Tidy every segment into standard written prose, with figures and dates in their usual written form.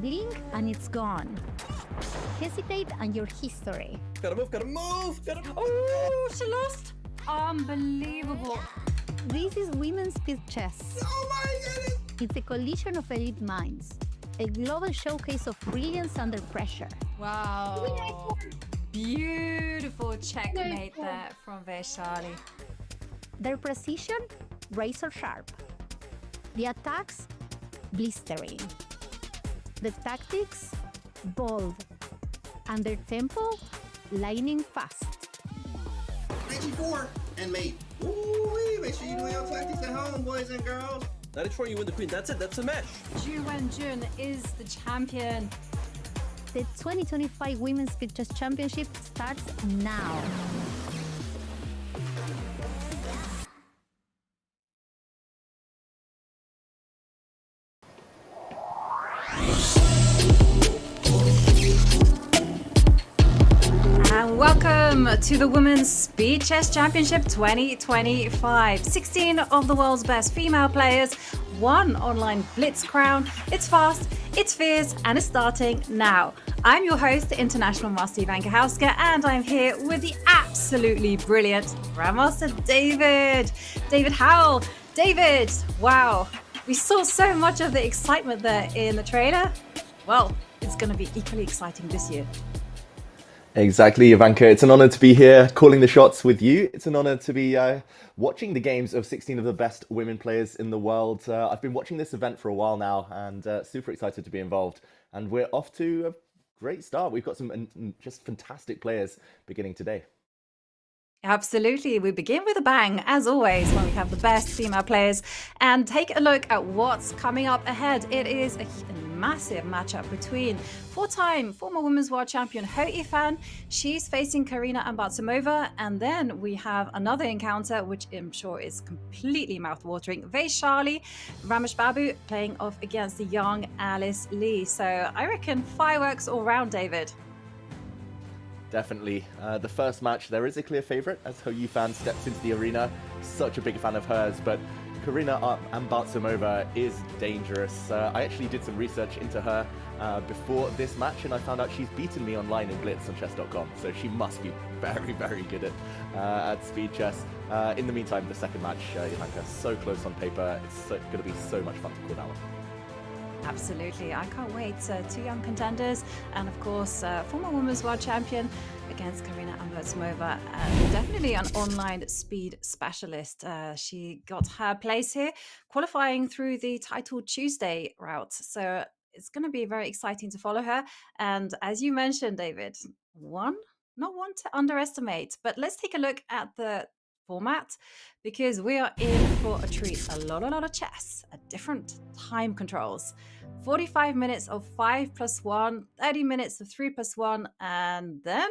Blink and it's gone. Hesitate and you're history. Gotta move, gotta move, gotta move. Oh, she lost. Unbelievable. This is women's speed chess. Oh my goodness! It's a collision of elite minds, a global showcase of brilliance under pressure. Wow. Beautiful checkmate there from Vaishali. Their precision, razor sharp. The attacks, blistering. The tactics, bold. And their tempo, lightning fast. 94 and mate. Ooh, make sure you do your tactics at home, boys and girls. 94, you win the queen. That's it. That's a match. Wenjun is the champion. The 2025 Women's Speed Chess Championship starts now. And welcome to the Women's Speed Chess Championship 2025. 16 of the world's best female players, one online blitz crown. It's fast, it's fierce, and it's starting now. I'm your host, the International Master Yifan, and I'm here with the absolutely brilliant Grandmaster David. David Howell. David, wow. We saw so much of the excitement there in the trailer. Well, it's going to be equally exciting this year. Exactly, Ivanka. It's an honor to be here calling the shots with you. It's an honor to be watching the games of 16 of the best women players in the world. I've been watching this event for a while now and super excited to be involved. And we're off to a great start. We've got some just fantastic players beginning today. Absolutely. We begin with a bang, as always, when we have the best female players and take a look at what's coming up ahead. It is a massive matchup between four-time former women's world champion Hou Yifan. She's facing Karina Ambartsumova. And then we have another encounter, which I'm sure is completely mouth-watering. Vaishali Ramesh Babu playing off against the young Alice Lee. So I reckon fireworks all round, David. Definitely. The first match, there is a clear favorite as Hou Yifan steps into the arena. Such a big fan of hers, but Karina Ambartsumova is dangerous. I actually did some research into her before this match, and I found out she's beaten me online in Blitz on Chess.com, so she must be very, very good at speed chess. In the meantime, the second match, Ivanka, so close on paper. It's going to be so much fun to call that one. Absolutely. I can't wait. Two young contenders and, of course, former women's world champion against Karina Ambartsumova. Definitely an online speed specialist. She got her place here, qualifying through the Title Tuesday route. So it's going to be very exciting to follow her. And as you mentioned, David, not one to underestimate. But let's take a look at the format, because we are in for a treat. A lot of chess at different time controls. 45 minutes of 5+1, 30 minutes of 3+1, and then,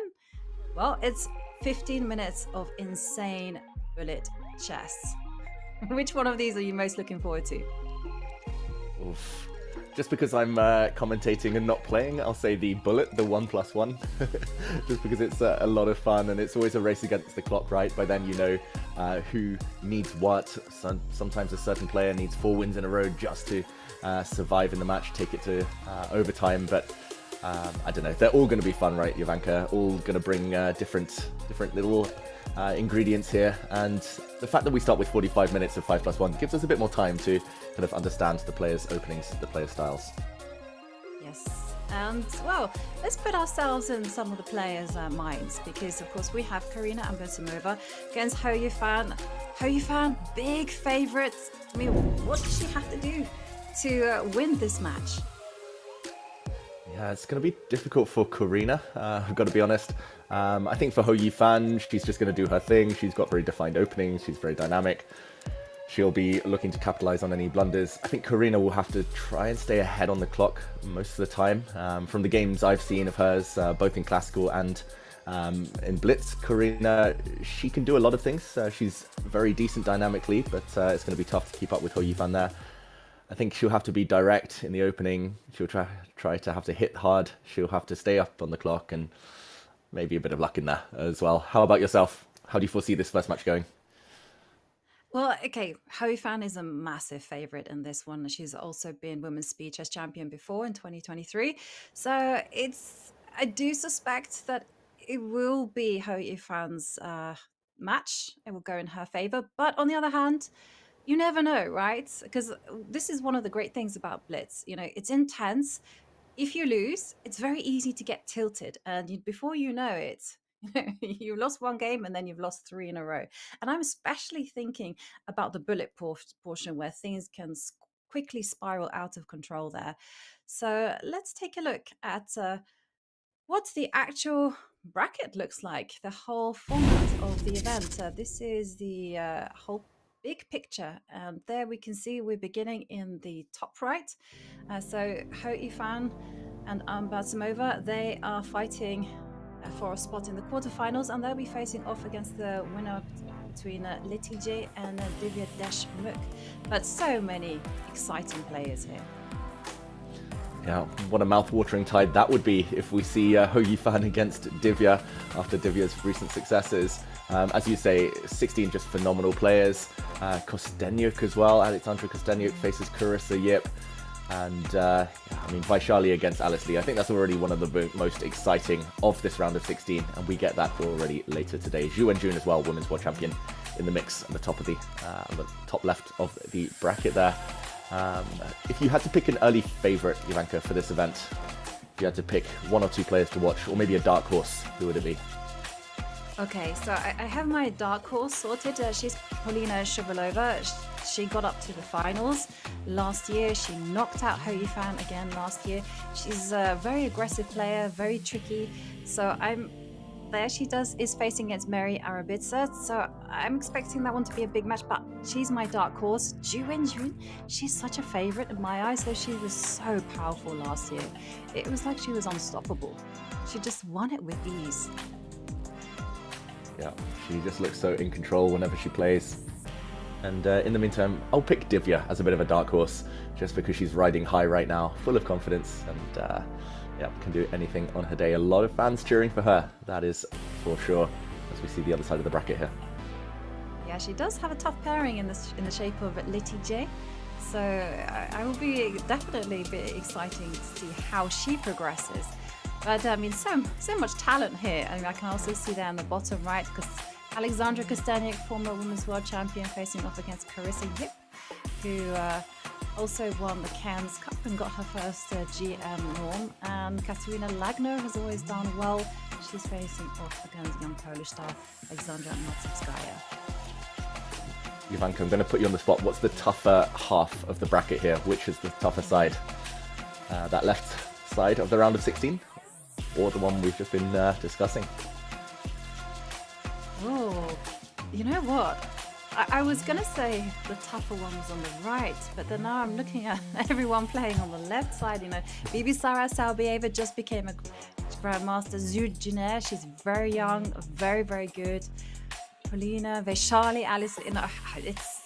well, it's 15 minutes of insane bullet chess. Which one of these are you most looking forward to? Oof. Just because I'm commentating and not playing, I'll say the bullet, the 1+1, just because it's a lot of fun and it's always a race against the clock, right? By then you know who needs what. Sometimes a certain player needs 4 wins in a row just to survive in the match, take it to overtime. But I don't know, they're all going to be fun, right, Ivanka? All going to bring different little ingredients here, and the fact that we start with 45 minutes of 5+1 gives us a bit more time to kind of understand the players' openings, the player styles. Yes, and well, let's put ourselves in some of the players' minds, because of course we have Karina Ambartsumova against Hou Yifan. Hou Yifan, big favourite. I mean, what does she have to do to win this match? Yeah, it's going to be difficult for Karina, I've got to be honest. I think for Hou Yifan, she's just going to do her thing. She's got very defined openings. She's very dynamic. She'll be looking to capitalize on any blunders. I think Karina will have to try and stay ahead on the clock most of the time. From the games I've seen of hers, both in classical and in Blitz, Karina, she can do a lot of things. She's very decent dynamically, but it's going to be tough to keep up with Hou Yifan there. I think she'll have to be direct in the opening. She'll try to have to hit hard. She'll have to stay up on the clock, and maybe a bit of luck in there as well. How about yourself? How do you foresee this first match going? Well, okay, Hou Yifan is a massive favorite in this one. She's also been women's speed chess champion before in 2023. So I do suspect that it will be Hou Yifan's match. It will go in her favor. But on the other hand, you never know, right? Because this is one of the great things about Blitz. It's intense. If you lose, it's very easy to get tilted. And before you know it, you lost one game and then you've lost three in a row. And I'm especially thinking about the bullet portion where things can quickly spiral out of control there. So let's take a look at what the actual bracket looks like, the whole format of the event. This is the whole big picture, and there we can see we're beginning in the top right. So Hou Yifan and Ambartsumova, they are fighting for a spot in the quarterfinals, and they'll be facing off against the winner between Letije and Divya Deshmukh. But so many exciting players here. Yeah, what a mouth-watering tide that would be if we see Hou Yifan against Divya after Divya's recent successes. As you say, 16 just phenomenal players. Kostenyuk as well. Alexandra Kostenyuk faces Carissa Yip. And Vaishali against Alice Lee. I think that's already one of the most exciting of this round of 16, and we get that already later today. Wenjun as well, women's world champion, in the mix at the top of the top left of the bracket there. If you had to pick an early favourite, Ivanka, for this event, if you had to pick one or two players to watch, or maybe a dark horse, who would it be? Okay, so I have my dark horse sorted. She's Polina Shevelova. She got up to the finals last year. She knocked out Hou Yifan again last year. She's a very aggressive player, very tricky. So she is facing against Mary Arabitsa. So I'm expecting that one to be a big match, but she's my dark horse. Wenjun, she's such a favorite in my eyes, though she was so powerful last year. It was like she was unstoppable. She just won it with ease. Yeah, she just looks so in control whenever she plays. And in the meantime, I'll pick Divya as a bit of a dark horse, just because she's riding high right now, full of confidence, and can do anything on her day. A lot of fans cheering for her, that is for sure, as we see the other side of the bracket here. Yeah, she does have a tough pairing in the shape of Letije. So I will be definitely exciting to see how she progresses. But so much talent here. I can also see there on the bottom right, because Alexandra Kostenyuk, former women's world champion, facing off against Carissa Yip, who also won the Cairns Cup and got her first GM norm. And Katerina Lagno has always done well. She's facing off against young Polish star Alexandra Matsevskaya. Ivanka, I'm going to put you on the spot. What's the tougher half of the bracket here? Which is the tougher side? That left side of the round of 16? Or the one we've just been discussing? Oh, you know what? I was going to say the tougher one was on the right, but then now I'm looking at everyone playing on the left side. Bibi Sara Salbieva just became a grandmaster. Zujiner, she's very young, very, very good. Polina, Vaishali, Alice, it's...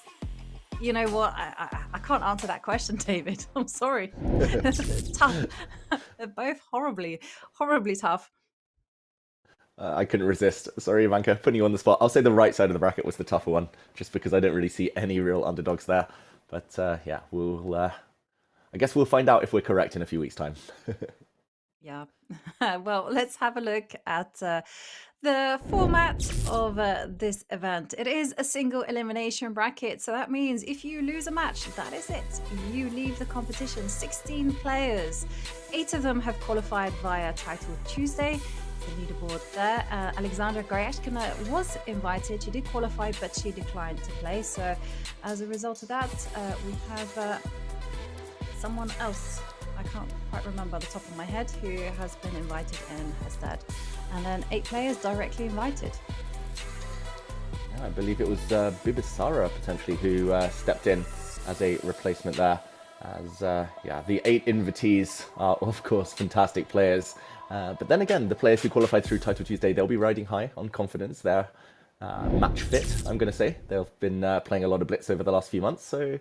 You know what? I can't answer that question, David. I'm sorry. Tough. They're both horribly, horribly tough. I couldn't resist. Sorry, Ivanka, putting you on the spot. I'll say the right side of the bracket was the tougher one, just because I don't really see any real underdogs there. But I guess we'll find out if we're correct in a few weeks' time. Yeah. Well, let's have a look at the format of this event. It is a single elimination bracket, so that means if you lose a match, that is it. You leave the competition. 16 players. 8 of them have qualified via Title Tuesday. The leaderboard there. Alexandra Goryashkina was invited. She did qualify, but she declined to play. So as a result of that, we have someone else. I can't quite remember the top of my head who has been invited in instead. And then 8 players directly invited. Yeah, I believe it was Bibi Sara potentially who stepped in as a replacement there. As the 8 invitees are of course fantastic players. But then again, the players who qualified through Title Tuesday, they'll be riding high on confidence. They're match fit, I'm going to say. They've been playing a lot of Blitz over the last few months. So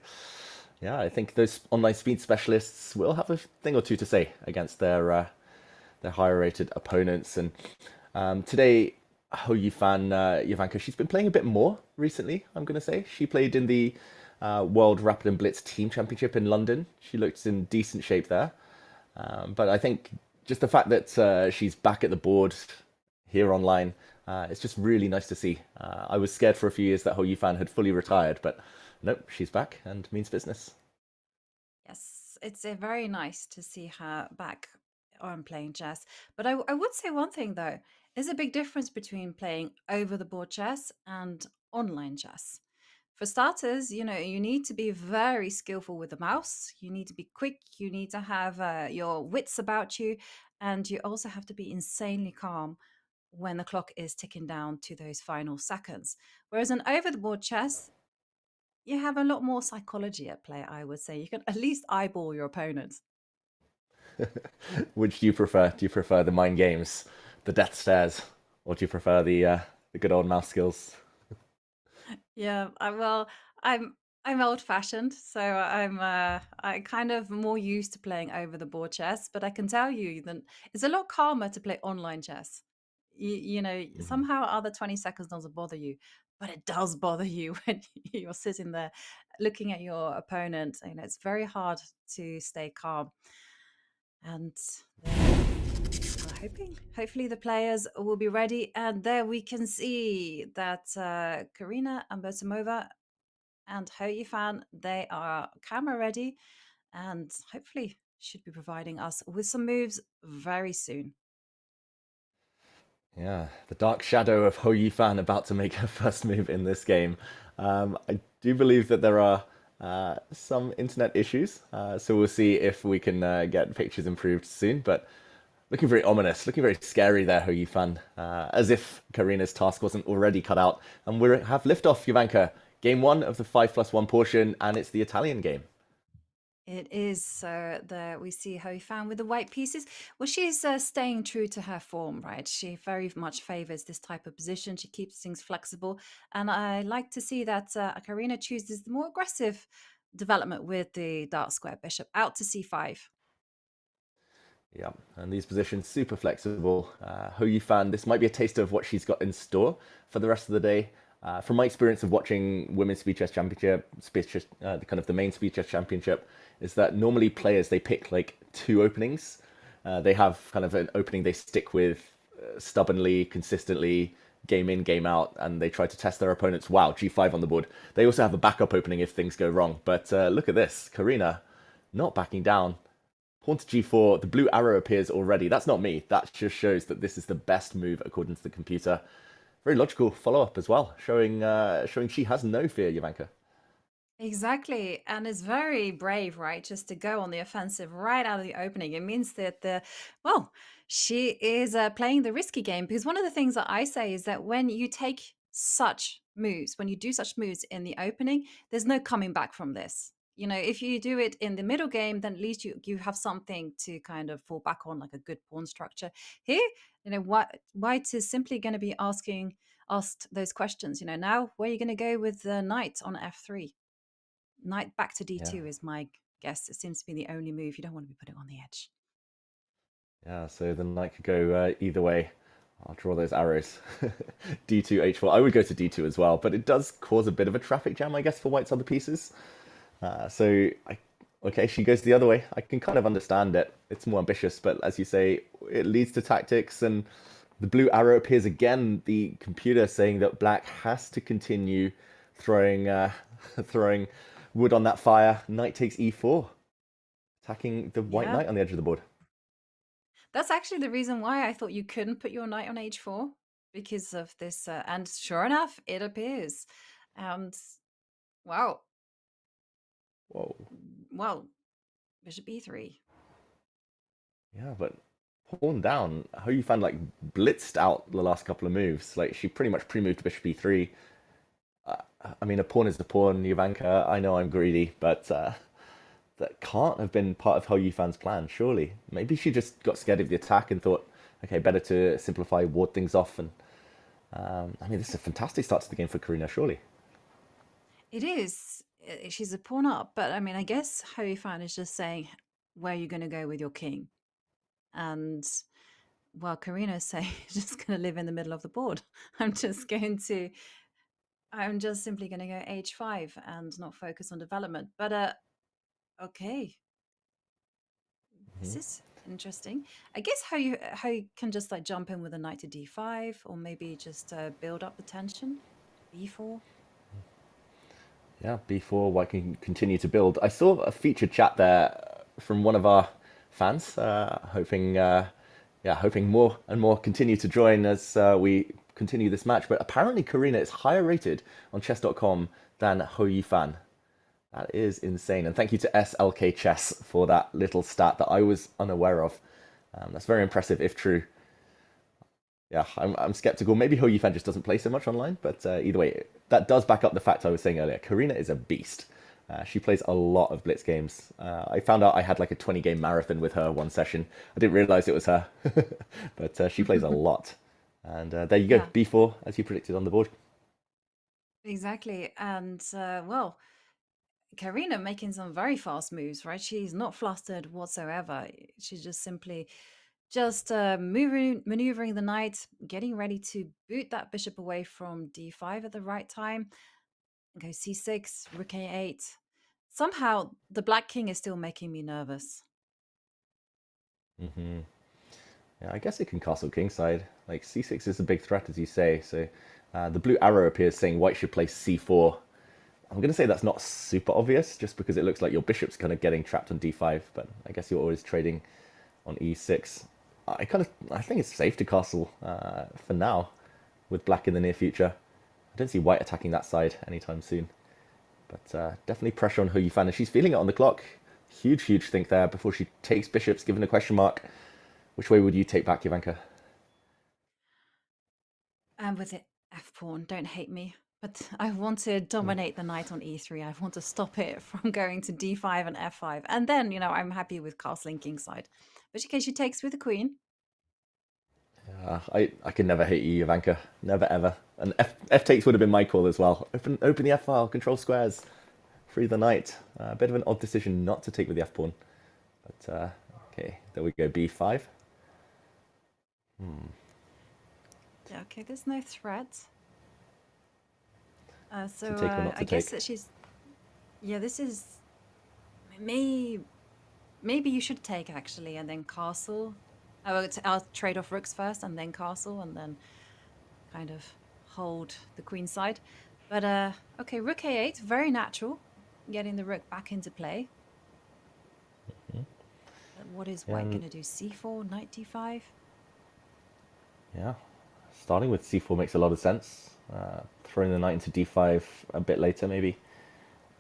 yeah, I think those online speed specialists will have a thing or two to say against their higher rated opponents. And today, Hou Yifan, Ivanka, she's been playing a bit more recently, I'm going to say. She played in the World Rapid and Blitz Team Championship in London. She looked in decent shape there. But I think just the fact that she's back at the board here online, it's just really nice to see. I was scared for a few years that Hou Yifan had fully retired, but nope, she's back and means business. Yes, it's very nice to see her back on playing chess. But I would say one thing though, there's a big difference between playing over the board chess and online chess. For starters, you need to be very skillful with the mouse. You need to be quick. You need to have your wits about you. And you also have to be insanely calm when the clock is ticking down to those final seconds. Whereas in over the board chess, you have a lot more psychology at play, I would say. You can at least eyeball your opponent. Which do you prefer? Do you prefer the mind games, the death stares, or do you prefer the good old mouse skills? Yeah, well, I'm old-fashioned, so I kind of more used to playing over the board chess, but I can tell you that it's a lot calmer to play online chess. Mhm. Somehow or other 20 seconds doesn't bother you, but it does bother you when you're sitting there looking at your opponent. It's very hard to stay calm. And hopefully the players will be ready. And there we can see that Karina Ambartsumova and Hou Yifan, they are camera ready and hopefully should be providing us with some moves very soon. Yeah, the dark shadow of Hou Yifan about to make her first move in this game. I do believe that there are some internet issues, so we'll see if we can get pictures improved soon. But looking very ominous, looking very scary there, Hou Yifan, as if Karina's task wasn't already cut out. And we have liftoff, Ivanka. Game one of the 5+1 portion, and it's the Italian game. It is so there we see Hou Yifan with the white pieces. Well, she's staying true to her form, right? She very much favors this type of position. She keeps things flexible. And I like to see that Karina chooses the more aggressive development with the dark square bishop out to c5. Yeah, and these positions super flexible. Hou Yifan, this might be a taste of what she's got in store for the rest of the day. From my experience of watching Women's Speed Chess Championship, the kind of the main Speed Chess Championship, is that normally players they pick like two openings. They have kind of an opening they stick with stubbornly, consistently, game in, game out, and they try to test their opponents. Wow, G5 on the board. They also have a backup opening if things go wrong. But look at this, Karina, not backing down. Pawn to g4, the blue arrow appears already. That's not me. That just shows that this is the best move according to the computer. Very logical follow-up as well, showing she has no fear, Ivanka. Exactly. And it's very brave, right? Just to go on the offensive right out of the opening. It means that well, she is playing the risky game because one of the things that I say is that when you take such moves, when you do such moves in the opening, there's no coming back from this. If you do it in the middle game, then at least you have something to kind of fall back on, like a good pawn structure. Here, White is simply going to be asked those questions. Now where are you going to go with the knight on f3? Knight back to Yeah, d2 is my guess. It seems to be the only move. You don't want to be putting on the edge. yeah. So the knight could go either way. I'll draw those arrows. D2, H4. I would go to D2 as well, but it does cause a bit of a traffic jam, I guess, for White's other pieces. Okay, she goes the other way. I can kind of understand it. It's more ambitious, but as you say, it leads to tactics, and the blue arrow appears again. The computer saying that black has to continue throwing, throwing wood on that fire. Knight takes e4, attacking the white Yeah. knight on the edge of the board. That's actually the reason why I thought you couldn't put your knight on h4 because of this. And sure enough, it appears. And wow, Whoa. well, bishop e3. Yeah, but pawn down. How you found like blitzed out the last couple of moves. Like she pretty much pre-moved bishop e3. I mean, a pawn is a pawn, Ivanka. I know I'm greedy, but that can't have been part of Hou Yifan's plan, surely. Maybe she just got scared of the attack and thought, okay, better to simplify, ward things off. And I mean, this is a fantastic start to the game for Karina, surely. It is. She's a pawn up, but I mean, I guess Hou Yifan is just saying where you're going to go with your king. And well, Karina say just going to live in the middle of the board. I'm just going to, I'm just simply going to go h5 and not focus on development. But okay, this is interesting. I guess how you can just like jump in with a knight to d5, or maybe just build up the tension. b4. Yeah, b4, white can continue to build. I saw a featured chat there from one of our fans, hoping more and more continue to join as we continue this match. But apparently Karina is higher rated on Chess.com than Hou Yifan. That is insane. And thank you to SLK Chess for that little stat that I was unaware of. That's very impressive if true. Yeah, I'm skeptical. Maybe Hou Yifan just doesn't play so much online, but either way, that does back up the fact I was saying earlier. Karina is a beast. She plays a lot of blitz games. I found out I had like a 20-game marathon with her one session. I didn't realize it was her, but she plays a lot. And there you go, Yeah. b4, as you predicted on the board. Exactly. And well, Karina making some very fast moves, right? She's not flustered whatsoever. She's just simply just maneuvering the knight, getting ready to boot that bishop away from d5 at the right time. Go c6, rook a8. Somehow the black king is still making me nervous. Yeah, I guess it can castle kingside. Like c6 is a big threat, as you say. So the blue arrow appears saying white should play c4. I'm going to say that's not super obvious, just because it looks like your bishop's kind of getting trapped on d5. But I guess you're always trading on e6. I think it's safe to castle for now, with black in the near future. I don't see white attacking that side anytime soon. But definitely pressure on Hou Yifan, and she's feeling it on the clock. Huge think there before she takes bishops, given a question mark. Which way would you take back, Ivanka? And with the f pawn, don't hate me. But I want to dominate the knight on e3. I want to stop it from going to d5 and f5. And then, I'm happy with castling kingside. But okay, she takes with the queen. I can never hate you, Ivanka. Never, ever. And F takes would have been my call as well. Open the F file, control squares, free the knight. A bit of an odd decision not to take with the F pawn. But, okay, there we go, B5. Yeah, okay, there's no threat. So To take or not to I guess take. that she's... Yeah, this is... Maybe you should take, actually, and then castle. I'll trade off rooks first, and then castle, and then kind of hold the queen side. But, okay, rook a8, very natural, getting the rook back into play. But what is white going to do? c4, knight d5? Yeah, starting with c4 makes a lot of sense. Throwing the knight into d5 a bit later, maybe.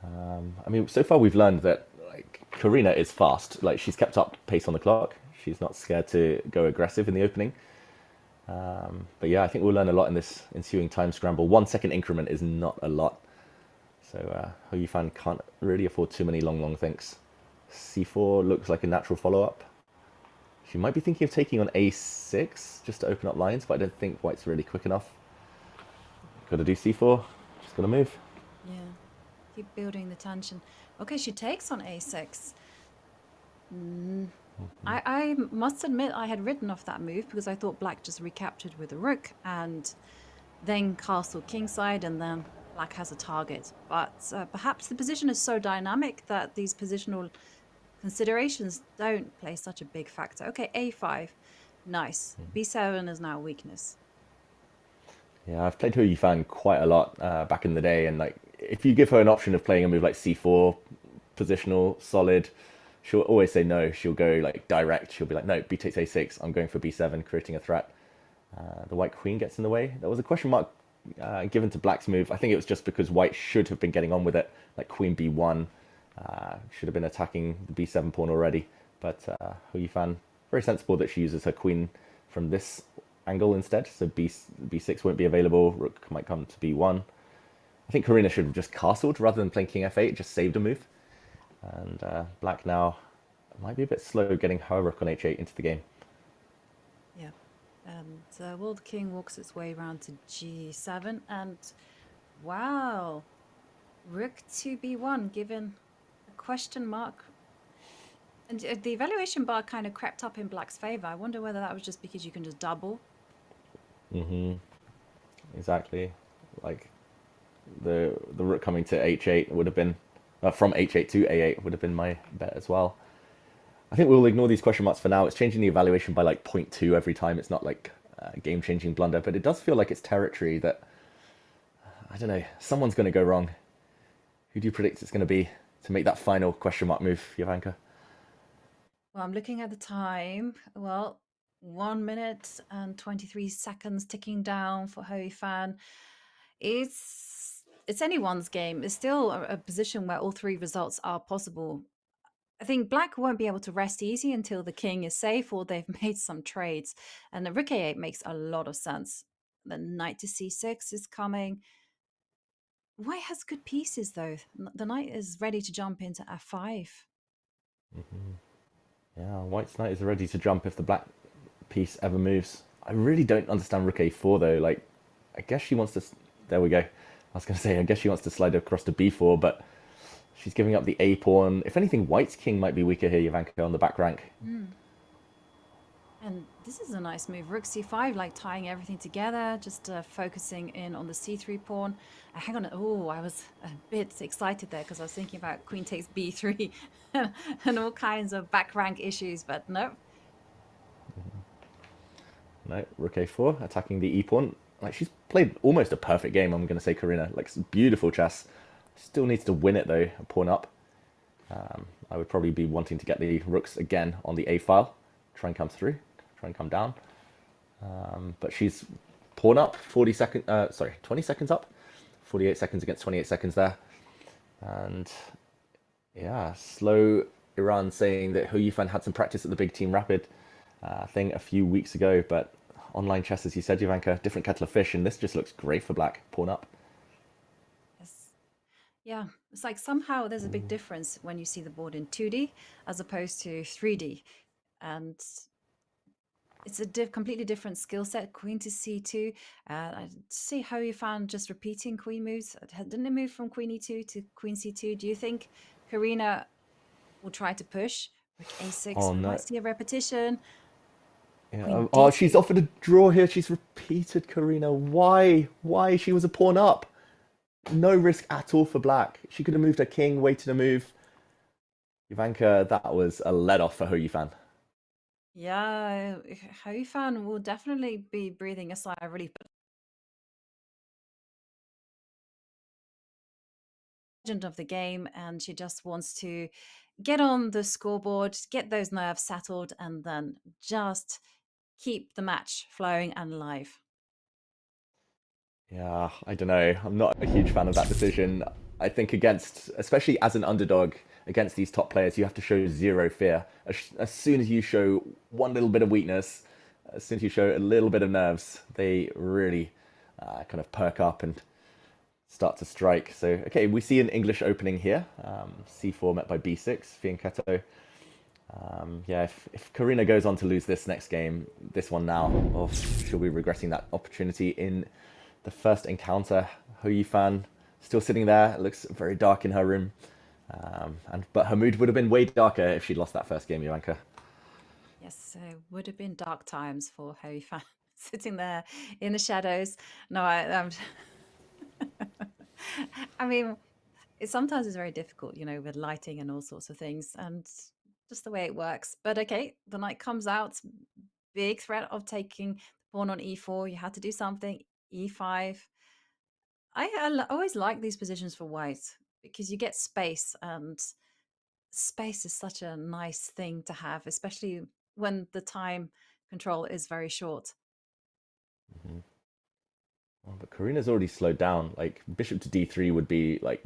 I mean, so far we've learned that Karina is fast. Like, she's kept up pace on the clock. She's not scared to go aggressive in the opening. But yeah, I think we'll learn a lot in this ensuing time scramble. 1 second increment is not a lot. So Hou Yifan can't really afford too many long thinks. c4 looks like a natural follow-up. She might be thinking of taking on a6 just to open up lines, but I don't think white's really quick enough. Got to do c4. Just got to move. Yeah, keep building the tension. Okay, she takes on a6. I must admit I had written off that move because I thought black just recaptured with a rook and then castle kingside, and then black has a target. But perhaps the position is so dynamic that these positional considerations don't play such a big factor. Okay, a5. Nice. b7 is now a weakness. Yeah, I've played Hou Yifan quite a lot back in the day, and if you give her an option of playing a move like c4, positional, solid, she'll always say no. She'll go direct. She'll be like, no, b takes a6. I'm going for b7, creating a threat. The white queen gets in the way. There was a question mark given to black's move. I think it was just because white should have been getting on with it, like queen b1. Should have been attacking the b7 pawn already. But Hou Yifan, very sensible that she uses her queen from this angle instead. So b6 won't be available. Rook might come to b1. I think Karina should have just castled rather than playing king f8. Just saved a move. And black now might be a bit slow getting her rook on h8 into the game. Yeah. And well, the king walks its way around to g7. And wow, rook to b1 given a question mark. And the evaluation bar kind of crept up in Black's favor. I wonder whether that was just because you can just double. Exactly. Like the rook coming to h8 would have been from h8 to a8 would have been my bet as well. I think we'll ignore these question marks for now. It's changing the evaluation by like 0.2 every time. It's not like a game-changing blunder, but it does feel like it's territory that, I don't know, someone's going to go wrong. Who do you predict it's going to be to make that final question mark move, Jovanka? Well, I'm looking at the time. Well, 1 minute and 23 seconds ticking down for Hou Yifan. It's anyone's game. It's still a position where all three results are possible. I think Black won't be able to rest easy until the king is safe or they've made some trades. And the rook a8 makes a lot of sense. The knight to c6 is coming. White has good pieces, though. The knight is ready to jump into f5. Yeah, White's knight is ready to jump if the black piece ever moves. I really don't understand rook a4, though. Like, I guess she wants to... There we go. I was going to say, I guess she wants to slide across to b4, but she's giving up the a pawn. If anything, White's king might be weaker here, Jovanka, on the back rank. And this is a nice move. Rook c5, like tying everything together, just focusing in on the c3 pawn. Hang on. Oh, I was a bit excited there because I was thinking about queen takes b3 and all kinds of back rank issues, but no. No, rook a4, attacking the e pawn. Like, she's played almost a perfect game, I'm going to say, Karina. Like, it's beautiful chess. Still needs to win it, though, a pawn up. I would probably be wanting to get the rooks again on the a file. Try and come through. Try and come down. But she's pawn up, 20 seconds up. 48 seconds against 28 seconds there. And yeah, slow Iran saying that Hou Yifan had some practice at the Big Team Rapid thing a few weeks ago, but online chess, as you said, Jovanka, different kettle of fish, and this just looks great for black. Pawn up. Yes. Yeah, it's like somehow there's a big difference when you see the board in 2D as opposed to 3D. And it's a completely different skill set. Queen to c2. I see how you found just repeating queen moves. Didn't it move from queen e2 to queen c2? Do you think Karina will try to push? Rook a6. Oh, We no. might see a repetition. Yeah. Oh, she's offered a draw here. She's repeated, Karina. Why? Why? She was a pawn up. No risk at all for black. She could have moved her king, waited a move. Jovanka, that was a let-off for Hou Yifan. Yeah, Hou Yifan will definitely be breathing a sigh of relief. Legend of the game, and she just wants to get on the scoreboard, get those nerves settled, and then just keep the match flowing and live. Yeah, I don't know. I'm not a huge fan of that decision. I think especially as an underdog, against these top players, you have to show zero fear. As soon as you show one little bit of weakness, as soon as you show a little bit of nerves, they really kind of perk up and start to strike. So, okay, we see an English opening here. C4 met by B6, Fianchetto. Yeah, if Karina goes on to lose this next game, this one now, oh, she'll be regretting that opportunity in the first encounter. Hou Yifan still sitting there. It looks very dark in her room. But her mood would have been way darker if she'd lost that first game, Jovanka. Yes, it would have been dark times for Hou Yifan, sitting there in the shadows. No, I mean, sometimes it's very difficult, with lighting and all sorts of things, and just the way it works. But okay, the knight comes out, big threat of taking the pawn on e4. You had to do something. E5. I always like these positions for white because you get space, and space is such a nice thing to have, especially when the time control is very short. Well, but Karina's already slowed down. Like, bishop to d3 would be like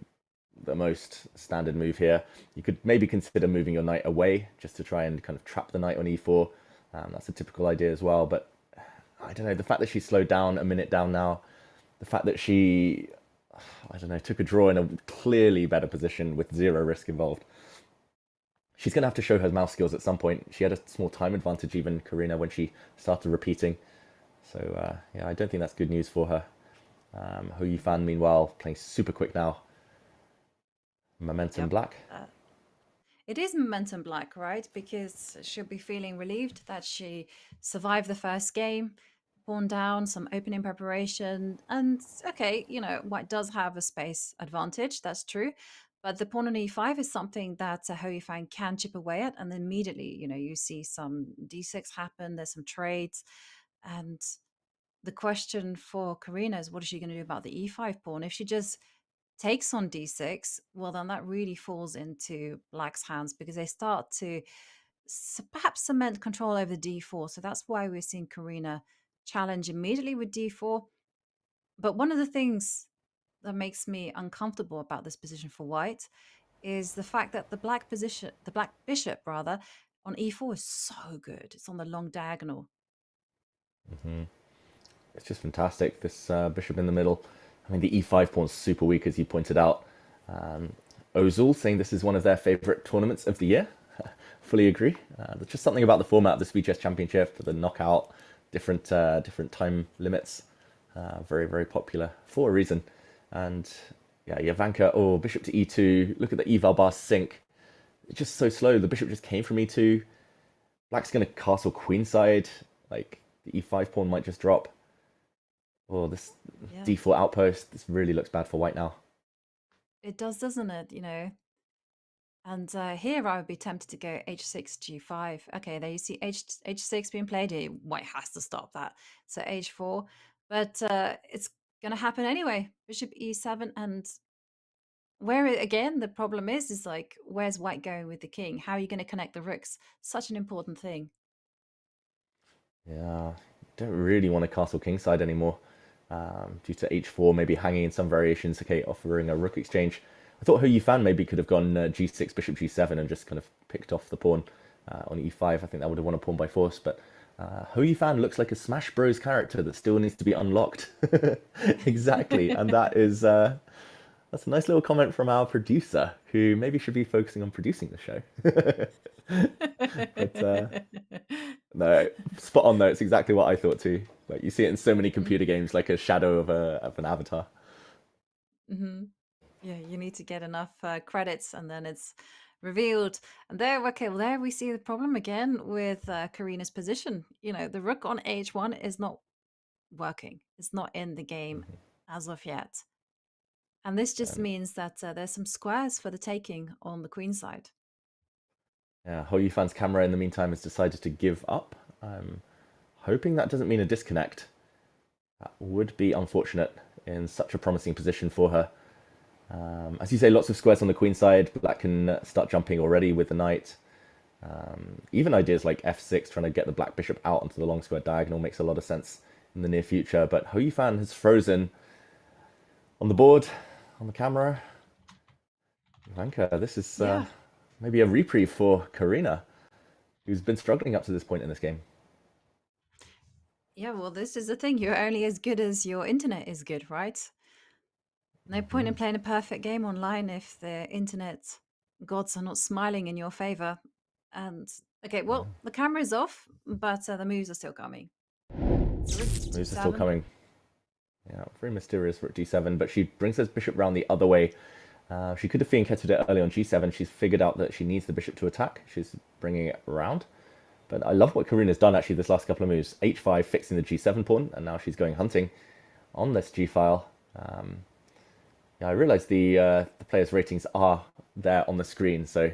the most standard move here. You could maybe consider moving your knight away just to try and kind of trap the knight on e4. That's a typical idea as well. But I don't know, the fact that she slowed down a minute down now, the fact that she, I don't know, took a draw in a clearly better position with zero risk involved. She's going to have to show her mouse skills at some point. She had a small time advantage, even Karina, when she started repeating. So, yeah, I don't think that's good news for her. Hou Yifan, meanwhile, playing super quick now. Momentum black. it is momentum black, right? Because she'll be feeling relieved that she survived the first game, pawn down, some opening preparation. And okay, white does have a space advantage, that's true. But the pawn on e5 is something that Hou Yifan can chip away at. And then immediately, you see some d6 happen, there's some trades. And the question for Karina is, what is she going to do about the e5 pawn? If she just takes on d6, well, then that really falls into black's hands because they start to perhaps cement control over d4. So that's why we're seeing Karina challenge immediately with d4. But one of the things that makes me uncomfortable about this position for white is the fact that the black bishop rather, on e4 is so good. It's on the long diagonal. It's just fantastic, this bishop in the middle. I mean, the e5 pawn's super weak, as you pointed out. Ozul saying this is one of their favorite tournaments of the year. Fully agree. There's just something about the format of the Speed Chess Championship, the knockout, different time limits. Very, very popular for a reason. And yeah, Jovanka, bishop to e2. Look at the eval bar sink. It's just so slow. The bishop just came from e2. Black's going to castle queenside. Like, the e5 pawn might just drop. This d4 outpost, this really looks bad for white now. It does, doesn't it? And here I would be tempted to go h6, g5. Okay, there you see h6 being played here. White has to stop that. So h4. But it's going to happen anyway. Bishop e7. And where, again, the problem is like, where's white going with the king? How are you going to connect the rooks? Such an important thing. Yeah, don't really want to castle kingside anymore. Due to h4 maybe hanging in some variations, okay, offering a rook exchange. I thought Hou Yifan maybe could have gone g6, bishop g7 and just kind of picked off the pawn on e5. I think that would have won a pawn by force, but Hou Yifan looks like a Smash Bros character that still needs to be unlocked. Exactly, and that's a nice little comment from our producer, who maybe should be focusing on producing the show. But no, spot on though. It's exactly what I thought too. Like, you see it in so many computer games, like a shadow of an avatar. Mm-hmm. Yeah, you need to get enough credits, and then it's revealed. And there we see the problem again with Karina's position. The rook on h1 is not working. It's not in the game as of yet. And this just means that there's some squares for the taking on the queen side. Yeah, Hou Yifan's camera in the meantime has decided to give up. I'm hoping that doesn't mean a disconnect. That would be unfortunate in such a promising position for her. As you say, lots of squares on the queen side. Black can start jumping already with the knight. Even ideas like f6, trying to get the black bishop out onto the long square diagonal, makes a lot of sense in the near future. But Hou Yifan has frozen on the board, on the camera. Jovanka, this is maybe a reprieve for Karina, who's been struggling up to this point in this game. Yeah, well, this is the thing. You're only as good as your internet is good, right? No point in playing a perfect game online if the internet gods are not smiling in your favor. And okay, well, the camera is off, but the moves are still coming. Moves are still coming. Yeah, very mysterious rook d7, but she brings this bishop round the other way. She could have fianchetted it early on g7. She's figured out that she needs the bishop to attack. She's bringing it around. But I love what Karina's done actually this last couple of moves. h5 fixing the g7 pawn, and now she's going hunting on this g-file. Yeah, I realise the players' ratings are there on the screen, so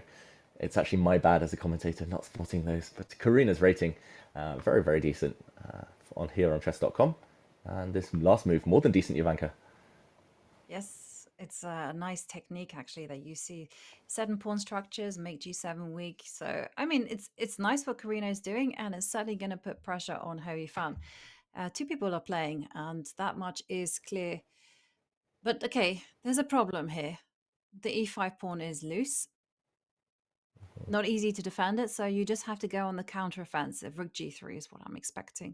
it's actually my bad as a commentator not spotting those. But Karina's rating, very, very decent on here on Chess.com. And this last move, more than decent, Jovanka. Yes, it's a nice technique actually that you see. 7 pawn structures make g7 weak. So I mean, it's nice what Karina is doing, and it's certainly going to put pressure on Hou Yifan. 2 people are playing, and that much is clear. But okay, there's a problem here. The e5 pawn is loose. Not easy to defend it, so you just have to go on the counteroffensive. Rook g3 is what I'm expecting.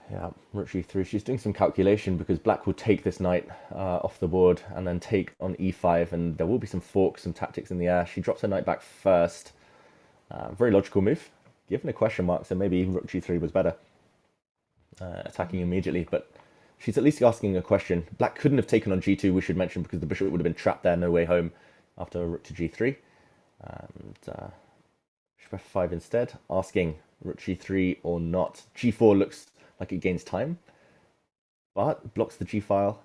Yeah, rook g3. She's doing some calculation because black will take this knight off the board and then take on e5, and there will be some forks, some tactics in the air. She drops her knight back first. Very logical move. Given a question mark, so maybe rook g3 was better. Attacking immediately, but she's at least asking a question. Black couldn't have taken on g2, we should mention, because the bishop would have been trapped there, no way home. after rook to g3. And bishop f5 instead, asking rook g3 or not. g4 looks like it gains time, but blocks the g file.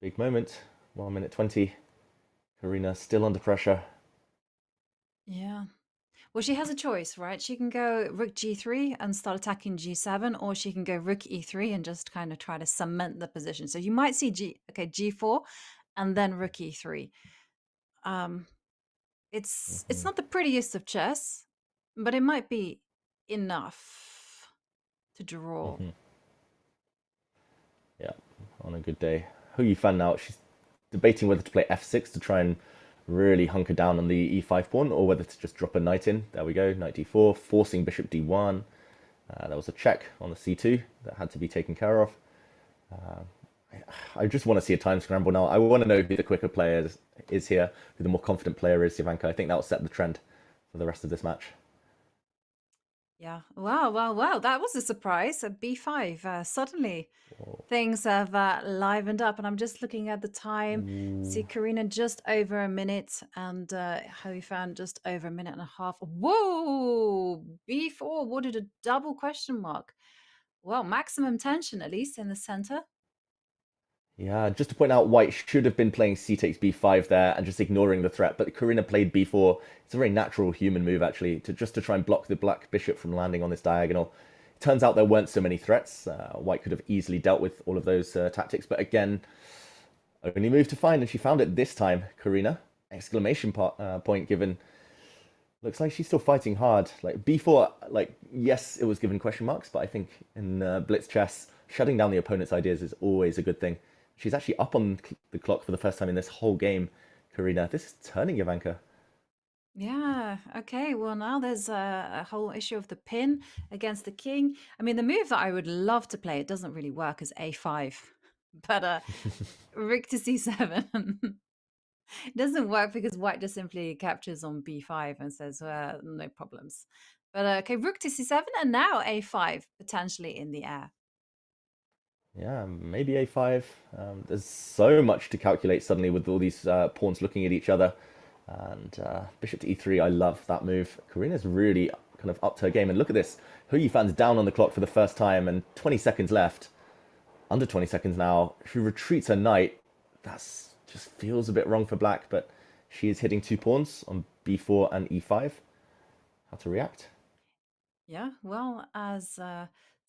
Big moment, 1 minute 20. Karina still under pressure. Yeah. Well, she has a choice, right? She can go rook g3 and start attacking g7, or she can go rook e3 and just kind of try to cement the position. So you might see g4 and then rook e3. It's not the prettiest of chess, but it might be enough to draw. Yeah, on a good day. Hou Yifan now, she's debating whether to play f6 to try and really hunker down on the e5 pawn, or whether to just drop a knight in. There we go, knight d4, forcing bishop d1. There was a check on the c2 that had to be taken care of. I just want to see a time scramble now. I want to know who the quicker player is here, who the more confident player is, Ivanka. I think that will set the trend for the rest of this match. Yeah. Wow. That was a surprise. At b5, suddenly things have livened up. And I'm just looking at the time. See Karina just over a minute and Hou Yifan just over a minute and a half. Whoa! b4, what did a double question mark? Well, maximum tension, at least in the center. Yeah, just to point out, White should have been playing c takes b5 there and just ignoring the threat, but Karina played b4. It's a very natural human move, actually, to try and block the black bishop from landing on this diagonal. It turns out there weren't so many threats. White could have easily dealt with all of those tactics, but again, only move to find, and she found it this time, Karina. Exclamation point given. Looks like she's still fighting hard. Like b4, like, yes, it was given question marks, but I think in blitz chess, shutting down the opponent's ideas is always a good thing. She's actually up on the clock for the first time in this whole game, Karina. This is turning, Ivanka. Yeah, okay. Well, now there's a whole issue of the pin against the king. I mean, the move that I would love to play, it doesn't really work, as a5. But rook to c7. It doesn't work because white just simply captures on b5 and says, no problems. But okay, rook to c7 and now a5 potentially in the air. Yeah, maybe a5. There's so much to calculate suddenly with all these pawns looking at each other. And bishop to e3, I love that move. Karina's really kind of upped her game. And look at this. Hou Yifan's down on the clock for the first time and 20 seconds left. Under 20 seconds now. She retreats her knight. That just feels a bit wrong for black, but she is hitting 2 pawns on b4 and e5. How to react? Yeah, well, as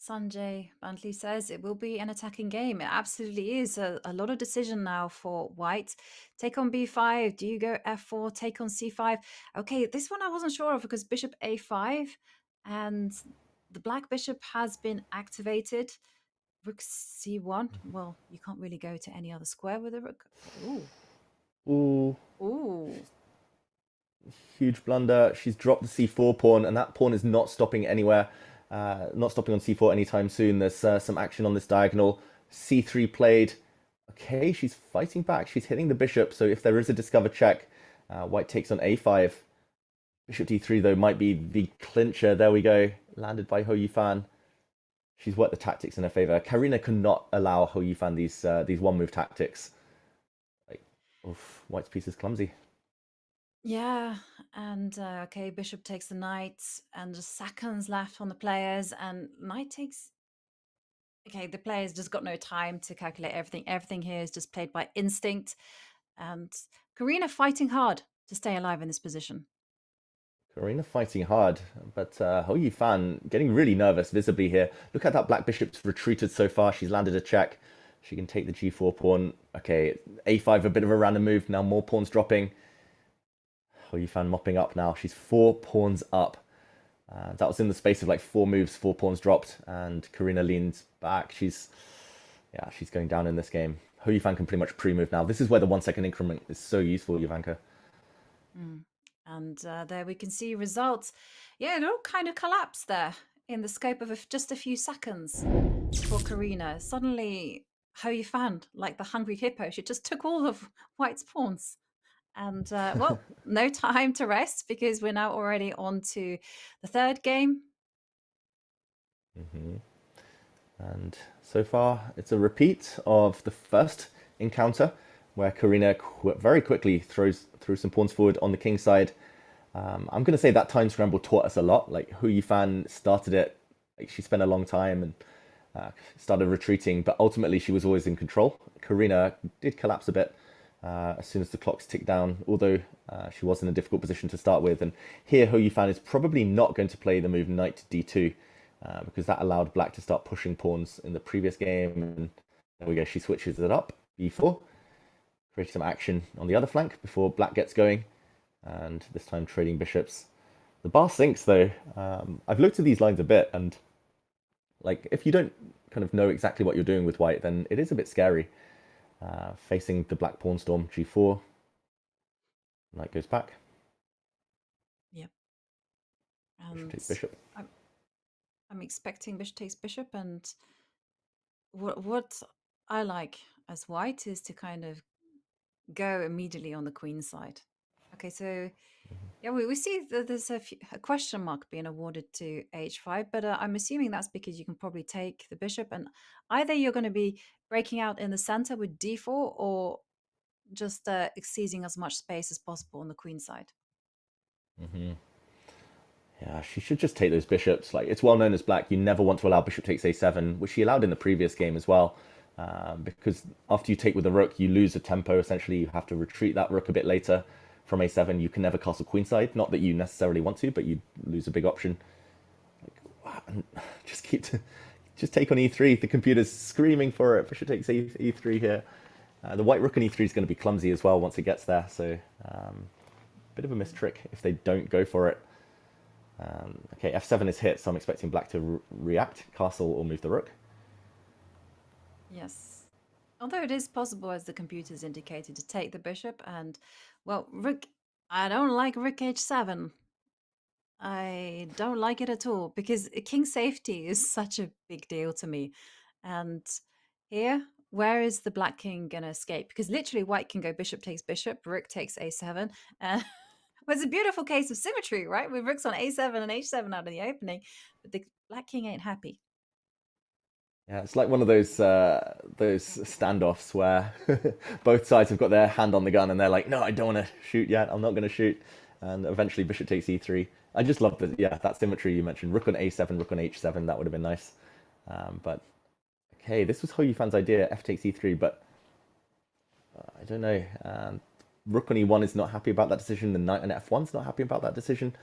Sanjay Bantley says, it will be an attacking game. It absolutely is a lot of decision now for white. Take on b5. Do you go f4? Take on c5. Okay, this one I wasn't sure of because bishop a5 and the black bishop has been activated. Rook c1. Well, you can't really go to any other square with a rook. Ooh. Ooh. Ooh. Huge blunder. She's dropped the c4 pawn, and that pawn is not stopping anywhere. Not stopping on c4 anytime soon. There's some action on this diagonal. c3 played. Okay, she's fighting back. She's hitting the bishop, so if there is a discover check, white takes on a5. Bishop d3, though, might be the clincher. There we go. Landed by Hou Yifan. She's worked the tactics in her favor. Karina cannot allow Hou Yifan these one-move tactics. Like, oof, white's piece is clumsy. Yeah, and okay, bishop takes the knight, and just seconds left on the players, and knight takes. Okay, the players just got no time to calculate everything. Everything here is just played by instinct, and Karina fighting hard to stay alive in this position. Karina fighting hard, but Hou Yifan getting really nervous visibly here. Look at that black bishop's retreated so far. She's landed a check. She can take the g4 pawn. Okay, a5, a bit of a random move. Now more pawns dropping. Hou Yifan mopping up now. She's 4 pawns up. That was in the space of like 4 moves, 4 pawns dropped, and Karina leans back. She's going down in this game. Hou Yifan can pretty much pre-move now. This is where the 1 second increment is so useful, Ivanka. And there we can see results. Yeah, it all kind of collapsed there in the scope of just a few seconds for Karina. Suddenly, Hou Yifan, like the hungry hippo, she just took all of white's pawns. And well, no time to rest because we're now already on to the third game. And so far, it's a repeat of the first encounter. where Karina very quickly threw some pawns forward on the king side. I'm going to say that time scramble taught us a lot. Like Hou Yifan started it, like she spent a long time and started retreating, but ultimately she was always in control. Karina did collapse a bit as soon as the clocks ticked down, although she was in a difficult position to start with. And here Hou Yifan is probably not going to play the move knight to d2 because that allowed black to start pushing pawns in the previous game. And there we go, she switches it up, b4, creating some action on the other flank before black gets going, and this time trading bishops. The bar sinks though. I've looked at these lines a bit, and like if you don't kind of know exactly what you're doing with white, then it is a bit scary. Facing the black pawn storm, g4, knight goes back. Yep. Bishop And takes bishop. I'm expecting bishop takes bishop, and what I like as white is to kind of go immediately on the queen side. Okay, so yeah, we see that there's a question mark being awarded to h5, but I'm assuming that's because you can probably take the bishop, and either you're going to be breaking out in the center with d4 or just seizing as much space as possible on the queen side. Yeah, she should just take those bishops. Like it's well known as black, you never want to allow bishop takes a7, which she allowed in the previous game as well. Because after you take with the rook, you lose a tempo. Essentially, you have to retreat that rook a bit later from a7. You can never castle queenside. Not that you necessarily want to, but you lose a big option. Like, just take on e3. The computer's screaming for it. Bishop takes e3 here. The white rook on e3 is going to be clumsy as well once it gets there. So, bit of a missed trick if they don't go for it. Okay, f7 is hit, so I'm expecting black to react, castle or move the rook. Yes. Although it is possible, as the computer's indicated, to take the bishop, and, well, rook, I don't like rook h7. I don't like it at all, because king safety is such a big deal to me. And here, where is the black king going to escape? Because literally white can go bishop takes bishop, rook takes a7. Well, it's a beautiful case of symmetry, right? With rooks on a7 and h7 out in the opening, but the black king ain't happy. Yeah, it's like one of those standoffs where both sides have got their hand on the gun and they're like, no, I don't want to shoot yet. I'm not going to shoot. And eventually bishop takes e3. I just love that symmetry you mentioned. Rook on a7, rook on h7. That would have been nice. But okay, this was Hou Yifan's idea. F takes e3, but I don't know. Rook on e1 is not happy about that decision. The knight on f1's not happy about that decision.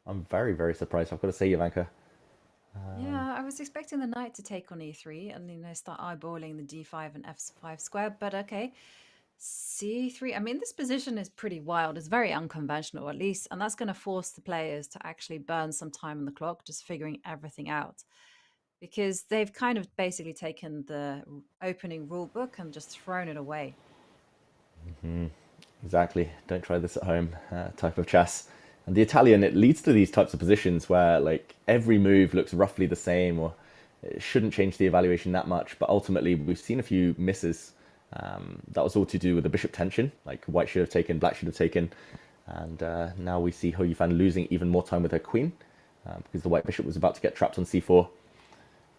I'm very, very surprised. I've got to say, Ivanka. Yeah, I was expecting the knight to take on e3 and start eyeballing the d5 and f5 square, but okay. c3, I mean, this position is pretty wild. It's very unconventional, at least, and that's going to force the players to actually burn some time on the clock, just figuring everything out. Because they've kind of basically taken the opening rule book and just thrown it away. Exactly. Don't try this at home type of chess. And the Italian, it leads to these types of positions where like every move looks roughly the same, or it shouldn't change the evaluation that much. But ultimately, we've seen a few misses. That was all to do with the bishop tension. Like white should have taken, black should have taken. And now we see Hou Yifan losing even more time with her queen because the white bishop was about to get trapped on c4.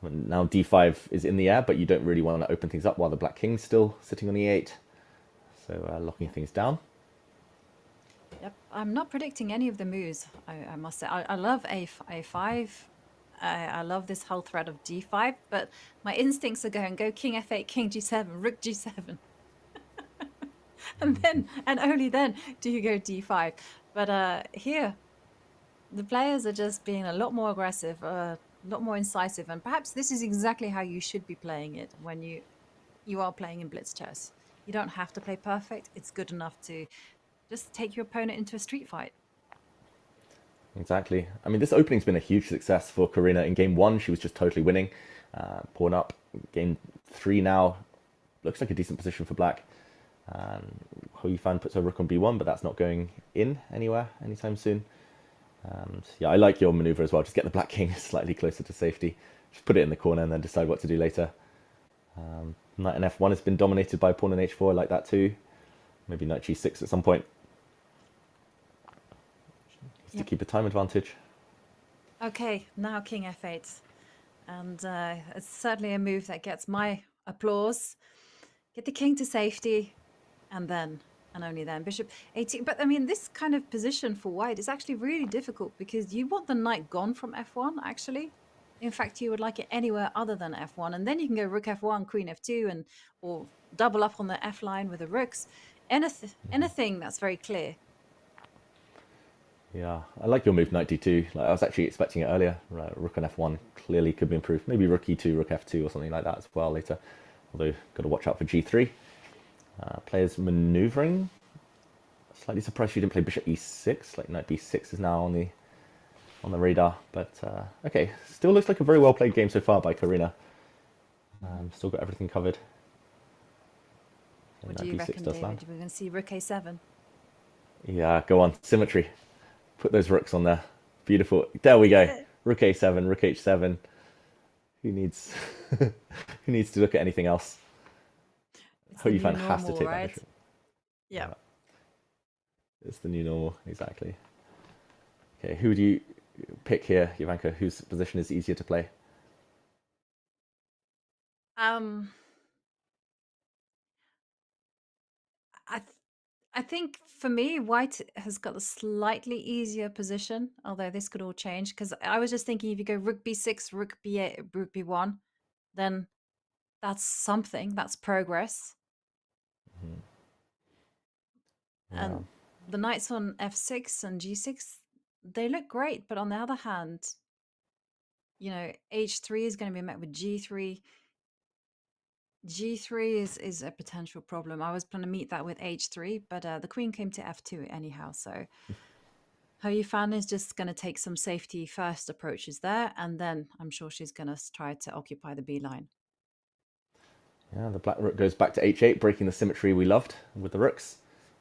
And now d5 is in the air, but you don't really want to open things up while the black king's still sitting on e8. So locking things down. Yep, I'm not predicting any of the moves, I must say. I love a5. I love this whole threat of d5, but my instincts are going, go king f8, king g7, rook g7. and only then do you go d5. But here, the players are just being a lot more aggressive, a lot more incisive, and perhaps this is exactly how you should be playing it when you are playing in blitz chess. You don't have to play perfect. It's good enough to just take your opponent into a street fight. Exactly. I mean, this opening's been a huge success for Karina. In game 1, she was just totally winning. Pawn up. Game 3 now looks like a decent position for black. Hou Yifan puts her rook on b1, but that's not going in anywhere anytime soon. And yeah, I like your maneuver as well. Just get the black king slightly closer to safety. Just put it in the corner and then decide what to do later. Knight on f1 has been dominated by pawn on h4. I like that too. Maybe knight g6 at some point. Just to keep a time advantage. Okay, now king f8. And it's certainly a move that gets my applause. Get the king to safety. and only then bishop 18. But I mean, this kind of position for white is actually really difficult because you want the knight gone from f1, actually. In fact, you would like it anywhere other than f1, and then you can go rook f1, queen f2, or double up on the f line with the rooks. Anything that's very clear. Yeah, I like your move knight d2. Like, I was actually expecting it earlier. Right, rook on f1 clearly could be improved. Maybe rook e2, rook f2 or something like that as well later. Although, got to watch out for g3. Players maneuvering. Slightly surprised you didn't play bishop e6. Like knight b6 is now on the radar. But okay, still looks like a very well played game so far by Karina. Still got everything covered. What do you reckon, David? We're going to see rook a7. Yeah, go on. Symmetry. Put those rooks on there. Beautiful. There we go. Rook a7, rook h7. Who needs who needs to look at anything else? Hou Yifan has to take that bishop. Yeah. It's the new normal, exactly. Okay, who do you pick here, Ivanka? Whose position is easier to play? I think for me, white has got a slightly easier position, although this could all change. Because I was just thinking, if you go rook b6, rook b8, rook b1, then that's something. That's progress. Mm-hmm. Yeah. And the knights on f6 and g6, they look great. But on the other hand, you know, h3 is going to be met with g3. G3 is a potential problem. I was going to meet that with h3, but the queen came to f2 anyhow. So Hou Yifan is just going to take some safety first approaches there, and then I'm sure she's going to try to occupy the b line. Yeah, the black rook goes back to h8, breaking the symmetry we loved with the rooks.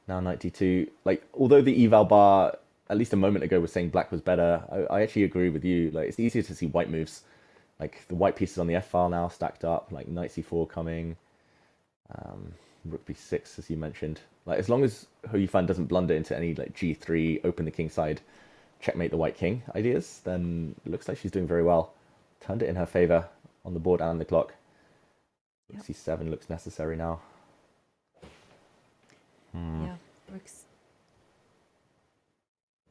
Now knight d2. Like, although the eval bar at least a moment ago was saying black was better, I actually agree with you. Like, it's easier to see white moves. Like, the white pieces on the f-file now stacked up, like knight c4 coming, rook b6, as you mentioned. Like, as long as Hou Yifan doesn't blunder into any, like, g3, open the king side, checkmate the white king ideas, then it looks like she's doing very well. Turned it in her favor on the board and the clock. Rook c7 looks necessary now. Yeah, rooks.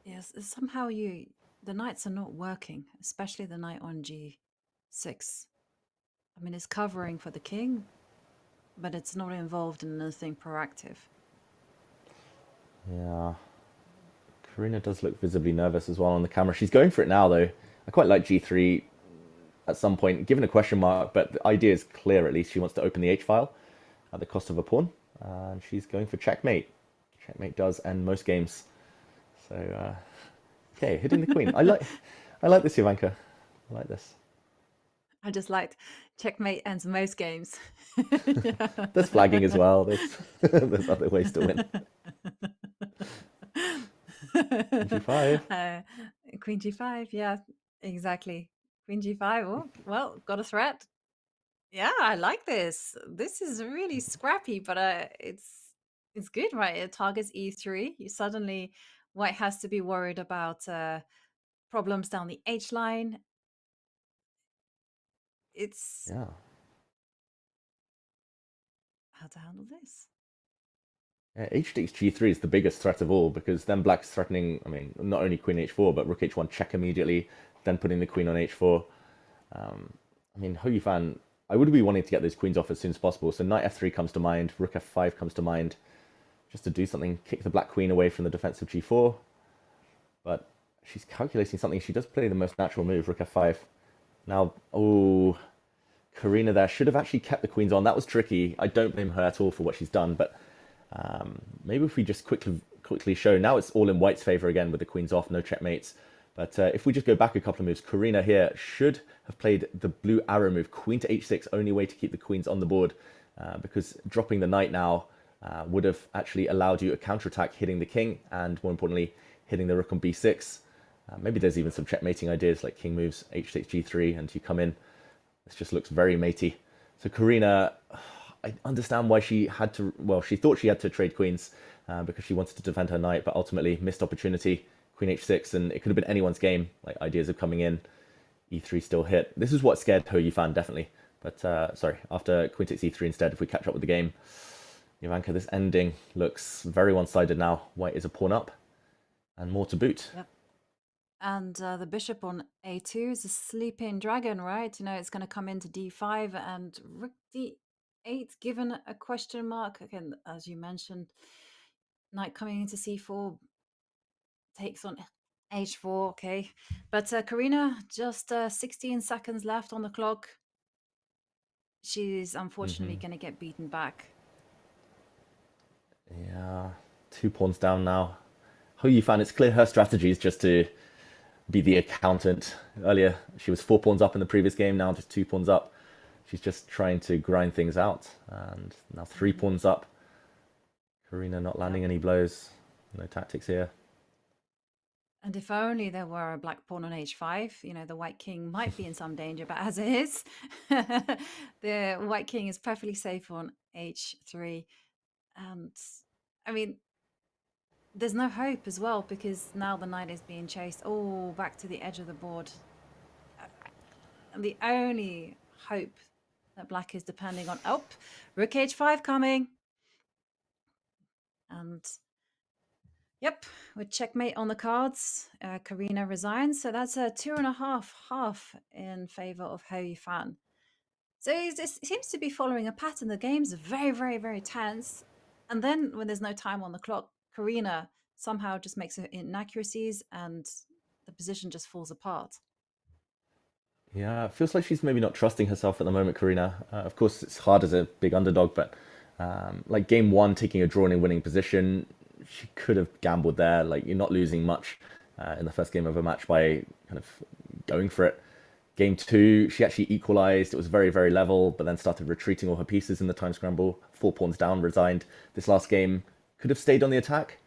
Yes, somehow the knights are not working, especially the knight on g6. I mean, it's covering for the king, but it's not involved in anything proactive. Yeah. Karina does look visibly nervous as well on the camera. She's going for it now, though. I quite like g3 at some point, given a question mark, but the idea is clear at least. She wants to open the h-file at the cost of a pawn, and she's going for checkmate. Checkmate does end most games. So, okay, hitting the queen. I like this, Ivanka. I like this. I just liked checkmate ends most games. There's flagging as well. There's other ways to win. Queen g5. Queen g5, yeah, exactly. Queen g5. Oh, well, got a threat. Yeah, I like this. This is really scrappy, but it's good, right? It targets e3. You suddenly white has to be worried about problems down the h line. It's how to handle this. H takes g3 is the biggest threat of all, because then black's threatening, I mean, not only queen h4, but rook h1 check immediately, then putting the queen on h4. I mean, Hou Yifan, I would be wanting to get those queens off as soon as possible. So knight f3 comes to mind, rook f5 comes to mind, just to do something, kick the black queen away from the defensive g4. But she's calculating something. She does play the most natural move, rook f5. Now, oh, Karina there should have actually kept the queens on. That was tricky. I don't blame her at all for what she's done, but maybe if we just quickly show, now it's all in white's favor again with the queens off, no checkmates. But if we just go back a couple of moves, Karina here should have played the blue arrow move, queen to h6, only way to keep the queens on the board, because dropping the knight now would have actually allowed you a counterattack, hitting the king, and more importantly, hitting the rook on b6. Maybe there's even some checkmating ideas, like king moves h6, g3, and you come in. This just looks very matey. So Karina, I understand why she had to, well, she thought she had to trade queens because she wanted to defend her knight, but ultimately missed opportunity. Queen h6, and it could have been anyone's game. Like, ideas of coming in, e3 still hit. This is what scared Hou Yifan, definitely. But sorry, after queen takes e3 instead, if we catch up with the game, Jovanka, this ending looks very one-sided now. White is a pawn up, and more to boot. Yep. And the bishop on a2 is a sleeping dragon, right? It's going to come into d5 and rook d8, given a question mark. Again, as you mentioned, knight coming into c4 takes on h4, okay. But Karina, just 16 seconds left on the clock. She's unfortunately going to get beaten back. Yeah, 2 pawns down now. Hou Yifan, it's clear her strategy is just to be the accountant. Earlier, she was 4 pawns up in the previous game, now just 2 pawns up. She's just trying to grind things out. And now 3 pawns up. Karina not landing any blows. No tactics here. And if only there were a black pawn on h5, the white king might be in some danger, but as it is, the white king is perfectly safe on h3. And I mean, there's no hope as well, because now the knight is being chased back to the edge of the board. And the only hope that black is depending on, rook h5 coming. And yep, with checkmate on the cards, Karina resigns. So that's a 2.5 in favor of Hou Yifan. So he seems to be following a pattern. The game's very, very, very tense. And then when there's no time on the clock, Karina somehow just makes inaccuracies and the position just falls apart. Yeah, it feels like she's maybe not trusting herself at the moment, Karina. Of course, it's hard as a big underdog, but like game 1, taking a draw in a winning position, she could have gambled there. Like, you're not losing much in the first game of a match by kind of going for it. Game 2, she actually equalized. It was very, very level, but then started retreating all her pieces in the time scramble. 4 pawns down, resigned. This last game could have stayed on the attack.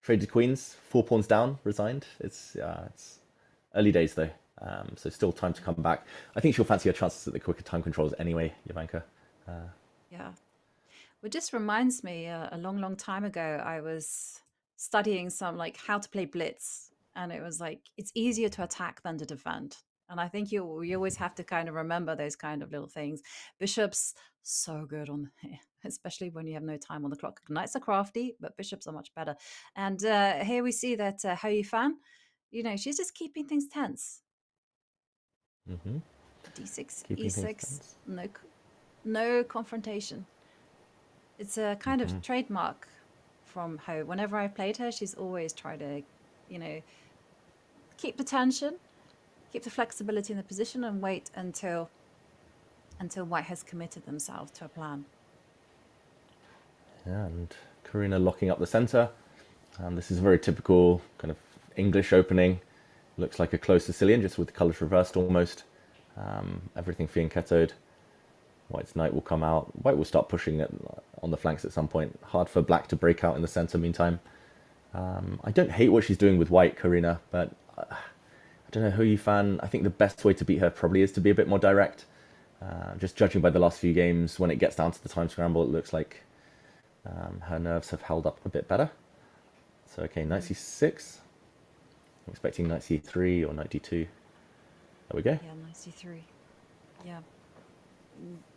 Traded queens, 4 pawns down, resigned. It's early days though, so still time to come back. I think she'll fancy her chances at the quicker time controls anyway, Jovanka. Yeah. Well, this reminds me, a long, long time ago, I was studying some like how to play blitz, and it was like it's easier to attack than to defend. And I think you always have to kind of remember those kind of little things. Bishops, so good on, especially when you have no time on the clock. Knights are crafty, but bishops are much better. And here we see that Hou Yifan, she's just keeping things tense. D6, Keeping E6, no confrontation. It's a kind of trademark from Hou. Whenever I've played her, she's always tried to, keep the tension, keep the flexibility in the position, and wait until white has committed themselves to a plan. Yeah, and Karina locking up the center. This is a very typical kind of English opening. Looks like a closed Sicilian, just with the colors reversed almost. Everything fianchettoed. White's knight will come out. White will start pushing it on the flanks at some point. Hard for black to break out in the center meantime. I don't hate what she's doing with white, Karina, but I don't know, Hou Yifan, I think the best way to beat her probably is to be a bit more direct. Just judging by the last few games, when it gets down to the time scramble, it looks like her nerves have held up a bit better. So, okay, knight c6. I'm expecting knight c3 or knight d2. There we go. Yeah, knight c3. Yeah.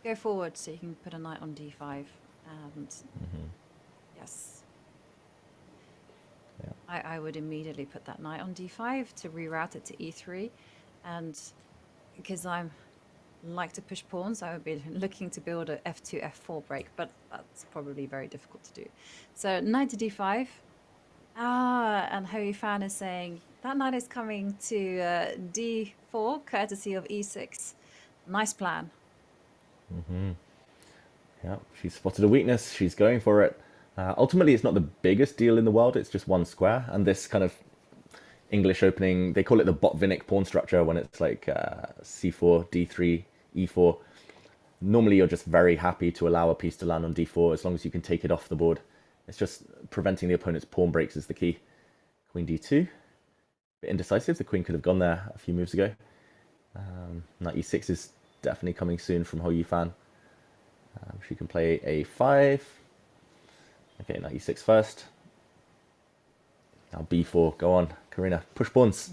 Go forward so you can put a knight on d5. And yes. Yeah. I would immediately put that knight on d5 to reroute it to e3. And because I like to push pawns, I would be looking to build a f2, f4 break, but that's probably very difficult to do. So knight to d5. And Hou Yifan is saying that knight is coming to d4, courtesy of e6. Nice plan. Yeah, she's spotted a weakness. She's going for it. Ultimately, it's not the biggest deal in the world. It's just one square. And this kind of English opening, they call it the Botvinnik pawn structure when it's like c4, d3, e4. Normally, you're just very happy to allow a piece to land on d4 as long as you can take it off the board. It's just preventing the opponent's pawn breaks is the key. Queen d2. Bit indecisive. The queen could have gone there a few moves ago. Knight e6 is definitely coming soon from Hou Yifan. She can play a5. Okay, knight e6 first. Now b4. Go on, Karina. Push pawns.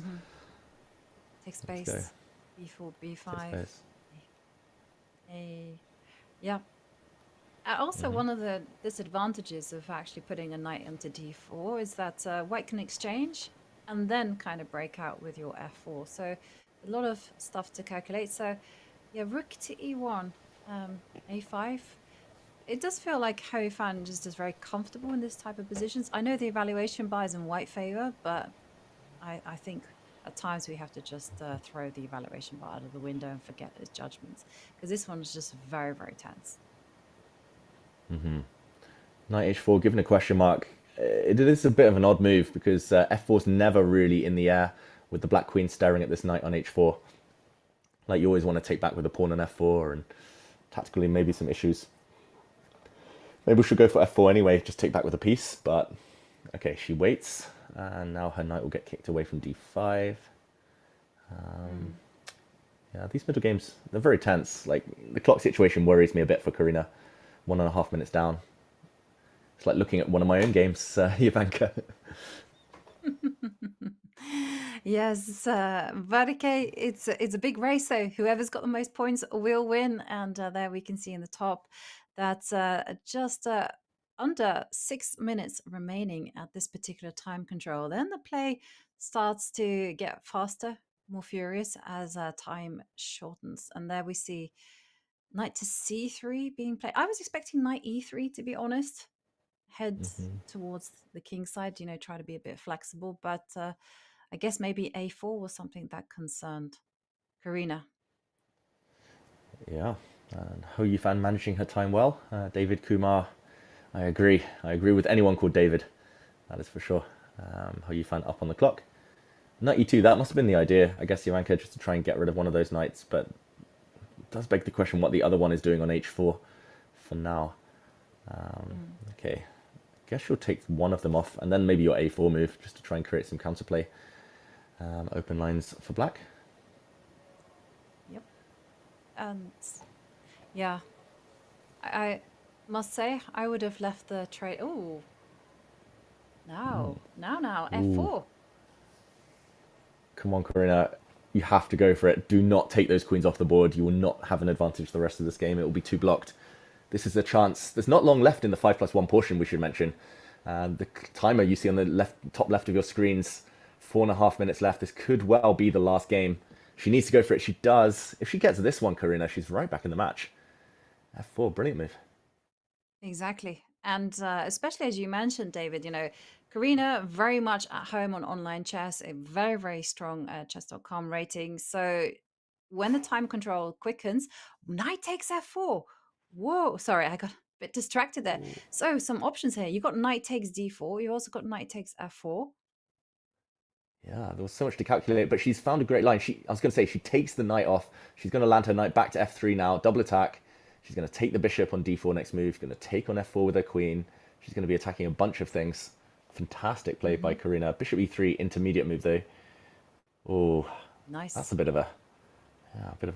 Take space. B4, B5. Take space. Yeah. Also, one of the disadvantages of actually putting a knight into d4 is that white can exchange and then kind of break out with your f4. So a lot of stuff to calculate. So yeah, rook to e1, a5. It does feel like Hou Yifan just is very comfortable in this type of positions. I know the evaluation buys in white favor, but I think at times we have to just throw the evaluation bar out of the window and forget his judgments, because this one is just very, very tense. Knight h4, given a question mark, it is a bit of an odd move because f4 is never really in the air with the black queen staring at this knight on h4. Like, you always want to take back with the pawn on f4, and tactically maybe some issues. Maybe we should go for f4 anyway, just take back with a piece, but okay, she waits, and now her knight will get kicked away from d5. Yeah, these middle games, they're very tense. Like, the clock situation worries me a bit for Karina. 1.5 minutes down. It's like looking at one of my own games, Ivanka. Yes, but okay, it's a big race, so whoever's got the most points will win. And there we can see in the top that just under 6 minutes remaining at this particular time control. Then the play starts to get faster, more furious as time shortens. And there we see knight to c3 being played. I was expecting knight e3, to be honest. Head towards the king side, try to be a bit flexible, but I guess maybe a4 was something that concerned Karina. Yeah, and Hou Yifan managing her time well. David Kumar, I agree. I agree with anyone called David. That is for sure. Hou Yifan up on the clock. Knight e2, that must have been the idea. I guess Ivanka just to try and get rid of one of those knights, but it does beg the question what the other one is doing on h4 for now. Okay, I guess she'll take one of them off, and then maybe your a4 move, just to try and create some counterplay. Open lines for black. Yep. And yeah, I must say I would have left the trade. Oh, now, f4. Come on, Karina. You have to go for it. Do not take those queens off the board. You will not have an advantage the rest of this game. It will be too blocked. This is a chance. There's not long left in the 5+1 portion, we should mention. The timer you see on the top left of your screens, 4.5 minutes left. This could well be the last game. She needs to go for it. She does. If she gets this one, Karina, she's right back in the match. f4, brilliant move. Exactly. And especially as you mentioned, David, Karina very much at home on online chess, a very, very strong Chess.com rating. So when the time control quickens, knight takes f4. Whoa, sorry, I got a bit distracted there. So some options here. You got knight takes d4. You also got knight takes f4. Yeah, there was so much to calculate, but she's found a great line. I was going to say, she takes the knight off. She's going to land her knight back to f3 now, double attack. She's going to take the bishop on d4 next move. She's going to take on f4 with her queen. She's going to be attacking a bunch of things. Fantastic play by Karina. Bishop e3, intermediate move though. Oh, nice. That's a bit of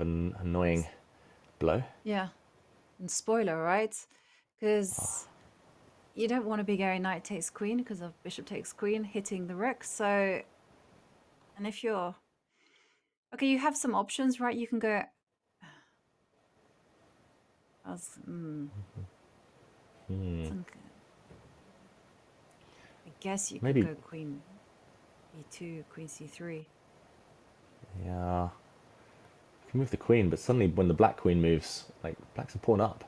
an annoying blow. Yeah, and spoiler, right? Because you don't want to be going knight takes queen because of bishop takes queen hitting the rook. So, and if you're okay, you have some options, right? You can go. I guess you could go queen e2, queen c3. Yeah. You can move the queen, but suddenly when the black queen moves, like, black's a pawn up.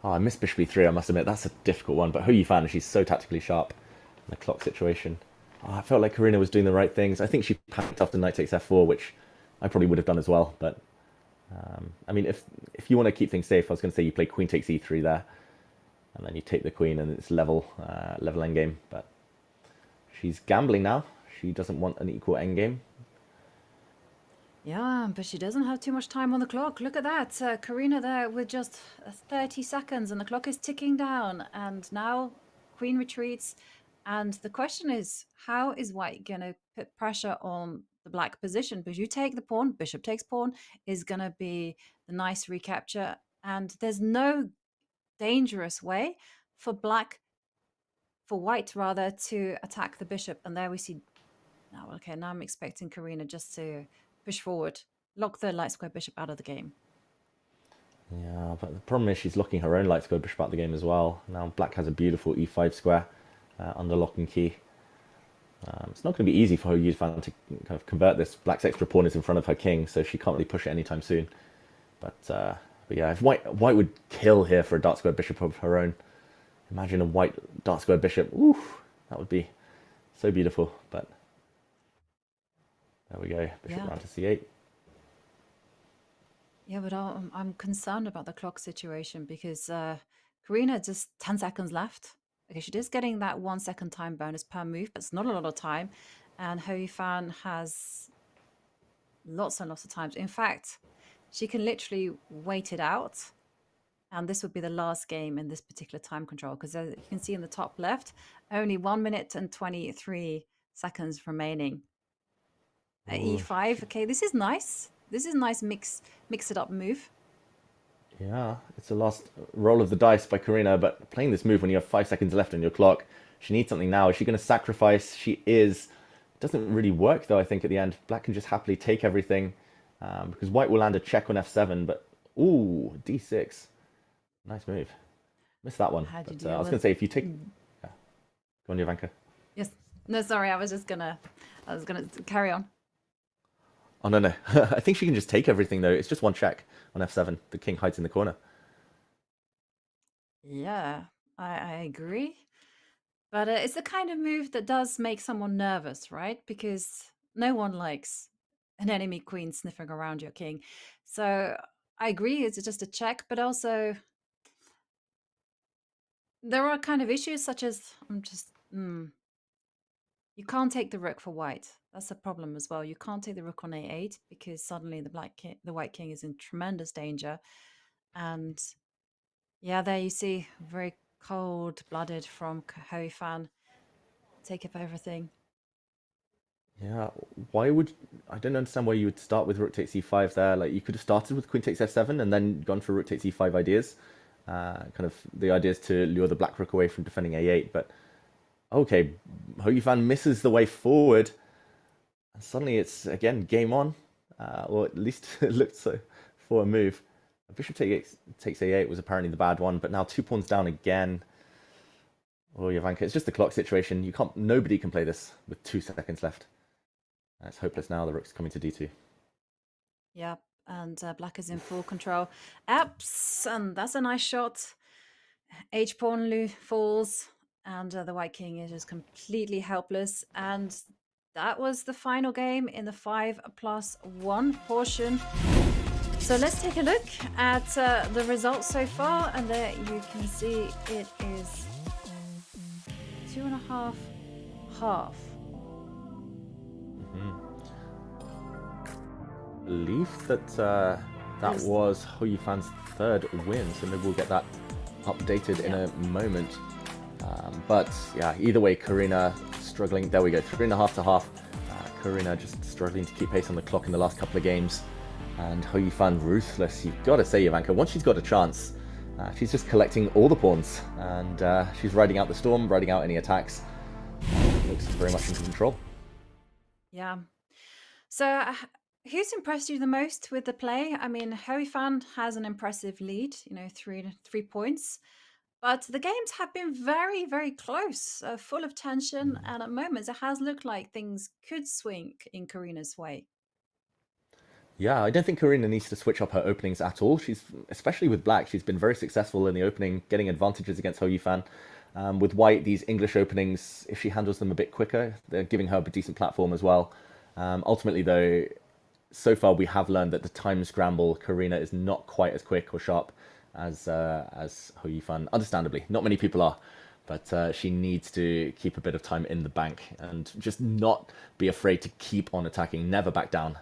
Oh, I missed bishop e3, I must admit. That's a difficult one, but Hou Yifan, she's so tactically sharp in the clock situation. Oh, I felt like Karina was doing the right things. I think she panicked after knight takes f4, which I probably would have done as well, but I mean, if you want to keep things safe, I was going to say you play queen takes e3 there, and then you take the queen, and it's level endgame. But she's gambling now. She doesn't want an equal endgame. Yeah, but she doesn't have too much time on the clock. Look at that. Karina there with just 30 seconds, and the clock is ticking down. And now queen retreats. And the question is, how is white going to put pressure on the black position? Because you take the pawn, bishop takes pawn is going to be the nice recapture. And there's no dangerous way for white rather, to attack the bishop. And there we see, now, okay, now I'm expecting Karina just to push forward, lock the light square bishop out of the game. Yeah, but the problem is she's locking her own light square bishop out of the game as well. Now black has a beautiful e5 square under lock and key. It's not going to be easy for Hou Yifan to kind of convert this. Black's extra pawn is in front of her king, so she can't really push it anytime soon. But yeah, if white would kill here for a dark square bishop of her own. Imagine a white dark square bishop. Oof, that would be so beautiful. But there we go, bishop round to c8. Yeah, but I'm concerned about the clock situation because Karina just 10 seconds left. Okay, she is getting that 1 second time bonus per move, but it's not a lot of time. And Hou Yifan has lots and lots of times. In fact, she can literally wait it out. And this would be the last game in this particular time control because you can see in the top left, only 1 minute and 23 seconds remaining. E5, okay, this is nice. This is a nice mix it up move. Yeah, it's the last roll of the dice by Karina, but playing this move when you have 5 seconds left on your clock, she needs something now. Is she going to sacrifice? She is. It doesn't really work, though, I think, at the end. Black can just happily take everything because white will land a check on f7, but ooh, d6. Nice move. Missed that one. But, I was going to say, if you take... Yeah. Go on, Jovanka. Yes. No, sorry, I was gonna carry on. Oh, no. I think she can just take everything, though. It's just one check on f7. The king hides in the corner. Yeah, I agree. But it's the kind of move that does make someone nervous, right? Because no one likes an enemy queen sniffing around your king. So I agree, it's just a check, but also there are kind of issues such as you can't take the rook for white. That's a problem as well. You can't take the rook on a8 because suddenly the white king is in tremendous danger. And yeah, there you see, very cold-blooded from Hou Yifan. Take up everything. Yeah, why would... I don't understand why you would start with rook takes e5 there. Like, you could have started with queen takes f7 and then gone for rook takes e5 ideas. Kind of the ideas to lure the black rook away from defending a8, but... Okay, Hou Yifan misses the way forward. And suddenly it's, again, game on. Or at least it looked so for a move. Bishop takes a8 was apparently the bad one, but now 2 pawns down again. Oh, Jovanka, it's just the clock situation. Nobody can play this with 2 seconds left. It's hopeless now. The rook's coming to d2. Yep, and black is in full control. Apps, and that's a nice shot. H pawn falls, and the white king is just completely helpless. And that was the final game in the 5+1 portion. So let's take a look at the results so far, and there you can see it is 2.5 half. I believe that was Hou Yifan's third win, so maybe we'll get that updated in a moment. But yeah, either way, Karina struggling. There we go, 3.5 to half. Karina just struggling to keep pace on the clock in the last couple of games. And Hou Yifan ruthless. You've got to say, Jovanka, once she's got a chance, she's just collecting all the pawns. And she's riding out the storm, riding out any attacks. Looks very much in control. Yeah. So who's impressed you the most with the play? I mean, Hou Yifan has an impressive lead, 3 points. But the games have been very, very close, full of tension. And at moments, it has looked like things could swing in Karina's way. Yeah, I don't think Karina needs to switch up her openings at all. Especially with black, she's been very successful in the opening, getting advantages against Hou Yifan. With white, these English openings, if she handles them a bit quicker, they're giving her a decent platform as well. Ultimately, though, so far we have learned that the time scramble, Karina is not quite as quick or sharp as Hou Yifan. Understandably, not many people are. But she needs to keep a bit of time in the bank and just not be afraid to keep on attacking, never back down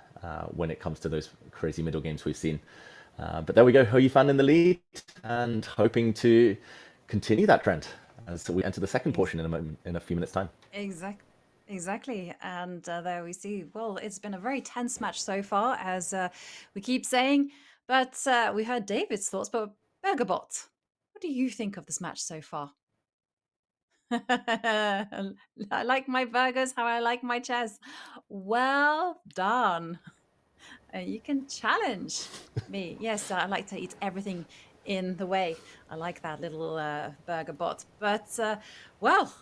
when it comes to those crazy middle games we've seen. But there we go, Hou Yifan in the lead and hoping to continue that trend as we enter the second portion in a few minutes' time. Exactly. And there we see, well, it's been a very tense match so far, as we keep saying. But we heard David's thoughts, but Burgerbot, what do you think of this match so far? I like my burgers how I like my chess. Well done. You can challenge me. Yes, I like to eat everything in the way. I like that little burger bot. But, well,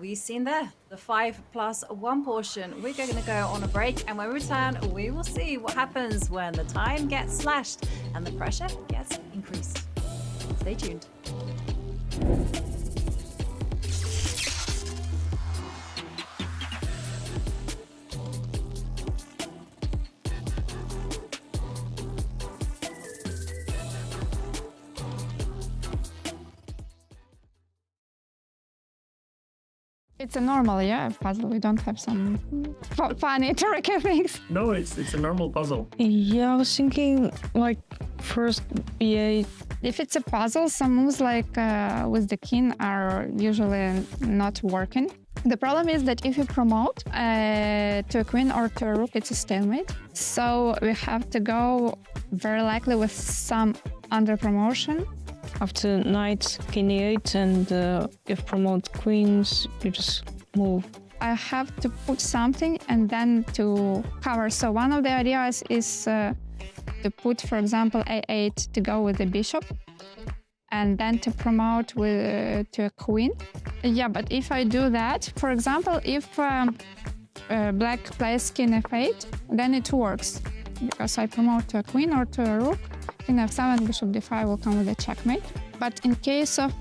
we've seen there the 5+1 portion. We're going to go on a break, and when we return, we will see what happens when the time gets slashed and the pressure gets increased. Stay tuned. It's a normal, puzzle. We don't have some funny tricky things. No, it's a normal puzzle. Yeah, I was thinking like first B8. If it's a puzzle, some moves like with the king are usually not working. The problem is that if you promote to a queen or to a rook, it's a stalemate. So we have to go very likely with some under promotion. After knight, king e8, and if promote queens, you just move. I have to put something and then to cover. So one of the ideas is to put, for example, a8 to go with the bishop, and then to promote with to a queen. Yeah, but if I do that, for example, if black plays king f8, then it works because I promote to a queen or to a rook. King f7, bishop d5 will come with a checkmate. But in case of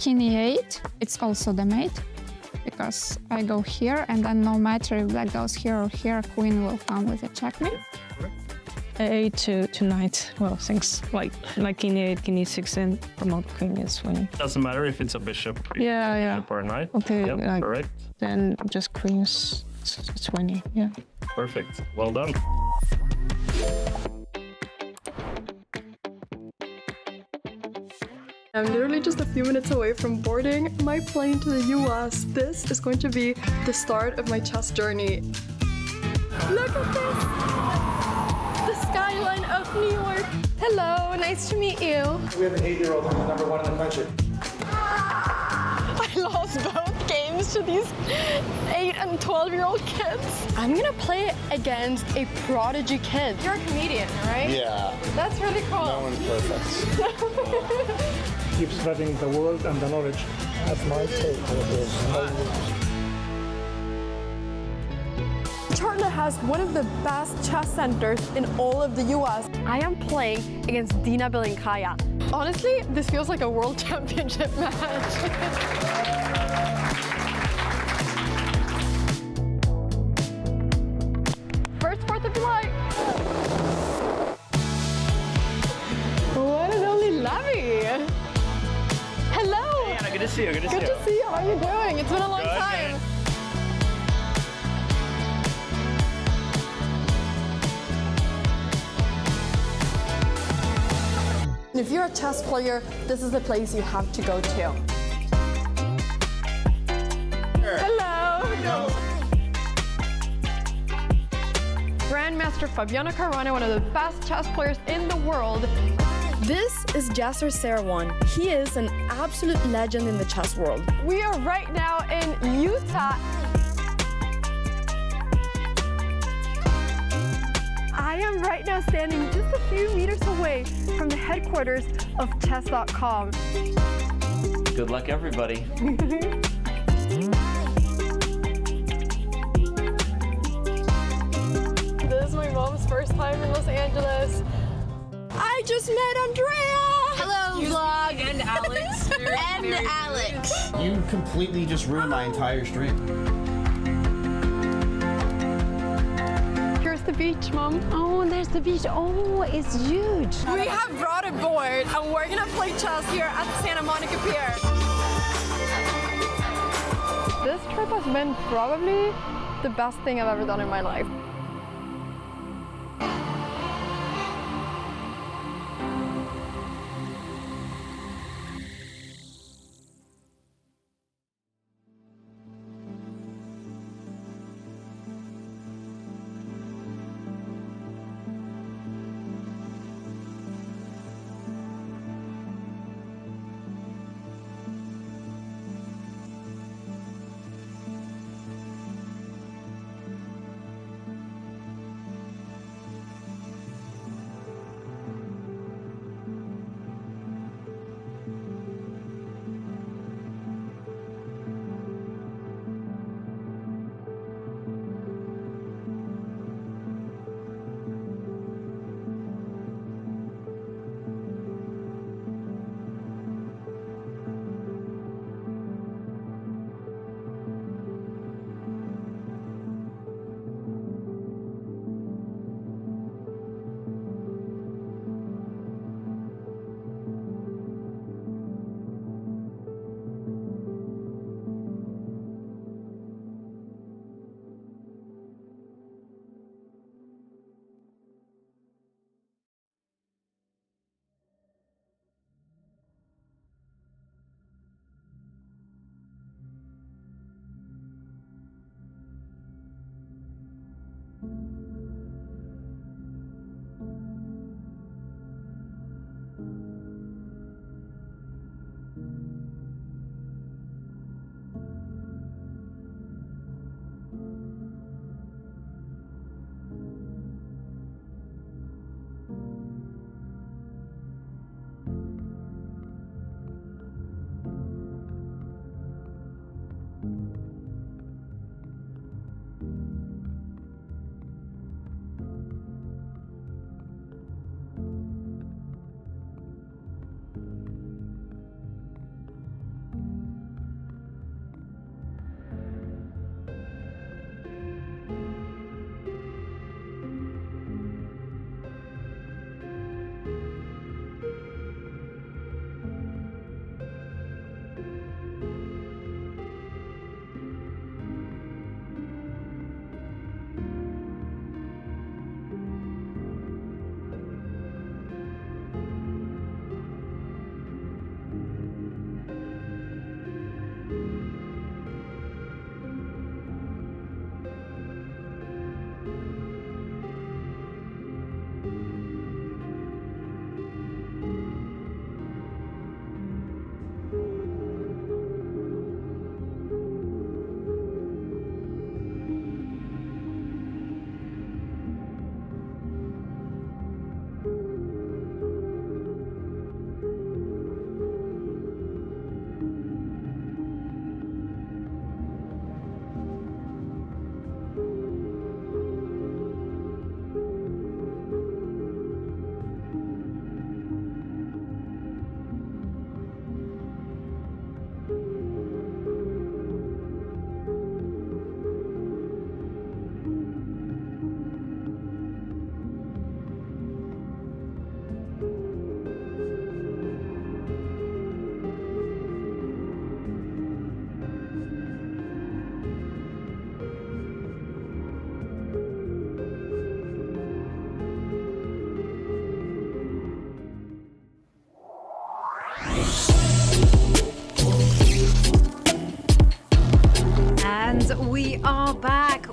king e8, it's also the mate, because I go here, and then no matter if black goes here or here, queen will come with a checkmate. A8 to knight. Well, things like king e8, king e6, and promote queen is winning. Doesn't matter if it's a bishop, bishop or a knight. Okay, Yep, like, correct. then just queens, it's winning, yeah. Perfect. Well done. I'm literally just a few minutes away from boarding my plane to the US. This is going to be the start of my chess journey. Look at this! The skyline of New York. Hello, nice to meet you. We have an 8-year-old who's #1 in the country. I lost both games to these 8 and 12-year-old kids. I'm gonna play against a prodigy kid. You're a comedian, right? Yeah. That's really cool. No one's perfect. Keep spreading the world and the knowledge. That's my take. Charlotte has one of the best chess centers in all of the US. I am playing against Dina Belinkaya. Honestly, this feels like a world championship match. First 4th of July. One and only Levy. Hello. Hey, Anna, good to see you. Good to see you. How are you doing? It's been a long time. Man. If you're a chess player, this is the place you have to go to. Hello. Grandmaster Fabiano Caruana, one of the best chess players in the world. This is Jasser Sarawan. He is an absolute legend in the chess world. We are right now in Utah. I am right now standing just a few meters away from the headquarters of Chess.com. Good luck, everybody. This is my mom's first time in Los Angeles. I just met Andrea! Hello, vlog! And Alex. And Alex. You completely just ruined my entire stream. Here's the beach, Mom. Oh, there's the beach. Oh, it's huge. We have brought a board and we're gonna play chess here at the Santa Monica Pier. This trip has been probably the best thing I've ever done in my life.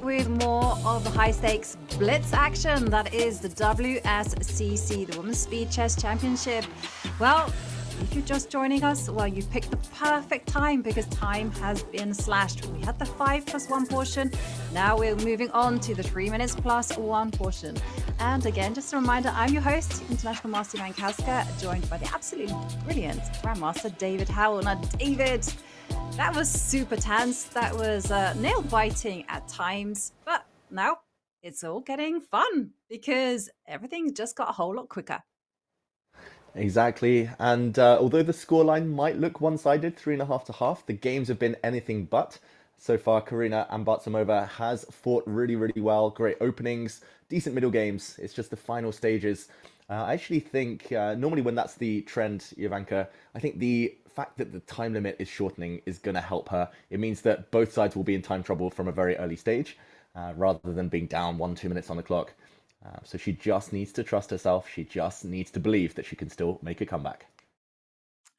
with more of the high-stakes blitz action. That is the WSCC, the Women's Speed Chess Championship. Well, if you're just joining us, well, you picked the perfect time because time has been slashed. We had the 5+1 portion. Now we're moving on to the 3 minutes plus 1 portion. And again, just a reminder, I'm your host, International Master Mankowska, joined by the absolutely brilliant Grandmaster David Howell. Now, David, that was super tense. That was nail-biting at times. But now it's all getting fun because everything just got a whole lot quicker. Exactly, and although the scoreline might look one-sided, 3.5 to half, the games have been anything but. So far, Karina Ambartsumova has fought really, really well. Great openings, decent middle games. It's just the final stages. I actually think, normally when that's the trend, Ivanka, I think the fact that the time limit is shortening is going to help her. It means that both sides will be in time trouble from a very early stage, rather than being down 1-2 minutes on the clock. So she just needs to trust herself. She just needs to believe that she can still make a comeback.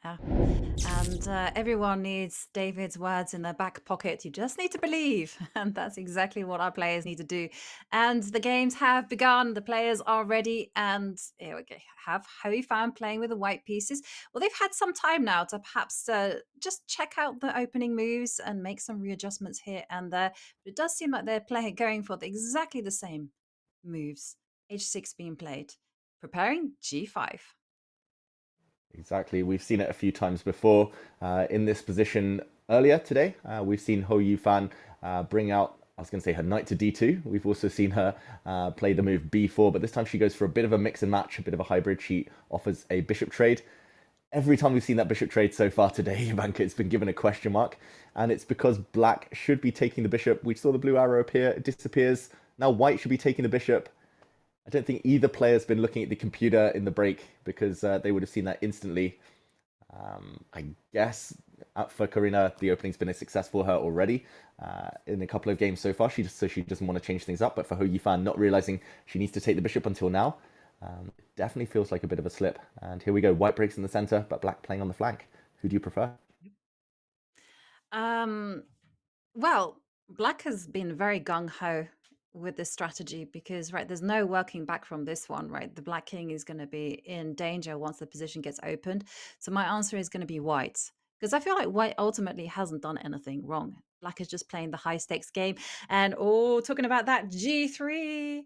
And everyone needs David's words in their back pocket. You just need to believe. And that's exactly what our players need to do. And the games have begun. The players are ready. And here we have Hou Yifan playing with the white pieces. Well, they've had some time now to perhaps just check out the opening moves and make some readjustments here and there. But it does seem like they're going for exactly the same moves. H6 being played. Preparing G5. Exactly. We've seen it a few times before in this position earlier today. We've seen Hou Yifan bring out, I was going to say, her knight to d2. We've also seen her play the move b4, but this time she goes for a bit of a mix and match, a bit of a hybrid. She offers a bishop trade. Every time we've seen that bishop trade so far today, Ivanka, it's been given a question mark, and it's because black should be taking the bishop. We saw the blue arrow appear, it disappears. Now white should be taking the bishop. I don't think either player's been looking at the computer in the break because they would have seen that instantly. I guess for Karina, the opening's been a success for her already in a couple of games so far. She doesn't want to change things up. But for Hou Yifan, not realizing she needs to take the bishop until now, it definitely feels like a bit of a slip. And here we go. White breaks in the center, but black playing on the flank. Who do you prefer? Well, black has been very gung-ho with this strategy because, right, there's no working back from this one, right? The black king is going to be in danger once the position gets opened. So my answer is going to be white because I feel like white ultimately hasn't done anything wrong. Black is just playing the high stakes game. And talking about that G3.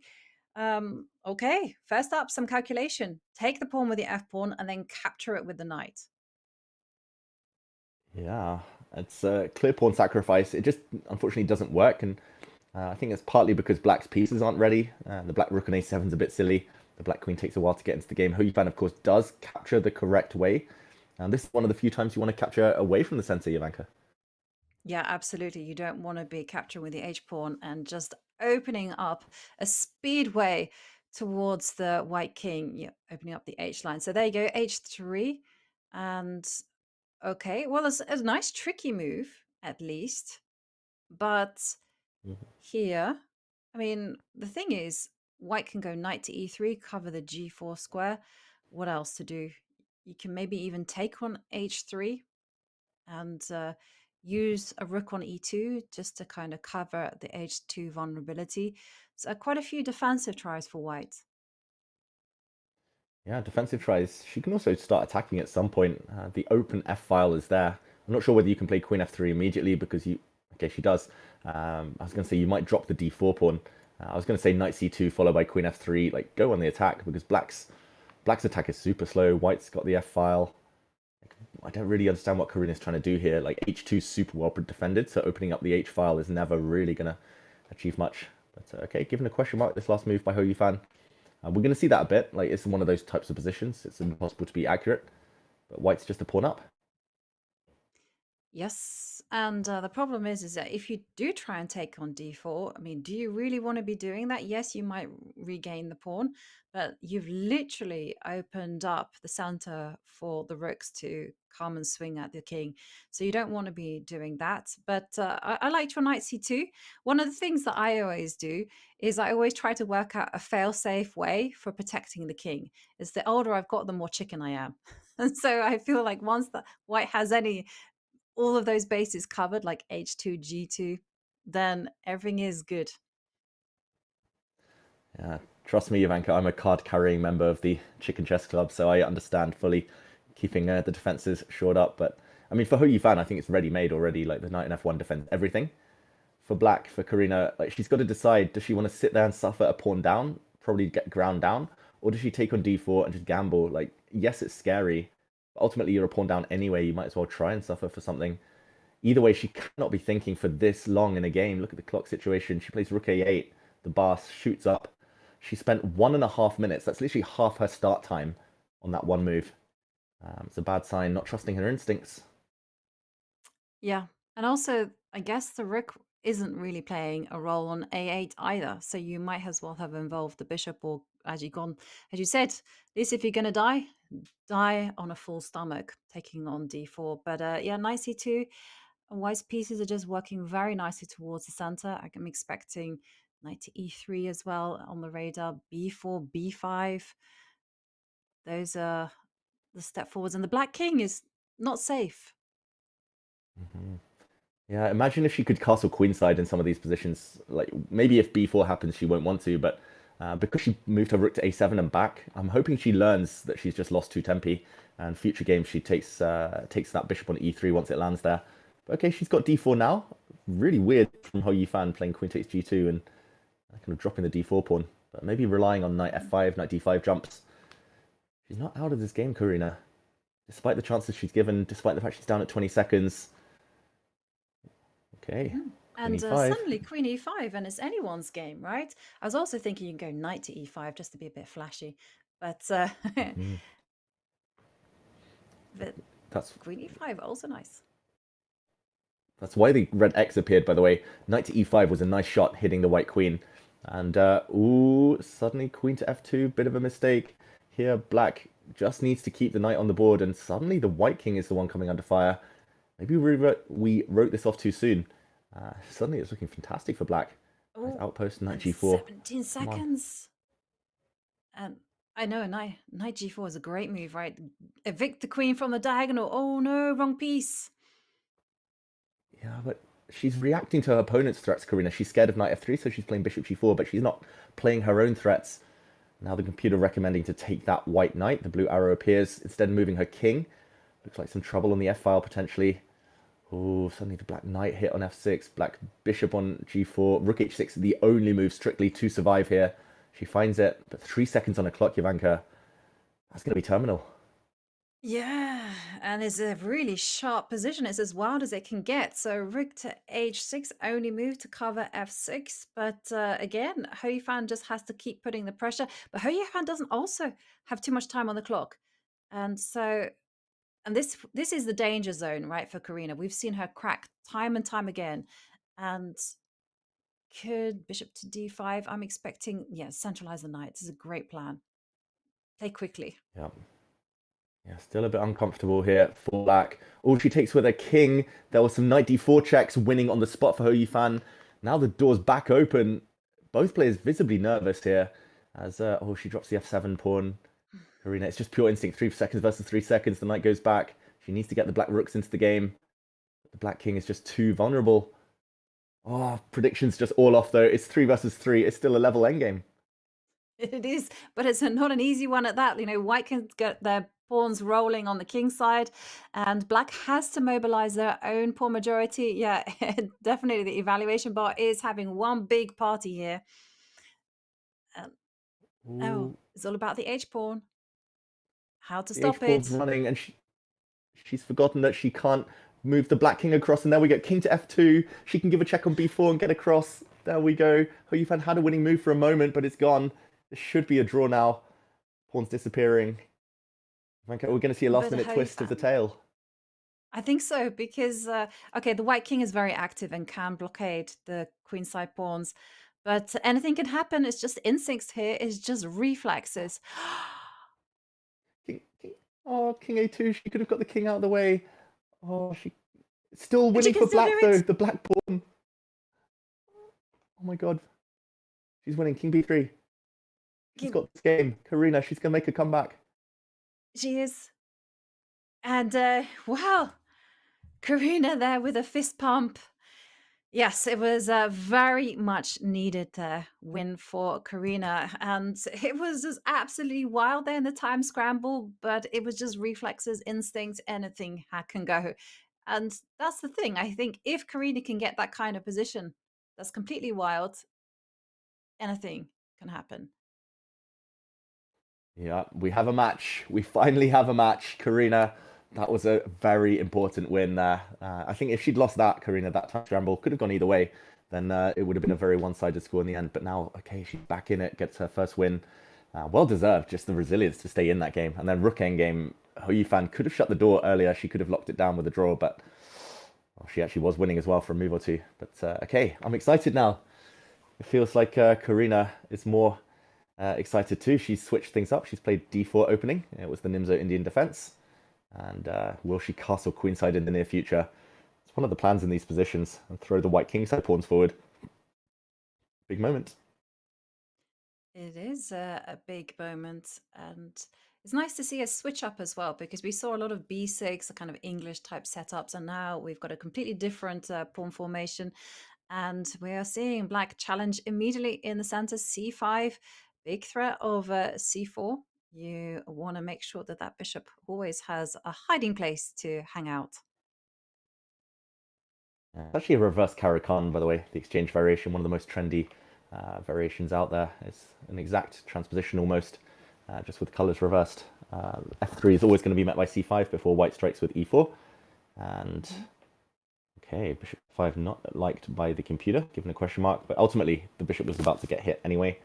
Okay, first up, some calculation. Take the pawn with the F pawn and then capture it with the knight. Yeah, it's a clear pawn sacrifice. It just unfortunately doesn't work, and I think it's partly because black's pieces aren't ready. The black rook on a7 is a bit silly. The black queen takes a while to get into the game. Hou Yifan, of course, does capture the correct way. And this is one of the few times you want to capture away from the center, Ivanka. Yeah, absolutely. You don't want to be capturing with the h-pawn and just opening up a speedway towards the white king. Yeah, opening up the h-line. So there you go, h3. And okay, well, it's a nice tricky move, at least. But here, I mean, the thing is, white can go knight to e3, cover the g4 square. What else to do? You can maybe even take on h3 and use a rook on e2 just to kind of cover the h2 vulnerability. So quite a few defensive tries for white. Yeah, defensive tries. She can also start attacking at some point. The open f file is there. I'm not sure whether you can play queen f3 immediately because you... Okay, she does. I was going to say you might drop the d4 pawn. I was going to say knight c2 followed by queen f3. Like, go on the attack because black's attack is super slow. White's got the f file. I don't really understand what Karina's trying to do here. Like, h2 is super well defended, so opening up the h file is never really going to achieve much. But okay, given a question mark, this last move by Hou Yifan. We're going to see that a bit. Like, it's one of those types of positions. It's impossible to be accurate. But white's just a pawn up. Yes, and the problem is that if you do try and take on d4, I mean, do you really want to be doing that? Yes, you might regain the pawn, but you've literally opened up the center for the rooks to come and swing at the king. So you don't want to be doing that. But I liked your knight c2. One of the things that I always do is I always try to work out a fail-safe way for protecting the king. Is the older I've got, the more chicken I am. And so I feel like once the white has all of those bases covered, like h2, g2, then everything is good. Yeah, trust me, Ivanka, I'm a card-carrying member of the Chicken Chess Club, so I understand fully keeping the defenses shored up. But I mean, for Hou Yifan, I think it's ready-made already. Like the knight in f1 defends everything. For black, for Karina, like she's got to decide: does she want to sit there and suffer a pawn down, probably get ground down, or does she take on d4 and just gamble? Like, yes, it's scary, but ultimately you're a pawn down anyway. You might as well try and suffer for something. Either way, she cannot be thinking for this long in a game. Look at the clock situation. She plays rook a8. The Bas shoots up. She spent 1.5 minutes. That's literally half her start time on that one move. It's a bad sign, not trusting her instincts. Yeah. And also, I guess the rook isn't really playing a role on a8 either. So you might as well have involved the bishop, or as you said, at least if you're going to die on a full stomach, taking on d4. But yeah, knight c2. White's pieces are just working very nicely towards the center. I'm expecting knight to e3 as well on the radar, b4, b5. Those are the step forwards. And the black king is not safe. Yeah, imagine if she could castle queenside in some of these positions. Like, maybe if b4 happens, she won't want to, but because she moved her rook to a7 and back, I'm hoping she learns that she's just lost 2 tempi, and future games she takes that bishop on e3 once it lands there. But okay, she's got d4 now. Really weird from Hou Yifan playing queen takes g2 and kind of dropping the d4 pawn, but maybe relying on knight f5, knight d5 jumps. She's not out of this game, Karina. Despite the chances she's given, despite the fact she's down at 20 seconds. Okay. And suddenly queen e5, and it's anyone's game, right? I was also thinking you can go knight to e5 just to be a bit flashy, but but that's queen e5 also nice. That's why the red X appeared, by the way. Knight to e5 was a nice shot hitting the white queen. And, ooh, suddenly queen to f2, bit of a mistake. Here, black just needs to keep the knight on the board, and suddenly the white king is the one coming under fire. Maybe we wrote this off too soon. Suddenly it's looking fantastic for black. Nice outpost, knight g4. 17 seconds. And I know knight g4 is a great move, right? Evict the queen from the diagonal. Oh no, wrong piece. Yeah, but she's reacting to her opponent's threats, Karina. She's scared of knight f3, so she's playing bishop g4, but she's not playing her own threats. Now the computer recommending to take that white knight. The blue arrow appears, instead of moving her king. Looks like some trouble on the f-file, potentially. Oh, suddenly the black knight hit on f6. Black bishop on g4. Rook h6, the only move strictly to survive here. She finds it, but 3 seconds on the clock, Ivanka. That's going to be terminal. Yeah, and it's a really sharp position. It's as wild as it can get. So rook to h6, only move to cover f6. But again, Hou Yifan just has to keep putting the pressure. But Hou Yifan doesn't also have too much time on the clock. And so, and this is the danger zone, right, for Karina. We've seen her crack time and time again. And could bishop to d5. I'm expecting, yeah, centralize the knight. This is a great plan. Play quickly. Yeah. Yeah, still a bit uncomfortable here for black. Oh, she takes with a king. There was some knight d4 checks winning on the spot for Hou Yifan. Now the door's back open. Both players visibly nervous here. As, oh, she drops the f7 pawn. Karina, it's just pure instinct. 3 seconds versus 3 seconds. The knight goes back. She needs to get the black rooks into the game. The black king is just too vulnerable. Oh, predictions just all off though. It's 3 versus 3. It's still a level endgame. It is, but it's not an easy one at that. You know, white can get their pawns rolling on the king side, and black has to mobilize their own pawn majority. Yeah, definitely the evaluation bar is having one big party here. Oh, it's all about the h pawn. How to stop it. Running, and she's forgotten that she can't move the black king across, and there we get king to f2. She can give a check on b4 and get across. There we go. Hou Yifan had a winning move for a moment, but it's gone. This should be a draw now. Pawn's disappearing. We're going to see a last-minute twist of the tail. I think so, because, okay, the white king is very active and can blockade the queenside pawns. But anything can happen. It's just instincts here. It's just reflexes. King a2. She could have got the king out of the way. Oh, she still winning for black, though. The black pawn. Oh, my God. She's winning. King b3. She's got this game. Karina, she's going to make a comeback. She is. And, wow, Karina there with a fist pump. Yes, it was a very much needed win for Karina. And it was just absolutely wild there in the time scramble, but it was just reflexes, instincts, anything can go. And that's the thing. I think if Karina can get that kind of position that's completely wild, anything can happen. Yeah, we have a match. We finally have a match. Karina, that was a very important win there. I think if she'd lost that, Karina, that time scramble could have gone either way. Then it would have been a very one-sided score in the end. But now, okay, she's back in it, gets her first win. Well deserved, just the resilience to stay in that game. And then Rook endgame, Hou Yifan could have shut the door earlier. She could have locked it down with a draw, but she actually was winning as well for a move or two. But okay, I'm excited now. It feels like Karina is more excited too. She's switched things up. She's played d4 opening. It was the Nimzo Indian defense. And will she castle queenside in the near future? It's one of the plans in these positions. And throw the white kingside pawns forward. Big moment. It is a big moment, and it's nice to see a switch up as well, because we saw a lot of b6, a kind of English type setups, and now we've got a completely different pawn formation, and we are seeing black challenge immediately in the center, c5, big threat of c4. You want to make sure that that bishop always has a hiding place to hang out. It's actually a reverse Caracan, by the way, the exchange variation, one of the most trendy variations out there. It's an exact transposition almost, just with colors reversed. F3 is always going to be met by c5 before white strikes with e4. And okay, bishop 5 not liked by the computer, given a question mark, but ultimately the bishop was about to get hit anyway.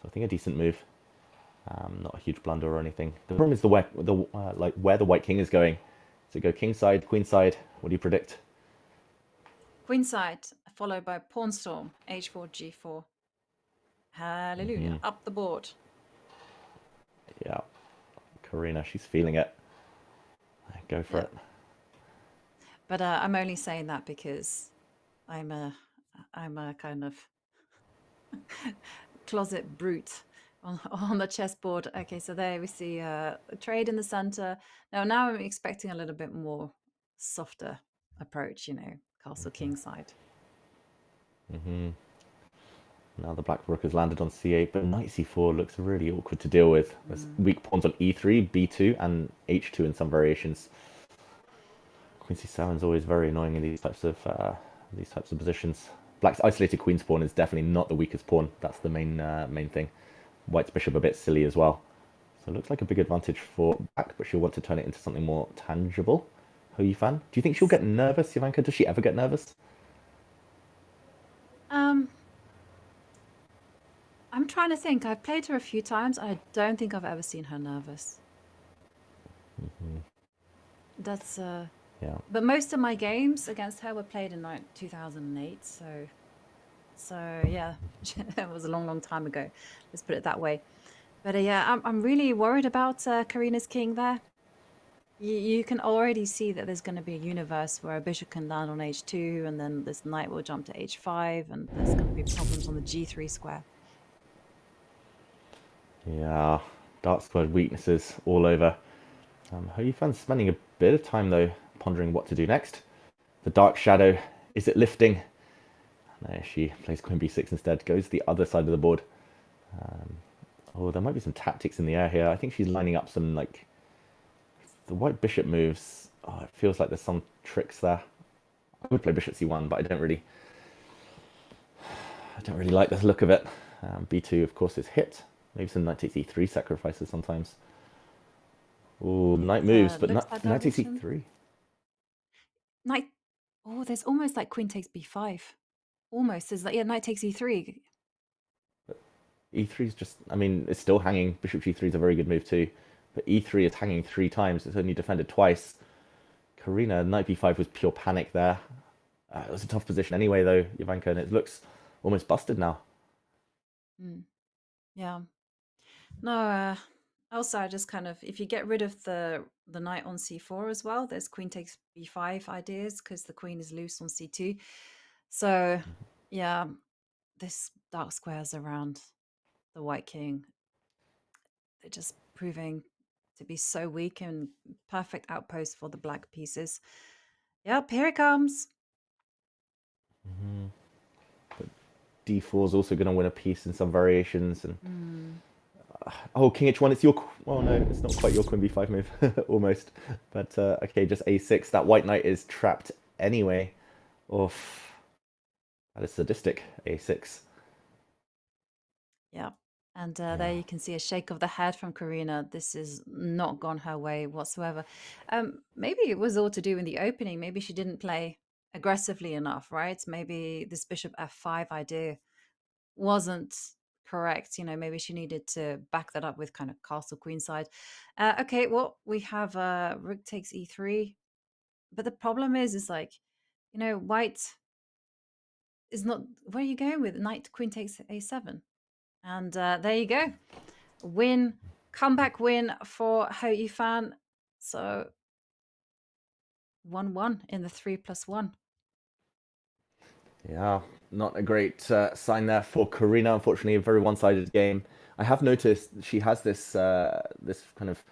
So I think a decent move. Not a huge blunder or anything. The problem is where the white king is going. So go kingside, queenside. What do you predict? Queenside, followed by pawn storm, h4, g4. Hallelujah, up the board. Yeah, Karina, she's feeling it. Go for it. But I'm only saying that because I'm a kind of closet brute on the chessboard. Okay, so there we see a trade in the center. Now I'm expecting a little bit more softer approach, castle kingside. Now the black rook has landed on c8, but knight c4 looks really awkward to deal with. There's weak pawns on e3, b2, and h2 in some variations. Queen c7 is always very annoying in these types of positions. Black's isolated queen's pawn is definitely not the weakest pawn. That's the main thing. White's bishop a bit silly as well. So it looks like a big advantage for black, but she'll want to turn it into something more tangible. Hou Yifan, do you think she'll get nervous, Ivanka? Does she ever get nervous? I'm trying to think. I've played her a few times. I don't think I've ever seen her nervous. That's yeah. But most of my games against her were played in like 2008. So yeah, that was a long time ago. Let's put it that way. But yeah, I'm really worried about Karina's king there. You can already see that there's going to be a universe where a bishop can land on h2, and then this knight will jump to h5, and there's going to be problems on the g3 square. Yeah, dark squared weaknesses all over. Hou Yifan's spending a bit of time though pondering what to do next. The dark shadow, is it lifting? No, she plays queen b6 instead, goes the other side of the board. Oh, there might be some tactics in the air here. I think she's lining up some, like, the white bishop moves. Oh, it feels like there's some tricks there. I would play bishop c1, but I don't really like the look of it. b2, of course, is hit. Maybe some knight takes e3 sacrifices sometimes. Oh, knight moves, but knight takes e3. Knight. Oh, there's almost like queen takes b5. Almost. There's like, yeah, knight takes e3. But e3 is just, I mean, it's still hanging. Bishop g3 is a very good move too. But e3 is hanging 3 times. It's only defended twice. Karina, knight b5 was pure panic there. It was a tough position anyway, though, Ivanka, and it looks almost busted now. Yeah. No, also I just kind of, if you get rid of the knight on c4 as well, there's queen takes b5 ideas because the queen is loose on c2. So yeah, this dark squares around the white king, they're just proving to be so weak, and perfect outpost for the black pieces. Yep, here it comes. But d4 is also going to win a piece in some variations. And oh, king h1, it's your... Oh no, it's not quite your queen b5 move, almost. But okay, just a6. That white knight is trapped anyway. Oof. That is sadistic, a6. Yeah. And there you can see a shake of the head from Karina. This is not gone her way whatsoever. Maybe it was all to do in the opening. Maybe she didn't play aggressively enough, right? Maybe this bishop f5 idea wasn't correct. You know, maybe she needed to back that up with kind of castle queen side. Okay, well, we have rook takes e3. But the problem is like, you know, white is not... Where are you going with knight queen takes a7? And there you go. Win, comeback win for Hou Yifan. So 1-1 in the 3+1. Yeah, not a great sign there for Karina. Unfortunately, a very one-sided game. I have noticed she has this this kind of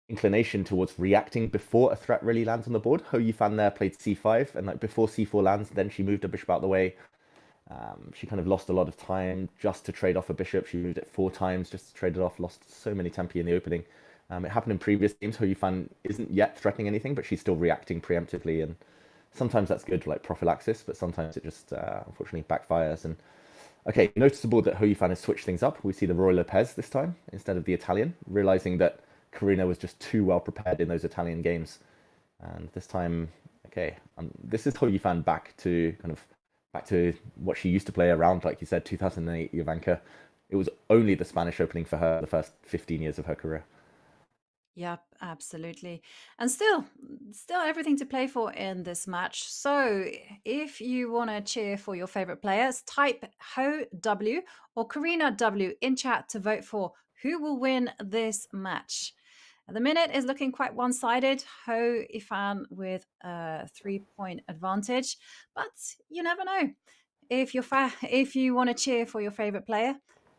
inclination towards reacting before a threat really lands on the board. Hou Yifan there played c5, and like before c4 lands, then she moved a bishop out the way. She kind of lost a lot of time just to trade off a bishop. She moved it 4 times just to trade it off, lost so many tempi in the opening. It happened in previous games. Hou Yifan isn't yet threatening anything, but she's still reacting preemptively, and sometimes that's good, like prophylaxis, but sometimes it just unfortunately backfires. And okay, noticeable that Hou Yifan has switched things up. We see the Roy Lopez this time instead of the Italian, realizing that Karina was just too well prepared in those Italian games. And this time, okay, this is Hou Yifan back to what she used to play around, like you said, 2008 Jovanka. It was only the Spanish Opening for her the first 15 years of her career. Yep, absolutely. And still everything to play for in this match. So if you want to cheer for your favorite players, type Hou W or Karina W in chat to vote for who will win this match. At the minute is looking quite one-sided. Hou Yifan with a 3-point advantage, but you never know. If you want to cheer for your favorite player,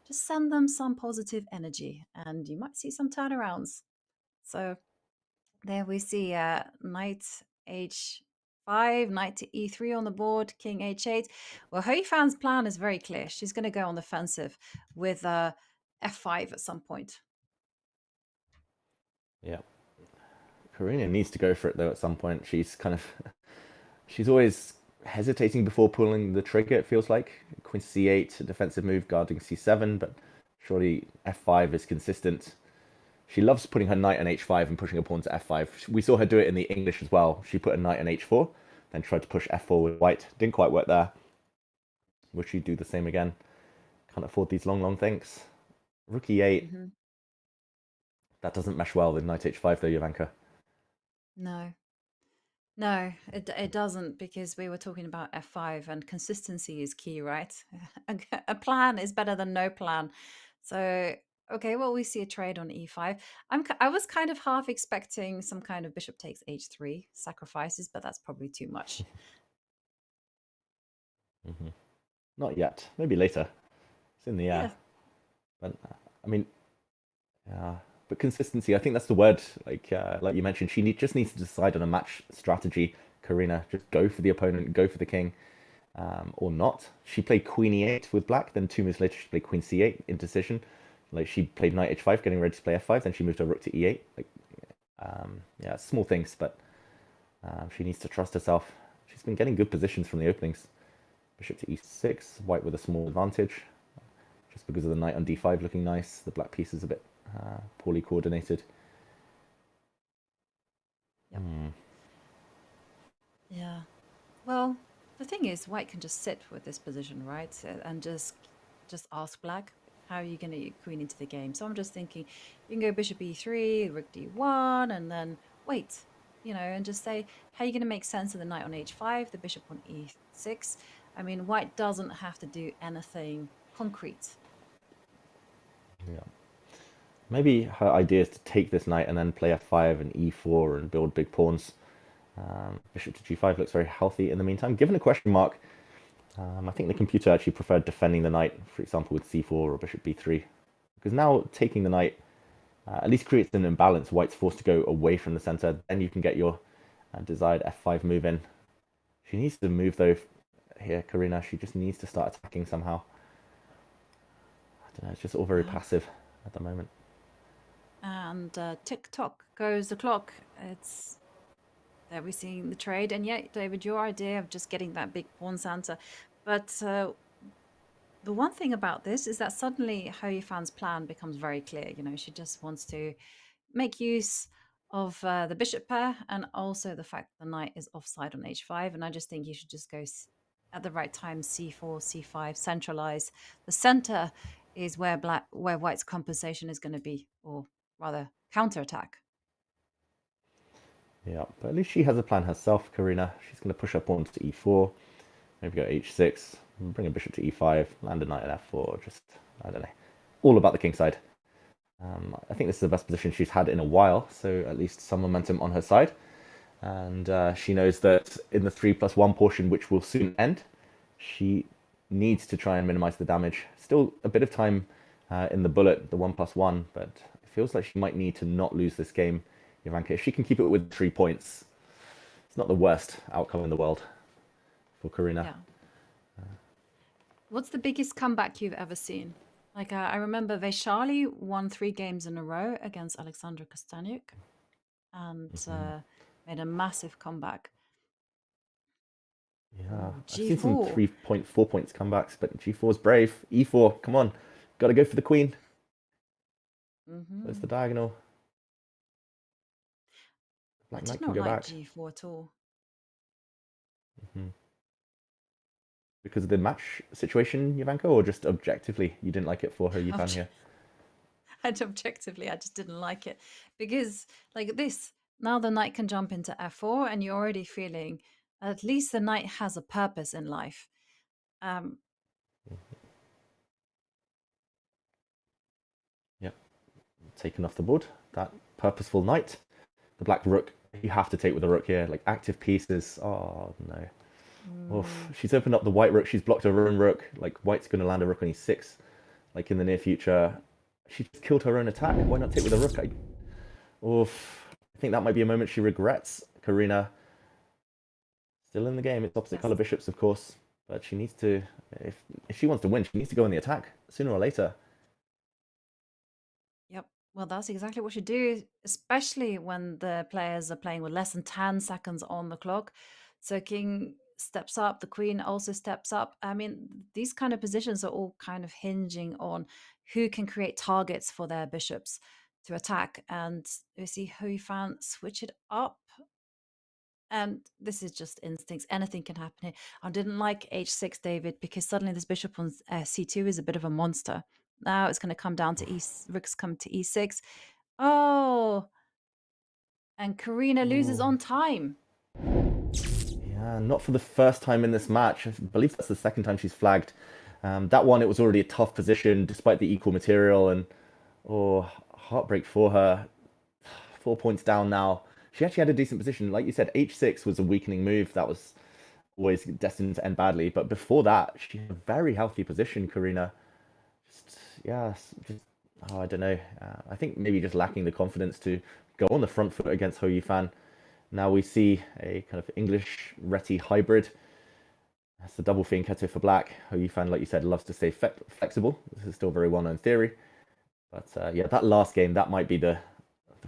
just send them some positive energy and you might see some turnarounds. So there we see knight h5, knight to e3 on the board, king h8. Well, Hou Yifan's plan is very clear. She's going to go on the offensive with f5 at some point. Yeah. Karina needs to go for it, though, at some point. She's always hesitating before pulling the trigger, it feels like. Queen c8, a defensive move, guarding c7, but surely f5 is consistent. She loves putting her knight on h5 and pushing her pawn to f5. We saw her do it in the English as well. She put a knight on h4, then tried to push f4 with white. Didn't quite work there. Will she do the same again? Can't afford these long things. Rook e8. Mm-hmm. That doesn't mesh well with knight h5 though, Jovanka. No, it doesn't, because we were talking about f5 and consistency is key, right? A plan is better than no plan. So... okay, well, we see a trade on e5. I was kind of half expecting some kind of bishop takes h3 sacrifices, but that's probably too much. Mm-hmm. Not yet. Maybe later. It's in the air. Yeah. But I mean, but consistency. I think that's the word. Like you mentioned, she just needs to decide on a match strategy. Karina, just go for the opponent, go for the king, or not. She played queen e8 with black. Then 2 moves later, she played queen c8 in decision. Like she played knight h5, getting ready to play f5. Then she moved her rook to e8. Like, yeah, small things, but she needs to trust herself. She's been getting good positions from the openings. Bishop to e6, white with a small advantage, just because of the knight on d5 looking nice. The black piece is a bit poorly coordinated. Yep. Yeah. Well, the thing is, white can just sit with this position, right, and just ask black. How are you going to get queen into the game? So I'm just thinking, you can go bishop e3, rook d1, and then wait, and just say, how are you going to make sense of the knight on h5, the bishop on e6? I mean, white doesn't have to do anything concrete. Yeah. Maybe her idea is to take this knight and then play f5 and e4 and build big pawns. Bishop to g5 looks very healthy in the meantime. Given a question mark, I think the computer actually preferred defending the knight, for example, with c4 or bishop b3. Because now taking the knight at least creates an imbalance. White's forced to go away from the center. Then you can get your desired f5 move in. She needs to move, though, here, Karina. She just needs to start attacking somehow. I don't know, it's just all very passive at the moment. And tick-tock goes the clock. It's there we're seeing the trade. And yet, David, your idea of just getting that big pawn center. But the one thing about this is that suddenly Hou Yifan's plan becomes very clear. You know, she just wants to make use of the bishop pair and also the fact the knight is offside on h5. And I just think you should just go at the right time, c4, c5, centralize. The center is where white's compensation is going to be, or rather counterattack. Yeah, but at least she has a plan herself, Karina. She's going to push her pawn to e4, maybe go h6, bring a bishop to e5, land a knight at f4, just, I don't know, all about the king side. I think this is the best position she's had in a while, so at least some momentum on her side. And she knows that in the 3+1 portion, which will soon end, she needs to try and minimize the damage. Still a bit of time in the bullet, the 1+1, but it feels like she might need to not lose this game, Jovanka. If she can keep it with 3 points, it's not the worst outcome in the world for Karina. Yeah. What's the biggest comeback you've ever seen? Like, I remember Vaishali won 3 games in a row against Alexandra Kostaniuk and made a massive comeback. Yeah, Ooh, I've seen some G4. 3.4 points comebacks, but G4's brave. E4, come on, got to go for the queen. Where's the diagonal? Black I knight did can not go like back. G4 at all. Because of the match situation, Jovanka, or just objectively you didn't like it for Hou Yifan here? And objectively, I just didn't like it because, like this, now the knight can jump into f4, and you're already feeling at least the knight has a purpose in life. Yep, taken off the board. That purposeful knight. The black rook, you have to take with the rook here. Like active pieces. Oh no. Oof. She's opened up the white rook. She's blocked her own rook. Like white's going to land a rook on e6. Like in the near future. She just killed her own attack. Why not take with a rook? I think that might be a moment she regrets. Karina, still in the game. It's opposite color bishops, of course. But she needs to, if she wants to win, she needs to go in the attack sooner or later. Yep. Well, that's exactly what you do, especially when the players are playing with less than 10 seconds on the clock. So king steps up, the queen also steps up. I mean, these kind of positions are all kind of hinging on who can create targets for their bishops to attack. And you see Hou Yifan switch it up. And this is just instincts. Anything can happen here. I didn't like h6, David, because suddenly this bishop on c2 is a bit of a monster. Now it's going to come down to rook's come to e6. Oh, and Karina loses on time. Yeah, not for the first time in this match. I believe that's the second time she's flagged. That one, it was already a tough position despite the equal material, and heartbreak for her. 4 points down now. She actually had a decent position. Like you said, h6 was a weakening move. That was always destined to end badly. But before that, she had a very healthy position, Karina. I don't know. I think maybe just lacking the confidence to go on the front foot against Hou Yifan. Now we see a kind of English-Reti hybrid. That's the double fianchetto for black. Hou Yifan, like you said, loves to stay flexible. This is still very well-known theory. But yeah, that last game, that might be the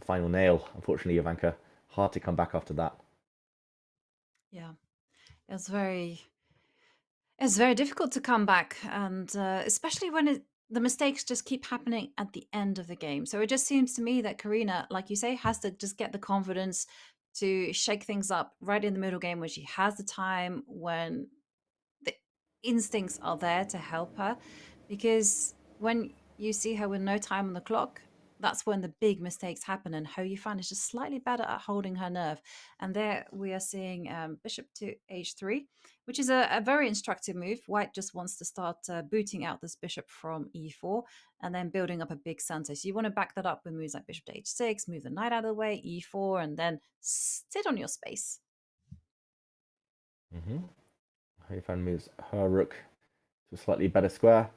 final nail. Unfortunately, Jovanka, hard to come back after that. Yeah, it's very difficult to come back, and especially when the mistakes just keep happening at the end of the game. So it just seems to me that Karina, like you say, has to just get the confidence to shake things up right in the middle game when she has the time, when the instincts are there to help her. Because when you see her with no time on the clock, that's when the big mistakes happen, and Hou Yifan is just slightly better at holding her nerve. And there we are seeing bishop to h3, which is a very instructive move. White just wants to start booting out this bishop from e4 and then building up a big center. So you want to back that up with moves like bishop to h6, move the knight out of the way, e4, and then sit on your space. Hou Yifan moves her rook to a slightly better square.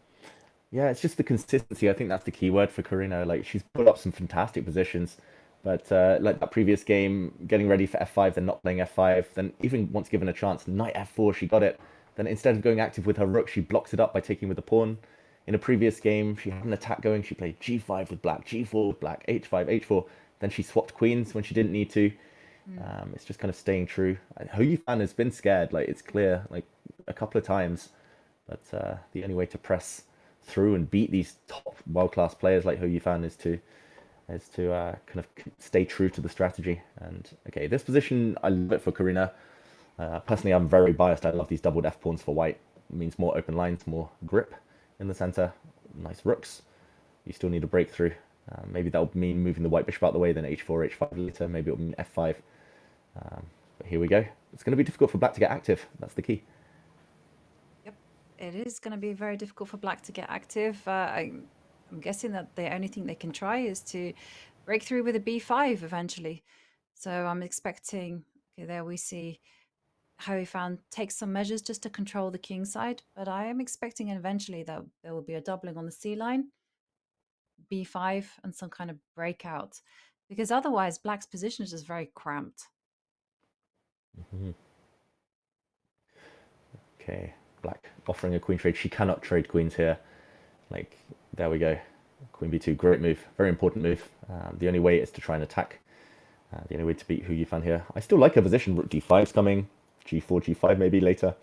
Yeah, it's just the consistency. I think that's the key word for Karina. Like, she's put up some fantastic positions, but like that previous game, getting ready for f5, then not playing f5, then even once given a chance, knight f4, she got it. Then instead of going active with her rook, she blocks it up by taking with the pawn. In a previous game, she had an attack going. She played g5 with black, g4 with black, h5, h4. Then she swapped queens when she didn't need to. It's just kind of staying true. Hou Yifan has been scared, like it's clear, like a couple of times. But the only way to press through and beat these top world-class players like Hou Yifan is to kind of stay true to the strategy. And okay, this position, I love it for Karina. Personally, I'm very biased. I love these doubled F pawns for white. It means more open lines, more grip in the center. Nice rooks. You still need a breakthrough. Maybe that'll mean moving the white bishop out the way, then h4, h5 later. Maybe it'll mean f5. But here we go. It's going to be difficult for black to get active. That's the key. Yep, it is going to be very difficult for black to get active. I'm guessing that the only thing they can try is to break through with a b5 eventually. So I'm expecting, okay, there we see Hou Yifan take some measures just to control the king side, but I am expecting eventually that there will be a doubling on the c line, b5, and some kind of breakout, because otherwise black's position is just very cramped. Okay, black offering a queen trade. She cannot trade queens here. Like, there we go. Queen b2, great move, very important move. The only way is to try and attack. The only way to beat Hou Yifan here. I still like her position. Rook d5's coming. g4, g5 maybe later.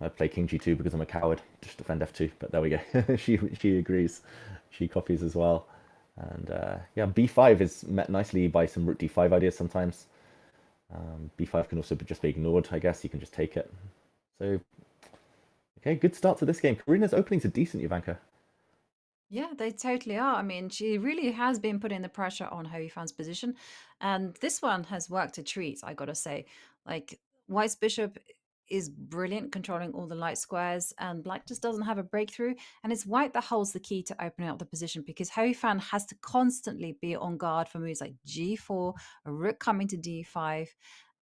I'd play king g2 because I'm a coward. Just defend f2, but there we go. she agrees. She copies as well. And yeah, b5 is met nicely by some rook d5 ideas sometimes. b5 can also just be ignored, I guess. You can just take it. So, okay, good start to this game. Karina's openings are decent, Ivanka. Yeah, they totally are. I mean, she really has been putting the pressure on Hou Yifan's position. And this one has worked a treat, I gotta say. Like, white's bishop is brilliant, controlling all the light squares, and black just doesn't have a breakthrough. And it's white that holds the key to opening up the position, because Hou Yifan has to constantly be on guard for moves like g4, a rook coming to d5,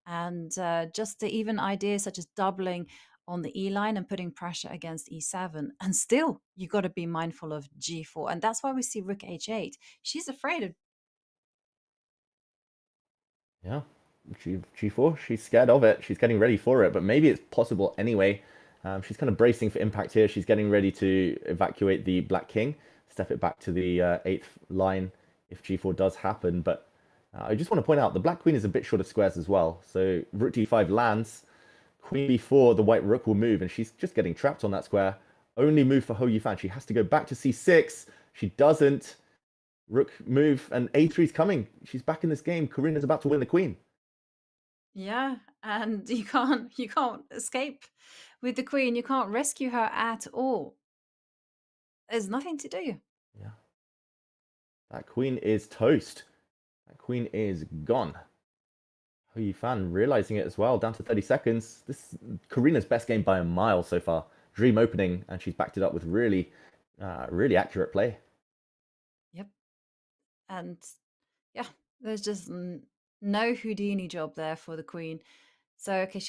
and just the even ideas such as doubling on the E line and putting pressure against E7. And still, you got to be mindful of G4. And that's why we see Rook H8. She's afraid of... Yeah, G4, she's scared of it. She's getting ready for it, but maybe it's possible anyway. She's kind of bracing for impact here. She's getting ready to evacuate the black king, step it back to the 8th line if G4 does happen. But I just want to point out the black queen is a bit short of squares as well. So Rook D5 lands. Queen b4, the white rook will move, and she's just getting trapped on that square. Only move for Hou Yifan. She has to go back to c6. She doesn't. Rook move, and a3 is coming. She's back in this game. Karina's about to win the queen. Yeah, and you can't escape with the queen. You can't rescue her at all. There's nothing to do. Yeah. That queen is toast. That queen is gone. Hou Yifan realizing it as well, down to 30 seconds. This is Karina's best game by a mile so far. Dream opening, and she's backed it up with really accurate play. Yep. And yeah, there's just no Houdini job there for the queen. So, okay,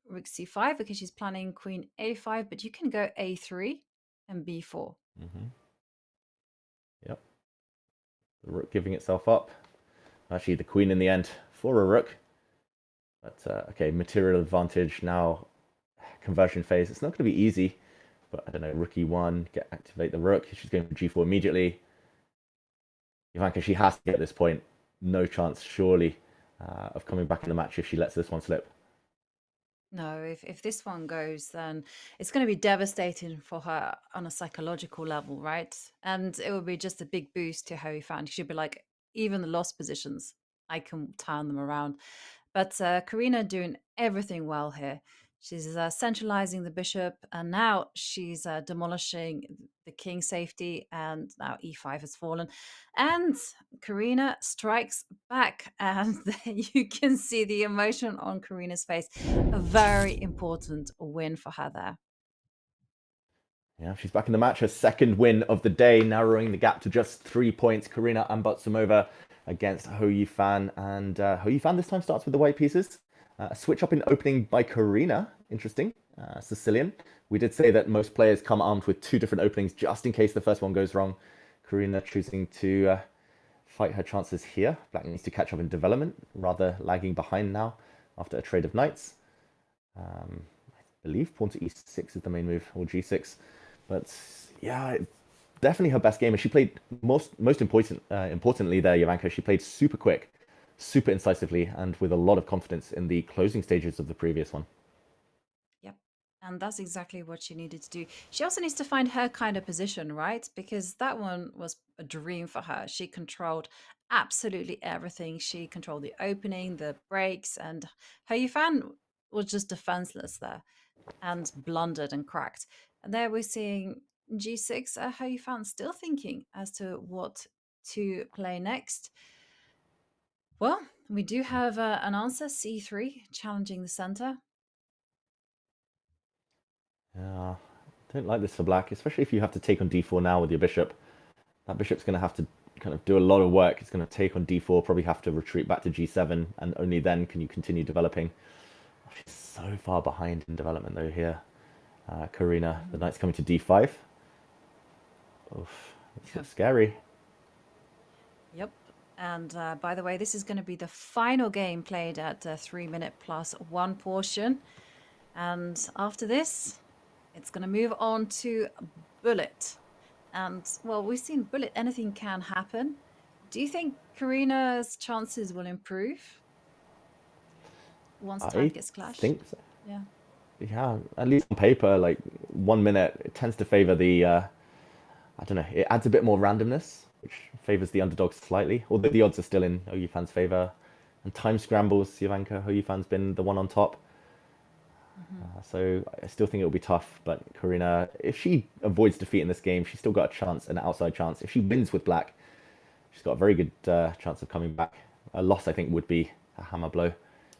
rook c5, okay, she's planning queen a5, but you can go a3 and b4. Yep. The rook giving itself up. Actually, the queen in the end for a rook. But, okay, material advantage now, conversion phase. It's not going to be easy, but I don't know, rook e1, activate the rook. She's going for g4 immediately. Ivanka, she has to get this point. No chance, surely, of coming back in the match if she lets this one slip. No, if this one goes, then it's going to be devastating for her on a psychological level, right? And it will be just a big boost to Hou Yifan. She'll be like, even the lost positions, I can turn them around. But Karina doing everything well here. She's centralizing the bishop, and now she's demolishing the king safety, and now e5 has fallen. And Karina strikes back, and you can see the emotion on Karina's face. A very important win for her there. Yeah, she's back in the match. Her second win of the day, narrowing the gap to just 3 points. Karina Ambartsumova against Hou Yifan, and Hou Yifan this time starts with the white pieces. A switch up in opening by Karina, interesting, Sicilian. We did say that most players come armed with 2 different openings just in case the first one goes wrong. Karina choosing to fight her chances here. Black needs to catch up in development, rather lagging behind now after a trade of knights. I believe pawn to e6 is the main move, or g6. But yeah, definitely her best game. And she played importantly there, Jovanka. She played super quick, super incisively, and with a lot of confidence in the closing stages of the previous one. Yep. And that's exactly what she needed to do. She also needs to find her kind of position, right? Because that one was a dream for her. She controlled absolutely everything. She controlled the opening, the breaks, and Hou Yifan was just defenseless there and blundered and cracked. And there we're seeing g6, Hou Yifan still thinking as to what to play next. Well, we do have an answer, c3, challenging the center. Yeah, I don't like this for black, especially if you have to take on d4 now with your bishop. That bishop's going to have to kind of do a lot of work. It's going to take on d4, probably have to retreat back to g7, and only then can you continue developing. She's so far behind in development though here. Karina, the knight's coming to d5. Oof, that's scary. Yep. And by the way, this is going to be the final game played at 3-minute plus 1 portion. And after this, it's going to move on to bullet. And, well, we've seen bullet, anything can happen. Do you think Karina's chances will improve once time gets clashed? I think so. Yeah. Yeah, at least on paper, like 1 minute, it tends to favor the, I don't know, it adds a bit more randomness, which favors the underdog slightly, although the odds are still in Hou Yifan's favor. And time scrambles, Jovanka, Hou Yifan's been the one on top. So I still think it'll be tough, but Karina, if she avoids defeat in this game, she's still got a chance, an outside chance. If she wins with black, she's got a very good chance of coming back. A loss, I think, would be a hammer blow.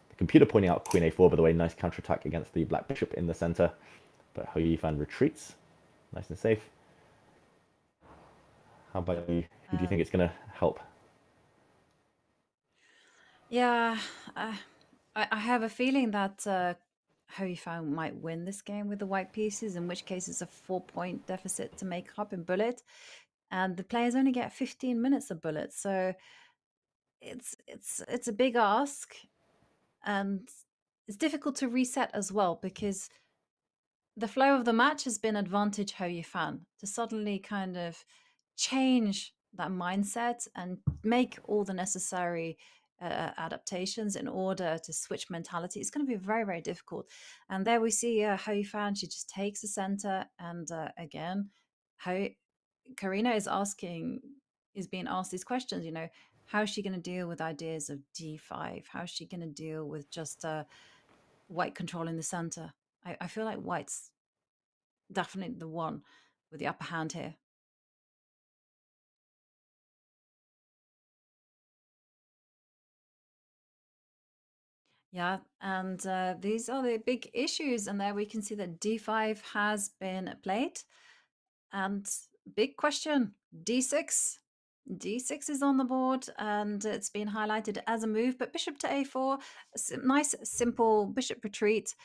The computer pointing out queen a4, by the way, nice counterattack against the black bishop in the center. But Hou Yifan retreats, nice and safe. How about you? Who do you think it's going to help? Yeah, I have a feeling that Hou Yifan might win this game with the white pieces, in which case it's a 4-point deficit to make up in bullet. And the players only get 15 minutes of bullet. So it's a big ask. And it's difficult to reset as well, because the flow of the match has been advantage Hou Yifan to suddenly kind of change that mindset and make all the necessary adaptations in order to switch mentality. It's going to be very, very difficult. And there we see Hou Yifan, she just takes the center. And again, Karina is being asked these questions, how is she going to deal with ideas of d5? How is she going to deal with just white controlling the center? I feel like white's definitely the one with the upper hand here. Yeah, and these are the big issues. And there we can see that d5 has been played. And big question, d6. d6 is on the board, and it's been highlighted as a move, but bishop to a4, nice simple bishop retreat,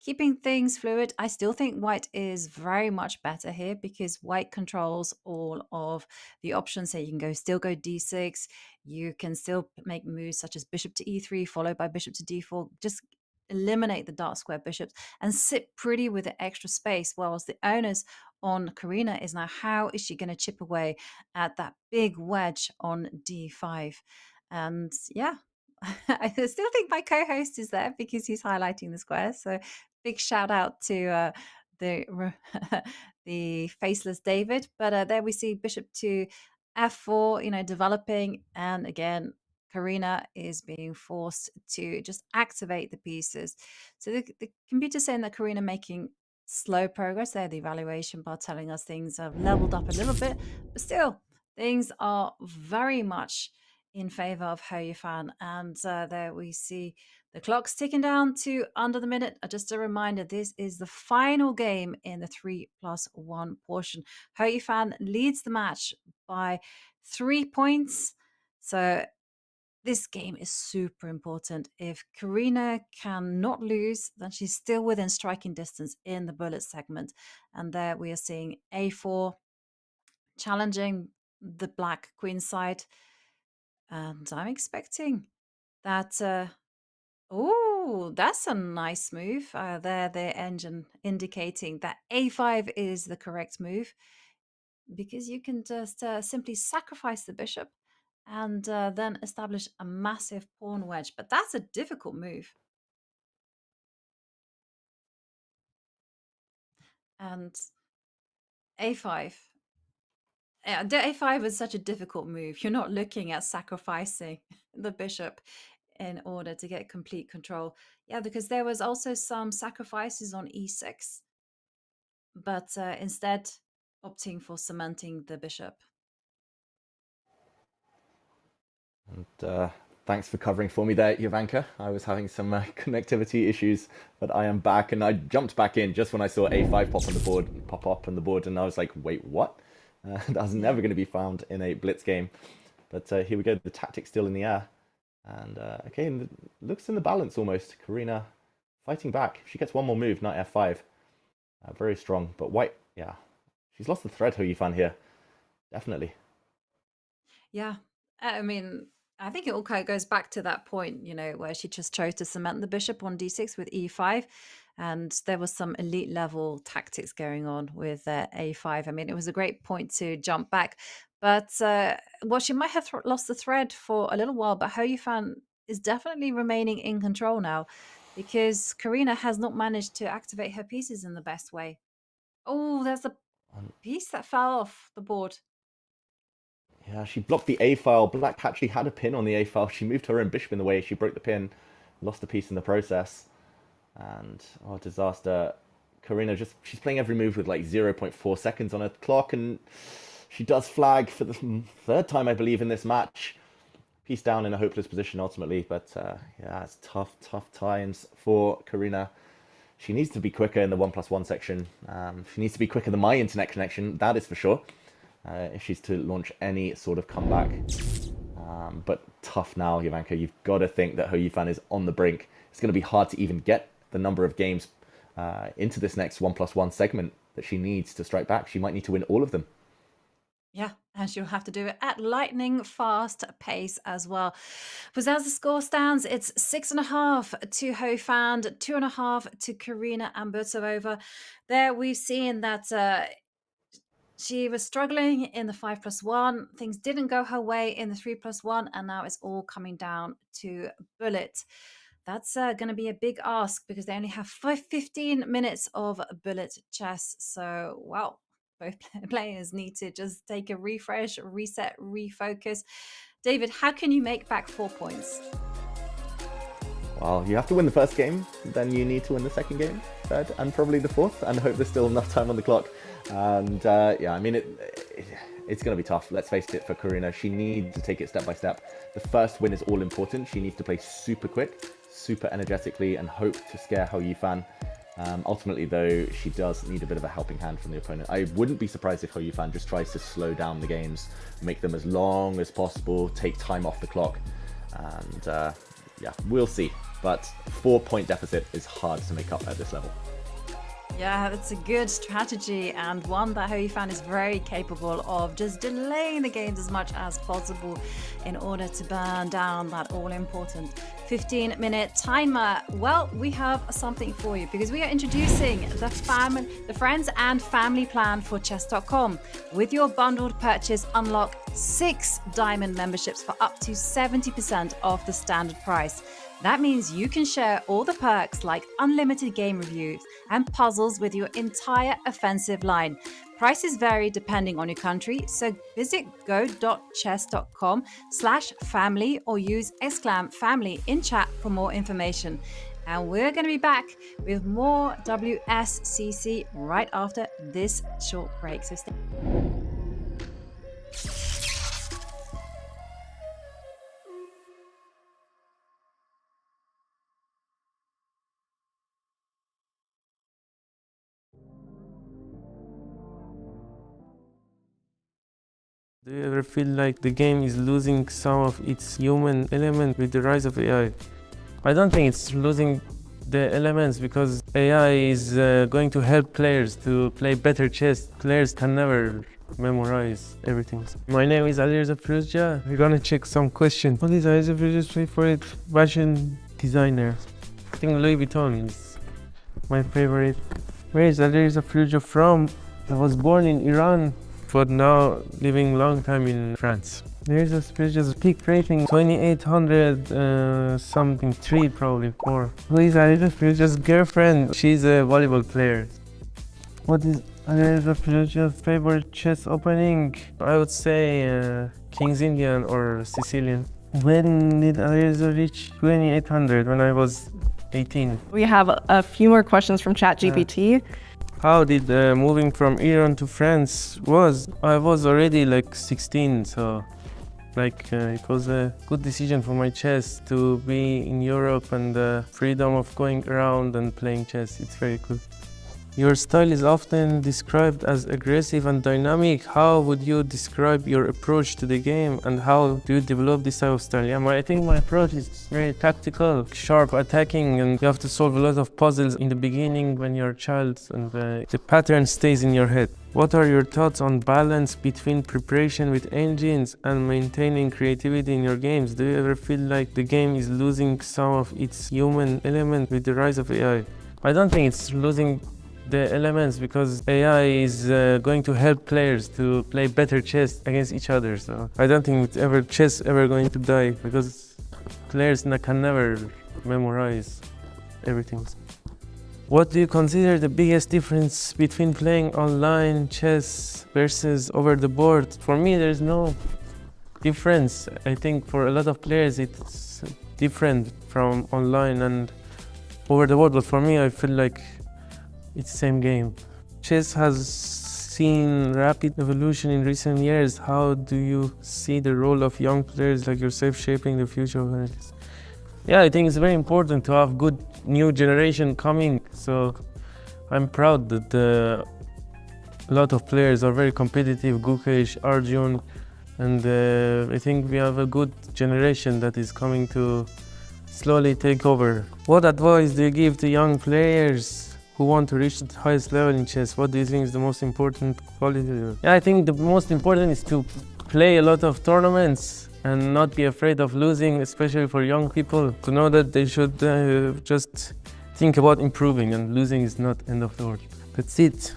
keeping things fluid. I still think white is very much better here because white controls all of the options here. You can still go d6, you can still make moves such as bishop to e3 followed by bishop to d4, just eliminate the dark square bishops and sit pretty with the extra space, whilst the onus on Karina is now, how is she going to chip away at that big wedge on d5? And yeah, I still think my co-host is there because he's highlighting the squares. So big shout out to the the faceless David. But there we see bishop to f4, developing. And again, Karina is being forced to just activate the pieces. So the computer's saying that Karina making slow progress there. The evaluation bar telling us things have leveled up a little bit, but still things are very much in favor of Hou Yifan. And there we see the clock's ticking down to under the minute. Just a reminder, this is the final game in the 3+1 portion. Hou Yifan leads the match by 3 points. So this game is super important. If Karina cannot lose, then she's still within striking distance in the bullet segment. And there we are seeing a4 challenging the black queen side. And I'm expecting that Oh, that's a nice move. There, the engine indicating that a5 is the correct move because you can just simply sacrifice the bishop and then establish a massive pawn wedge. But that's a difficult move. And a5. Yeah, the a5 is such a difficult move. You're not looking at sacrificing the bishop in order to get complete control. Yeah, because there was also some sacrifices on e6, but instead opting for cementing the bishop. And thanks for covering for me there, Jovanka. I was having some connectivity issues, but I am back, and I jumped back in just when I saw a5 pop up on the board, and I was like, wait, what? That's never going to be found in a blitz game. But here we go, the tactic's still in the air. And okay, and looks in the balance almost. Karina fighting back. If she gets one more move, knight f5. Very strong, but white, yeah. She's lost the thread, Hou Yifan here. Definitely. Yeah, I mean, I think it all kind of goes back to that point, you know, where she just chose to cement the bishop on d6 with e5. And there was some elite level tactics going on with a5. I mean, it was a great point to jump back. But, well, she might have lost the thread for a little while, but Hou Yifan is definitely remaining in control now because Karina has not managed to activate her pieces in the best way. Oh, there's a piece that fell off the board. Yeah, she blocked the A file. Black actually had a pin on the A file. She moved her own bishop in the way. She broke the pin, lost a piece in the process. And, oh, disaster. Karina she's playing every move with like 0.4 seconds on her clock, and she does flag for the third time, I believe, in this match. Piece down in a hopeless position ultimately, but yeah, it's tough times for Karina. She needs to be quicker in the 1+1 section. She needs to be quicker than my internet connection, that is for sure, if she's to launch any sort of comeback. But tough now, Jovanka. You've got to think that Hou Yifan is on the brink. It's going to be hard to even get the number of games into this next 1+1 segment that she needs to strike back. She might need to win all of them. Yeah, and she'll have to do it at lightning fast pace as well. Because as the score stands, it's 6.5 to Hou Yifan, 2.5 to Karina Ambartsumova. There we've seen that she was struggling in the 5+1. Things didn't go her way in the 3+1, and now it's all coming down to bullet. That's going to be a big ask because they only have 15 minutes of bullet chess. So, well, both players need to just take a refresh, reset, refocus. David, how can you make back 4 points? Well, you have to win the first game, then you need to win the second game, third, and probably the fourth, and hope there's still enough time on the clock. And yeah, I mean, it's going to be tough, let's face it, for Karina. She needs to take it step by step. The first win is all important. She needs to play super quick, super energetically, and hope to scare Hou Yifan. Ultimately, though, she does need a bit of a helping hand from the opponent. I wouldn't be surprised if Hou Yifan just tries to slow down the games, make them as long as possible, take time off the clock, and yeah, we'll see. But 4-point deficit is hard to make up at this level. Yeah, that's a good strategy and one that Hou Yifan is very capable of, just delaying the games as much as possible in order to burn down that all-important 15-minute timer. Well, we have something for you because we are introducing the friends and family plan for Chess.com. With your bundled purchase, unlock 6 diamond memberships for up to 70% off the standard price. That means you can share all the perks like unlimited game reviews and puzzles with your entire offensive line. Prices vary depending on your country, so visit go.chess.com/family or use !family in chat for more information. And we're going to be back with more WSCC right after this short break. So stay. Do you ever feel like the game is losing some of its human element with the rise of AI? I don't think it's losing the elements because AI is going to help players to play better chess. Players can never memorize everything. My name is Alireza Firuzja. We're gonna check some questions. What is Alireza Firuzja play for it? Russian designer. I think Louis Vuitton is my favorite. Where is Alireza Firouzja from? I was born in Iran, but now living long time in France. Alireza Firouzja's peak rating 2800 something, 3 probably 4. Who is Alireza Firouzja's girlfriend? She's a volleyball player. What is Alireza Firouzja's favorite chess opening? I would say King's Indian or Sicilian. When did Alireza reach 2800? When I was 18. We have a few more questions from ChatGPT. How did moving from Iran to France was? I was already like 16, so it was a good decision for my chess to be in Europe and the freedom of going around and playing chess. It's very good. Your style is often described as aggressive and dynamic. How would you describe your approach to the game and how do you develop this type of style? Yeah, I think my approach is very tactical, sharp attacking, and you have to solve a lot of puzzles in the beginning when you're a child and the pattern stays in your head. What are your thoughts on balance between preparation with engines and maintaining creativity in your games? Do you ever feel like the game is losing some of its human element with the rise of AI? I don't think it's losing the elements because AI is going to help players to play better chess against each other. So I don't think chess ever going to die because players can never memorize everything. What do you consider the biggest difference between playing online chess versus over the board? For me, there's no difference. I think for a lot of players it's different from online and over the board, but for me I feel like it's the same game. Chess has seen rapid evolution in recent years. How do you see the role of young players like yourself shaping the future of chess? Yeah, I think it's very important to have good new generation coming. So I'm proud that a lot of players are very competitive, Gukesh, Arjun, and I think we have a good generation that is coming to slowly take over. What advice do you give to young players who want to reach the highest level in chess? What do you think is the most important quality? Yeah, I think the most important is to play a lot of tournaments and not be afraid of losing, especially for young people, to know that they should just think about improving and losing is not end of the world. That's it.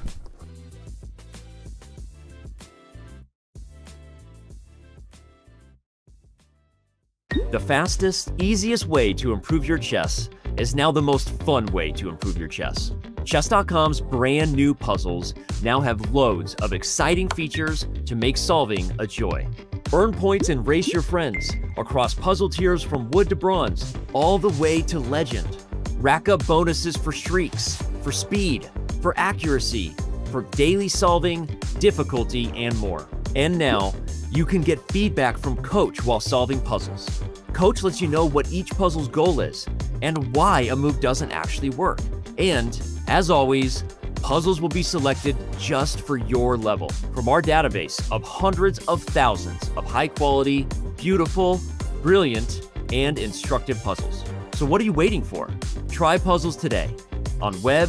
The fastest, easiest way to improve your chess is now the most fun way to improve your chess. Chess.com's brand new puzzles now have loads of exciting features to make solving a joy. Earn points and race your friends across puzzle tiers from wood to bronze, all the way to legend. Rack up bonuses for streaks, for speed, for accuracy, for daily solving, difficulty, and more. And now, you can get feedback from Coach while solving puzzles. Coach lets you know what each puzzle's goal is and why a move doesn't actually work. And, as always, puzzles will be selected just for your level from our database of hundreds of thousands of high-quality, beautiful, brilliant, and instructive puzzles. So what are you waiting for? Try puzzles today on web,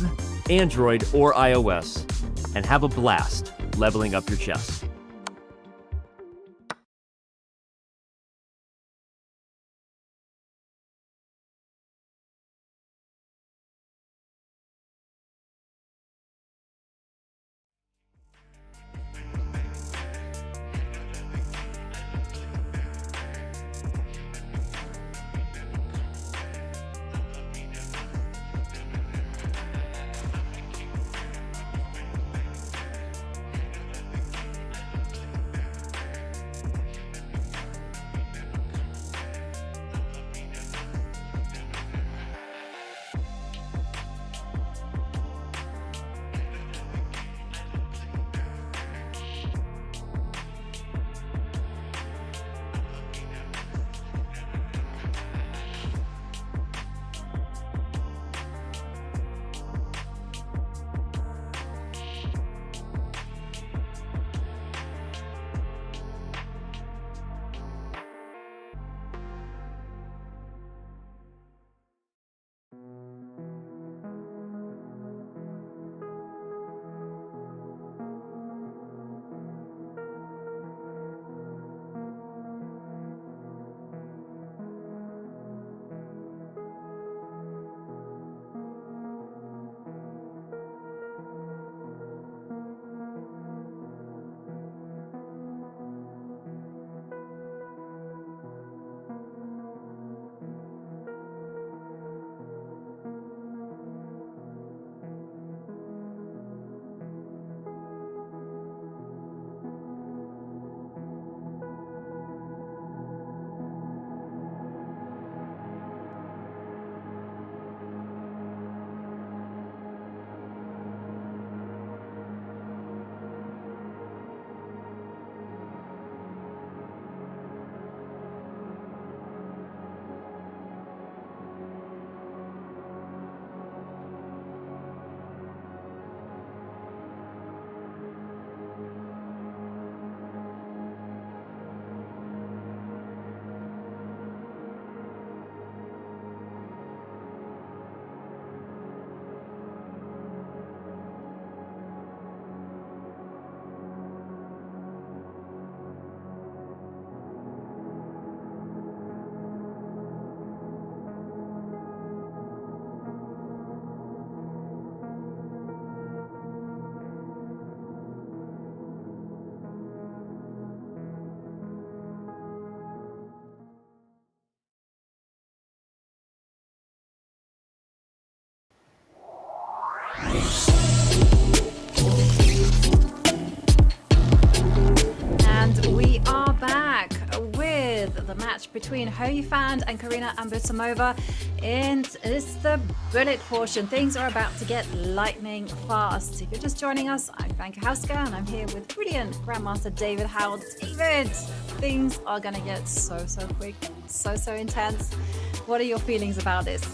Android, or iOS, and have a blast leveling up your chess. with the match between Hou Yifan and Karina Ambartsumova. And it's the bullet portion. Things are about to get lightning fast. If you're just joining us, I'm Vanka Hauska, and I'm here with brilliant Grandmaster David Howell. David, things are going to get so quick, so intense. What are your feelings about this?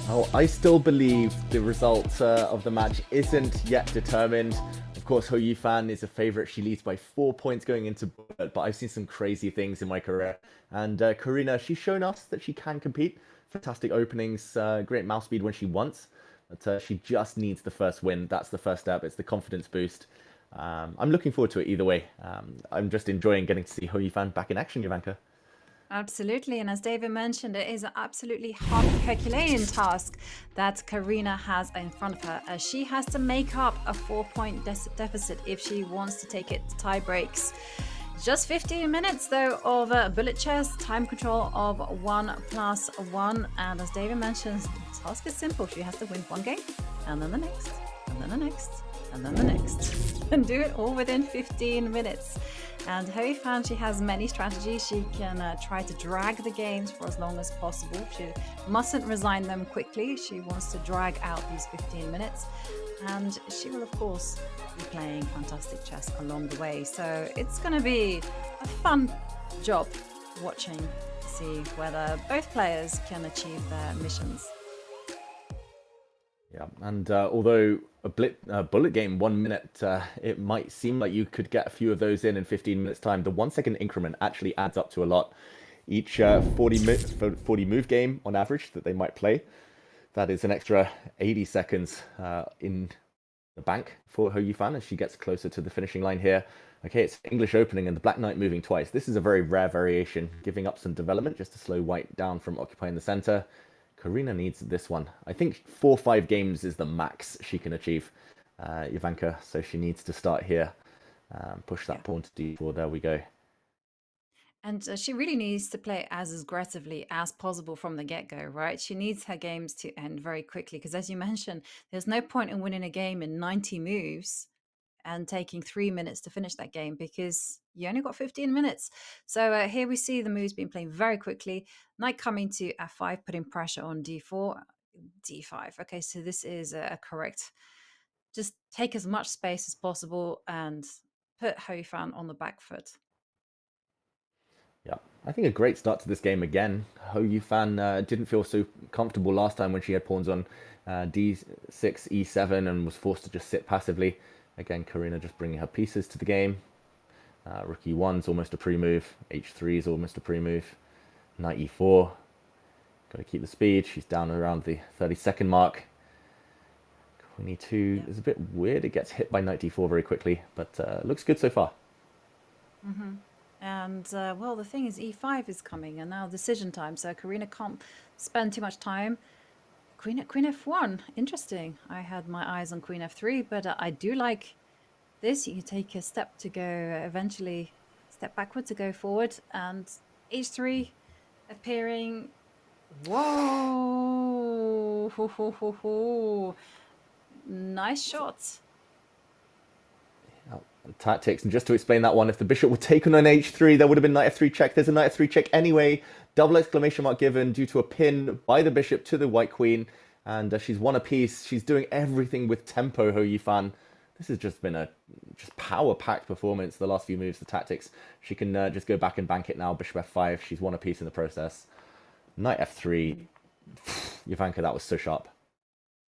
Oh, I still believe the result of the match isn't yet determined. Of course, Hou Yifan is a favorite. She leads by 4 points going into bullet, but I've seen some crazy things in my career. And Karina, she's shown us that she can compete. Fantastic openings, great mouse speed when she wants, but she just needs the first win. That's the first step. It's the confidence boost. I'm looking forward to it either way. I'm just enjoying getting to see Hou Yifan back in action, Ivanka. Absolutely, and as David mentioned, it is an absolutely Herculean task that Karina has in front of her, as she has to make up a 4-point deficit if she wants to take it to tie breaks. Just 15 minutes though of bullet chess, time control of 1+1, and as David mentions, the task is simple. She has to win one game, and then the next, and then the next, and then the next, and do it all within 15 minutes. And Hou Yifan, she has many strategies. She can try to drag the games for as long as possible. She mustn't resign them quickly. She wants to drag out these 15 minutes. And she will, of course, be playing fantastic chess along the way. So it's going to be a fun job watching to see whether both players can achieve their missions. Yeah, and although a bullet game, 1 minute, it might seem like you could get a few of those in 15 minutes time. The 1 second increment actually adds up to a lot. Each 40 move game on average that they might play, that is an extra 80 seconds in the bank for Hou Yifan as she gets closer to the finishing line here. Okay, it's English opening and the Black Knight moving twice. This is a very rare variation, giving up some development just to slow White down from occupying the center. Karina needs this one. I think 4 or 5 games is the max she can achieve, Ivanka. So she needs to start here, push that pawn to d4. There we go. And she really needs to play as aggressively as possible from the get-go, right? She needs her games to end very quickly because, as you mentioned, there's no point in winning a game in 90 moves and taking 3 minutes to finish that game because you only got 15 minutes. So here we see the moves being played very quickly. Knight coming to f5, putting pressure on d4, d5. Okay, so this is a correct. Just take as much space as possible and put Hou Yifan on the back foot. Yeah, I think a great start to this game again. Hou Yifan didn't feel so comfortable last time when she had pawns on d6, e7 and was forced to just sit passively. Again, Karina just bringing her pieces to the game. Rook e1's almost a pre-move. h3 is almost a pre-move. Knight e4. Got to keep the speed. She's down around the 30-second mark. Queen e2 is a bit weird. It gets hit by knight d4 very quickly, but looks good so far. And, well, the thing is e5 is coming, and now decision time, so Karina can't spend too much time. Queen f1, interesting. I had my eyes on queen f3, but I do like this. You can take a step to go, eventually step backward to go forward, and h3 appearing. Whoa! Ho, ho, ho, ho. Nice shot. Tactics, and just to explain that one, if the bishop were taken on h3, there would have been knight f3 check. There's a knight f3 check anyway. Double exclamation mark given due to a pin by the bishop to the white queen, and she's won a piece. She's doing everything with tempo, Hou Yifan. This has just been a power-packed performance. The last few moves, the tactics. She can just go back and bank it now. Bishop f5. She's won a piece in the process. Knight f3. Ivanka, that was so sharp.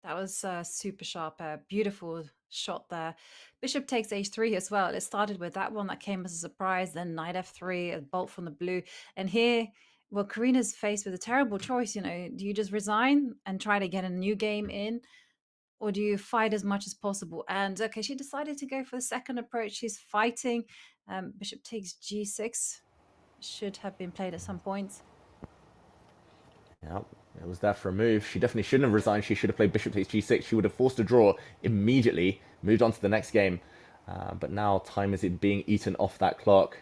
That was super sharp, beautiful shot there. Bishop takes h3 as well. It started with that one that came as a surprise, then knight f3, a bolt from the blue. And here, well, Karina's faced with a terrible choice. You know, do you just resign and try to get a new game in? Or do you fight as much as possible? And okay, she decided to go for the second approach. She's fighting. Bishop takes g6. Should have been played at some point. Yeah, it was there for a move. She definitely shouldn't have resigned. She should have played bishop takes g6. She would have forced a draw immediately, moved on to the next game. But now time is being eaten off that clock.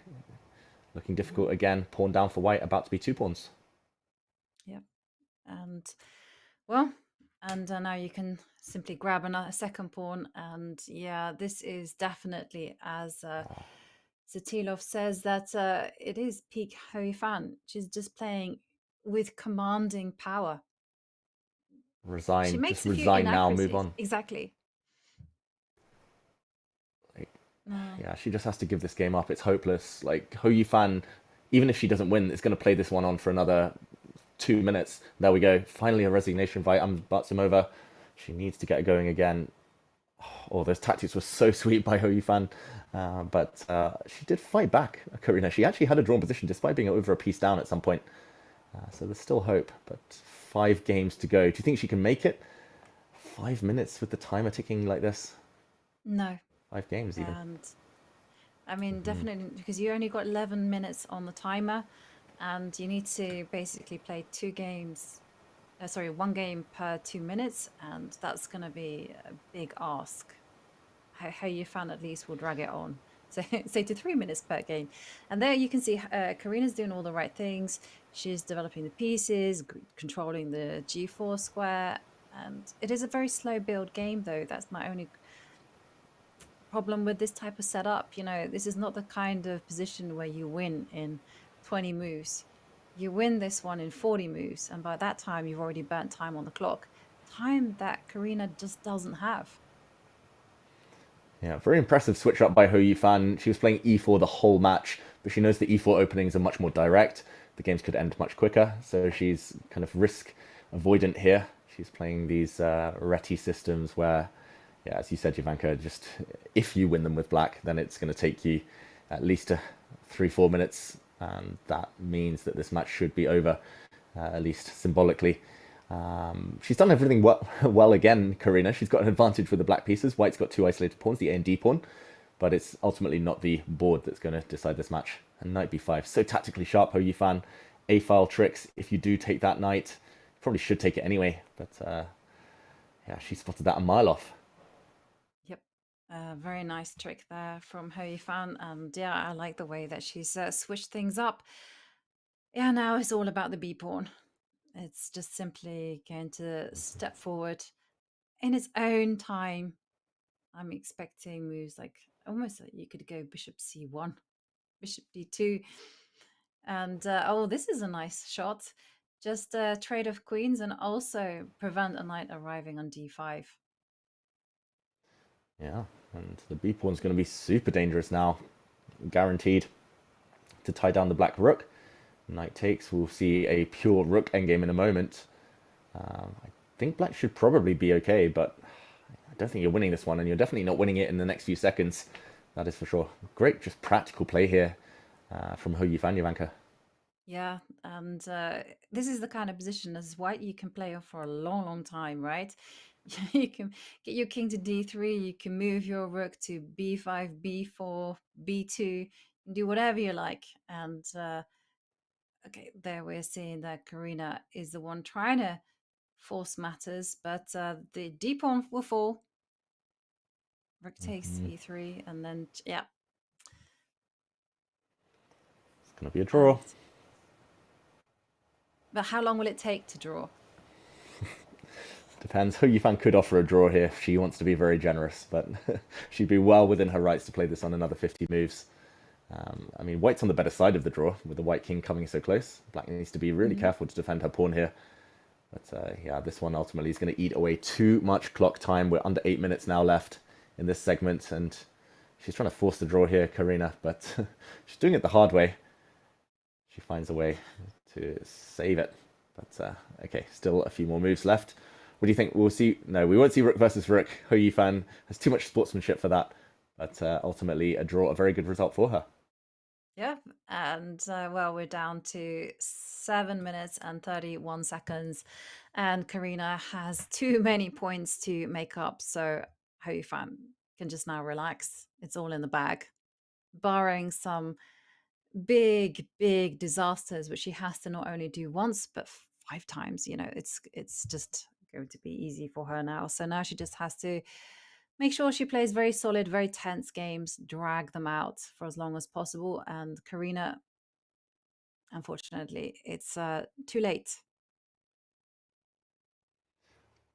Looking difficult again. Pawn down for white, about to be 2 pawns. Yep. And, well, and now you can simply grab another second pawn. And yeah, this is definitely as Zatilov says that it is peak Hou Yifan. She's just playing with commanding power. She Resign, makes just a few resign now, move inaccuracies. on. Exactly. Yeah, she just has to give this game up. It's hopeless. Like, Hou Yifan, even if she doesn't win, it's going to play this one on for another 2 minutes. There we go. Finally a resignation by Ambartsumova. She needs to get it going again. Oh, those tactics were so sweet by Hou Yifan. But she did fight back, Karina. She actually had a drawn position despite being over a piece down at some point. So there's still hope. But 5 games to go. Do you think she can make it? 5 minutes with the timer ticking like this? No. 5 games even. And I mean, definitely, because you only got 11 minutes on the timer, and you need to basically play 2 games. Sorry, 1 game per 2 minutes, and that's going to be a big ask. How you fan at least will drag it on. So say to 3 minutes per game. And there you can see Karina's doing all the right things. She's developing the pieces, controlling the G4 square. And it is a very slow build game, though. That's my only problem with this type of setup. You know, this is not the kind of position where you win in 20 moves. You win this one in 40 moves, and by that time you've already burnt time on the clock, time that Karina just doesn't have. Yeah, very impressive switch up by Hou Yifan. She was playing e4 the whole match, but she knows the e4 openings are much more direct. The games could end much quicker, so she's kind of risk avoidant here. She's playing these Reti systems where, yeah, as you said, Jovanka, just if you win them with black, then it's going to take you at least 3-4 minutes, and that means that this match should be over, at least symbolically. She's done everything well again, Karina. She's got an advantage with the black pieces. White's got 2 isolated pawns, the A and D pawn, but it's ultimately not the board that's going to decide this match. And knight b5, so tactically sharp, Hou Yifan. A-file tricks, if you do take that knight, probably should take it anyway, but yeah, she spotted that a mile off. Yep, very nice trick there from Hou Yifan, and yeah, I like the way that she's switched things up. Yeah, now it's all about the B pawn. It's just simply going to step forward in its own time. I'm expecting moves like almost like you could go bishop c1, bishop d2, and oh, this is a nice shot. Just a trade of queens and also prevent a knight arriving on d5. Yeah, and the b pawn's going to be super dangerous now. Guaranteed to tie down the black rook. Knight takes. We'll see a pure rook endgame in a moment. I think black should probably be okay, but I don't think you're winning this one, and you're definitely not winning it in the next few seconds. That is for sure. Great, just practical play here from Hou Yifan, Jovanka. Yeah, and this is the kind of position as white you can play for a long, long time, right? You can get your king to d3, you can move your rook to b5, b4, b2, do whatever you like. And okay, there we're seeing that Karina is the one trying to force matters, but the d pawn will fall. Rook takes e3, and then, yeah. It's going to be a draw. But how long will it take to draw? Depends. Hou Yifan could offer a draw here if she wants to be very generous, but she'd be well within her rights to play this on another 50 moves. I mean, white's on the better side of the draw with the white king coming so close. Black needs to be really careful to defend her pawn here. But yeah, this one ultimately is going to eat away too much clock time. We're under 8 minutes now left in this segment, and she's trying to force the draw here, Karina, but she's doing it the hard way. She finds a way to save it. But okay, still a few more moves left. What do you think? We'll see. No, we won't see rook versus rook. Hou Yifan has too much sportsmanship for that. But ultimately, a draw, a very good result for her. Yeah, and well, we're down to 7 minutes and 31 seconds, and Karina has too many points to make up, so Hou Yifan can just now relax. It's all in the bag, barring some big, big disasters, which she has to not only do once but 5 times. You know, it's just going to be easy for her now. So now she just has to make sure she plays very solid, very tense games, drag them out for as long as possible. And Karina, unfortunately, it's too late.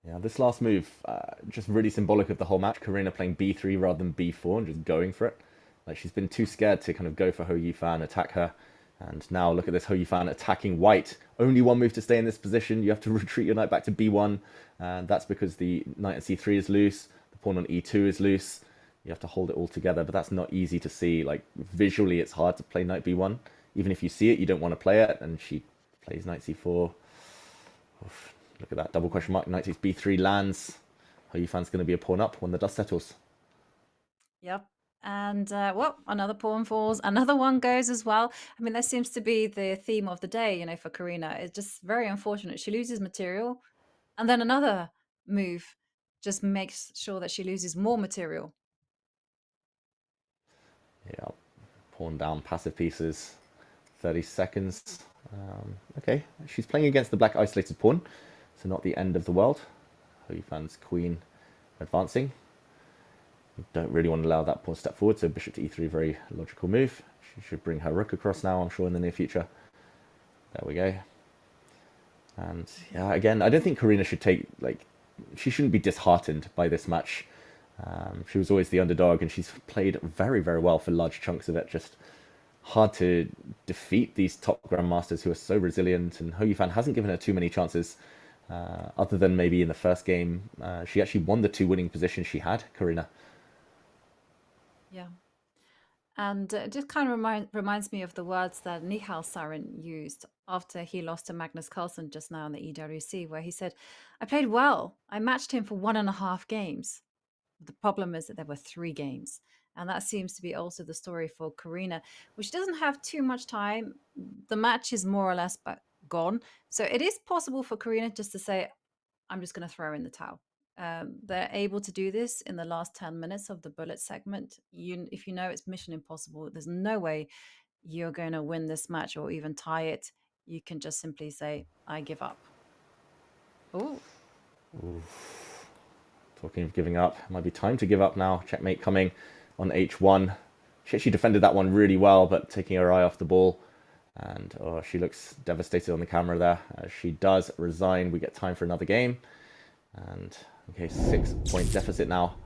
Yeah, this last move, just really symbolic of the whole match. Karina playing b3 rather than b4 and just going for it. Like she's been too scared to kind of go for Hou Yifan, attack her. And now look at this Hou Yifan attacking white. Only one move to stay in this position. You have to retreat your knight back to b1. And that's because the knight on c3 is loose. The pawn on e2 is loose. You have to hold it all together, but that's not easy to see. Like visually, it's hard to play knight b1. Even if you see it, you don't want to play it. And she plays knight c4. Oof, look at that double question mark. Knight takes b3 lands. Hou Yifan's going to be a pawn up when the dust settles. Yep. And well, another pawn falls, another one goes as well. I mean, that seems to be the theme of the day, for Karina. It's just very unfortunate. She loses material, and then another move just makes sure that she loses more material. Yeah, pawn down, passive pieces, 30 seconds. Okay, she's playing against the black isolated pawn, so not the end of the world. Hou Yifan's queen advancing. Don't really want to allow that pawn step forward, so bishop to e3, very logical move. She should bring her rook across now, I'm sure, in the near future. There we go. And yeah, again, I don't think Karina should take, she shouldn't be disheartened by this match. She was always the underdog, and she's played very, very well for large chunks of it. Just hard to defeat these top grandmasters who are so resilient, and Hou Yifan hasn't given her too many chances, other than maybe in the first game. She actually won the 2 winning positions she had, Karina. Yeah. And it just kind of reminds me of the words that Nihal Sarin used after he lost to Magnus Carlsen just now in the EWC, where he said, I played well. I matched him for 1.5 games. The problem is that there were 3 games. And that seems to be also the story for Karina, which doesn't have too much time. The match is more or less gone. So it is possible for Karina just to say, I'm just going to throw in the towel. They're able to do this in the last 10 minutes of the bullet segment. If you know it's mission impossible, there's no way you're going to win this match or even tie it. You can just simply say, I give up. Oh. Talking of giving up, it might be time to give up now. Checkmate coming on h1. She actually defended that one really well, but taking her eye off the ball. And she looks devastated on the camera there. She does resign. We get time for another game. And okay, 6-point deficit now.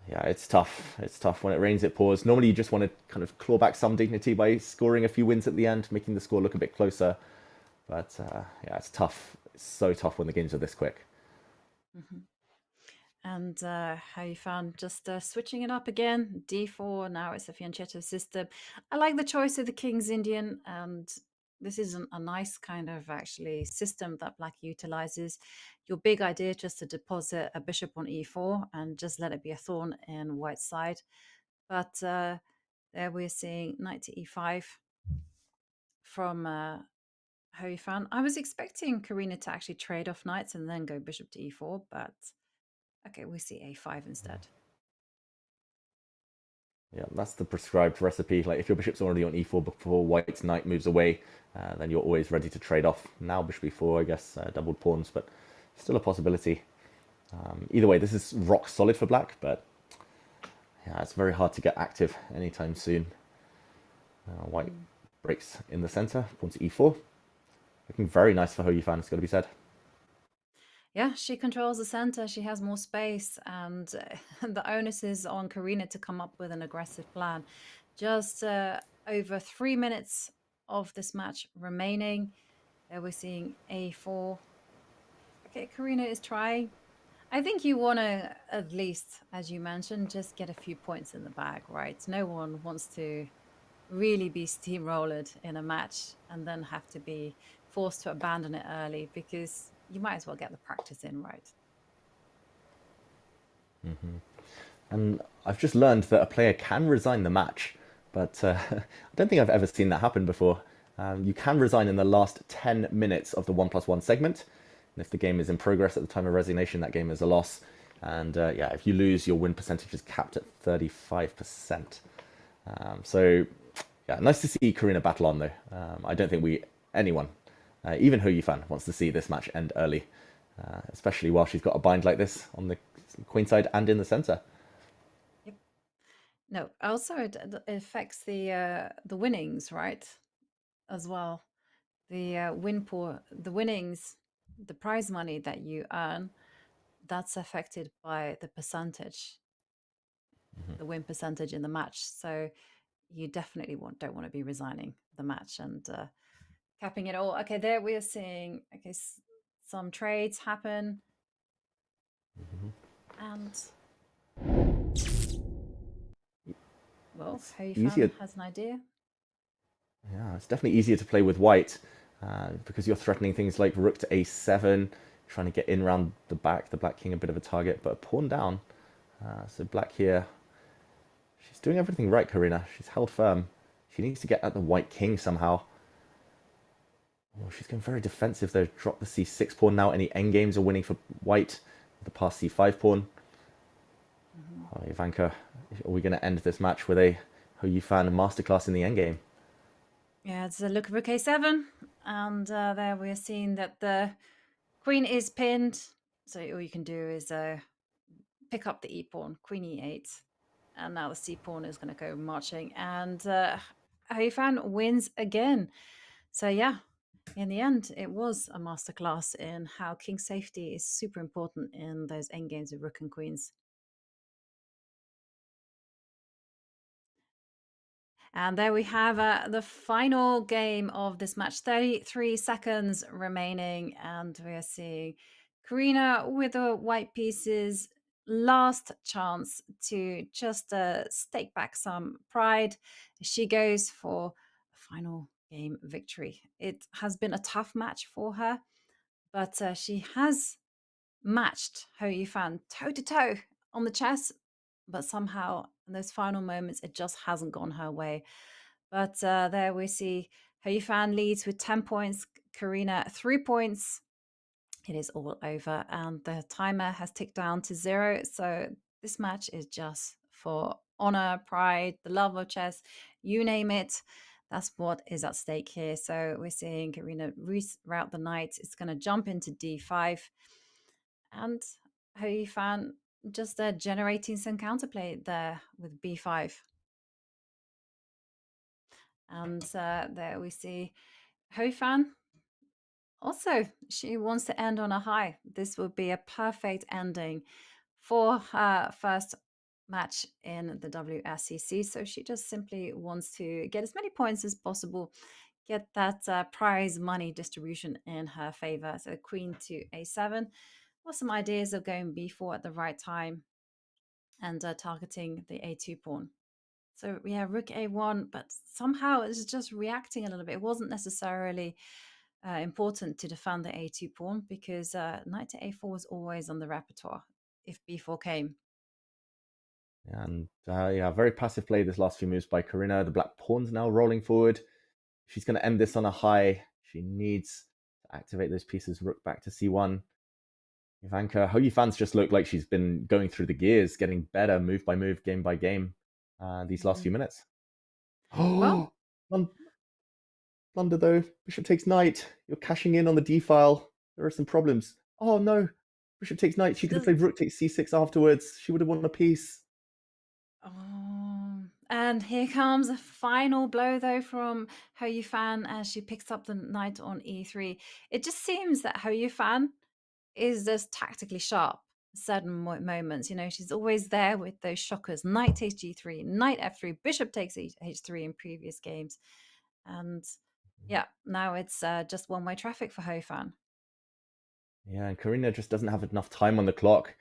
Yeah, it's tough. It's tough. When it rains, it pours. Normally, you just want to kind of claw back some dignity by scoring a few wins at the end, making the score look a bit closer. But yeah, it's tough. It's so tough when the games are this quick. Mm-hmm. And Hou Yifan just switching it up again. D4, now it's a fianchetto system. I like the choice of the King's Indian, and this is a nice kind of actually system that Black utilizes. Your big idea just to deposit a bishop on e4 and just let it be a thorn in White's side. But there we're seeing knight to e5 from Hou Yifan. I was expecting Karina to actually trade off knights and then go bishop to e4, but okay, we see a5 instead. Yeah, that's the prescribed recipe. Like if your bishop's already on e4 before White's knight moves away, then you're always ready to trade off. Now bishop e4, I guess, doubled pawns, but still a possibility. Either way, this is rock solid for Black, but yeah, it's very hard to get active anytime soon. White breaks in the center, pawn to e4. Looking very nice for Hou Yifan, it's got to be said. Yeah, she controls the center. She has more space, and the onus is on Karina to come up with an aggressive plan. Just over 3 minutes of this match remaining. There we're seeing a4. Okay, Karina is trying. I think you want to, at least, as you mentioned, just get a few points in the bag, right? No one wants to really be steamrolled in a match and then have to be forced to abandon it early, because you might as well get the practice in, right? Mm-hmm. And I've just learned that a player can resign the match, but I don't think I've ever seen that happen before. You can resign in the last 10 minutes of the 1+1 segment. And if the game is in progress at the time of resignation, that game is a loss. And yeah, if you lose, your win percentage is capped at 35%. So yeah, nice to see Karina battle on, though. I don't think anyone, even Hou Yifan, wants to see this match end early, especially while she's got a bind like this on the queen side and in the center. Yep. No, also it affects the winnings, right? As well, the winnings, the prize money that you earn, that's affected by the percentage. the win percentage in the match. So you definitely don't want to be resigning the match and capping it all. Okay, there we are seeing some trades happen. And well, Hou Yifan has an idea. Yeah, it's definitely easier to play with white because you're threatening things like rook to a7, trying to get in around the back. The black king a bit of a target, but a pawn down. So black here, she's doing everything right, Karina. She's held firm. She needs to get at the white king somehow. Oh, she's going very defensive though. Drop the c6 pawn now. Any endgames are winning for white. The past c5 pawn. Oh, Ivanka, are we going to end this match with a Hou Yifan masterclass in the endgame? Yeah, it's a look of rook a7, and there we're seeing that the queen is pinned. So all you can do is pick up the e pawn, queen e8, and now the c pawn is going to go marching, and Hou Yifan wins again. So yeah, in the end, it was a masterclass in how king safety is super important in those endgames of rook and queens. And there we have the final game of this match. 33 seconds remaining, and we are seeing Karina with the white pieces. Last chance to just stake back some pride. She goes for a final game victory. It has been a tough match for her, but she has matched Hou Yifan toe-to-toe on the chess, but somehow in those final moments, it just hasn't gone her way. But there we see Hou Yifan leads with 10 points, Karina 3 points. It is all over, and the timer has ticked down to 0. So this match is just for honor, pride, the love of chess, you name it. That's what is at stake here. So we're seeing Karina reroute the knight. It's going to jump into d5. And Hou Yifan just generating some counterplay there with b5. And there we see Hou Yifan. Also, she wants to end on a high. This would be a perfect ending for her first match in the WSCC. So she just simply wants to get as many points as possible, get that prize money distribution in her favor. So queen to a7. Well, some ideas of going b4 at the right time and targeting the a2 pawn. So yeah, rook a1, but somehow it's just reacting a little bit. It wasn't necessarily important to defend the a2 pawn because knight to a4 was always on the repertoire if b4 came. And yeah, very passive play this last few moves by Karina. The black pawn's now rolling forward. She's going to end this on a high. She needs to activate those pieces. Rook back to c1. Ivanka, Hou Yifan's just looked like she's been going through the gears, getting better move by move, game by game these last few minutes. Oh, blunder though. Bishop takes knight. You're cashing in on the d file. There are some problems. Oh no. Bishop takes knight. She could have played rook takes c6 afterwards. She would have won a piece. Oh, and here comes a final blow though from Hou Yifan as she picks up the knight on e3. It just seems that Hou Yifan is just tactically sharp at certain moments. You know, she's always there with those shockers. Knight takes g3, knight f3, bishop takes h3 in previous games. And yeah, now it's just one-way traffic for Hou Yifan. Yeah, and Karina just doesn't have enough time on the clock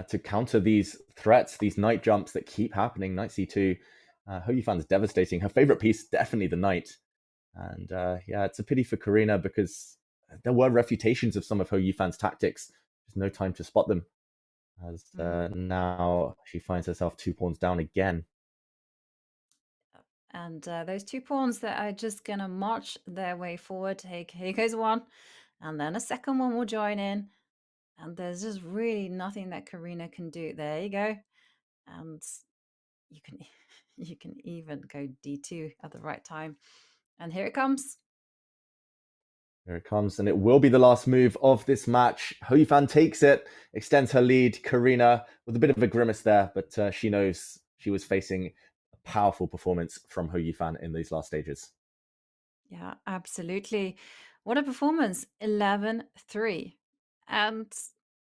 to counter these threats, these knight jumps that keep happening. Knight c2. Hou Yifan's devastating. Her favorite piece, definitely the knight. And yeah, it's a pity for Karina because there were refutations of some of Hou Yifan's tactics. There's no time to spot them. As now she finds herself 2 pawns down again. And those 2 pawns that are just going to march their way forward. Here goes one. And then a second one will join in. And there's just really nothing that Karina can do. There you go. And you can even go d2 at the right time. And here it comes. Here it comes, and it will be the last move of this match. Hou Yifan takes it, extends her lead. Karina with a bit of a grimace there, but she knows she was facing a powerful performance from Hou Yifan in these last stages. Yeah, absolutely. What a performance. 11-3. And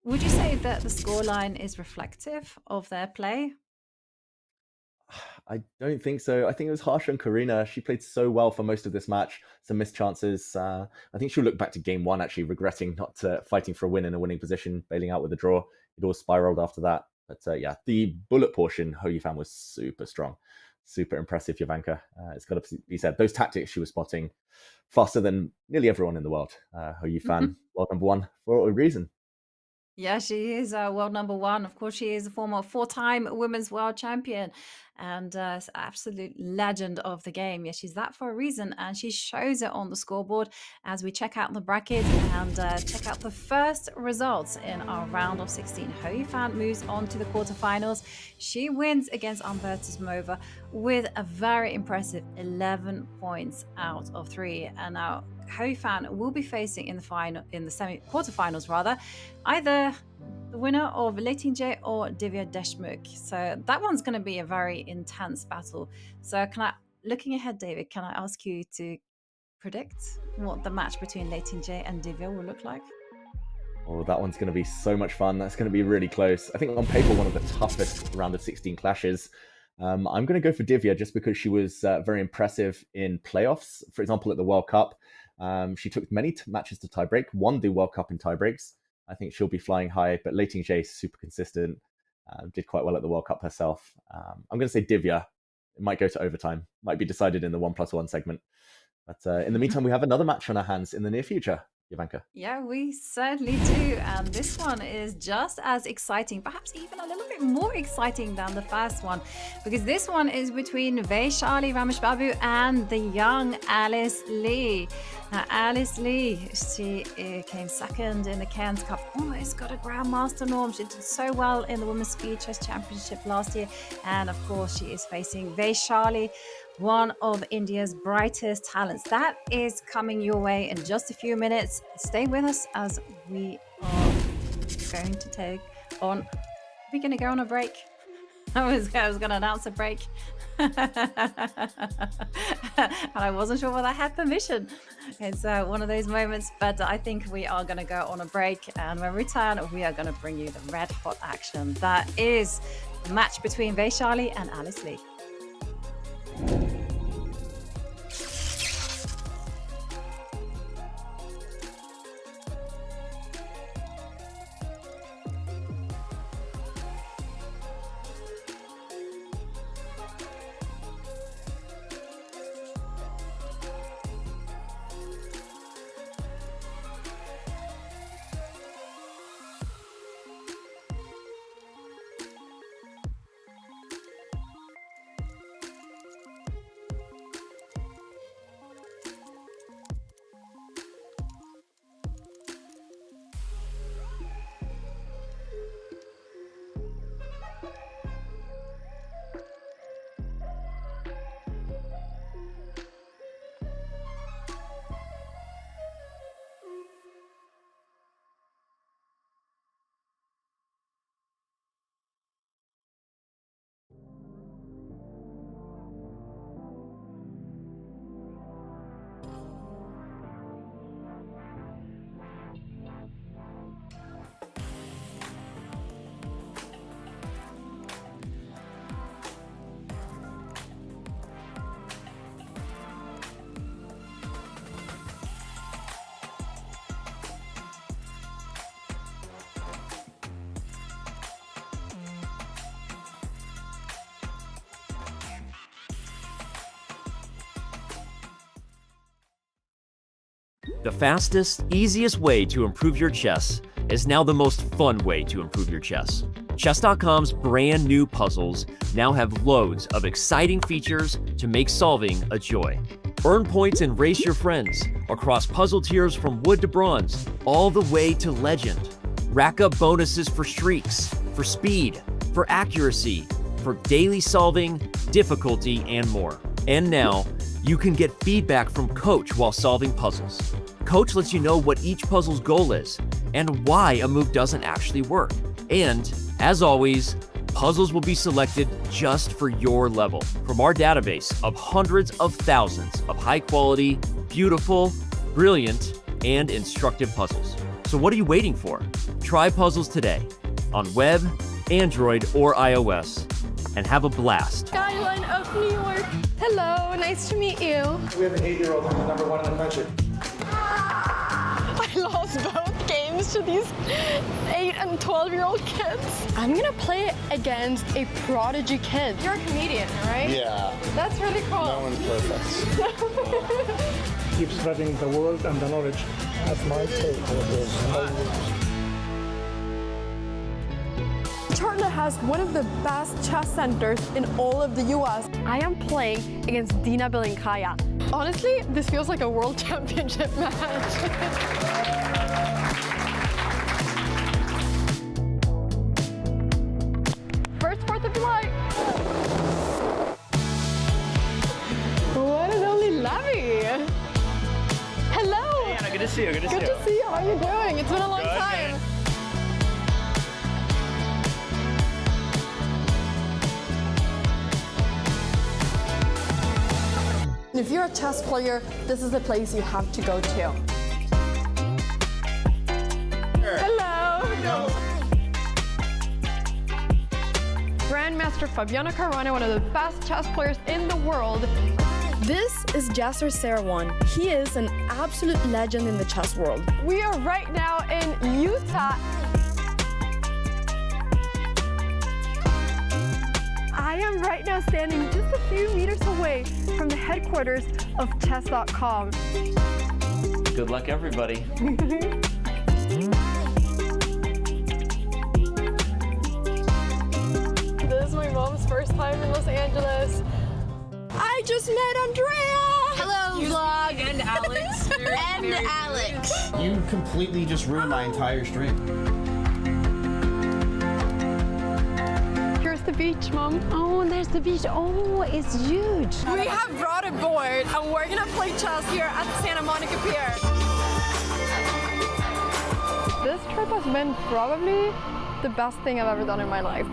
would you say that the scoreline is reflective of their play? I don't think so. I think it was harsh on Karina. She played so well for most of this match. Some missed chances. I think she'll look back to game one, actually regretting not fighting for a win in a winning position, bailing out with a draw. It all spiraled after that. But yeah, the bullet portion, Hou Yifan was super strong. Super impressive, Jovanka. It's got to be said. Those tactics she was spotting faster than nearly everyone in the world. Hou Yifan, world number one for a reason. Yeah, she is world number one. Of course, she is a former four-time women's world champion and absolute legend of the game. Yeah, she's that for a reason, and she shows it on the scoreboard as we check out the bracket and check out the first results in our round of 16. Hou Yifan moves on to the quarterfinals. She wins against Ambartsumova with a very impressive 11 points out of 3. And now Hou Yifan will be facing in the quarterfinals rather, either the winner of Leitinje or Divya Deshmukh. So that one's going to be a very intense battle. So looking ahead, David, can I ask you to predict what the match between Leitinje and Divya will look like? Oh, that one's going to be so much fun. That's going to be really close. I think on paper, one of the toughest round of 16 clashes. I'm going to go for Divya just because she was very impressive in playoffs. For example, at the World Cup, she took many matches to tiebreak, won the World Cup in tiebreaks. I think she'll be flying high, but Leitinje is super consistent, did quite well at the World Cup herself. I'm going to say Divya. It might go to overtime, might be decided in the 1+1 segment. But in the meantime, we have another match on our hands in the near future. Jovanka. Yeah, we certainly do. And this one is just as exciting, perhaps even a little bit more exciting than the first one, because this one is between Vaishali Rameshbabu and the young Alice Lee. Now, Alice Lee, she came second in the Cairns Cup, almost got a Grandmaster norm. She did so well in the Women's Speed Chess Championship last year. And of course, she is facing Vaishali, one of India's brightest talents. That is coming your way in just a few minutes. Stay with us as we are going to take on... We're going to go on a break. I was going to announce a break. And I wasn't sure whether I had permission. It's one of those moments, but I think we are going to go on a break. And when we return, we are going to bring you the red hot action. That is the match between Vaishali and Alice Lee. The fastest, easiest way to improve your chess is now the most fun way to improve your chess. Chess.com's brand new puzzles now have loads of exciting features to make solving a joy. Earn points and race your friends across puzzle tiers from wood to bronze, all the way to legend. Rack up bonuses for streaks, for speed, for accuracy, for daily solving, difficulty, and more. And now, you can get feedback from Coach while solving puzzles. Coach lets you know what each puzzle's goal is and why a move doesn't actually work. And, as always, puzzles will be selected just for your level from our database of hundreds of thousands of high-quality, beautiful, brilliant, and instructive puzzles. So what are you waiting for? Try puzzles today on web, Android, or iOS. and have a blast. Skyline of New York. Hello, nice to meet you. We have an 8-year-old who's number 1 in the country. I lost both games to these 8 and 12-year-old kids. I'm gonna play against a prodigy kid. You're a comedian, right? Yeah. That's really cool. No one's perfect. Keep spreading the word and the knowledge. That's my take on this. Charlotte has one of the best chess centers in all of the US. I am playing against Dina Belinkaya. Honestly, this feels like a world championship match. First 4th of July. What an only Levy. Hello. Hey, Anna, good to see you. Good to see you. Good to see you. How are you doing? It's been a long time. If you're a chess player, this is the place you have to go to. Hello. Grandmaster Fabiano Caruana, one of the best chess players in the world. This is Jasser Sarawan. He is an absolute legend in the chess world. We are right now in Utah. I am right now standing just a few meters away from the headquarters of Chess.com. Good luck, everybody. This is my mom's first time in Los Angeles. I just met Andrea! Hello, vlog. And Alex. And Alex. You completely just ruined my entire stream. Here's the beach, Mom. Oh, there's the beach. Oh, it's huge. We have brought a board and we're gonna play chess here at the Santa Monica Pier. This trip has been probably the best thing I've ever done in my life.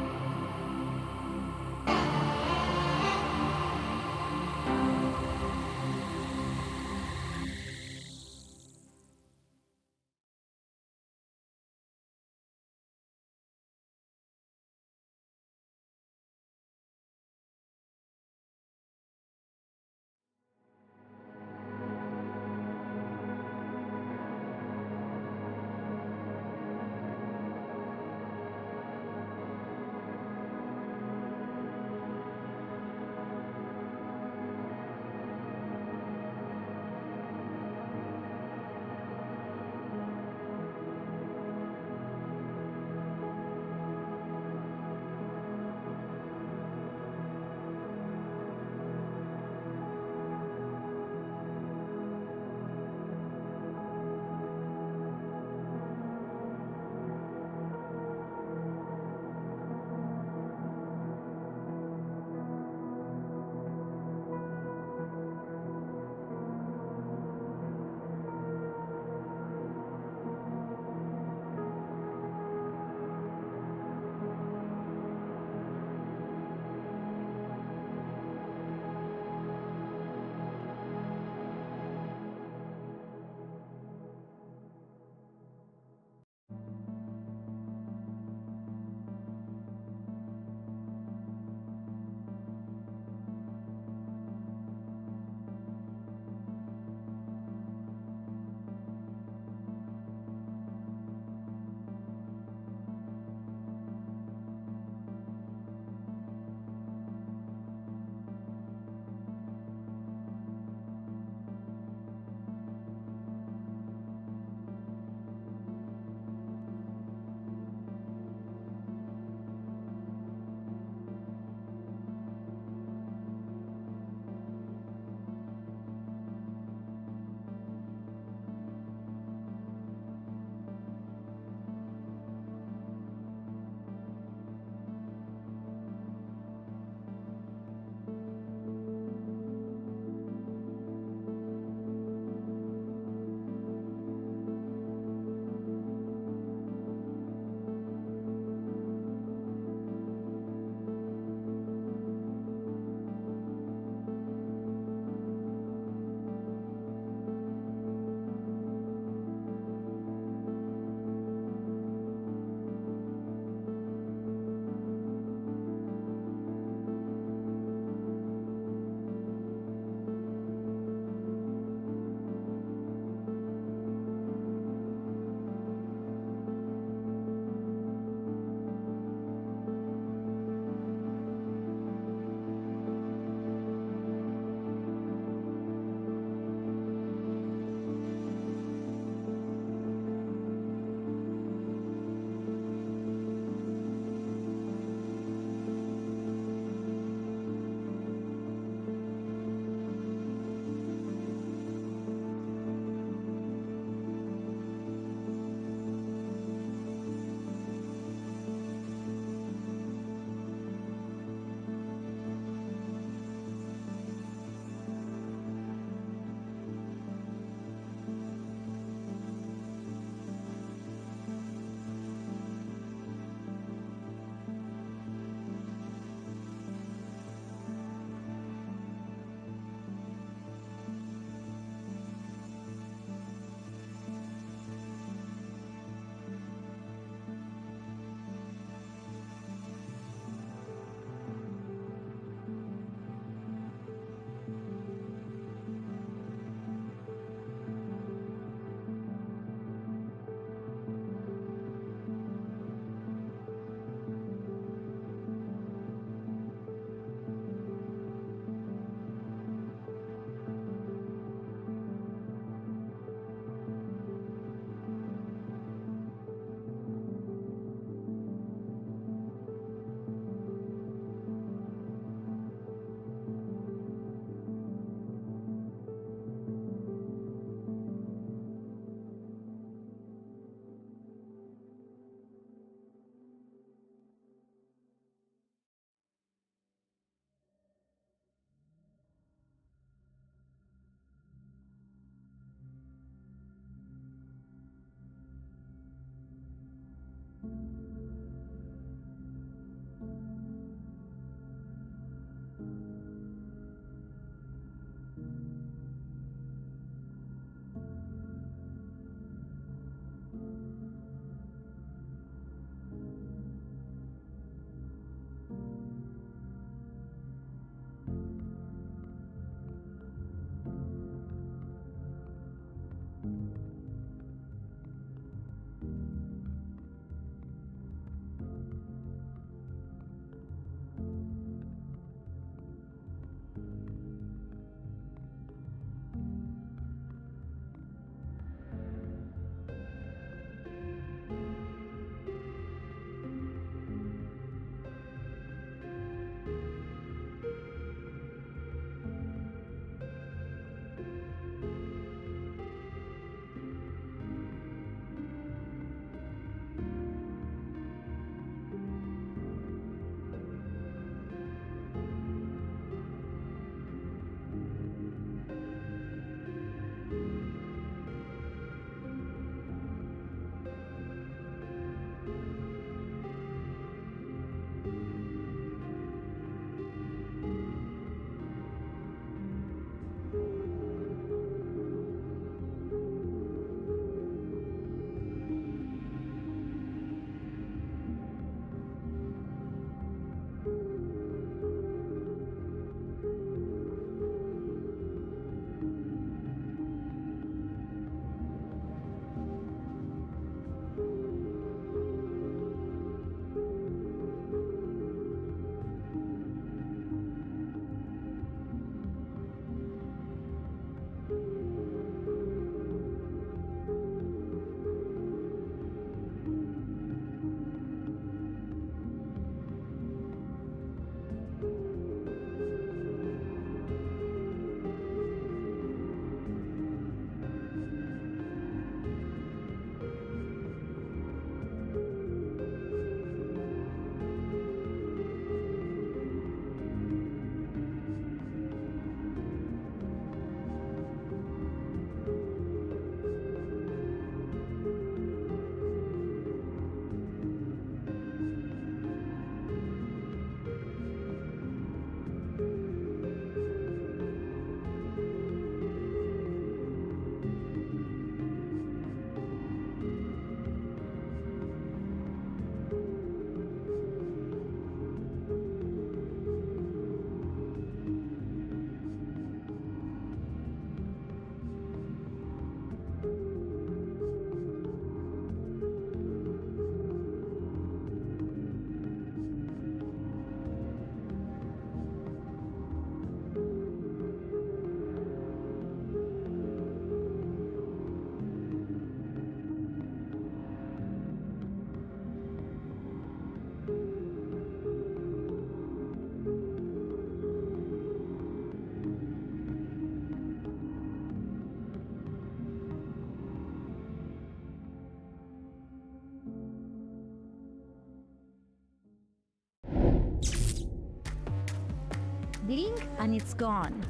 Blink and it's gone.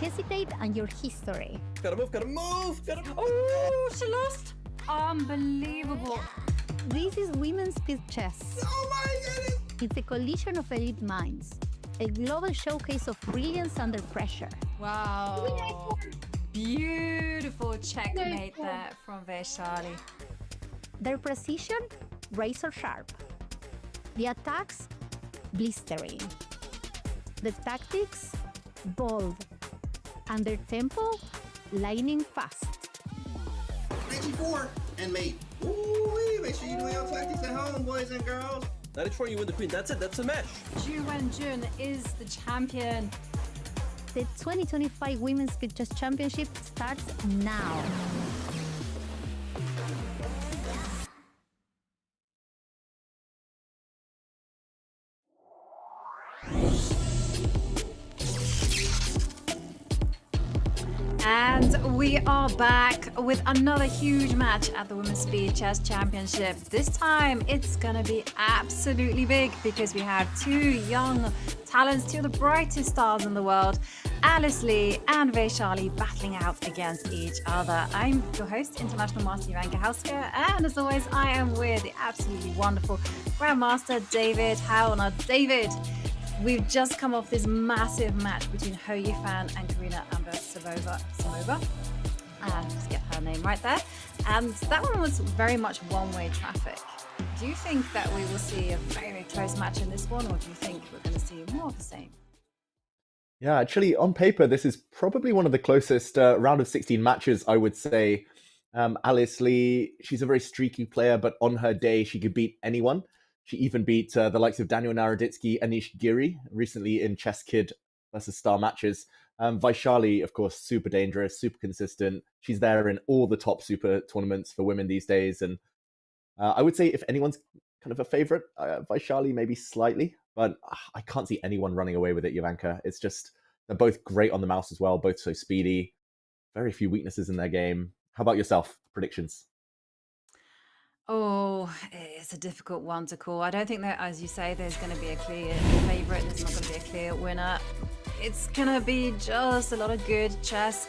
Hesitate and your history. Gotta move, gotta move, gotta move. Oh, she lost. Unbelievable. This is women's speed chess. Oh my goodness! It's a collision of elite minds, a global showcase of brilliance under pressure. Wow. Beautiful checkmate there from Vaishali. Their precision, razor sharp. The attacks, blistering. The tactics, bold. And their tempo, lightning fast. Knight G4 and mate. Ooh-wee, make sure you do your tactics at home, boys and girls. Knight H4, you win the queen. That's it, that's the match. Wenjun is the champion. The 2025 Women's Speed Chess Championship starts now. And We are back with another huge match at the Women's Speed Chess Championship. This time it's gonna be absolutely big because we have two young talents, two of the brightest stars in the world, Alice Lee and Vaishali, battling out against each other. I'm your host, International Master Ivanka Hauska, and as always, I am with the absolutely wonderful Grandmaster David Hou. Now, David, we've just come off this massive match between Hou Yifan and Karina Ambartsumova. Just get her name right there. And that one was very much one-way traffic. Do you think that we will see a very close match in this one, or do you think we're going to see more of the same? Yeah, actually, on paper, this is probably one of the closest round of 16 matches, I would say. Alice Lee, she's a very streaky player, but on her day, she could beat anyone. She even beat the likes of Daniel Naroditsky, Anish Giri, recently in Chess Kid versus Star matches. Vaishali, of course, super dangerous, super consistent. She's there in all the top super tournaments for women these days. And I would say if anyone's kind of a favorite, Vaishali maybe slightly, but I can't see anyone running away with it, Ivanka. It's just, they're both great on the mouse as well, both so speedy, very few weaknesses in their game. How about yourself? Predictions? Oh, it's a difficult one to call. I don't think that, as you say, there's going to be a clear favorite. There's not going to be a clear winner. It's going to be just a lot of good chess.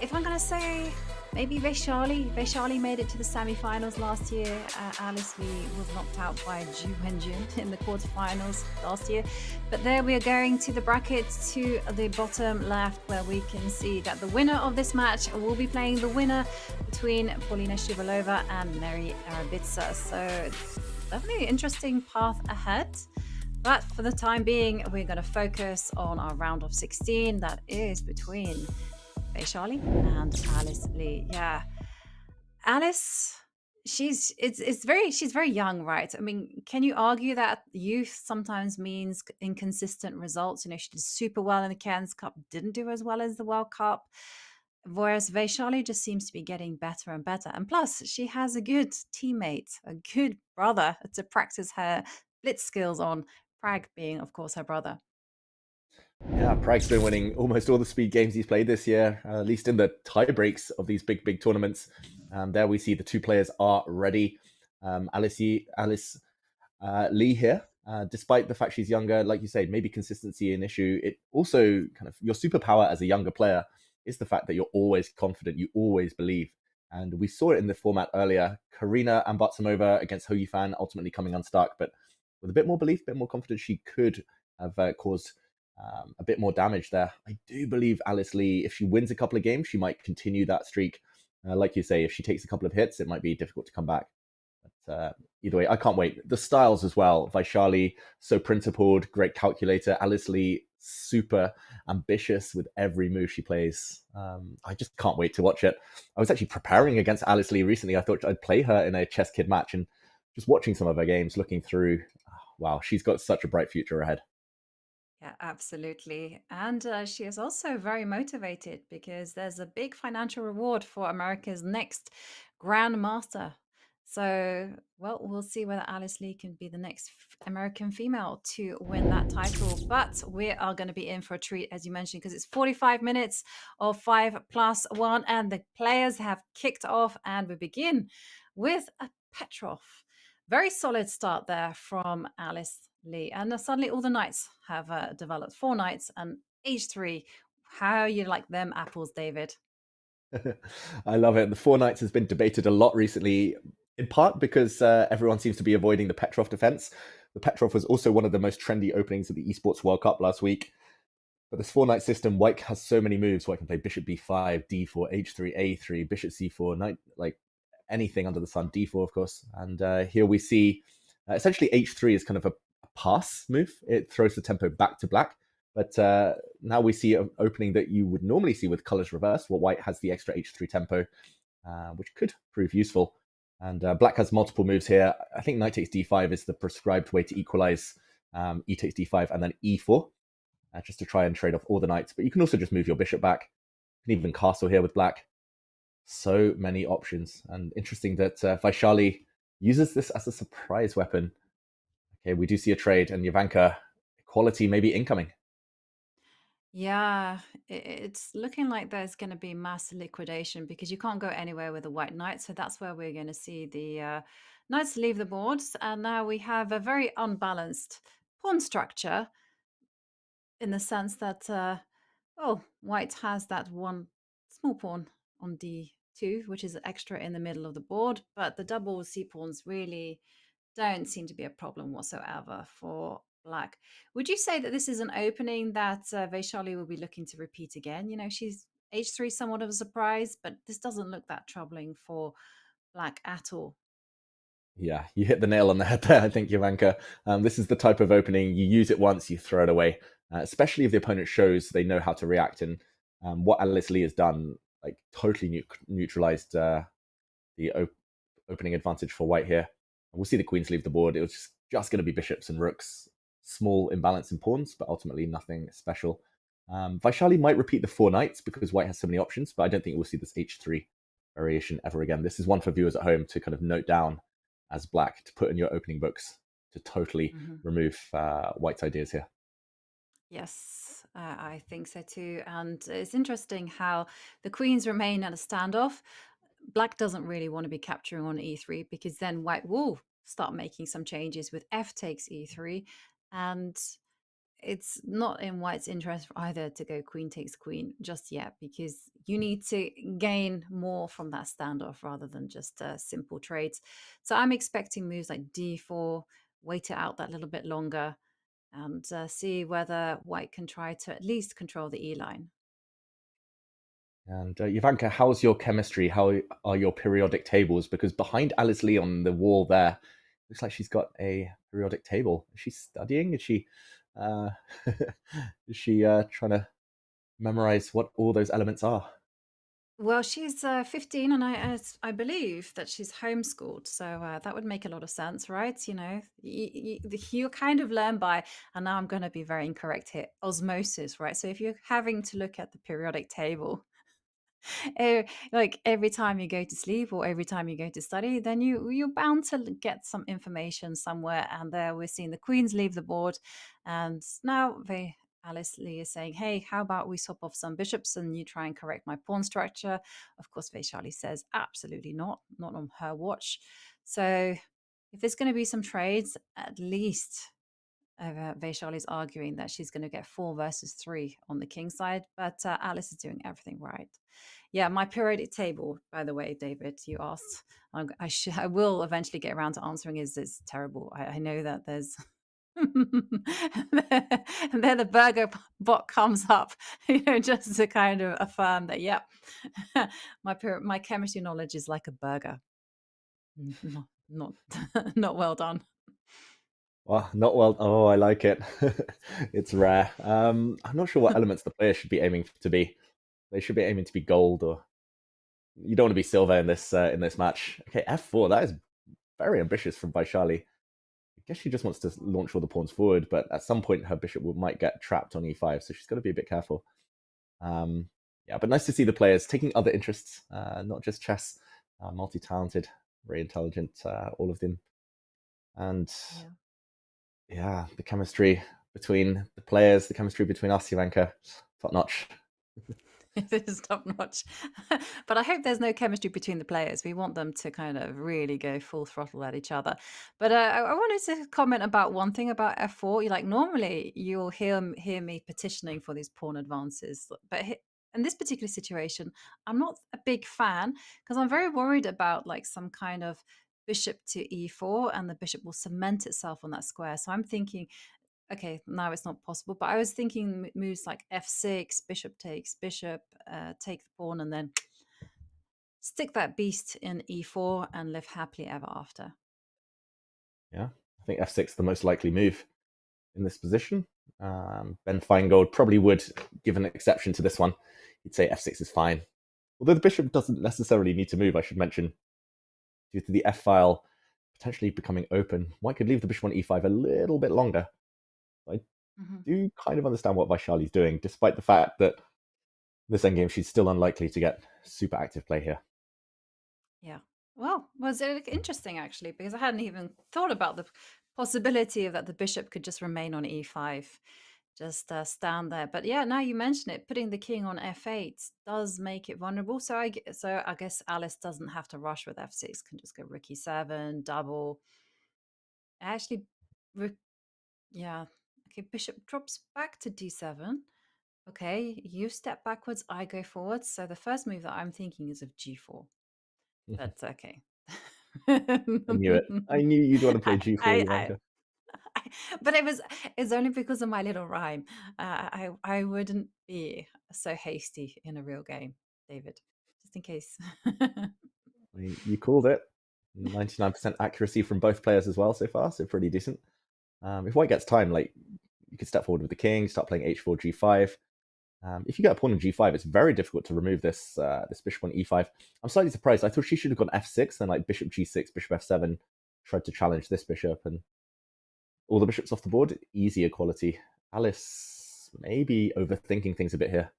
If I'm going to say maybe Vaishali. Vaishali made it to the semi-finals last year. Alice Lee was knocked out by Wenjun in the quarterfinals last year. But there we are going to the brackets to the bottom left, where we can see that the winner of this match will be playing the winner between Paulina Shuvalova and Mary Arabitsa. So definitely an interesting path ahead. But for the time being, we're going to focus on our round of 16 that is between Vaishali and Alice Lee. Yeah, Alice, she's very young, right? I mean, can you argue that youth sometimes means inconsistent results? You know, she did super well in the Cairns Cup, didn't do as well as the World Cup, whereas Vaishali just seems to be getting better and better. And plus, she has a good teammate, a good brother to practice her blitz skills on. Prag being, of course, her brother. Yeah, Prag's been winning almost all the speed games he's played this year, at least in the tie breaks of these big tournaments. There we see the two players are ready. Alice Lee here, despite the fact she's younger, like you say, maybe consistency an issue. It also kind of, your superpower as a younger player is the fact that you're always confident, you always believe. And we saw it in the format earlier. Karina Ambartsumova against Hou Yifan ultimately coming unstuck, but with a bit more belief, a bit more confidence, she could have caused a bit more damage there. I do believe Alice Lee, if she wins a couple of games, she might continue that streak. Like you say, if she takes a couple of hits, it might be difficult to come back. But either way, I can't wait. The styles as well. Vaishali, so principled, great calculator. Alice Lee, super ambitious with every move she plays. I just can't wait to watch it. I was actually preparing against Alice Lee recently. I thought I'd play her in a Chess Kid match, and just watching some of her games, looking through, wow, she's got such a bright future ahead. Yeah, absolutely. And she is also very motivated because there's a big financial reward for America's next Grandmaster. So, well, we'll see whether Alice Lee can be the next American female to win that title. But we are going to be in for a treat, as you mentioned, because it's 45 minutes of 5+1, and the players have kicked off, and we begin with a Petrov. Very solid start there from Alice Lee. And suddenly all the knights have developed. 4 knights and h3. How you like them apples, David? I love it. The 4 knights has been debated a lot recently, in part because everyone seems to be avoiding the Petrov defense. The Petrov was also one of the most trendy openings of the Esports World Cup last week. But this 4 knight system, White has so many moves. White can play bishop b5, d4, h3, a3, bishop c4, knight, like anything under the sun, d4 of course. And here we see essentially h3 is kind of a pass move. It throws the tempo back to black, but now we see an opening that you would normally see with colors reversed, where White has the extra h3 tempo, which could prove useful. And black has multiple moves here. I think knight takes d5 is the prescribed way to equalize. E takes d5 and then e4, just to try and trade off all the knights. But you can also just move your bishop back. You can even castle here with black. So many options, and interesting that Vaishali uses this as a surprise weapon. Okay, we do see a trade, and Ivanka, equality may be incoming. Yeah, it's looking like there's going to be mass liquidation because you can't go anywhere with a white knight. So that's where we're going to see the knights leave the boards. And now we have a very unbalanced pawn structure in the sense that, oh, white has that one small pawn on d2, which is extra in the middle of the board. But the double c pawns really don't seem to be a problem whatsoever for black. Would you say that this is an opening that Vaishali will be looking to repeat again? You know, she's h3 somewhat of a surprise, but this doesn't look that troubling for black at all. Yeah, you hit the nail on the head there, I think, Jovanka. This is the type of opening you use it once, you throw it away, especially if the opponent shows they know how to react. And what Alice Lee has done, like, totally neutralized the opening advantage for white here. And we'll see the queens leave the board. It was just going to be bishops and rooks, small imbalance in pawns, but ultimately nothing special. Vaishali might repeat the 4 knights because white has so many options, but I don't think we'll see this h3 variation ever again. This is one for viewers at home to kind of note down as black, to put in your opening books to totally remove white's ideas here. Yes, I think so too. And it's interesting how the queens remain at a standoff. Black doesn't really want to be capturing on e3 because then white will start making some changes with f takes e3. And it's not in white's interest either to go queen takes queen just yet because you need to gain more from that standoff rather than just simple trades. So I'm expecting moves like d4, wait it out that little bit longer, and see whether white can try to at least control the E line. And Jovanka, how's your chemistry? How are your periodic tables? Because behind Alice Lee on the wall there, looks like she's got a periodic table. Is she studying? Is she is she trying to memorize what all those elements are? Well, she's 15, and I believe that she's homeschooled, so that would make a lot of sense, right? You know, you kind of learn by, and now I'm going to be very incorrect here, osmosis, right? So if you're having to look at the periodic table, like every time you go to sleep or every time you go to study, then you're bound to get some information somewhere. And there we're seeing the queens leave the board, and now Alice Lee is saying, hey, how about we swap off some bishops and you try and correct my pawn structure? Of course, Vaishali says, absolutely not on her watch. So if there's going to be some trades, at least Vaishali's arguing that she's going to get 4 versus 3 on the king side, but Alice is doing everything right. Yeah, my periodic table, by the way, David, you asked. I will eventually get around to answering. Is terrible. I know that there's. And then the burger bot comes up, just to kind of affirm that, yep, my chemistry knowledge is like a burger. Not not well done. Well, not well. Oh, I like it. It's rare. I'm not sure what elements the player should be aiming to be. They should be aiming to be gold, or you don't want to be silver in this match. Okay, f4. That is very ambitious from Vaishali. I guess she just wants to launch all the pawns forward, but at some point her bishop might get trapped on e5, so she's got to be a bit careful. Yeah, but nice to see the players taking other interests, not just chess. Multi-talented, very intelligent, all of them. And yeah, the chemistry between the players, the chemistry between us, Jovanka, top notch. It is top notch. But I hope there's no chemistry between the players. We want them to kind of really go full throttle at each other. But I wanted to comment about one thing about f4. Like normally you'll hear me petitioning for these pawn advances, but in this particular situation, I'm not a big fan because I'm very worried about like some kind of bishop to e4, and the bishop will cement itself on that square. So I'm thinking, okay, now it's not possible, but I was thinking moves like f6, bishop takes bishop, take the pawn, and then stick that beast in e4 and live happily ever after. Yeah, I think f6 is the most likely move in this position. Ben Feingold probably would give an exception to this one. He'd say f6 is fine. Although the bishop doesn't necessarily need to move, I should mention. Due to the f-file potentially becoming open, white could leave the bishop on e5 a little bit longer. I do kind of understand what Vaishali's doing, despite the fact that this endgame she's still unlikely to get super active play here. Yeah. Well, was it interesting actually, because I hadn't even thought about the possibility of that the bishop could just remain on e5. just stand there. But yeah, now you mention it, putting the king on f8 does make it vulnerable. So I guess Alice doesn't have to rush with f6, can just go rook e7, double. Actually, yeah, okay, bishop drops back to d7. Okay, you step backwards, I go forwards. So the first move that I'm thinking is of g4. That's okay. I knew it. I knew you'd want to play G4, I, Ivanka. but it's only because of my little rhyme. I wouldn't be so hasty in a real game, David, just in case. I mean, you called it. 99% accuracy from both players as well so far, so pretty decent. If white gets time, like you could step forward with the king, start playing h4, g5. If you get a pawn on g5, it's very difficult to remove this this bishop on e5. I'm slightly surprised. I thought she should have gone f6, then like bishop g6, bishop f7, tried to challenge this bishop, and all the bishops off the board, easier quality. Alice maybe overthinking things a bit here.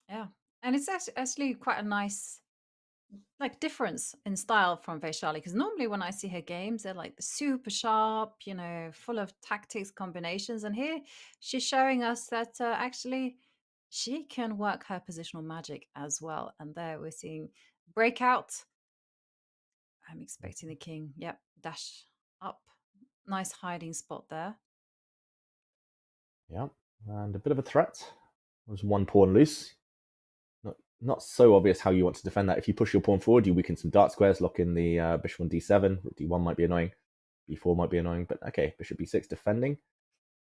Yeah, and it's actually quite a nice difference in style from Vaishali, because normally when I see her games, they're like super sharp, full of tactics, combinations, and here she's showing us that actually she can work her positional magic as well. And there we're seeing breakout. I'm expecting the king. Yep, dash up. Nice hiding spot there. Yeah, and a bit of a threat. There's one pawn loose. Not so obvious how you want to defend that. If you push your pawn forward, you weaken some dark squares, lock in the bishop on d7. Rook d1 might be annoying. b4 might be annoying, but okay, bishop b6 defending.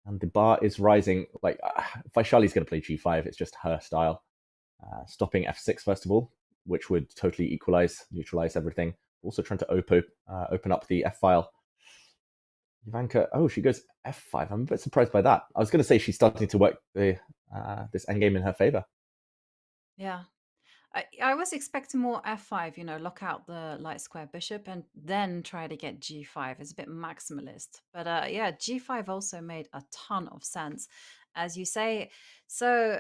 And the bar is rising. Like, Vaishali's going to play g5. It's just her style. Stopping f6, first of all, which would totally equalize, neutralize everything. Also trying to open up the f-file. Ivanka, oh, she goes f5. I'm a bit surprised by that. I was going to say she's starting to work this endgame in her favor. Yeah. I was expecting more f5, lock out the light square bishop and then try to get g5. It's a bit maximalist. But yeah, g5 also made a ton of sense, as you say. So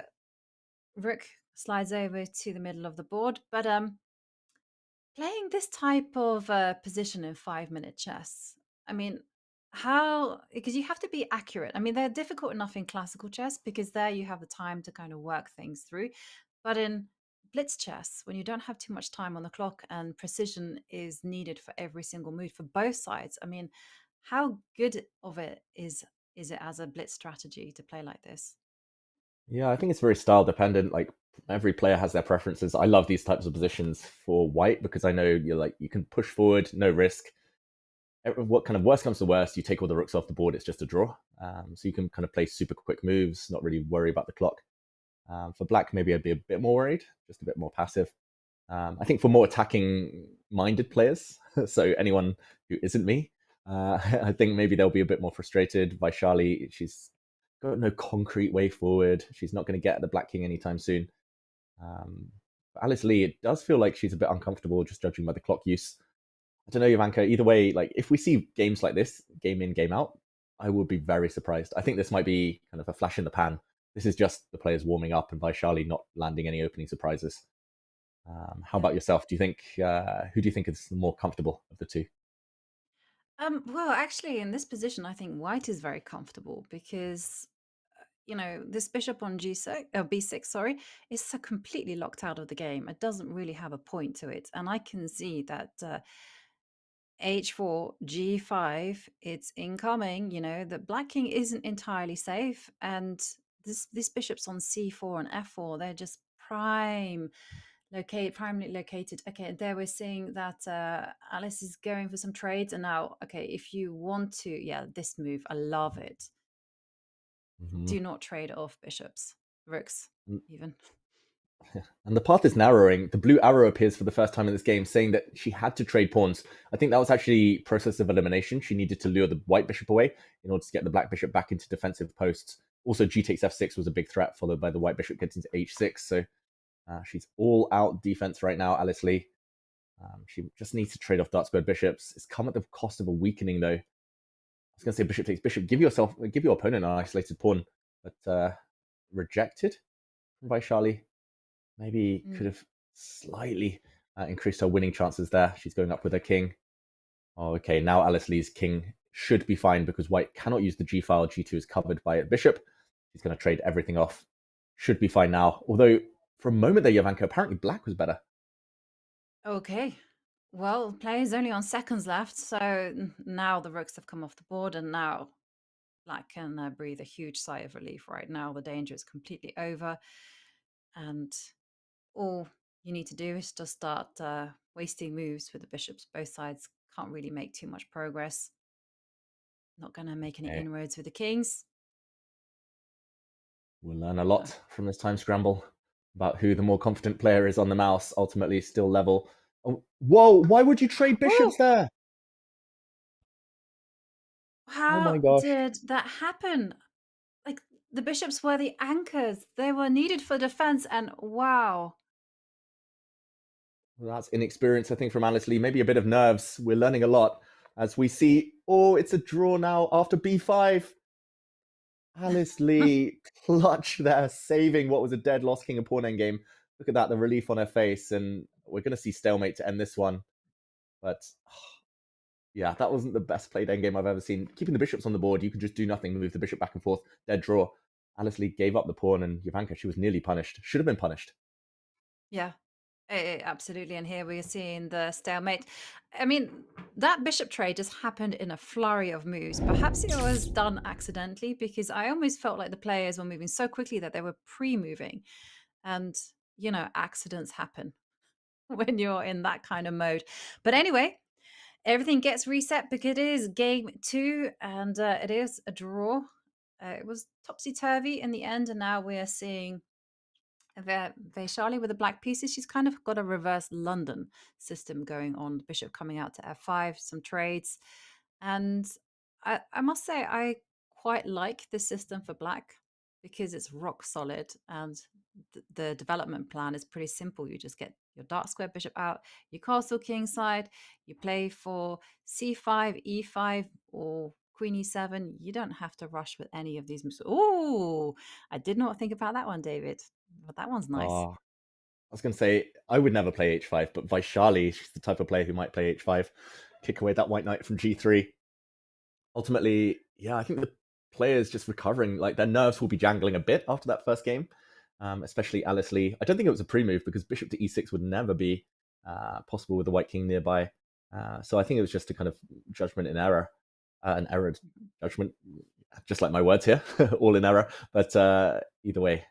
rook slides over to the middle of the board. But playing this type of position in 5-minute chess, I mean, because you have to be accurate. I mean, they're difficult enough in classical chess because there you have the time to kind of work things through. But in blitz chess, when you don't have too much time on the clock and precision is needed for every single move for both sides, I mean, how good of it is it as a blitz strategy to play like this? Yeah, I think it's very style dependent. Like every player has their preferences. I love these types of positions for white because I know you can push forward, no risk. What kind of worst comes to worst, you take all the rooks off the board, it's just a draw. So you can kind of play super quick moves, not really worry about the clock. For black, maybe I'd be a bit more worried, just a bit more passive. I think for more attacking-minded players, so anyone who isn't me, I think maybe they'll be a bit more frustrated. Vaishali, she's got no concrete way forward. She's not going to get the black king anytime soon. Alice Lee, it does feel like she's a bit uncomfortable just judging by the clock use. I don't know, Ivanka, either way, like if we see games like this, game in, game out, I would be very surprised. I think this might be kind of a flash in the pan. This is just the players warming up and Vaishali not landing any opening surprises. How about yourself? Do you think who do you think is more comfortable of the two? Well, actually, in this position, I think white is very comfortable because this bishop on g6, b6, sorry, is so completely locked out of the game. It doesn't really have a point to it, and I can see that h4, g5, it's incoming. The black king isn't entirely safe, and these bishops on c4 and f4, they're just primarily located. Okay, there we're seeing that Alice is going for some trades, and now, okay, if you want to, yeah, this move, I love it. Do not trade off bishops, rooks, even. And the path is narrowing. The blue arrow appears for the first time in this game, saying that she had to trade pawns. I think that was actually process of elimination. She needed to lure the white bishop away in order to get the black bishop back into defensive posts. Also, g takes f6 was a big threat, followed by the white bishop getting to h6. So she's all out defense right now, Alice Lee. She just needs to trade off dark squared bishops. It's come at the cost of a weakening, though. I was going to say bishop takes bishop. Give your opponent an isolated pawn, but rejected from Vaishali. Maybe could have slightly increased her winning chances there. She's going up with her king. Oh, okay. Now Alice Lee's king should be fine because white cannot use the g file. G2 is covered by a bishop. He's going to trade everything off. Should be fine now. Although, for a moment there, Jovanka, apparently black was better. Okay. Well, players only on seconds left, so now the rooks have come off the board, and now black can breathe a huge sigh of relief right now. The danger is completely over, and all you need to do is just start wasting moves with the bishops. Both sides can't really make too much progress. Not going to make any inroads with the kings. We'll learn a lot from this time scramble about who the more confident player is on the mouse, ultimately still level. Oh, whoa, why would you trade bishops there? How my gosh. did that happen? Like, the bishops were the anchors. They were needed for defense, and wow. Well, that's inexperience, I think, from Alice Lee. Maybe a bit of nerves. We're learning a lot as we see. Oh, it's a draw now after b5. Alice Lee clutch there, saving what was a dead lost king and pawn endgame. Look at that, the relief on her face. And we're going to see stalemate to end this one. But yeah, that wasn't the best played endgame I've ever seen. Keeping the bishops on the board, you could just do nothing, move the bishop back and forth, dead draw. Alice Lee gave up the pawn, and Jovanka, she was nearly punished. Should have been punished. Yeah, absolutely. And here we are seeing the stalemate. I mean, that bishop trade just happened in a flurry of moves. Perhaps it was done accidentally, because I almost felt like the players were moving so quickly that they were pre-moving. And, you know, accidents happen when you're in that kind of mode. But anyway, everything gets reset because it is game 2, and it is a draw. It was topsy-turvy in the end, and now we're seeing Vaishali with the black pieces. She's kind of got a reverse London system going on. The bishop coming out to f5, some trades. And I must say, I quite like this system for black because it's rock solid, and the development plan is pretty simple. You just get your dark square bishop out, you castle king side, you play for c5, e5, or queen e7. You don't have to rush with any of these moves. Oh, I did not think about that one, David. But that one's nice. I was going to say, I would never play h5, but Vaishali, she's the type of player who might play h5, kick away that white knight from g3. Ultimately, yeah, I think the players just recovering, like their nerves will be jangling a bit after that first game, especially Alice Lee. I don't think it was a pre-move because bishop to e6 would never be possible with the white king nearby. So I think it was just a kind of judgment in error, an errored judgment, just like my words here, all in error. But either way,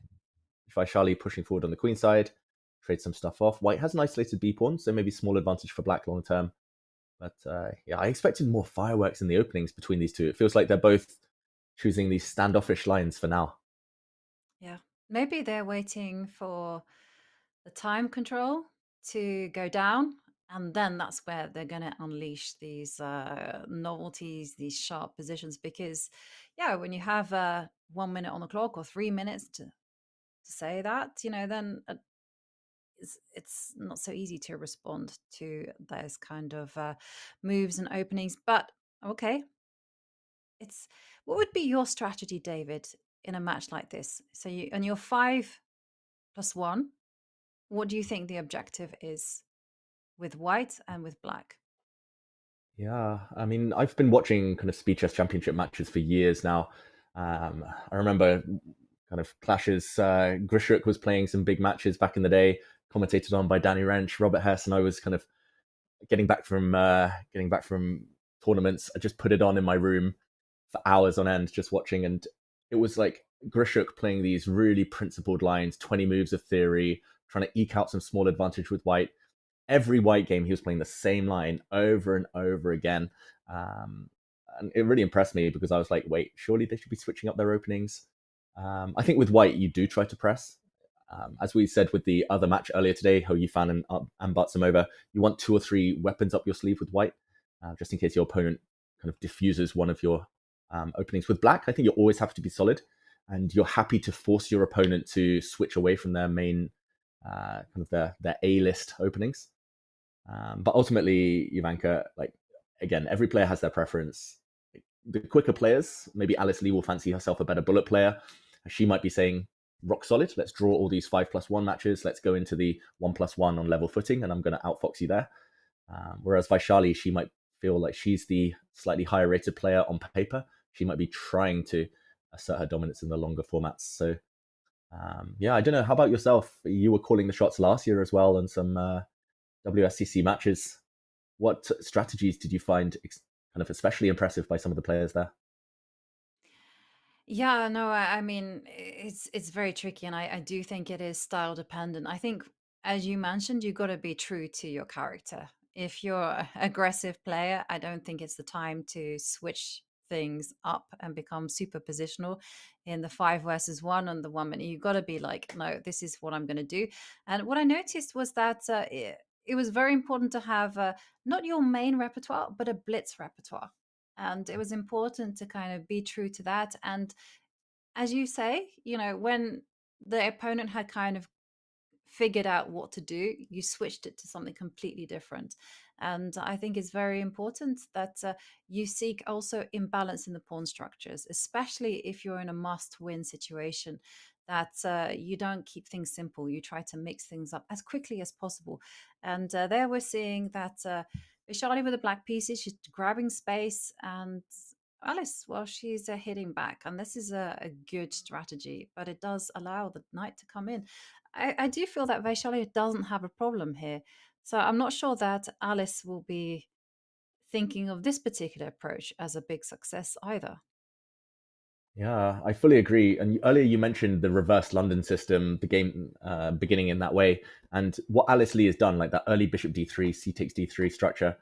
Vaishali pushing forward on the queen side, trade some stuff off. White has an isolated b pawn, so maybe small advantage for black long term. But yeah, I expected more fireworks in the openings between these two. It feels like they're both choosing these standoffish lines for now. Yeah, maybe they're waiting for the time control to go down, and then that's where they're going to unleash these novelties, these sharp positions. Because, yeah, when you have 1 minute on the clock or 3 minutes to say that, you know, then it's not so easy to respond to those kind of moves and openings. But okay, what would be your strategy, David, in a match like this? So you and your 5+1, what do you think the objective is with white and with black? Yeah, I mean, I've been watching kind of Speed Chess Championship matches for years now. I remember kind of clashes. Grishuk was playing some big matches back in the day, commentated on by Danny Wrench, Robert Hess, and I was kind of getting back from tournaments. I just put it on in my room for hours on end, just watching, and it was like Grishuk playing these really principled lines, 20 moves of theory, trying to eke out some small advantage with white. Every white game, he was playing the same line over and over again. And it really impressed me because I was like, wait, surely they should be switching up their openings. I think with white, you do try to press. As we said with the other match earlier today, Hou Yifan and Ambartsumova, you want 2 or 3 weapons up your sleeve with white, just in case your opponent kind of diffuses one of your openings. With black, I think you always have to be solid, and you're happy to force your opponent to switch away from their main, kind of their A-list openings. But ultimately, Jovanka, like, again, every player has their preference. The quicker players, maybe Alice Lee will fancy herself a better bullet player. She might be saying, rock solid, let's draw all these 5+1 matches, let's go into the 1+1 on level footing, and I'm going to outfox you there. Whereas Vaishali, she might feel like she's the slightly higher rated player on paper. She might be trying to assert her dominance in the longer formats. So yeah, I don't know. How about yourself? You were calling the shots last year as well in some WSCC matches. What strategies did you find kind of especially impressive by some of the players there? Yeah, no, I mean it's very tricky, and I do think it is style dependent. I think, as you mentioned, you got to be true to your character. If you're an aggressive player, I don't think it's the time to switch things up and become super positional in the 5 versus 1 on the 1 minute. You got to be like, no, this is what I'm going to do. And what I noticed was that it was very important to have not your main repertoire, but a blitz repertoire. And it was important to kind of be true to that. And as you say, when the opponent had kind of figured out what to do, you switched it to something completely different. And I think it's very important that you seek also imbalance in the pawn structures, especially if you're in a must-win situation, that you don't keep things simple. You try to mix things up as quickly as possible. And there we're seeing that Vaishali with the black pieces, she's grabbing space, and Alice, well, she's hitting back. And this is a good strategy, but it does allow the knight to come in. I do feel that Vaishali doesn't have a problem here. So I'm not sure that Alice will be thinking of this particular approach as a big success either. Yeah, I fully agree. And earlier you mentioned the reverse London system, the game beginning in that way. And what Alice Lee has done, like that early bishop d3, c takes d3 structure,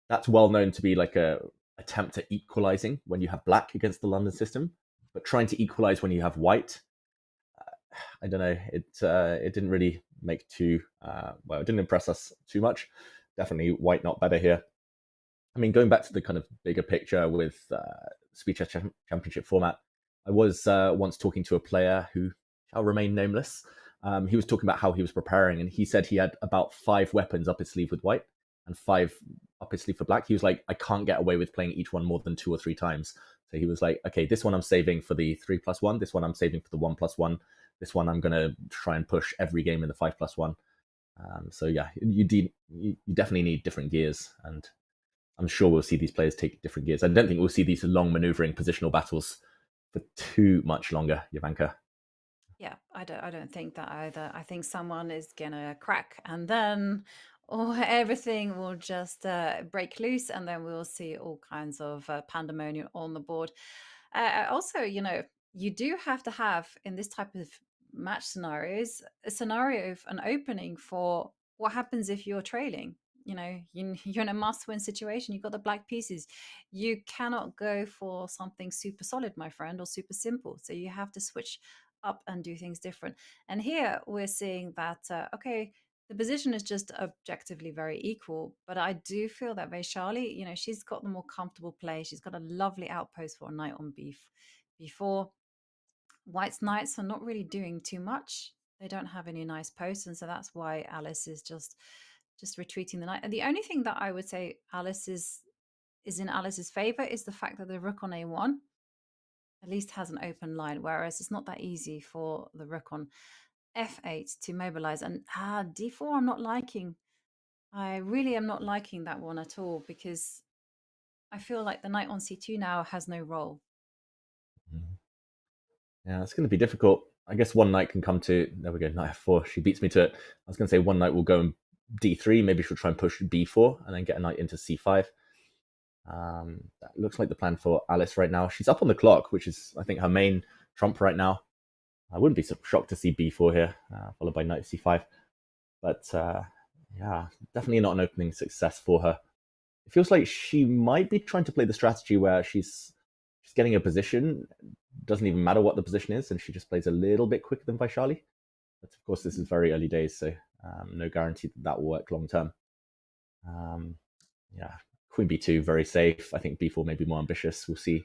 that's well known to be like a attempt at equalizing when you have black against the London system. But trying to equalize when you have white, I don't know. It didn't really make well, it didn't impress us too much. Definitely white not better here. I mean, going back to the kind of bigger picture with Speed Chess Championship format, I was once talking to a player who shall remain nameless. He was talking about how he was preparing, and he said he had about 5 weapons up his sleeve with white and 5 up his sleeve for black. He was like, I can't get away with playing each one more than 2 or 3 times. So he was like, okay, this one I'm saving for the 3+1. This one I'm saving for the 1+1. This one I'm going to try and push every game in the 5+1. So yeah, you definitely need different gears, and I'm sure we'll see these players take different gears. I don't think we'll see these long maneuvering positional battles for too much longer, Jovanka. Yeah, I don't think that either. I think someone is gonna crack, and then everything will just break loose, and then we'll see all kinds of pandemonium on the board. Also, you do have to have in this type of match scenarios a scenario of an opening for what happens if you're trailing. You're in a must-win situation. You've got the black pieces. You cannot go for something super solid, my friend, or super simple. So you have to switch up and do things different. And here we're seeing that okay, the position is just objectively very equal, but I do feel that Vaishali, she's got the more comfortable play. She's got a lovely outpost for a knight on b4. White's knights are not really doing too much. They don't have any nice posts, and so that's why Alice is just retreating the knight. And the only thing that I would say Alice is in Alice's favor is the fact that the rook on a1 at least has an open line, whereas it's not that easy for the rook on f8 to mobilize. And d4 I'm not liking. I really am not liking that one at all, because I feel like the knight on c2 now has no role. Yeah, it's going to be difficult. I guess one knight can come to, there we go, knight f4. She beats me to it. I was going to say one knight will go in d3. Maybe she'll try and push b4 and then get a knight into c5. That looks like the plan for Alice right now. She's up on the clock, which is, I think, her main trump right now. I wouldn't be so shocked to see b4 here, followed by knight c5. But yeah, definitely not an opening success for her. It feels like she might be trying to play the strategy where she's getting a position. Doesn't even matter what the position is, and she just plays a little bit quicker than Vaishali. But of course, this is very early days, so no guarantee that will work long term. Yeah, Queen b2, very safe. I think b4 may be more ambitious. We'll see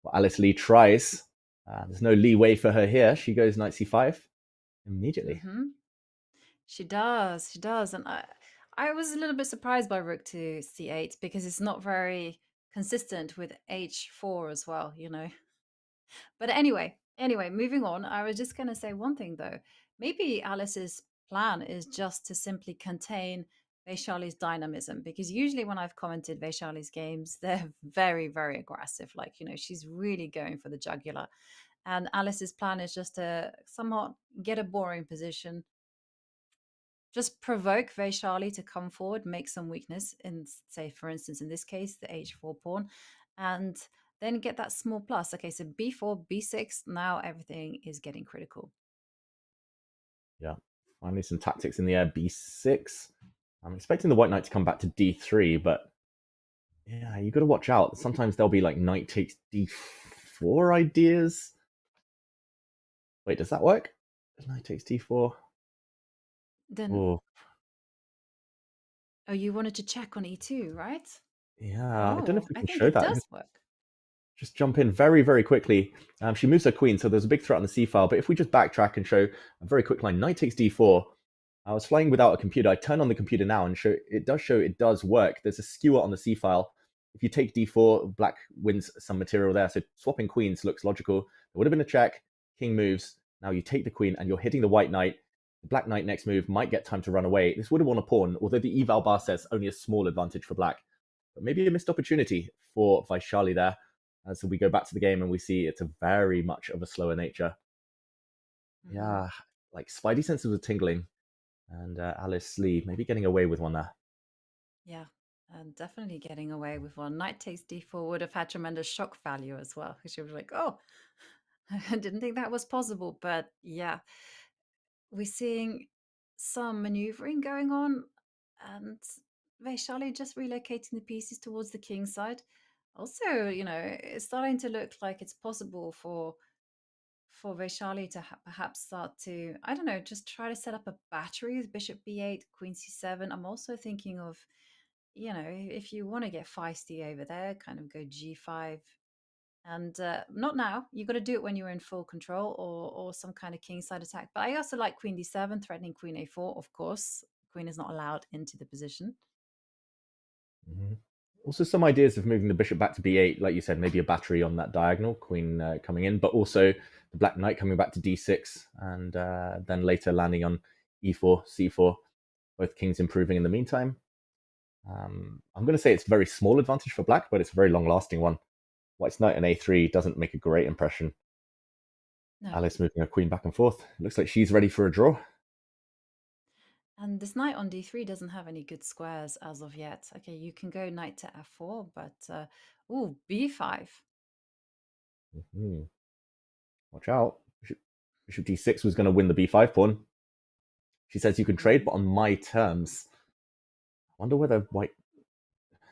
what Alice Lee tries. There's no leeway for her here. She goes knight c5 immediately. She does. And I was a little bit surprised by rook to c8, because it's not very consistent with h4 as well, But anyway, moving on. I was just going to say one thing, though. Maybe Alice's plan is just to simply contain Vaishali's dynamism, because usually when I've commented Vaishali's games, they're very, very aggressive. Like, she's really going for the jugular. And Alice's plan is just to somewhat get a boring position, just provoke Vaishali to come forward, make some weakness in, say, for instance, in this case, the h4 pawn, and then get that small plus. Okay, so b4, b6, now everything is getting critical. Yeah, finally some tactics in the air. b6. I'm expecting the white knight to come back to d3, but yeah, you got to watch out. Sometimes there'll be like knight takes d4 ideas. Wait, does that work? Knight takes d4. Then, Oh, you wanted to check on e2, right? yeah, I don't know if we I can think show it that. does work. Just jump in very, very quickly. She moves her queen, so there's a big threat on the c-file. But if we just backtrack and show a very quick line, knight takes d4. I was flying without a computer. I turn on the computer now and show it does work. There's a skewer on the c-file. If you take d4, black wins some material there. So swapping queens looks logical. There would have been a check. King moves. Now you take the queen and you're hitting the white knight. The black knight next move might get time to run away. This would have won a pawn, although the eval bar says only a small advantage for black. But maybe a missed opportunity for Vaishali there. So we go back to the game and we see it's a very much of a slower nature. Yeah, like spidey senses were tingling. And Alice Lee maybe getting away with one there. Yeah, and definitely getting away with one. Knight takes d4 would have had tremendous shock value as well, because she was like, oh, I didn't think that was possible. But yeah, we're seeing some maneuvering going on, and Vaishali just relocating the pieces towards the king side. Also, it's starting to look like it's possible for Vaishali to perhaps start to, I don't know, just try to set up a battery with bishop b8, queen c7. I'm also thinking of, if you want to get feisty over there, kind of go g5. And not now. You got to do it when you're in full control, or some kind of kingside attack. But I also like queen d7, threatening queen a4, of course. Queen is not allowed into the position. Mm-hmm. Also, some ideas of moving the bishop back to b8, like you said, maybe a battery on that diagonal, queen coming in, but also the black knight coming back to d6, and then later landing on e4, c4, both kings improving in the meantime. I'm going to say it's a very small advantage for black, but it's a very long-lasting one. White's knight and a3 doesn't make a great impression. No. Alice moving her queen back and forth. It looks like she's ready for a draw. And this knight on d3 doesn't have any good squares as of yet. Okay, you can go knight to f4, but b5. Mm-hmm. Watch out. Bishop d6 was going to win the b5 pawn. She says you can trade, but on my terms. I wonder whether white...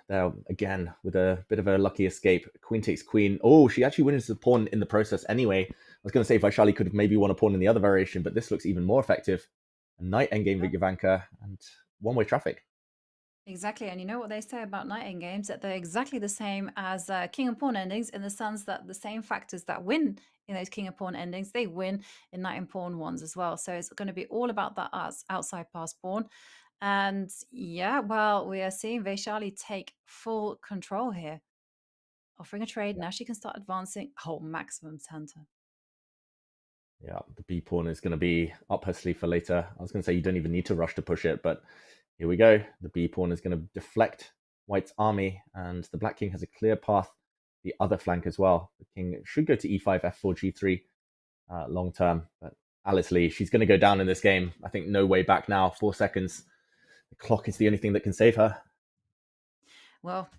There, again, with a bit of a lucky escape. Queen takes queen. Oh, she actually wins the pawn in the process anyway. I was going to say Vaishali could have maybe won a pawn in the other variation, but this looks even more effective. A knight endgame with Jovanka and one-way traffic. Exactly, and you know what they say about knight endgames, that they're exactly the same as king and pawn endings, in the sense that the same factors that win in those king and pawn endings, they win in knight and pawn ones as well. So it's going to be all about that outside pass pawn. And yeah, well, we are seeing Vaishali take full control here, offering a trade. Now she can start advancing. Oh, maximum center. Yeah, the b pawn is going to be up her sleeve for later. I was going to say you don't even need to rush to push it, but here we go. The b pawn is going to deflect white's army, and the black king has a clear path the other flank as well. The king should go to e5, f4, g3 long term, but Alice Lee, she's going to go down in this game. I think no way back now. 4 seconds. The clock is the only thing that can save her. Well,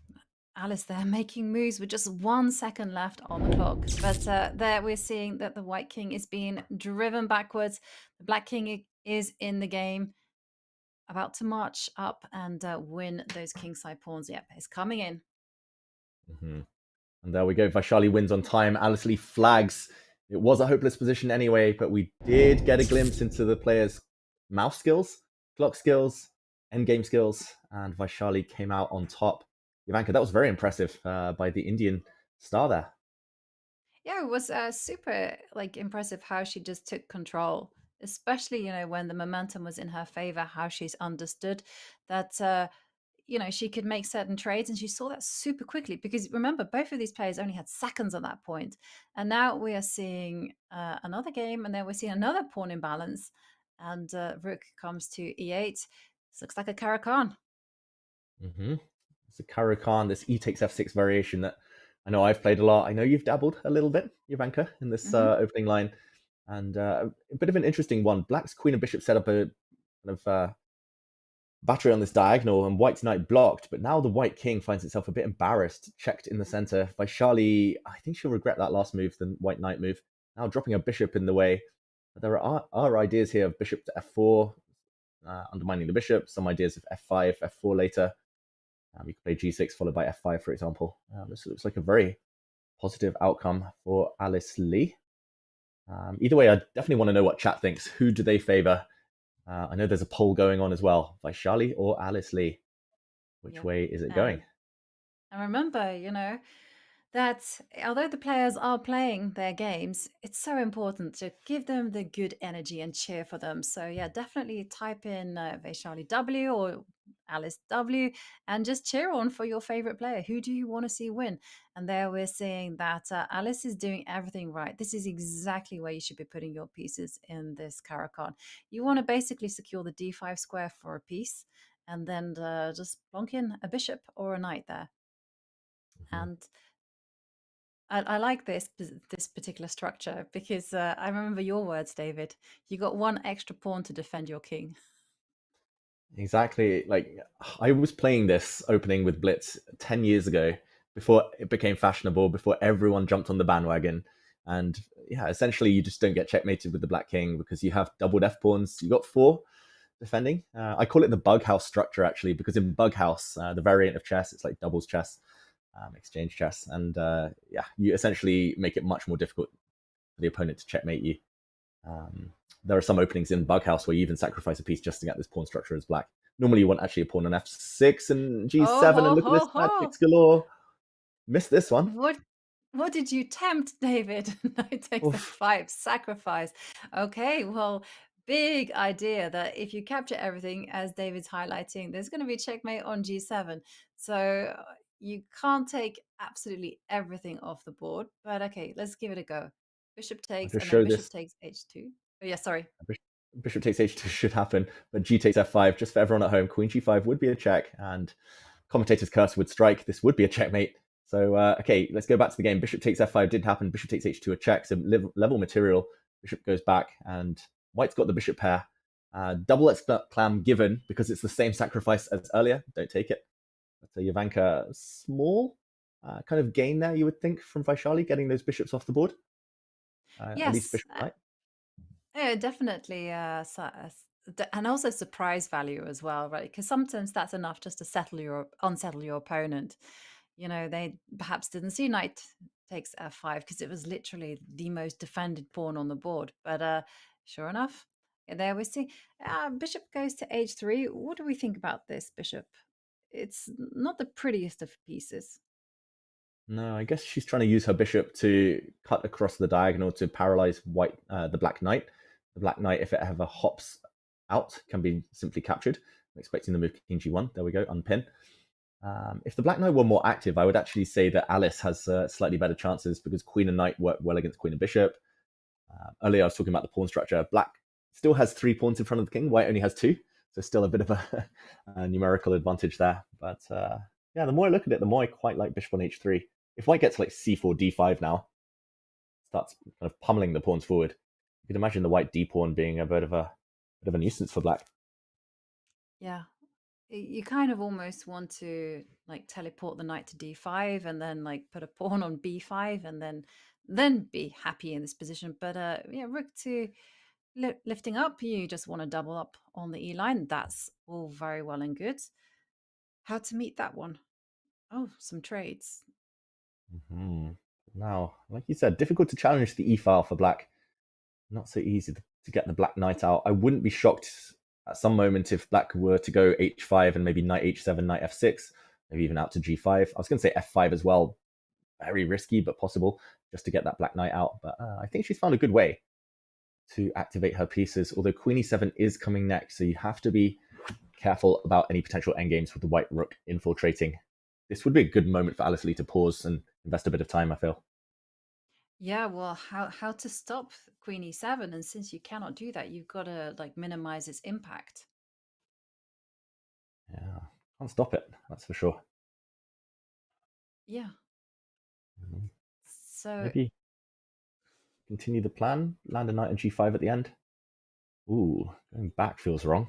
Alice there making moves with just 1 second left on the clock. But there we're seeing that the white king is being driven backwards. The black king is in the game, about to march up and win those kingside pawns. Yep, it's coming in. Mm-hmm. And there we go. Vaishali wins on time. Alice Lee flags. It was a hopeless position anyway, but we did get a glimpse into the player's mouse skills, clock skills, endgame skills, and Vaishali came out on top. Jovanka, that was very impressive by the Indian star there. Yeah, it was super impressive how she just took control, especially, when the momentum was in her favor, how she's understood that, she could make certain trades, and she saw that super quickly, because remember, both of these players only had seconds at that point. And now we are seeing another game, and then we're seeing another pawn imbalance, and rook comes to e8. This looks like a Caro-Kann. It's a Caro-Kann, this e takes f6 variation that I know I've played a lot. I know you've dabbled a little bit, Jovanka, in this opening line. And a bit of an interesting one. Black's queen and bishop set up a kind of battery on this diagonal, and white's knight blocked. But now the white king finds itself a bit embarrassed, checked in the center. Vaishali, I think she'll regret that last move, the white knight move. Now dropping a bishop in the way. But there are ideas here of bishop to f4, undermining the bishop. Some ideas of f5, f4 later. You could play g6 followed by f5, for example. This looks like a very positive outcome for Alice Lee. Either way, I definitely want to know what chat thinks. Who do they favor? I know there's a poll going on as well. Vaishali or Alice Lee? Which way is it going? And remember, that although the players are playing their games, it's so important to give them the good energy and cheer for them. So yeah, definitely type in Vaishali W or Alice W and just cheer on for your favorite player. Who do you want to see win? And there we're seeing that Alice is doing everything right. This is exactly where you should be putting your pieces in this Caro-Kann. You want to basically secure the d5 square for a piece and then just plonk in a bishop or a knight there. And I like this particular structure because I remember your words, David. You got one extra pawn to defend your king. Exactly. Like, I was playing this opening with Blitz 10 years ago, before it became fashionable, before everyone jumped on the bandwagon. And yeah, essentially you just don't get checkmated with the black king because you have doubled f pawns. You got 4 defending. I call it the bug house structure, actually, because in bug house, the variant of chess, it's like doubles chess. Exchange chess, and yeah, you essentially make it much more difficult for the opponent to checkmate you. There are some openings in bug house where you even sacrifice a piece just to get this pawn structure as black. Normally you want actually a pawn on f6 and g7, and look at this tactics galore. Missed this one. What did you tempt, David? Knight takes f5, sacrifice. Okay, well, big idea that if you capture everything, as David's highlighting, there's going to be checkmate on g7. So you can't take absolutely everything off the board, but okay, let's give it a go. Bishop takes, and then bishop takes h2. Oh yeah, sorry. Bishop takes h2 should happen, but g takes f5. Just for everyone at home, queen g5 would be a check, and commentator's curse would strike. This would be a checkmate. So okay, let's go back to the game. Bishop takes f5 did happen. Bishop takes h2 a check. So level material. Bishop goes back, and white's got the bishop pair. Double exclam given because it's the same sacrifice as earlier. Don't take it. So Jovanka, small kind of gain there, you would think, from Vaishali, getting those bishops off the board. Yes, at least bishop knight. Yeah, definitely, and also surprise value as well, right? Because sometimes that's enough just to unsettle your opponent. They perhaps didn't see knight takes f5 because it was literally the most defended pawn on the board. But sure enough, there we see bishop goes to h3. What do we think about this bishop? It's not the prettiest of pieces. No, I guess she's trying to use her bishop to cut across the diagonal to paralyze white, the black knight. The black knight, if it ever hops out, can be simply captured. I'm expecting the move king g1. There we go, unpin. If the black knight were more active, I would actually say that Alice has slightly better chances because queen and knight work well against queen and bishop. Earlier I was talking about the pawn structure. Black still has 3 pawns in front of the king. White only has 2. So still a bit of a numerical advantage there. But yeah, the more I look at it, the more I quite like bishop on h3. If white gets like c4, d5 now, starts kind of pummeling the pawns forward, you could imagine the white d pawn being a bit of a nuisance for black. Yeah, you kind of almost want to like teleport the knight to d5 and then like put a pawn on b5 and then be happy in this position. But yeah, rook to lifting up, you just want to double up on the e line. That's all very well and good. How to meet that one? Oh, some trades. Now, like you said, difficult to challenge the e-file for black. Not so easy to get the black knight out. I wouldn't be shocked at some moment if black were to go h5 and maybe knight h7, knight f6, maybe even out to g5. I was going to say f5 as well. Very risky, but possible, just to get that black knight out. But I think she's found a good way to activate her pieces, although queen e7 is coming next, so you have to be careful about any potential endgames with the white rook infiltrating. This would be a good moment for Alice Lee to pause and invest a bit of time, I feel. Yeah, well, how to stop queen e7, and since you cannot do that, you've got to like minimize its impact. Can't stop it, that's for sure. Yeah. So Maybe continue the plan, land a knight on g5 at the end. Ooh, going back feels wrong.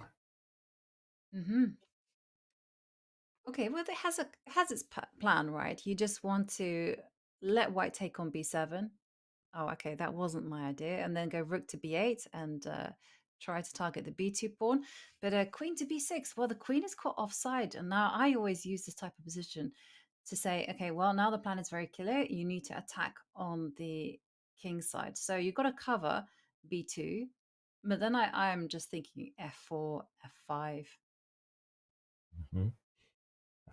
okay, well, it has its plan, right? You just want to let white take on b7. Oh, okay, that wasn't my idea. And then go rook to b8 and try to target the b2 pawn. But queen to b6, well, the queen is caught offside. And now I always use this type of position to say, okay, well, now the plan is very clear. You need to attack on the king side. So you've got to cover b2. But then I'm just thinking f4, f5. Mm-hmm.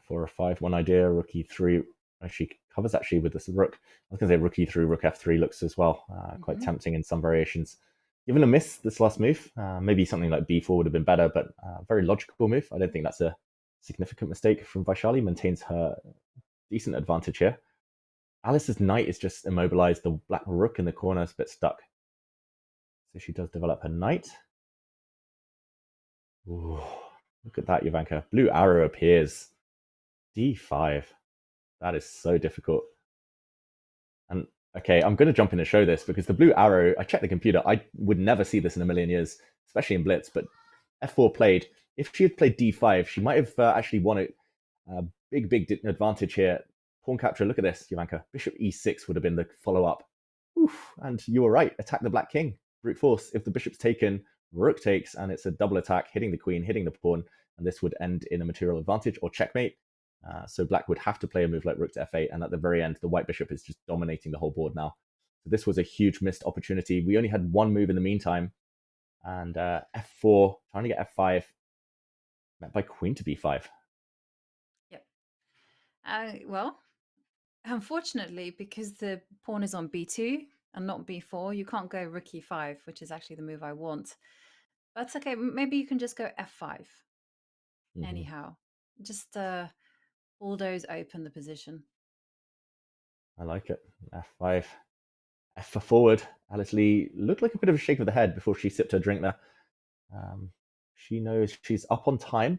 4 or 5, one idea, rook e3. She covers actually with this rook. I was going to say rook e3, rook f3 looks as well. Quite tempting in some variations. Given a miss this last move, maybe something like b4 would have been better, but very logical move. I don't think that's a significant mistake from Vaishali. Maintains her decent advantage here. Alice's knight is just immobilized. The black rook in the corner is a bit stuck. So she does develop her knight. Ooh, look at that, Jovanka. Blue arrow appears. d5. That is so difficult. And okay, I'm going to jump in and show this because the blue arrow, I checked the computer, I would never see this in a million years, especially in Blitz, but f4 played. If she had played d5, she might have actually won a big advantage here. Pawn capture, look at this, Jovanka. Bishop e6 would have been the follow-up. Oof, and you were right, attack the black king. Brute force, if the bishop's taken, rook takes, and it's a double attack, hitting the queen, hitting the pawn, and this would end in a material advantage or checkmate. So black would have to play a move like rook to f8, and at the very end, the white bishop is just dominating the whole board now. So this was a huge missed opportunity. We only had one move in the meantime, and f4, trying to get f5, met by queen to b5. Yep. Well, unfortunately, because the pawn is on b2 and not b4, you can't go rook e5, which is actually the move I want. That's okay. Maybe you can just go f5. Anyhow, just bulldoze open the position. I like it. f5. F for forward. Alice Lee looked like a bit of a shake of the head before she sipped her drink there. She knows she's up on time,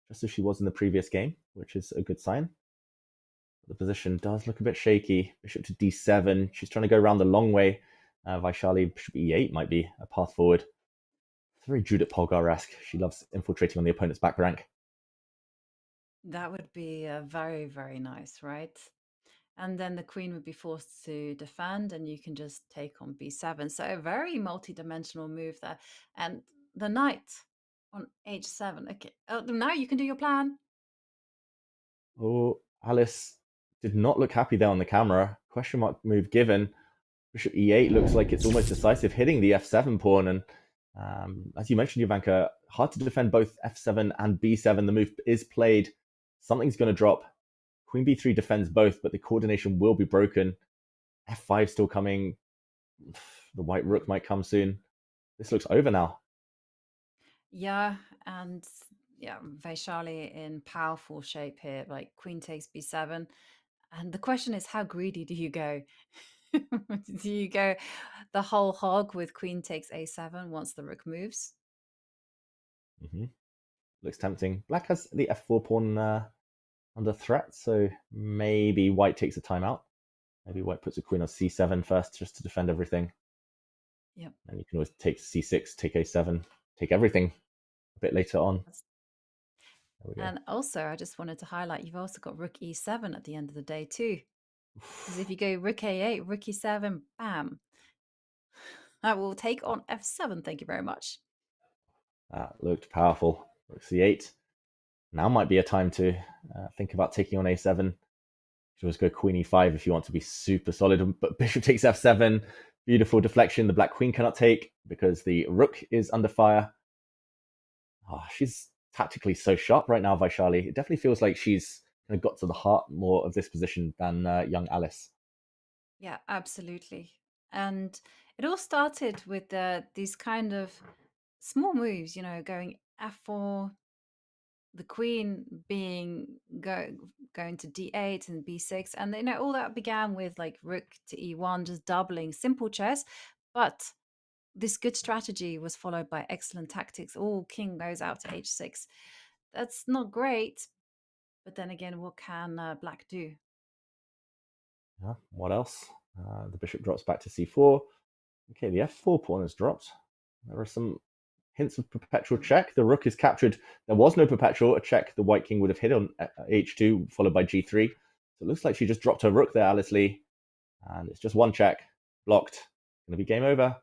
just as she was in the previous game, which is a good sign. The position does look a bit shaky. Bishop to d7. She's trying to go around the long way. Vaishali, bishop e8 might be a path forward. It's very Judith Polgar-esque. She loves infiltrating on the opponent's back rank. That would be very, very nice, right? And then the queen would be forced to defend, and you can just take on b7. So a very multi-dimensional move there. And the knight on h7. Okay, now you can do your plan. Oh, Alice did not look happy there on the camera. Question mark move given. Bishop e8 looks like it's almost decisive, hitting the f7 pawn. And as you mentioned, Jovanka, hard to defend both f7 and b7. The move is played. Something's going to drop. Queen b3 defends both, but the coordination will be broken. f5 still coming. The white rook might come soon. This looks over now. Yeah, and yeah, Vaishali in powerful shape here, like queen takes b7. And the question is, how greedy do you go? Do you go the whole hog with queen takes a7 once the rook moves? Looks tempting. Black has the f4 pawn under threat, so maybe white takes a timeout. Maybe white puts a queen on c7 first just to defend everything. Yep. And you can always take c6, take a7, take everything a bit later on. And also, I just wanted to highlight, you've also got rook e7 at the end of the day too. Because if you go rook a8, rook e7, bam. I will take on f7, thank you very much. That looked powerful. Rook c8. Now might be a time to think about taking on a7. You should always go queen e5 if you want to be super solid. But bishop takes f7. Beautiful deflection. The black queen cannot take because the rook is under fire. Oh, she's tactically so sharp right now, Vaishali. It definitely feels like she's kind of got to the heart more of this position than young Alice. Yeah, absolutely. And it all started with these kind of small moves, going f4, the queen being going to d8 and b6, and all that began with like rook to e1, just doubling simple chess. But this good strategy was followed by excellent tactics. Oh, king goes out to h6. That's not great, But then again, what can black do? Yeah, what else? The bishop drops back to c4. Okay, the f4 pawn has dropped. There are some hints of perpetual check. The rook is captured. There was no perpetual. A check the white king would have hit on h2, followed by g3. So it looks like she just dropped her rook there, Alice Lee. And it's just one check, blocked. Going to be game over.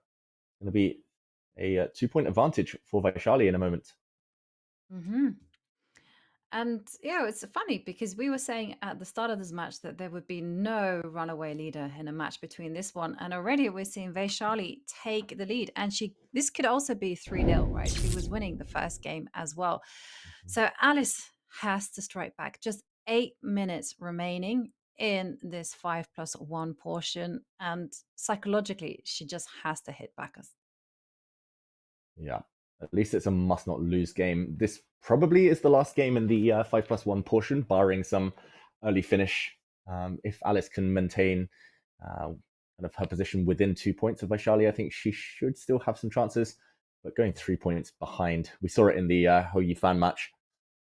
Going to be a 2-point advantage for Vaishali in a moment. Mm-hmm. And yeah, it's funny because we were saying at the start of this match that there would be no runaway leader in a match between this one, and already we're seeing Vaishali take the lead, and this could also be 3-0, right? She was winning the first game as well. So Alice has to strike back. Just 8 minutes remaining in this 5+1 portion, and psychologically, she just has to hit back us. Yeah, at least it's a must-not-lose game. This probably is the last game in the 5+1 portion, barring some early finish. If Alice can maintain kind of her position within 2 points of Vaishali, I think she should still have some chances. But going 3 points behind, we saw it in the Hou Yifan match.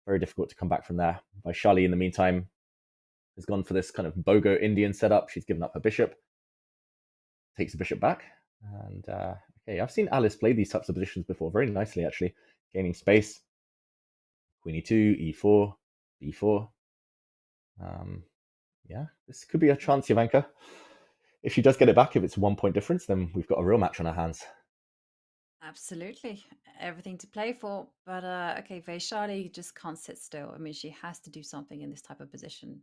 Very difficult to come back from there. Vaishali, in the meantime, has gone for this kind of BOGO Indian setup. She's given up her bishop, takes the bishop back, and okay, I've seen Alice play these types of positions before very nicely, actually. Gaining space. Queen e2, e4, b4. Yeah, this could be a chance, Jovanka. If she does get it back, if it's 1 point difference, then we've got a real match on our hands. Absolutely. Everything to play for. But okay, Vaishali just can't sit still. I mean, she has to do something in this type of position.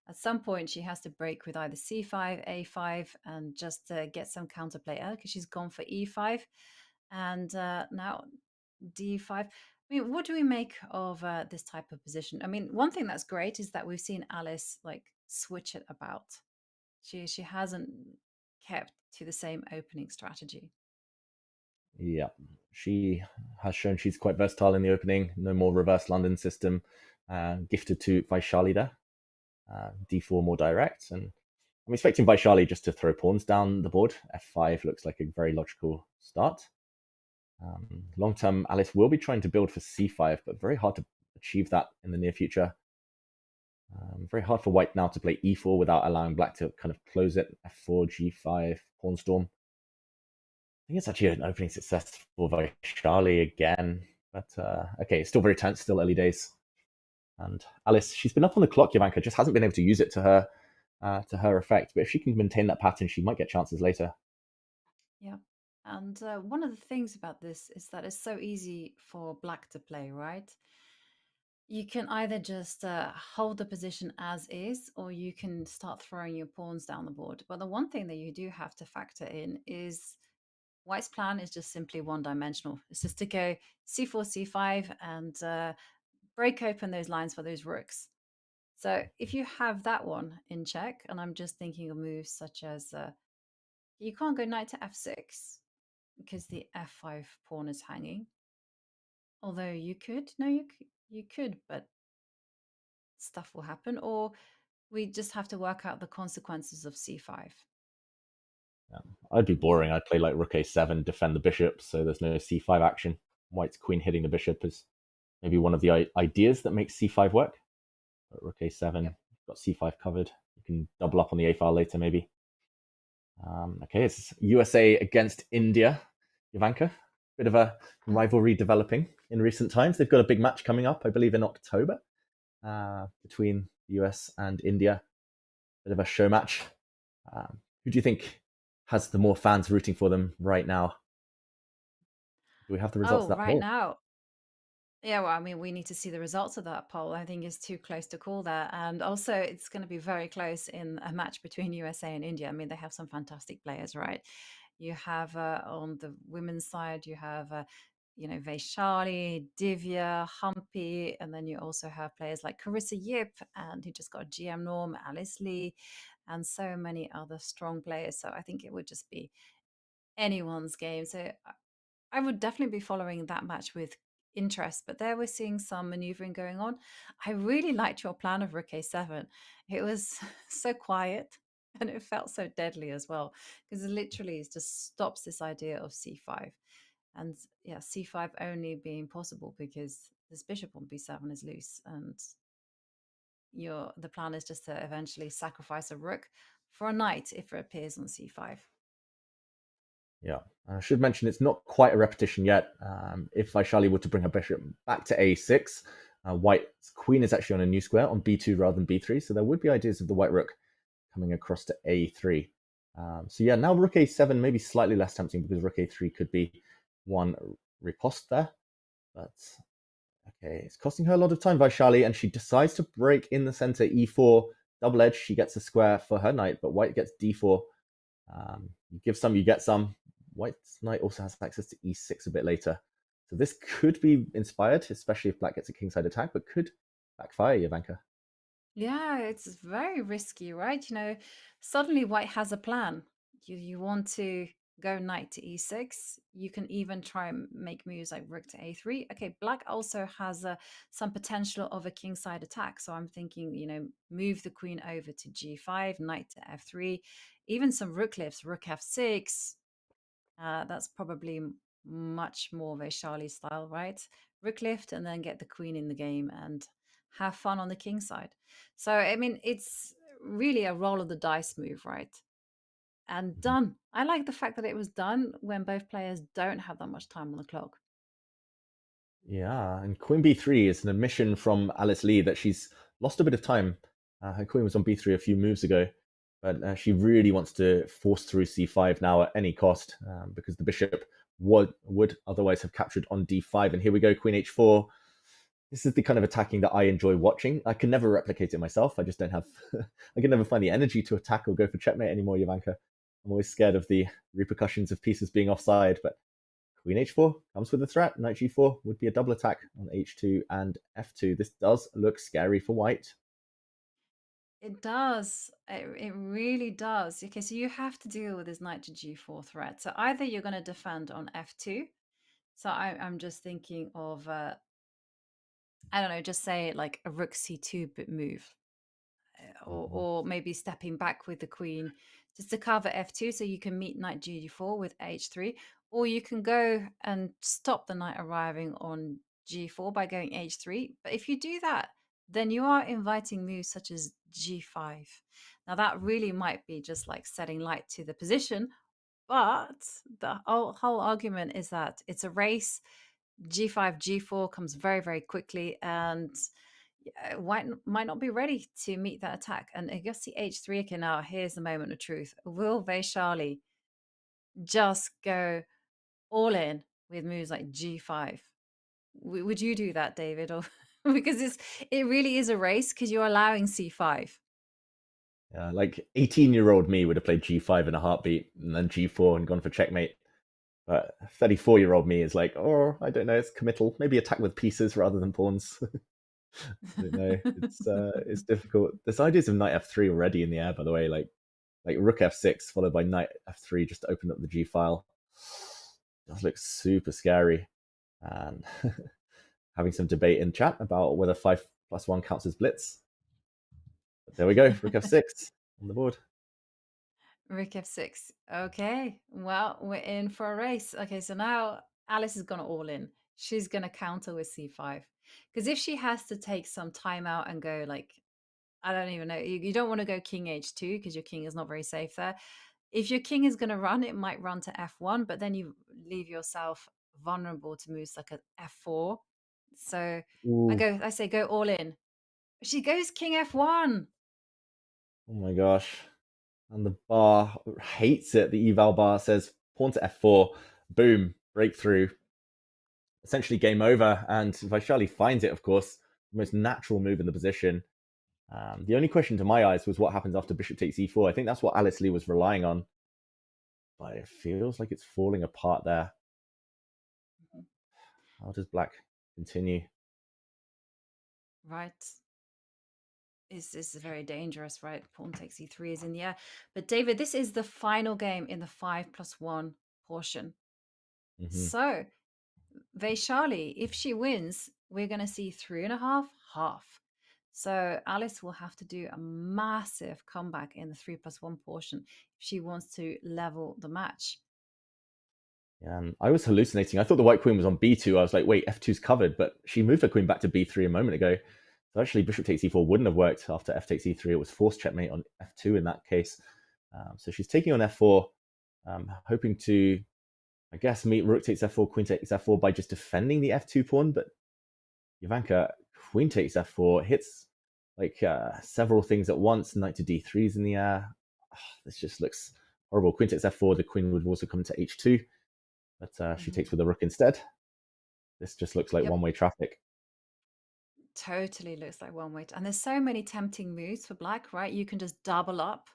At some point, she has to break with either c5, a5, and just get some counterplay because she's gone for e5. And now d5. I mean, what do we make of this type of position? I mean, one thing that's great is that we've seen Alice like switch it about. She hasn't kept to the same opening strategy. Yeah, she has shown she's quite versatile in the opening. No more reverse London system. Gifted to Vaishali there. d4 more direct. And I'm expecting Vaishali just to throw pawns down the board. f5 looks like a very logical start. Long term, Alice will be trying to build for c5, but very hard to achieve that in the near future. Very hard for white now to play e4 without allowing black to kind of close it. f4, g5, pawn storm. I think it's actually an opening success for Vaishali again. But okay, it's still very tense, still early days. And Alice, she's been up on the clock, Jovanka, just hasn't been able to use it to her effect. But if she can maintain that pattern, she might get chances later. Yeah. And one of the things about this is that it's so easy for black to play, right? You can either just hold the position as is, or you can start throwing your pawns down the board. But the one thing that you do have to factor in is white's plan is just simply one-dimensional. It's just to go c4, c5, and break open those lines for those rooks. So if you have that one in check, and I'm just thinking of moves such as you can't go knight to f6 because the f5 pawn is hanging. Although you could, no, you could, but stuff will happen. Or we just have to work out the consequences of c5. Yeah. I'd be boring. I'd play like rook a7, defend the bishop, so there's no c5 action. White's queen hitting the bishop is maybe one of the ideas that makes c5 work. But rook a7, yep. Got c5 covered. You can double up on the a file later, maybe. Okay, it's USA against India. Jovanka, bit of a rivalry developing in recent times. They've got a big match coming up, I believe, in October between the US and India. Bit of a show match. Who do you think has the more fans rooting for them right now? Do we have the results of that right poll? now? Yeah, well, I mean, we need to see the results of that poll. I think it's too close to call that. And also, it's going to be very close in a match between USA and India. I mean, they have some fantastic players, right? You have on the women's side, you have, Vaishali, Divya, Humpy, and then you also have players like Carissa Yip, and who just got GM Norm, Alice Lee, and so many other strong players. So I think it would just be anyone's game. So I would definitely be following that match with interest, but there we're seeing some maneuvering going on. I really liked your plan of rook a7. It was so quiet and it felt so deadly as well, because it literally just stops this idea of c5. And yeah, c5 only being possible because this bishop on b7 is loose, and the plan is just to eventually sacrifice a rook for a knight if it appears on c5. Yeah, I should mention it's not quite a repetition yet. If Vaishali were to bring her bishop back to a6, white's queen is actually on a new square on b2 rather than b3, so there would be ideas of the white rook coming across to a3. So yeah, now rook a7 maybe slightly less tempting because rook a3 could be one riposte there. But okay, it's costing her a lot of time, Vaishali, and she decides to break in the center e4. Double edge, she gets a square for her knight, but white gets d4. You give some, you get some. White's knight also has access to e6 a bit later. So this could be inspired, especially if black gets a kingside attack, but could backfire, Jovanka. Yeah, it's very risky, right? Suddenly white has a plan. You want to go knight to e6. You can even try and make moves like rook to a3. Okay, black also has some potential of a kingside attack. So I'm thinking, move the queen over to g5, knight to f3, even some rook lifts, rook f6. That's probably much more Vaishali style, right? Rook lift and then get the queen in the game and have fun on the king side. So, I mean, it's really a roll of the dice move, right? And done. I like the fact that it was done when both players don't have that much time on the clock. Yeah, and queen b3 is an admission from Alice Lee that she's lost a bit of time. Her queen was on b3 a few moves ago, but she really wants to force through c5 now at any cost because the bishop would otherwise have captured on d5. And here we go, queen h4. This is the kind of attacking that I enjoy watching. I can never replicate it myself. I just don't have... I can never find the energy to attack or go for checkmate anymore, Jovanka. I'm always scared of the repercussions of pieces being offside, but queen h4 comes with a threat. Knight g4 would be a double attack on h2 and f2. This does look scary for white. It does. It really does. Okay, so you have to deal with this knight to g4 threat. So either you're going to defend on f2. So I'm just thinking of, I don't know, just say like a rook c2 bit move. Or maybe stepping back with the queen just to cover f2 so you can meet knight g4 with h3. Or you can go and stop the knight arriving on g4 by going h3. But if you do that, then you are inviting moves such as g5. Now that really might be just like setting light to the position, but the whole argument is that it's a race. G5, G4 comes very, very quickly, and white might not be ready to meet that attack. And I guess the h3, okay, now here's the moment of truth. Will Vaishali just go all in with moves like g5? Would you do that, David? Or because it really is a race because you're allowing c5. Like 18-year-old me would have played g5 in a heartbeat and then g4 and gone for checkmate. But 34-year-old me is like, oh, I don't know, it's committal. Maybe attack with pieces rather than pawns. I don't know. It's difficult. There's ideas of knight f3 already in the air, by the way, like rook f6 followed by knight f3 just to open up the g file. It does look super scary. And having some debate in chat about whether 5+1 counts as blitz. But there we go, rook f6 on the board. Rook f6. Okay, well, we're in for a race. Okay, so now Alice is going to all in. She's going to counter with c5. Because if she has to take some time out and go like, I don't even know, you don't want to go king h2 because your king is not very safe there. If your king is going to run, it might run to f1, but then you leave yourself vulnerable to moves like a f4. So I say go all in. She goes king f1. Oh my gosh. And the bar hates it. The eval bar says pawn to f4. Boom. Breakthrough. Essentially game over. And Vaishali finds it, of course. The most natural move in the position. The only question to my eyes was what happens after bishop takes e4. I think that's what Alice Lee was relying on. But it feels like it's falling apart there. How does black continue? Right. Is very dangerous, right? Pawn takes e3 is in the air. But David, this is the final game in the 5+1 portion. So Vaishali, if she wins, we're going to see 3.5 half. So Alice will have to do a massive comeback in the 3+1 portion if she wants to level the match. Yeah, I was hallucinating. I thought the white queen was on b2. I was like, wait, f2's covered, but she moved her queen back to b3 a moment ago. So actually, bishop takes e4 wouldn't have worked after f takes e3. It was forced checkmate on f2 in that case. So she's taking on f4, hoping to, I guess, meet rook takes f4, queen takes f4 by just defending the f2 pawn. But Jovanka, queen takes f4, hits like several things at once. Knight to d3 is in the air. This just looks horrible. Queen takes f4. The queen would also come to h2, but she takes with the rook instead. This just looks like one-way traffic. Totally looks like one way. And there's so many tempting moves for black, right? You can just double up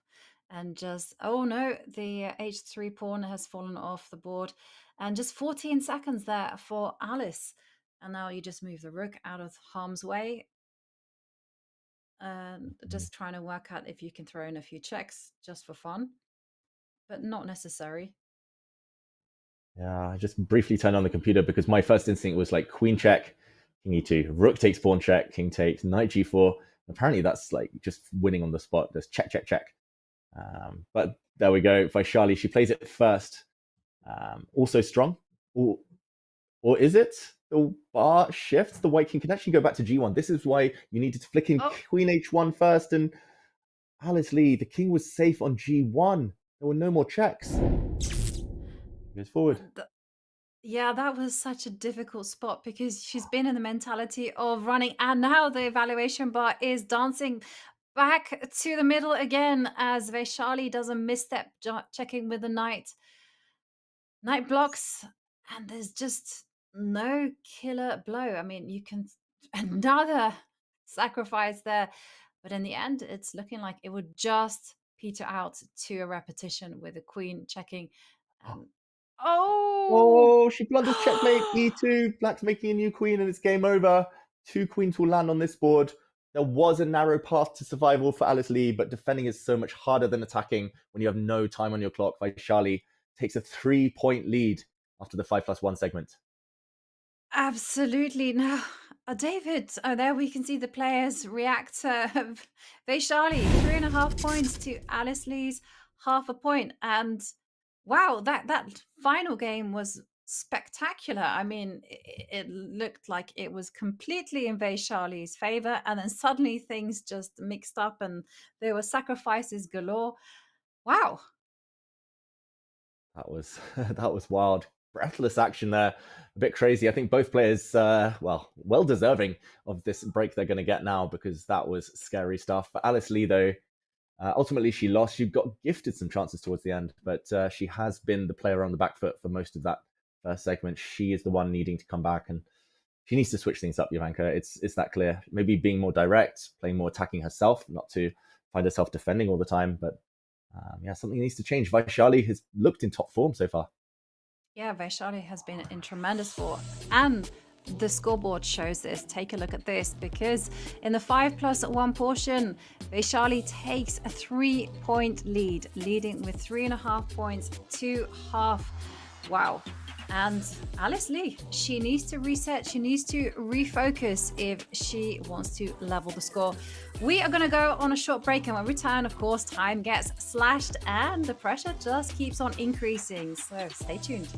and just, oh no, the h3 pawn has fallen off the board. And just 14 seconds there for Alice. And now you just move the rook out of harm's way. Just trying to work out if you can throw in a few checks just for fun, but not necessary. Yeah, I just briefly turned on the computer because my first instinct was like queen check, king e2, rook takes pawn check, king takes, knight g4. Apparently that's like just winning on the spot. There's check, check, check. But there we go. Vaishali, she plays it first. Also strong. Or is it? The bar shifts. The white king can actually go back to g1. This is why you needed to flick in queen h1 first. And Alice Lee, the king was safe on g1. There were no more checks. Goes forward. Yeah, that was such a difficult spot because she's been in the mentality of running, and now the evaluation bar is dancing back to the middle again as Vaishali does a misstep checking with the knight. Knight blocks, and there's just no killer blow. I mean, you can another sacrifice there, but in the end, it's looking like it would just peter out to a repetition with the queen checking. Oh, she blunders checkmate, e2. Black's making a new queen, and it's game over. 2 queens will land on this board. There was a narrow path to survival for Alice Lee, but defending is so much harder than attacking when you have no time on your clock. Vaishali takes a 3-point lead after the 5+1 segment. Absolutely. Now, David, there we can see the players react. Vaishali, 3.5 points to Alice Lee's 0.5 point. And wow, that final game was spectacular. I mean, it looked like it was completely in Vaishali's favor, and then suddenly things just mixed up and there were sacrifices galore. Wow. That was wild. Breathless action there. A bit crazy. I think both players, well deserving of this break they're going to get now, because that was scary stuff. For Alice Lee, though, ultimately she lost. She got gifted some chances towards the end, but she has been the player on the back foot for most of that first segment. She is the one needing to come back, and she needs to switch things up, Jovanka. It's that clear. Maybe being more direct, playing more attacking herself, not to find herself defending all the time, but something needs to change. Vaishali has looked in top form so far. Yeah, Vaishali has been in tremendous form, and the scoreboard shows this. Take a look at this, because in the 5+1 portion, Vaishali takes a 3-point lead, leading with 3.5 points to half. Wow. And Alice Lee, she needs to reset, she needs to refocus if she wants to level the score. We are going to go on a short break, and when we return, of course, time gets slashed and the pressure just keeps on increasing. So stay tuned.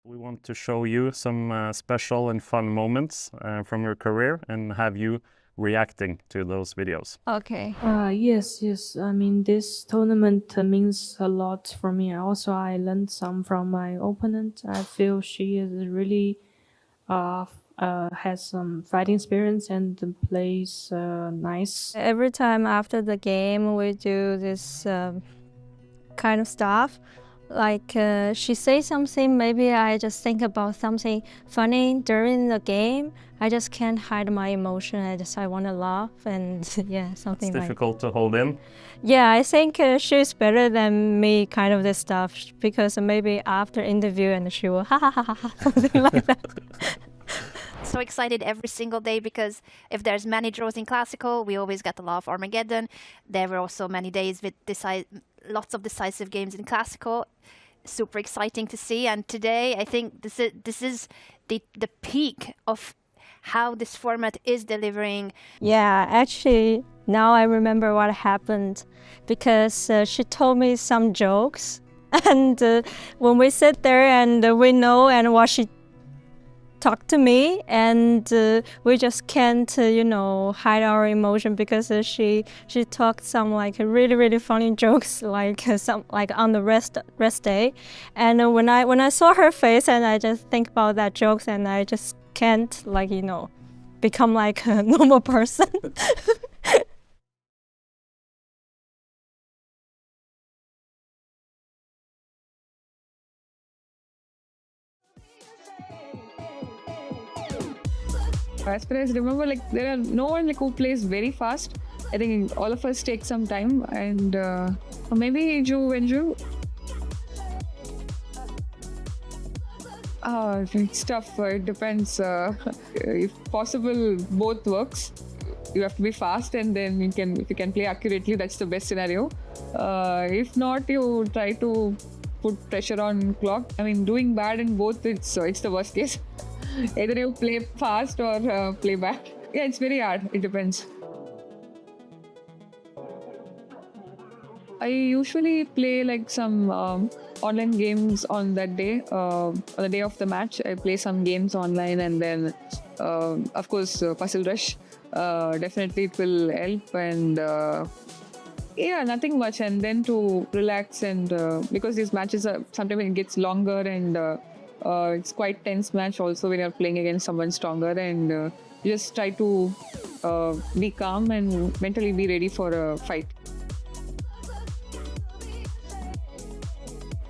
We want to show you some special and fun moments from your career and have you reacting to those videos. Okay. Yes. I mean, this tournament means a lot for me. Also, I learned some from my opponent. I feel she is really has some fighting experience and plays nice. Every time after the game, we do this kind of stuff. Like she says something, maybe I just think about something funny during the game. I just can't hide my emotion. I want to laugh, and yeah, something It's like. difficult to hold in. Yeah, I think she's better than me, kind of this stuff, because maybe after interview and she will ha ha ha ha, something like that. so excited every single day because if there's many draws in Classical, we always get a lot of Armageddon. There were also many days with lots of decisive games in Classical. Super exciting to see. And today, I think this is the peak of how this format is delivering. Yeah, actually, now I remember what happened because she told me some jokes. And when we sit there and we know and what she talked to me, and we just can't, hide our emotion because she talked some like really funny jokes, like some like on the rest day. And when I saw her face, and I just think about that jokes, and I just can't become like a normal person. As far as I remember, there are no one who plays very fast. I think all of us take some time, and maybe Wenjun. It's tough. It depends. If possible, both works. You have to be fast, and then if you can play accurately, that's the best scenario. If not, you try to put pressure on clock. I mean, doing bad in both, it's the worst case. Either you play fast or play back. Yeah, it's very hard. It depends. I usually play some online games on that day. On the day of the match, I play some games online, and then, of course, Puzzle Rush. Definitely it will help, and yeah, nothing much. And then to relax, and because these matches sometimes it gets longer, and it's quite tense match also when you're playing against someone stronger, and you just try to be calm and mentally be ready for a fight.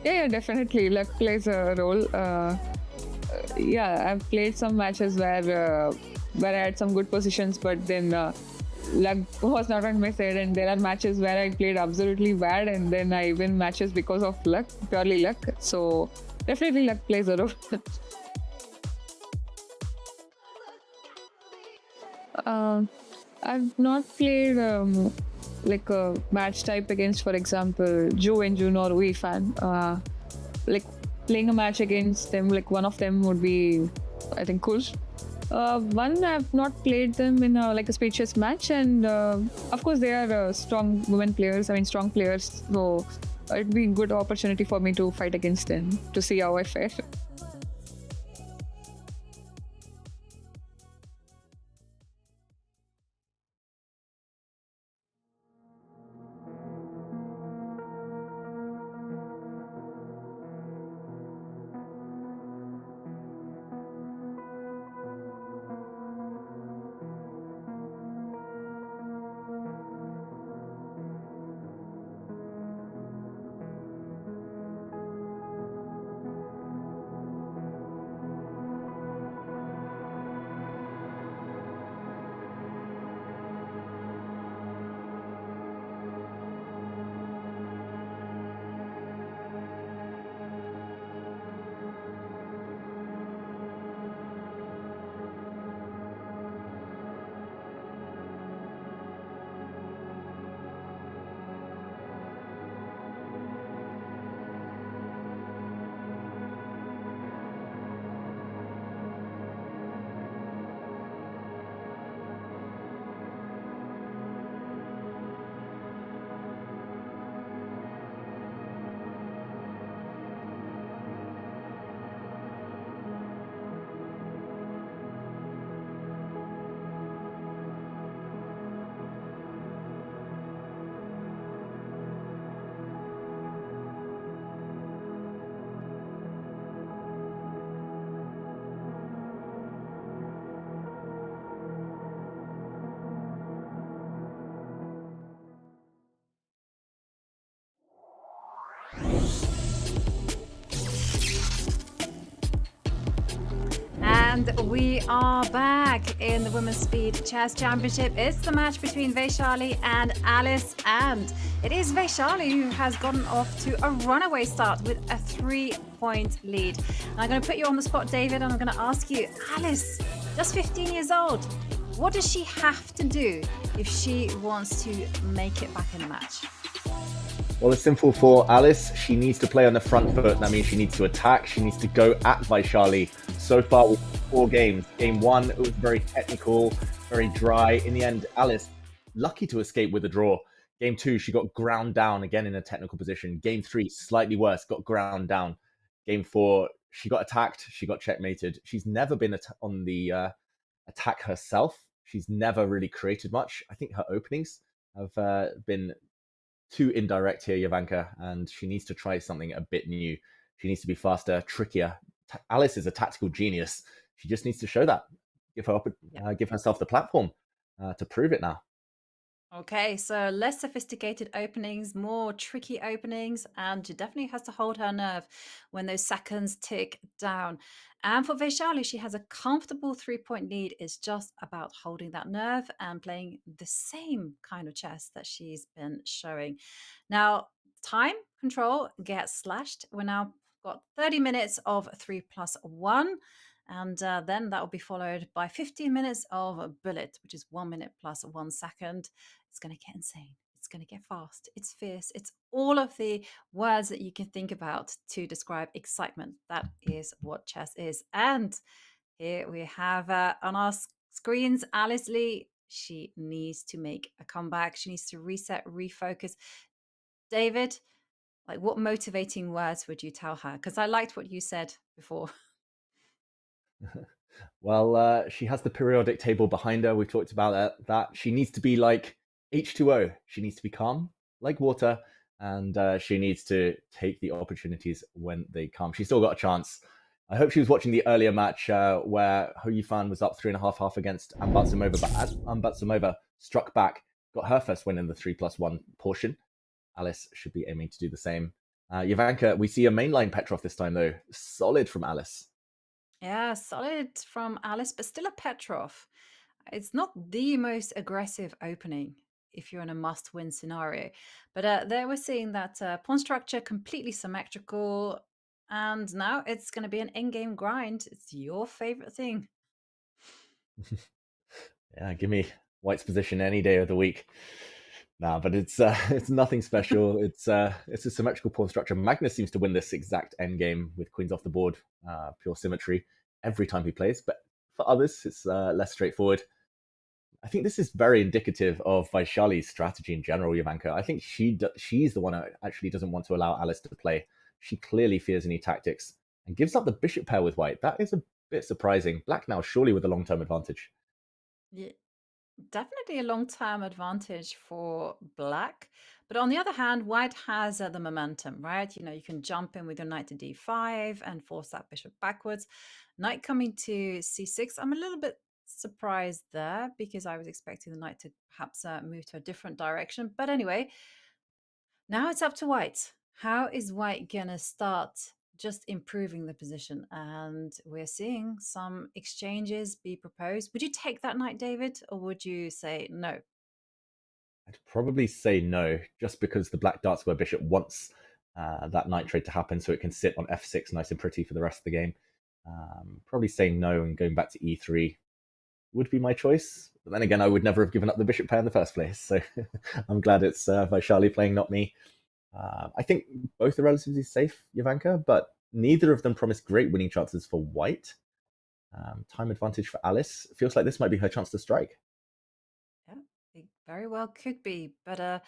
Yeah, definitely. Luck plays a role. Yeah, I've played some matches where I had some good positions, but then luck was not on my side, and there are matches where I played absolutely bad, and then I win matches because of luck, purely luck. So definitely luck plays a role. I've not played like a match type against, for example, Wenjun or Hou Yifan. Like playing a match against them, like one of them would be, I think, cool. One, I've not played them in a speed chess match, and of course they are strong women players. I mean, strong players. So it'd be a good opportunity for me to fight against them to see how I fare. And we are back in the Women's Speed Chess Championship. It's the match between Vaishali and Alice, and it is Vaishali who has gotten off to a runaway start with a 3-point lead. And I'm going to put you on the spot, David, and I'm going to ask you, Alice, just 15 years old. What does she have to do if she wants to make it back in the match? Well, it's simple for Alice. She needs to play on the front foot. That means she needs to attack. She needs to go at Vaishali. So far, with 4 games. Game 1, it was very technical, very dry. In the end, Alice, lucky to escape with a draw. Game 2, she got ground down again in a technical position. Game 3, slightly worse, got ground down. Game 4, she got attacked. She got checkmated. She's never been on the attack herself. She's never really created much. I think her openings have been too indirect here, Jovanka, and she needs to try something a bit new. She needs to be faster, trickier. Alice is a tactical genius. She just needs to show that. Give herself the platform to prove it now. Okay, so less sophisticated openings, more tricky openings, and she definitely has to hold her nerve when those seconds tick down. And for Vaishali, she has a comfortable 3-point lead. It's just about holding that nerve and playing the same kind of chess that she's been showing. Now, time control gets slashed. We're now got 30 minutes of 3+1. And then that will be followed by 15 minutes of a bullet, which is 1 minute plus 1 second. It's going to get insane. It's going to get fast. It's fierce. It's all of the words that you can think about to describe excitement. That is what chess is. And here we have on our screens, Alice Lee. She needs to make a comeback. She needs to reset, refocus. David, like, what motivating words would you tell her? Because I liked what you said before. Well, she has the periodic table behind her. We've talked about that. She needs to be like H2O. She needs to be calm, like water, and she needs to take the opportunities when they come. She's still got a chance. I hope she was watching the earlier match where Hou Yifan was up 3.5 against Ambartsumova, but as Ambartsumova struck back, got her first win in the 3+1 portion. Alice should be aiming to do the same. Jovanka, we see a mainline Petrov this time, though. Solid from Alice. Yeah, solid from Alice, but still a Petrov. It's not the most aggressive opening if you're in a must-win scenario. But there we're seeing that pawn structure completely symmetrical. And now it's going to be an endgame grind. It's your favorite thing. Yeah, give me White's position any day of the week. No, but it's nothing special. It's a symmetrical pawn structure. Magnus seems to win this exact endgame with queens off the board, pure symmetry every time he plays. But for others, it's less straightforward. I think this is very indicative of Vaishali's strategy in general, Jovanka. I think she's the one who actually doesn't want to allow Alice to play. She clearly fears any tactics and gives up the bishop pair with White. That is a bit surprising. Black now surely with a long-term advantage. Yeah. Definitely a long-term advantage for Black. But on the other hand, White has the momentum, right? You know, you can jump in with your knight to d5 and force that bishop backwards. Knight coming to c6. I'm a little bit surprised there because I was expecting the knight to perhaps move to a different direction. But anyway, now it's up to White. How is White gonna start just improving the position? And we're seeing some exchanges be proposed. Would you take that knight, David, or would you say no? I'd probably say no, just because the black dark square bishop wants that knight trade to happen so it can sit on f6 nice and pretty for the rest of the game. Probably saying no and going back to e3 would be my choice. But then again, I would never have given up the bishop pair in the first place. So I'm glad it's Vaishali playing, not me. I think both are relatively safe, Jovanka, but neither of them promise great winning chances for White. Time advantage for Alice. Feels like this might be her chance to strike. Yeah, it very well could be. But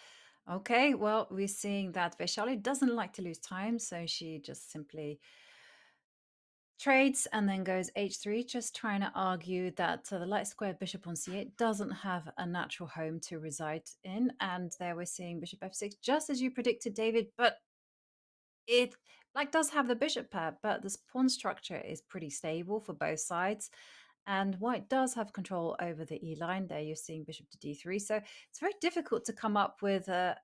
okay, well, we're seeing that Vaishali doesn't like to lose time, so she just simply trades and then goes h3, just trying to argue that the light square bishop on c8 doesn't have a natural home to reside in. And there we're seeing bishop f6, just as you predicted, David. But it does have the bishop pair, but this pawn structure is pretty stable for both sides. And White does have control over the e line. There you're seeing bishop to d3. So it's very difficult to come up with a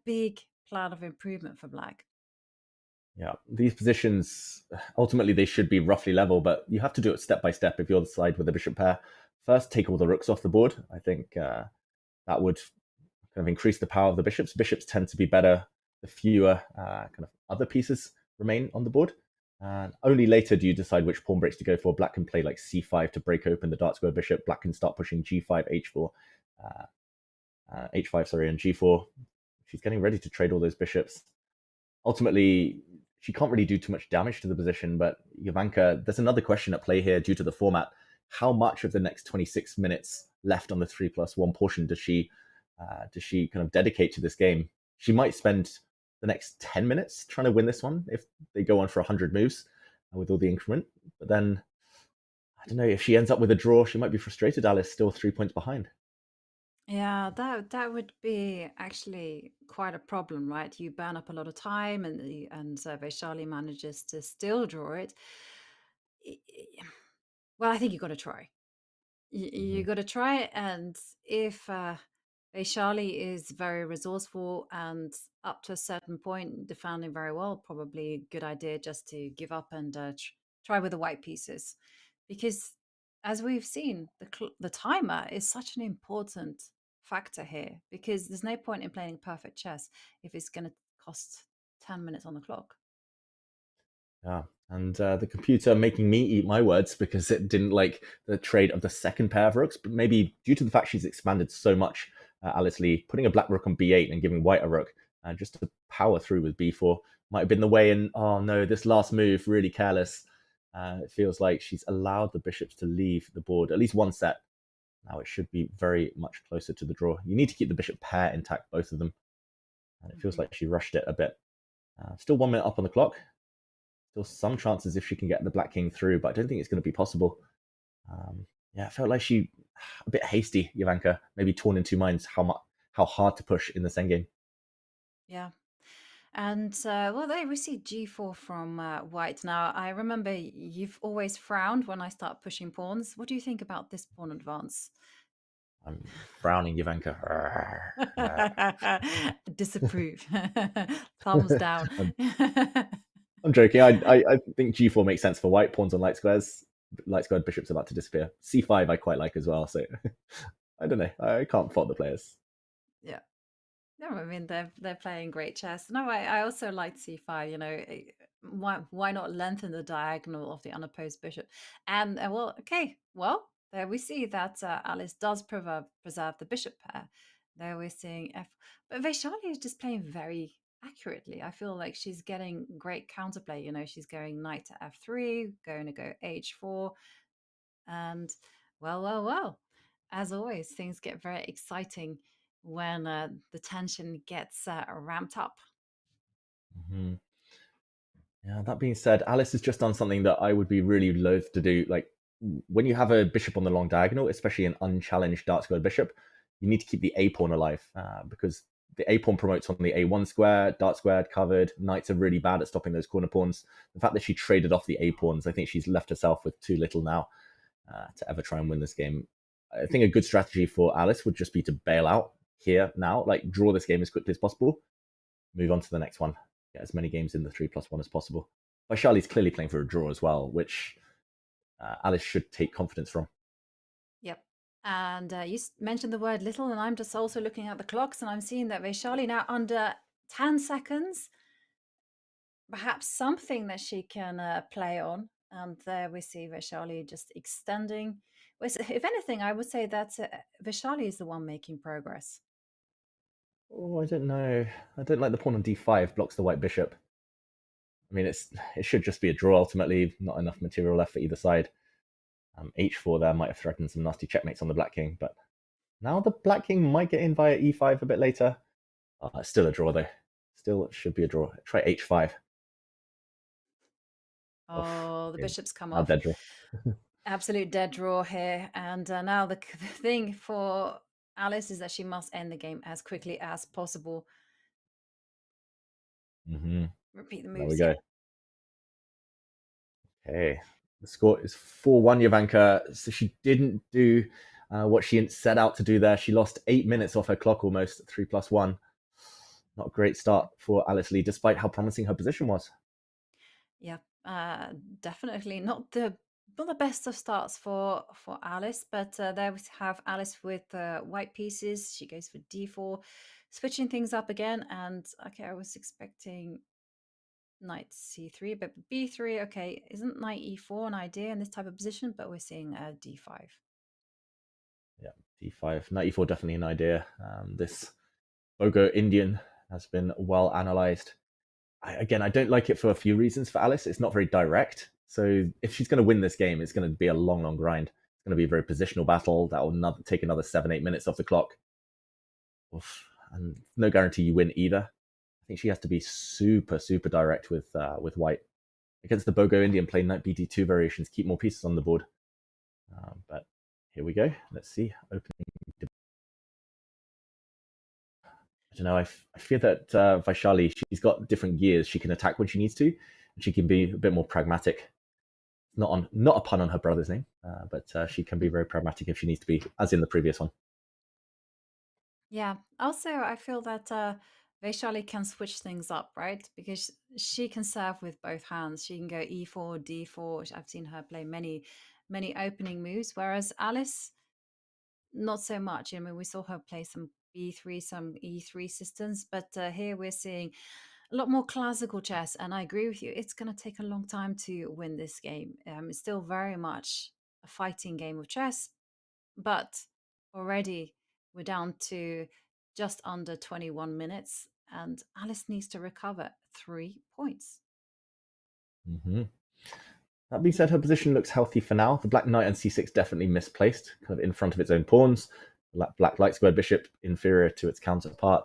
big plan of improvement for Black. Yeah, these positions, ultimately they should be roughly level, but you have to do it step by step if you're the side with the bishop pair. First, take all the rooks off the board. I think that would kind of increase the power of the bishops. Bishops tend to be better the fewer kind of other pieces remain on the board. And only later do you decide which pawn breaks to go for. Black can play like c5 to break open the dark square bishop. Black can start pushing g5, h4, h5, sorry, and g4. She's getting ready to trade all those bishops. Ultimately, she can't really do too much damage to the position, but Jovanka, there's another question at play here due to the format. How much of the next 26 minutes left on the 3+1 portion does she kind of dedicate to this game? She might spend the next 10 minutes trying to win this one if they go on for 100 moves with all the increment. But then, I don't know, if she ends up with a draw, she might be frustrated. Alice still 3 points behind. Yeah, that would be actually quite a problem, right? You burn up a lot of time, and Vaishali manages to still draw it. Well, I think you got to try. You got to try, and if Vaishali is very resourceful and up to a certain point defending very well, probably a good idea just to give up and try with the white pieces, because as we've seen, the timer is such an important factor here, because there's no point in playing perfect chess if it's going to cost 10 minutes on the clock. Yeah, and the computer making me eat my words because it didn't like the trade of the second pair of rooks, but maybe due to the fact she's expanded so much, Alice Lee, putting a black rook on b8 and giving white a rook just to power through with b4 might have been the way. And oh no, this last move, really careless. It feels like she's allowed the bishops to leave the board, at least one set. Now it should be very much closer to the draw. You need to keep the bishop pair intact, both of them. And it feels like she rushed it a bit. Still 1 minute up on the clock. Still some chances if she can get the black king through, but I don't think it's going to be possible. Yeah, it felt like she a bit hasty, Jovanka, maybe torn in two minds how hard to push in this endgame. Yeah. And well, there we see g4 from white. Now, I remember you've always frowned when I start pushing pawns. What do you think about this pawn advance? I'm frowning, Jovanka. Disapprove. Thumbs down. I'm joking. I think g4 makes sense for white. Pawns on light squares. Light squared bishop's about to disappear. c5 I quite like as well, so I don't know. I can't fault the players. Yeah. No, I mean they're playing great chess. No, I also like c5. You know, why not lengthen the diagonal of the unopposed bishop? And well, okay, well there we see that Alice does preserve the bishop pair. There we're seeing f, but Vaishali is just playing very accurately. I feel like she's getting great counterplay. You know, she's going knight to f3, going to go h4, and well. As always, things get very exciting when the tension gets ramped up. Mm-hmm. Yeah, that being said, Alice has just done something that I would be really loath to do. Like, when you have a bishop on the long diagonal, especially an unchallenged dark squared bishop, you need to keep the A pawn alive because the A pawn promotes on the A1 square, dark squared, covered. Knights are really bad at stopping those corner pawns. The fact that she traded off the A pawns, I think she's left herself with too little now to ever try and win this game. I think a good strategy for Alice would just be to bail out here now, like draw this game as quickly as possible, move on to the next one, get as many games in the 3+1 as possible. Vaishali's clearly playing for a draw as well, which Alice should take confidence from. Yep. And you mentioned the word little, and I'm just also looking at the clocks, and I'm seeing that Vaishali now under 10 seconds. Perhaps something that she can play on. And there we see Vaishali just extending. If anything, I would say that Vaishali is the one making progress. Oh, I don't know. I don't like the pawn on d5 blocks the white bishop. I mean, it should just be a draw ultimately. Not enough material left for either side. H4 there might have threatened some nasty checkmates on the black king, but now the black king might get in via e5 a bit later. It's still a draw though. Still should be a draw. Try h5. Oh, the bishops come off. Dead draw. Absolute dead draw here. And now the thing for Alice is that she must end the game as quickly as possible. Mm-hmm. Repeat the moves. There we go. Okay. The score is 4-1, Jovanka. So she didn't do what she set out to do there. She lost 8 minutes off her clock almost, 3+1. Not a great start for Alice Lee, despite how promising her position was. Yeah, definitely not the best of starts for Alice, but there we have Alice with white pieces. She goes for d4, switching things up again. And okay, I was expecting knight c3, but b3, okay, isn't knight e4 an idea in this type of position? But we're seeing d5. Yeah, d5. Knight e4 definitely an idea. This Bogo Indian has been well analysed. Again, I don't like it for a few reasons for Alice. It's not very direct. So if she's going to win this game, it's going to be a long, long grind. It's going to be a very positional battle that will take another 7-8 minutes off the clock. Oof. And no guarantee you win either. I think she has to be super, super direct with white. Against the Bogo Indian, play knight bd2 variations, keep more pieces on the board. But here we go. Let's see. Opening. I don't know. I fear that Vaishali, she's got different gears. She can attack when she needs to, and she can be a bit more pragmatic. Not a pun on her brother's name, but she can be very pragmatic if she needs to be, as in the previous one. Yeah. Also, I feel that Vaishali can switch things up, right? Because she can serve with both hands. She can go e4, d4. I've seen her play many, many opening moves, whereas Alice, not so much. I mean, we saw her play some b3, some e3 systems, but here we're seeing a lot more classical chess. And I agree with you. It's going to take a long time to win this game. It's still very much a fighting game of chess, but already we're down to just under 21 minutes, and Alice needs to recover 3 points. Mm-hmm. That being said, her position looks healthy for now. The black knight on c6 definitely misplaced, kind of in front of its own pawns. Black light squared bishop inferior to its counterpart.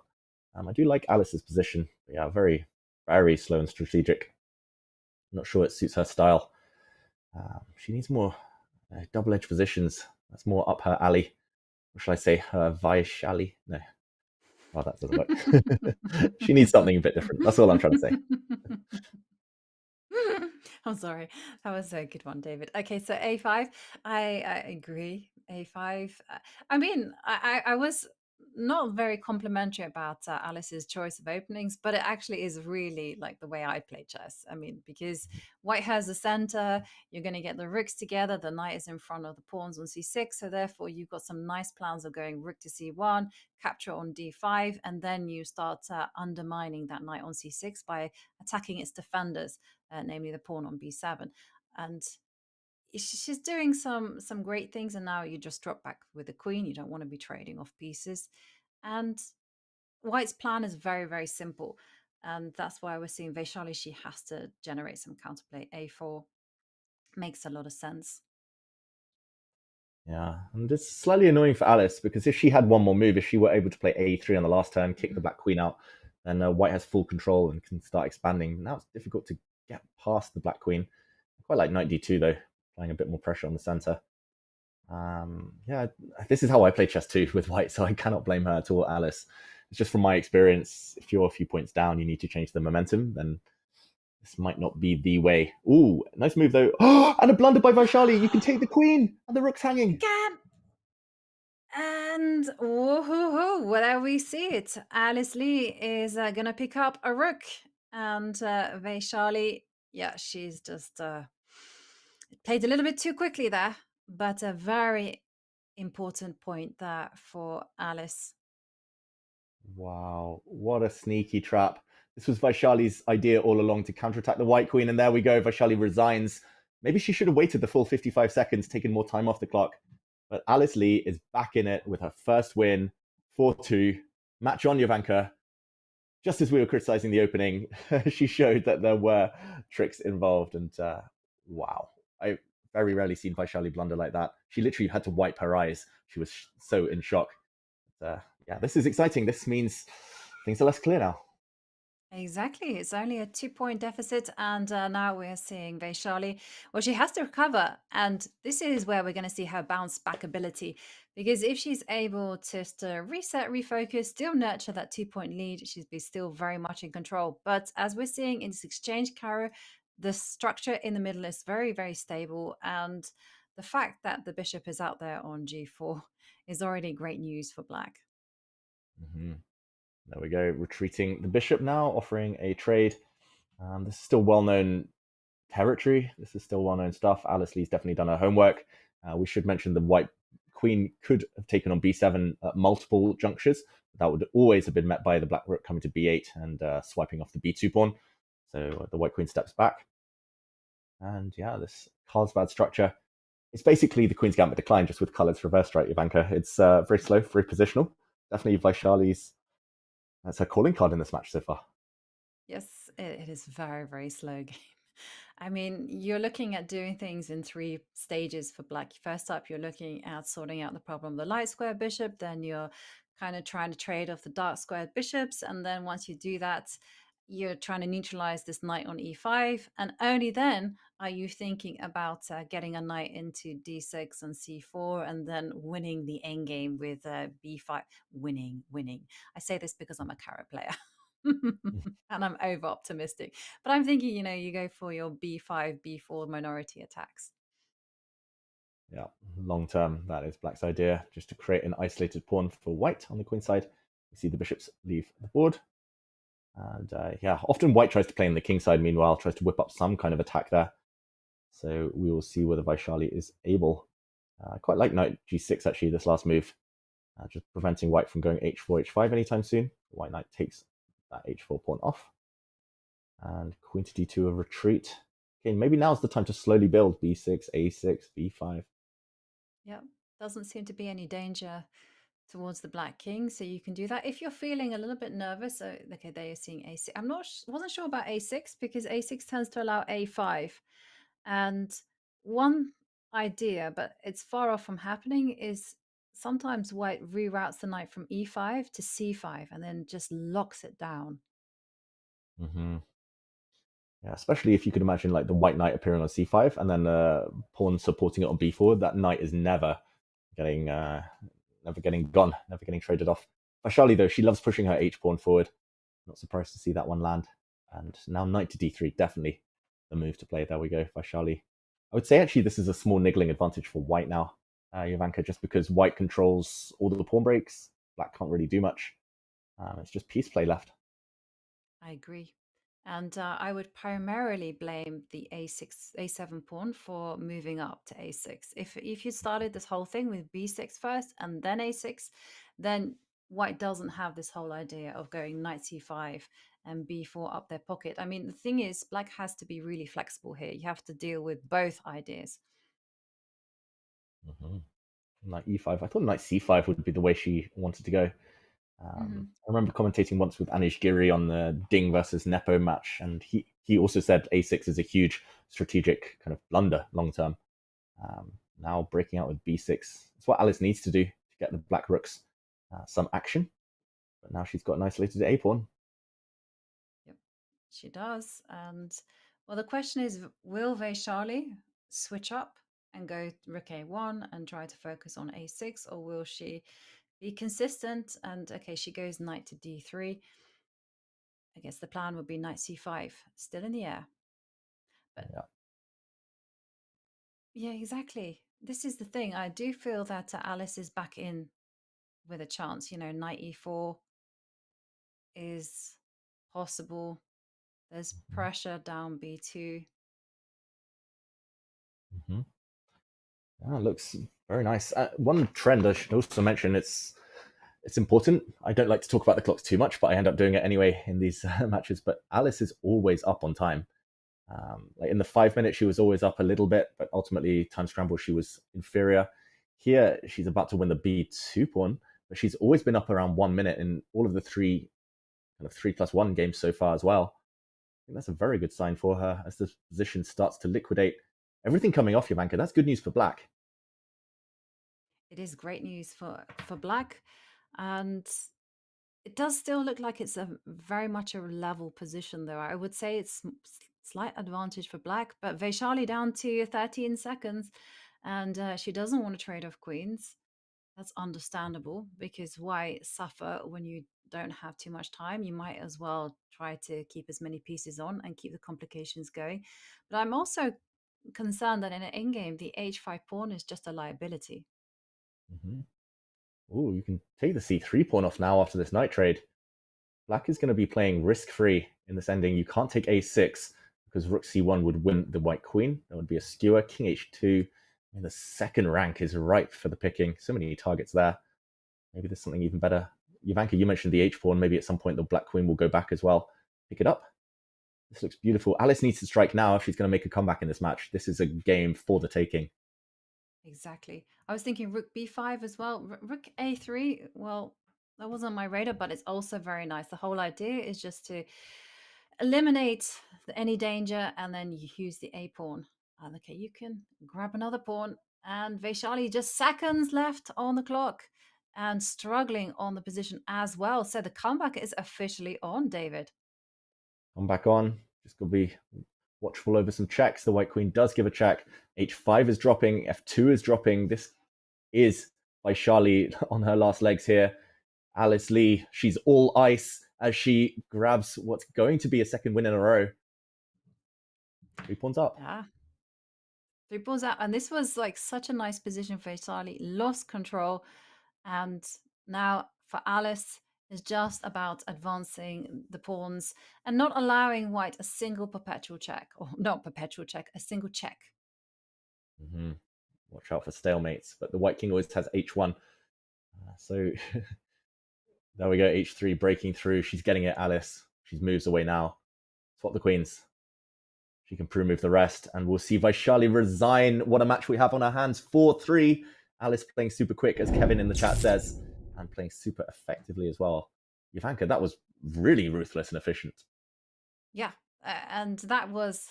I do like Alice's position. Yeah, very, very slow and strategic. Not sure it suits her style. She needs more double-edged positions. That's more up her alley. Or shall I say her Vaishali? No. Oh, that doesn't work. She needs something a bit different. That's all I'm trying to say. I'm sorry. That was a good one, David. Okay, so a5. I agree. a5. I mean, I was not very complimentary about Alice's choice of openings, but it actually is really like the way I play chess. I mean, because white has the center, you're going to get the rooks together, the knight is in front of the pawns on c6, so therefore you've got some nice plans of going rook to c1, capture on d5, and then you start undermining that knight on c6 by attacking its defenders, namely the pawn on b7. And she's doing some great things, and now you just drop back with the queen. You don't want to be trading off pieces, and white's plan is very, very simple, and that's why we're seeing Vaishali. She has to generate some counterplay. a4 makes a lot of sense. Yeah, and it's slightly annoying for Alice, because if she had one more move, if she were able to play a3 on the last turn, kick the black queen out, then white has full control and can start expanding. Now it's difficult to get past the black queen. I quite like knight d2 though, applying a bit more pressure on the center. Yeah, this is how I play chess too with white, so I cannot blame her at all, Alice. It's just from my experience, if you're a few points down, you need to change the momentum, then this might not be the way. Ooh, nice move though. Oh, and a blunder by Vaishali. You can take the queen, and the rook's hanging. And where we see it, Alice Lee is gonna pick up a rook, and Vaishali, yeah, she's just played a little bit too quickly there, but a very important point there for Alice. Wow, what a sneaky trap. This was Vaishali's idea all along, to counterattack the white queen, and there we go. Vaishali resigns. Maybe she should have waited the full 55 seconds, taken more time off the clock. But Alice Lee is back in it with her first win, 4-2. Match on, Jovanka. Just as we were criticizing the opening, she showed that there were tricks involved. And wow, I very rarely seen Vaishali blunder like that. She literally had to wipe her eyes. She was so in shock. But, yeah, this is exciting. This means things are less clear now. Exactly. It's only a 2-point deficit, and now we're seeing Vaishali. Well, she has to recover, and this is where we're going to see her bounce back ability, because if she's able to just reset, refocus, still nurture that 2-point lead, she's still very much in control. But as we're seeing in this exchange, Caro, the structure in the middle is very, very stable, and the fact that the bishop is out there on g4 is already great news for black. Mm-hmm. There we go, retreating the bishop now, offering a trade. This is still well-known territory. This is still well-known stuff. Alice Lee's definitely done her homework. We should mention the white queen could have taken on b7 at multiple junctures. That would always have been met by the black rook coming to b8 and swiping off the b2 pawn. So the white queen steps back. And yeah, this Carlsbad structure, it's basically the Queen's Gambit decline, just with colors reversed, right, Ivanka? It's very slow, very positional. Definitely Vaishali's, that's her calling card in this match so far. Yes, it is very, very slow game. I mean, you're looking at doing things in 3 stages for black. First up, you're looking at sorting out the problem of the light square bishop. Then you're kind of trying to trade off the dark squared bishops. And then once you do that, you're trying to neutralize this knight on e5. And only then are you thinking about getting a knight into d6 and c4 and then winning the endgame with b5. Winning. I say this because I'm a carrot player. And I'm over optimistic, but I'm thinking, you go for your b5, b4 minority attacks. Yeah, long term, that is black's idea, just to create an isolated pawn for white on the queen side. We see the bishops leave the board. And yeah, often white tries to play in the king side, meanwhile, tries to whip up some kind of attack there. So we will see whether Vaishali is able. I quite like knight g6, actually, this last move. Just preventing white from going h4, h5 anytime soon. White knight takes that h4 pawn off. And queen to d2, a retreat. Okay, maybe now's the time to slowly build b6, a6, b5. Yep, doesn't seem to be any danger towards the black king, so you can do that if you're feeling a little bit nervous. So okay, there you're seeing a6. Wasn't sure about a6 because a6 tends to allow a5, and one idea, but it's far off from happening, is sometimes white reroutes the knight from e5 to c5 and then just locks it down. Yeah, especially if you could imagine like the white knight appearing on c5 and then pawn supporting it on b4. That knight is never getting gone, never getting traded off. Vaishali, though, she loves pushing her h pawn forward. Not surprised to see that one land. And now knight to d3, definitely the move to play. There we go, Vaishali. I would say actually this is a small niggling advantage for white now, Ivanka, just because white controls all the pawn breaks. Black can't really do much. It's just piece play left. I agree. And I would primarily blame the a7 pawn for moving up to a6. If you started this whole thing with b6 first and then a6, then white doesn't have this whole idea of going knight c5 and b4 up their pocket. I mean, the thing is, black has to be really flexible here. You have to deal with both ideas. Knight e5. I thought knight c5 would be the way she wanted to go. I remember commentating once with Anish Giri on the Ding versus Nepo match, and he also said a6 is a huge strategic kind of blunder long term. Now breaking out with b6. It's what Alice needs to do to get the black rooks some action. But now she's got an isolated a pawn. Yep, she does. And well, the question is, will Vaishali switch up and go rook a1 and try to focus on a6, or will she be consistent? And okay, she goes knight to d3. I guess the plan would be knight c5, still in the air. But yeah, exactly. This is the thing. I do feel that Alice is back in with a chance. Knight e4 is possible. There's pressure down b2. Yeah, looks very nice. One trend I should also mention, it's important. I don't like to talk about the clocks too much, but I end up doing it anyway in these matches. But Alice is always up on time. Like in the 5 minutes, she was always up a little bit, but ultimately, time scramble, she was inferior. Here, she's about to win the b2 pawn, but she's always been up around 1 minute in all of the 3+1 games so far as well. I think that's a very good sign for her as the position starts to liquidate. Everything coming off, Ivanka, that's good news for black. It is great news for black, and it does still look like it's a very much a level position, though. I would say it's slight advantage for black, but Vaishali down to 13 seconds, and she doesn't want to trade off queens. That's understandable, because why suffer when you don't have too much time? You might as well try to keep as many pieces on and keep the complications going. But I'm also concerned that in an endgame, the h5 pawn is just a liability. Oh, you can take the c3 pawn off now after this knight trade. Black is going to be playing risk-free in this ending. You can't take a6 because rook c1 would win the white queen. That would be a skewer. King h2. I mean, the second rank is ripe for the picking. So many targets there. Maybe there's something even better. Ivanka, you mentioned the h pawn. Maybe at some point the black queen will go back as well. Pick it up. This looks beautiful. Alice needs to strike now if she's going to make a comeback in this match. This is a game for the taking. Exactly. I was thinking rook b5 as well. Rook a3, well, that was on my radar, but it's also very nice. The whole idea is just to eliminate any danger and then you use the a pawn. And okay, you can grab another pawn. And Vaishali just seconds left on the clock and struggling on the position as well. So the comeback is officially on, David. I'm back on. Just got to be watchful over some checks. The white queen does give a check. H5 is dropping. F2 is dropping. This is Vaishali on her last legs here. Alice Lee, she's all ice as she grabs what's going to be a second win in a row. 3 pawns up. Yeah. 3 pawns out. And this was like such a nice position for Vaishali. Lost control. And now for Alice, it's just about advancing the pawns and not allowing white a single perpetual check. Or not perpetual check, a single check. Mm-hmm. Watch out for stalemates. But the white king always has H1. So there we go. H3 breaking through. She's getting it, Alice. She moves away now. Swap the queens. She can pre-move the rest. And we'll see Vaishali resign. What a match we have on our hands. 4-3. Alice playing super quick, as Kevin in the chat says. And playing super effectively as well. Ivanka, that was really ruthless and efficient. Yeah. And that was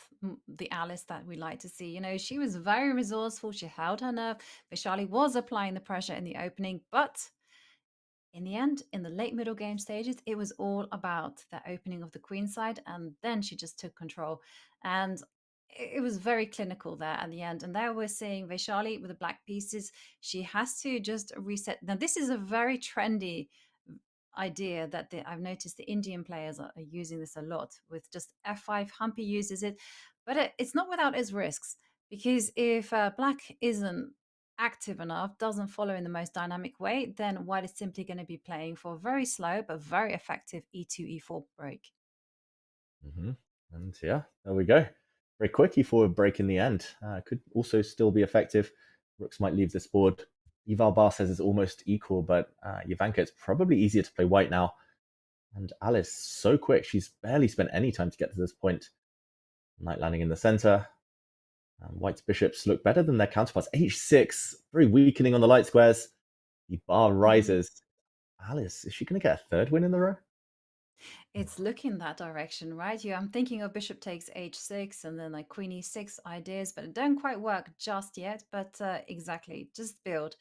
the Alice that we like to see. You know, she was very resourceful. She held her nerve. Vaishali was applying the pressure in the opening. But in the end, in the late middle game stages, it was all about the opening of the queen side. And then she just took control. And it was very clinical there at the end. And there we're seeing Vaishali with the black pieces. She has to just reset. Now, this is a very trendy idea that I've noticed the Indian players are using this a lot with just f5. Humpy uses it, but it's not without its risks, because if black isn't active enough, doesn't follow in the most dynamic way, then white is simply going to be playing for a very slow but very effective e2, e4 break. Mm-hmm. And yeah, there we go. Very quick e4 break in the end. Could also still be effective. Rooks might leave this board. Eval Bar says it's almost equal, but Ivanka, it's probably easier to play white now. And Alice, so quick. She's barely spent any time to get to this point. Knight landing in the center. White's bishops look better than their counterparts. H6, very weakening on the light squares. The bar rises. Alice, is she going to get a third win in the row? It's looking that direction, right? Yeah, I'm thinking of bishop takes h6 and then like queen e6 ideas, but it don't quite work just yet. But exactly, just build.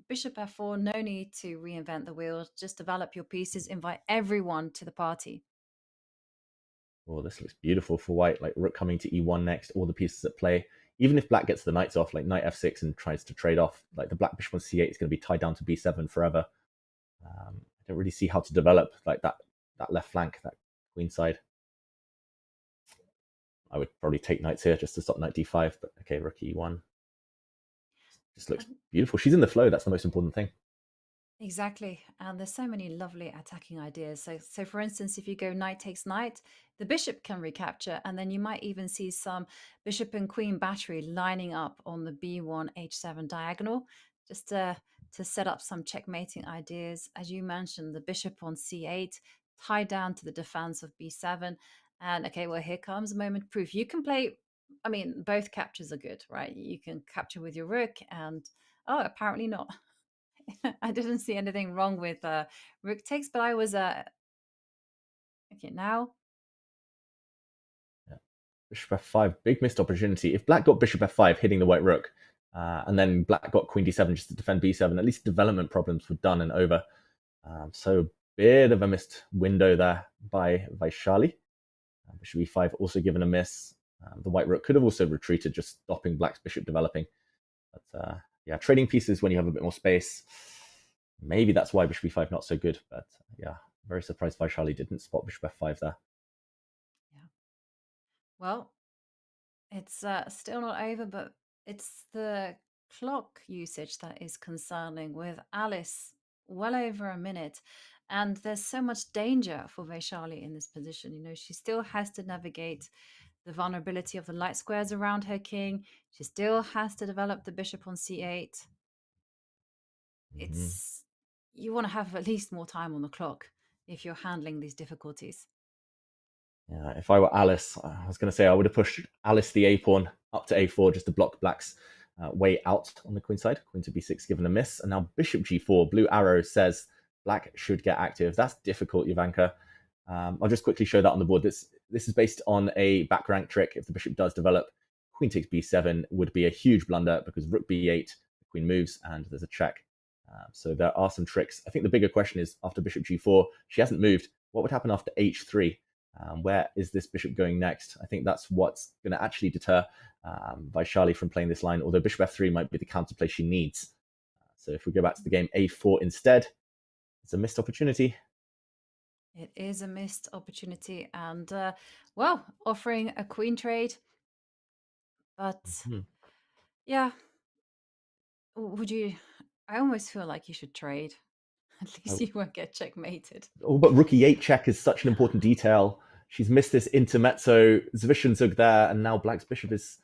Bishop f4, no need to reinvent the wheel. Just develop your pieces, invite everyone to the party. Oh, this looks beautiful for white. Like rook coming to e1 next, all the pieces at play. Even if black gets the knights off, like knight f6 and tries to trade off, like the black bishop on c8 is going to be tied down to b7 forever. I don't really see how to develop like that left flank, that queen side. I would probably take knights here just to stop knight d5, but okay, rook e1. Just looks beautiful. She's in the flow. That's the most important thing. Exactly. And there's so many lovely attacking ideas. So for instance, if you go knight takes knight, the bishop can recapture, and then you might even see some bishop and queen battery lining up on the b1 h7 diagonal, just to set up some checkmating ideas. As you mentioned, the bishop on c8 tied down to the defense of b7. And okay, well, here comes a moment of proof. You can play, I mean, both captures are good, right? You can capture with your rook and, oh, apparently not. I didn't see anything wrong with rook takes, but I was okay now. Yeah. Bishop f5, big missed opportunity. If black got bishop f5 hitting the white rook, and then black got queen d7 just to defend b7, at least development problems were done and over. So bit of a missed window there by Vaishali. Bishop e5 also given a miss. The white rook could have also retreated, just stopping black's bishop developing. But yeah, trading pieces when you have a bit more space. Maybe that's why bishop e5 not so good. But yeah, very surprised Vaishali didn't spot bishop f5 there. Yeah. Well, it's still not over, but it's the clock usage that is concerning, with Alice well over a minute. And there's so much danger for Vaishali in this position. You know, she still has to navigate the vulnerability of the light squares around her king. She still has to develop the bishop on c8. It's, you want to have at least more time on the clock if you're handling these difficulties. Yeah, if I were Alice, I was going to say I would have pushed Alice the a pawn up to a4 just to block black's way out on the queen side. Queen to b6 given a miss, and now bishop g4. Blue arrow says black should get active. That's difficult, Jovanka. I'll just quickly show that on the board. This is based on a back rank trick. If the bishop does develop, queen takes b7 would be a huge blunder because rook b8, the queen moves, and there's a check. So there are some tricks. I think the bigger question is after bishop g4, she hasn't moved. What would happen after h3? Where is this bishop going next? I think that's what's going to actually deter Vaishali from playing this line, although bishop f3 might be the counterplay she needs. So if we go back to the game, a4 instead, it's a missed opportunity. It is a missed opportunity and, well, offering a queen trade. But, yeah, would you... I almost feel like you should trade. At least you won't get checkmated. Oh, but rook e8 check is such an important detail. She's missed this intermezzo, Zwischenzug there, and now black's bishop is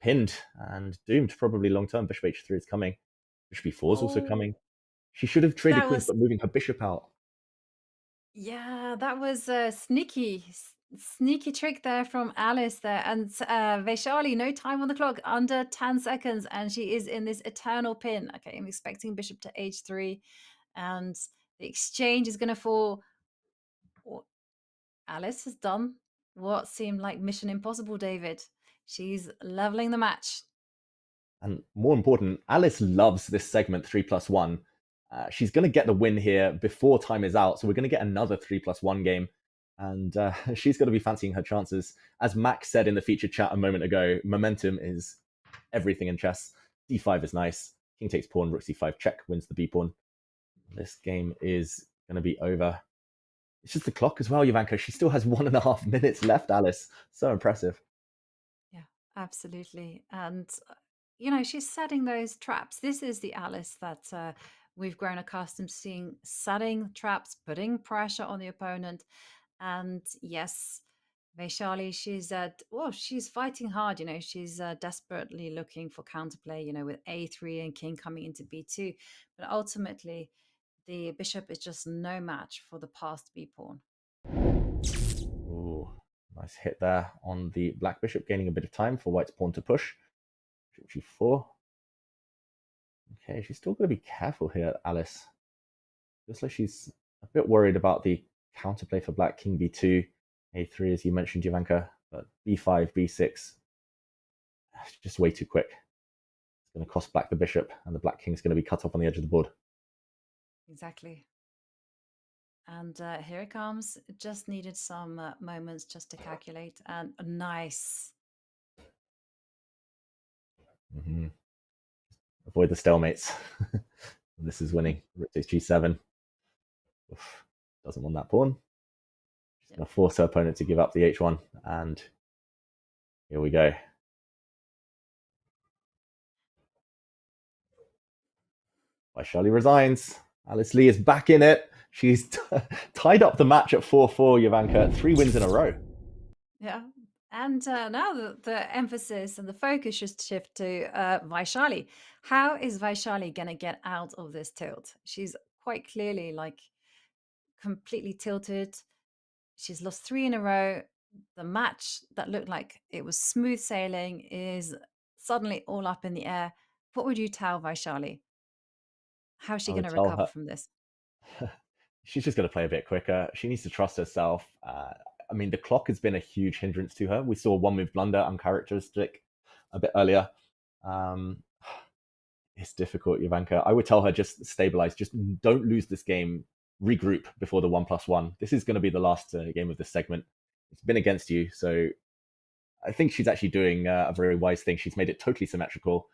pinned and doomed, probably long term. Bishop h3 is coming. Bishop e4 is also coming. She should have traded queens, but moving her bishop out. Yeah, that was a sneaky trick there from Alice there. And Vaishali, no time on the clock, under 10 seconds, and she is in this eternal pin. Okay, I'm expecting bishop to h3, and the exchange is going to fall. Alice has done what seemed like mission impossible, David. She's leveling the match. And more important, Alice loves this segment 3+1. She's going to get the win here before time is out. So we're going to get another 3+1 game. And she's going to be fancying her chances. As Max said in the featured chat a moment ago, momentum is everything in chess. d5 is nice. King takes pawn, rook c5 check, wins the b pawn. This game is going to be over. It's just the clock as well, Jovanka. She still has 1.5 minutes left, Alice. So impressive. Yeah, absolutely. And, you know, she's setting those traps. This is the Alice that we've grown accustomed to seeing, setting traps, putting pressure on the opponent. And yes, Vaishali, she's fighting hard. You know, she's desperately looking for counterplay, you know, with a3 and king coming into b2. But ultimately, the bishop is just no match for the passed b pawn. Ooh, nice hit there on the black bishop, gaining a bit of time for white's pawn to push. Bishop g4. Okay, she's still got to be careful here, Alice. Looks like she's a bit worried about the counterplay for black. King b2, a3, as you mentioned, Jovanka, but b5, b6. It's just way too quick. It's going to cost black the bishop, and the black king's going to be cut off on the edge of the board. Exactly. And here it comes. It just needed some moments just to calculate. And nice. Avoid the stalemates. This is winning. Rook takes g7. Oof. Doesn't want that pawn. She's going to force her opponent to give up the h1. And here we go. Vaishali resigns. Alice Lee is back in it. She's tied up the match at 4-4, Jovanka. 3 wins in a row. Yeah. And now the emphasis and the focus should shift to Vaishali. How is Vaishali going to get out of this tilt? She's quite clearly like completely tilted. She's lost 3 in a row. The match that looked like it was smooth sailing is suddenly all up in the air. What would you tell Vaishali? How's she going to recover from this? She's just going to play a bit quicker. She needs to trust herself. I mean, the clock has been a huge hindrance to her. We saw one move blunder, uncharacteristic, a bit earlier. It's difficult, Jovanka. I would tell her just stabilize. Just don't lose this game. Regroup before the 1+1. This is going to be the last game of this segment. It's been against you, so I think she's actually doing a very wise thing. She's made it totally symmetrical,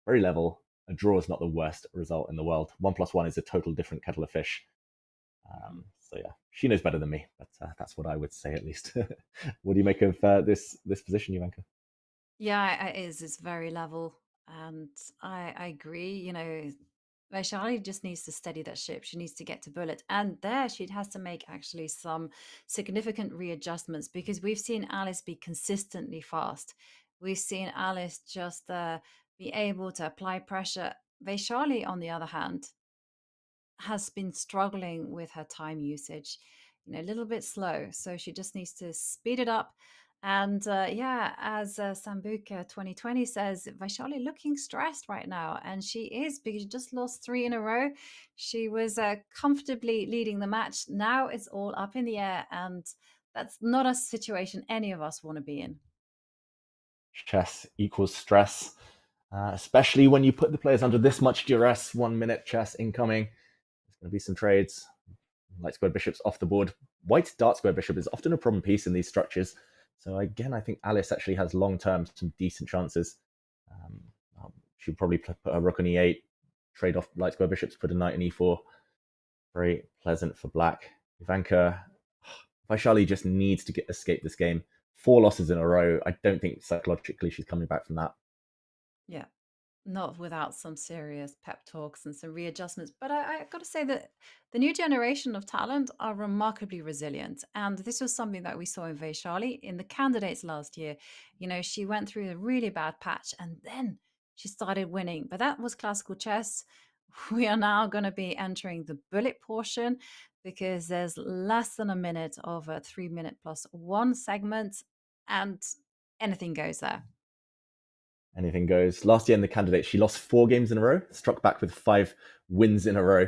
very level. A draw is not the worst result in the world. 1+1 is a total different kettle of fish. So yeah, she knows better than me, but that's what I would say at least. What do you make of this position, Jovanka? Yeah, it is. It's very level, and I agree. You know, Vaishali just needs to steady that ship. She needs to get to bullet, and there she has to make actually some significant readjustments because we've seen Alice be consistently fast. We've seen Alice just be able to apply pressure. Vaishali, on the other hand, has been struggling with her time usage. a little bit slow. So she just needs to speed it up. And yeah, as Sambuca 2020 says, Vaishali looking stressed right now. And she is, because she just lost 3 in a row. She was comfortably leading the match. Now it's all up in the air. And that's not a situation any of us want to be in. Chess equals stress, especially when you put the players under this much duress. 1 minute chess incoming. There's going to be some trades. Light square bishop's off the board. White's dark square bishop is often a problem piece in these structures. So again, I think Alice actually has long-term some decent chances. She'll probably put her rook on e8, trade off light square bishops, put a knight in e4. Very pleasant for black. Ivanka, Vaishali just needs to escape this game. 4 losses in a row. I don't think psychologically she's coming back from that. Yeah, not without some serious pep talks and some readjustments. But I got to say that the new generation of talent are remarkably resilient. And this was something that we saw in Vaishali in the candidates last year. She went through a really bad patch and then she started winning. But that was classical chess. We are now going to be entering the bullet portion because there's less than a minute of a 3-minute plus 1 segment, and anything goes there. Anything goes. Last year in the candidates, she lost 4 games in a row, struck back with 5 wins in a row.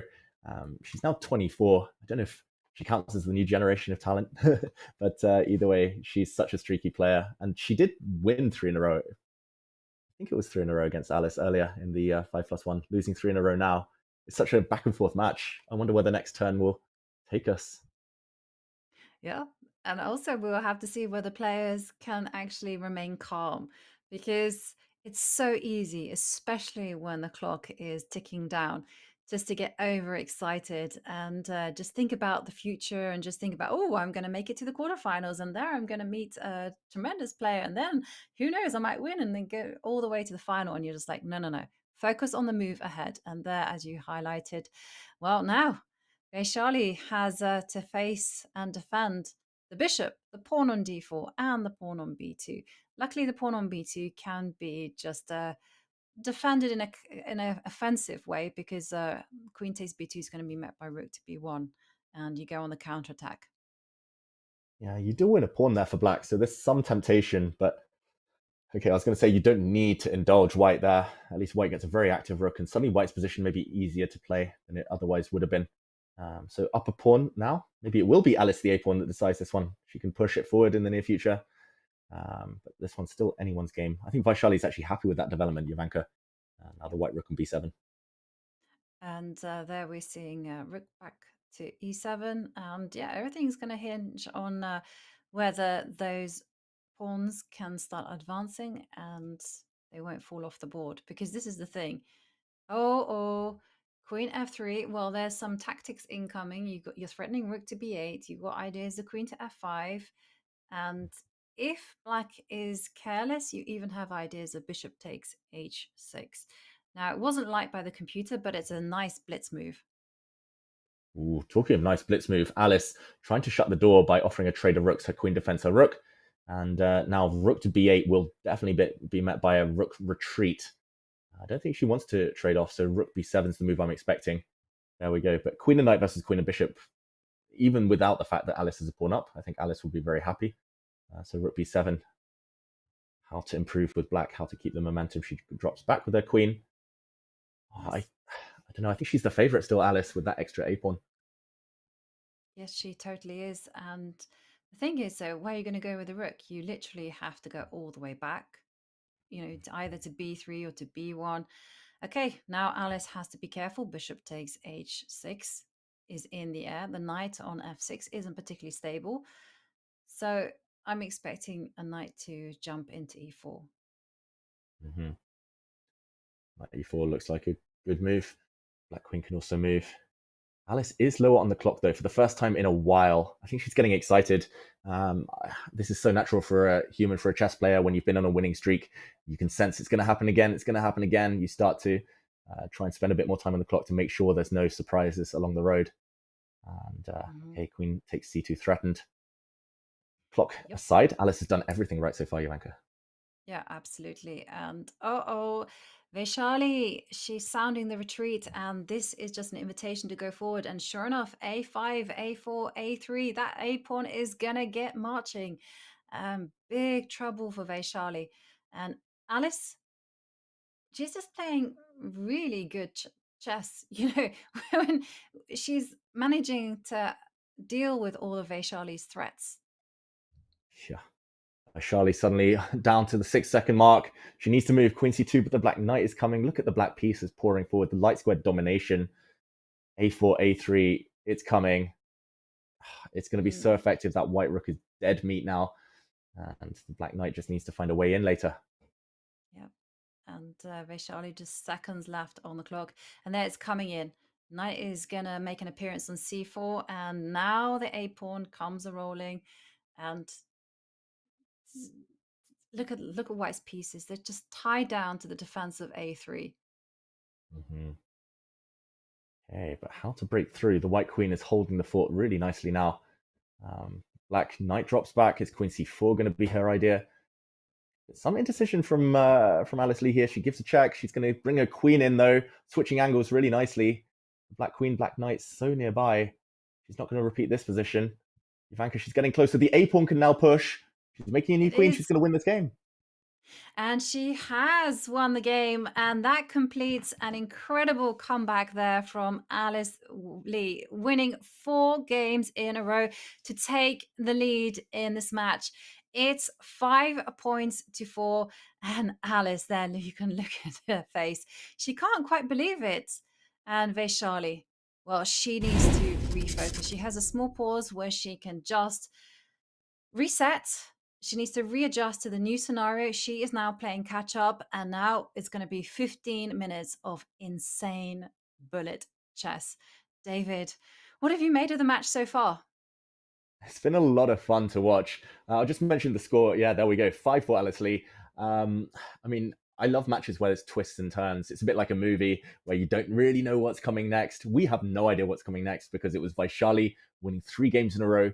She's now 24. I don't know if she counts as the new generation of talent, but either way, she's such a streaky player. And she did win 3 in a row. I think it was 3 in a row against Alice earlier in the 5+1, losing 3 in a row now. It's such a back and forth match. I wonder where the next turn will take us. Yeah. And also we'll have to see whether players can actually remain calm, because it's so easy, especially when the clock is ticking down, just to get overexcited and just think about the future and just think about, oh, I'm going to make it to the quarterfinals and there I'm going to meet a tremendous player. And then who knows, I might win and then go all the way to the final. And you're just like, no. Focus on the move ahead. And there, as you highlighted, well, now Vaishali has to face and defend the bishop, the pawn on d4, and the pawn on b2. Luckily, the pawn on b2 can be just defended in an offensive way, because queen takes b2 is going to be met by rook to b1, and you go on the counterattack. Yeah, you do win a pawn there for black, so there's some temptation, but okay, I was going to say you don't need to indulge white there. At least white gets a very active rook, and suddenly white's position may be easier to play than it otherwise would have been. So up a pawn now. Maybe it will be Alice the a-pawn that decides this one. She can push it forward in the near future. But this one's still anyone's game. I think Vaishali is actually happy with that development, Ivanka. Now the white rook on b7. And there we're seeing rook back to e7. And yeah, everything's going to hinge on whether those pawns can start advancing and they won't fall off the board. Because this is the thing. Queen f3. Well, there's some tactics incoming. You're threatening rook to b8. You've got ideas of queen to f5. And if black is careless, you even have ideas of bishop takes h6. Now, it wasn't liked by the computer, but it's a nice blitz move. Ooh, talking of nice blitz move, Alice trying to shut the door by offering a trade of rooks. Her queen defends her rook. And now rook to b8 will definitely be met by a rook retreat. I don't think she wants to trade off, so rook b7 is the move I'm expecting. There we go. But queen and knight versus queen and bishop, even without the fact that Alice is a pawn up, I think Alice will be very happy. So rook b7. How to improve with black, how to keep the momentum. She drops back with her queen. I don't know. I think she's the favourite still, Alice, with that extra a-pawn. Yes, she totally is. And the thing is, so where are you going to go with the rook? You literally have to go all the way back, either to b3 or to b1. Okay, now Alice has to be careful. Bishop takes h6 is in the air. The knight on f6 isn't particularly stable. So I'm expecting a knight to jump into e4. Knight e4 looks like a good move. Black queen can also move. Alice is lower on the clock, though, for the first time in a while. I think she's getting excited. This is so natural for a human, for a chess player. When you've been on a winning streak, you can sense it's going to happen again. It's going to happen again. You start to try and spend a bit more time on the clock to make sure there's no surprises along the road. And okay, queen takes c2 threatened. Clock aside, Alice has done everything right so far, Ivanka. Yeah, absolutely. And Vaishali, she's sounding the retreat, and this is just an invitation to go forward. And sure enough, A5, A4, A3, that A pawn is gonna get marching. Big trouble for Vaishali. And Alice, she's just playing really good chess. You know, when she's managing to deal with all of Vaishali's threats. Yeah. Charlie suddenly down to the 6-second mark. She needs to move queen c2, but the black knight is coming. Look at the black pieces pouring forward. The light square domination. A4, A3, it's coming. It's going to be so effective. That white rook is dead meat now. And the black knight just needs to find a way in later. Yep. And Vaishali just seconds left on the clock. And there it's coming in. Knight is going to make an appearance on c4. And now the A pawn comes a-rolling. And look at White's pieces. They're just tied down to the defense of A3. Mm-hmm. Okay, but how to break through? The white queen is holding the fort really nicely now. Black knight drops back. Is queen c4 going to be her idea? Some indecision from Alice Lee here. She gives a check. She's going to bring her queen in though, switching angles really nicely. Black queen, black knight so nearby. She's not going to repeat this position. Ivanka, she's getting closer. The A pawn can now push. She's making a new queen. She's going to win this game. And she has won the game, and that completes an incredible comeback there from Alice Lee, winning 4 games in a row to take the lead in this match. It's 5 points to 4, and Alice, then you can look at her face. She can't quite believe it. And Vaishali, well, she needs to refocus. She has a small pause where she can just reset. She needs to readjust to the new scenario. She is now playing catch up, and now it's going to be 15 minutes of insane bullet chess. David, what have you made of the match so far? It's been a lot of fun to watch. I'll just mention the score. Yeah, there we go. 5-4 Alice Lee. I mean, I love matches where there's twists and turns. It's a bit like a movie where you don't really know what's coming next. We have no idea what's coming next because it was Vaishali winning 3 games in a row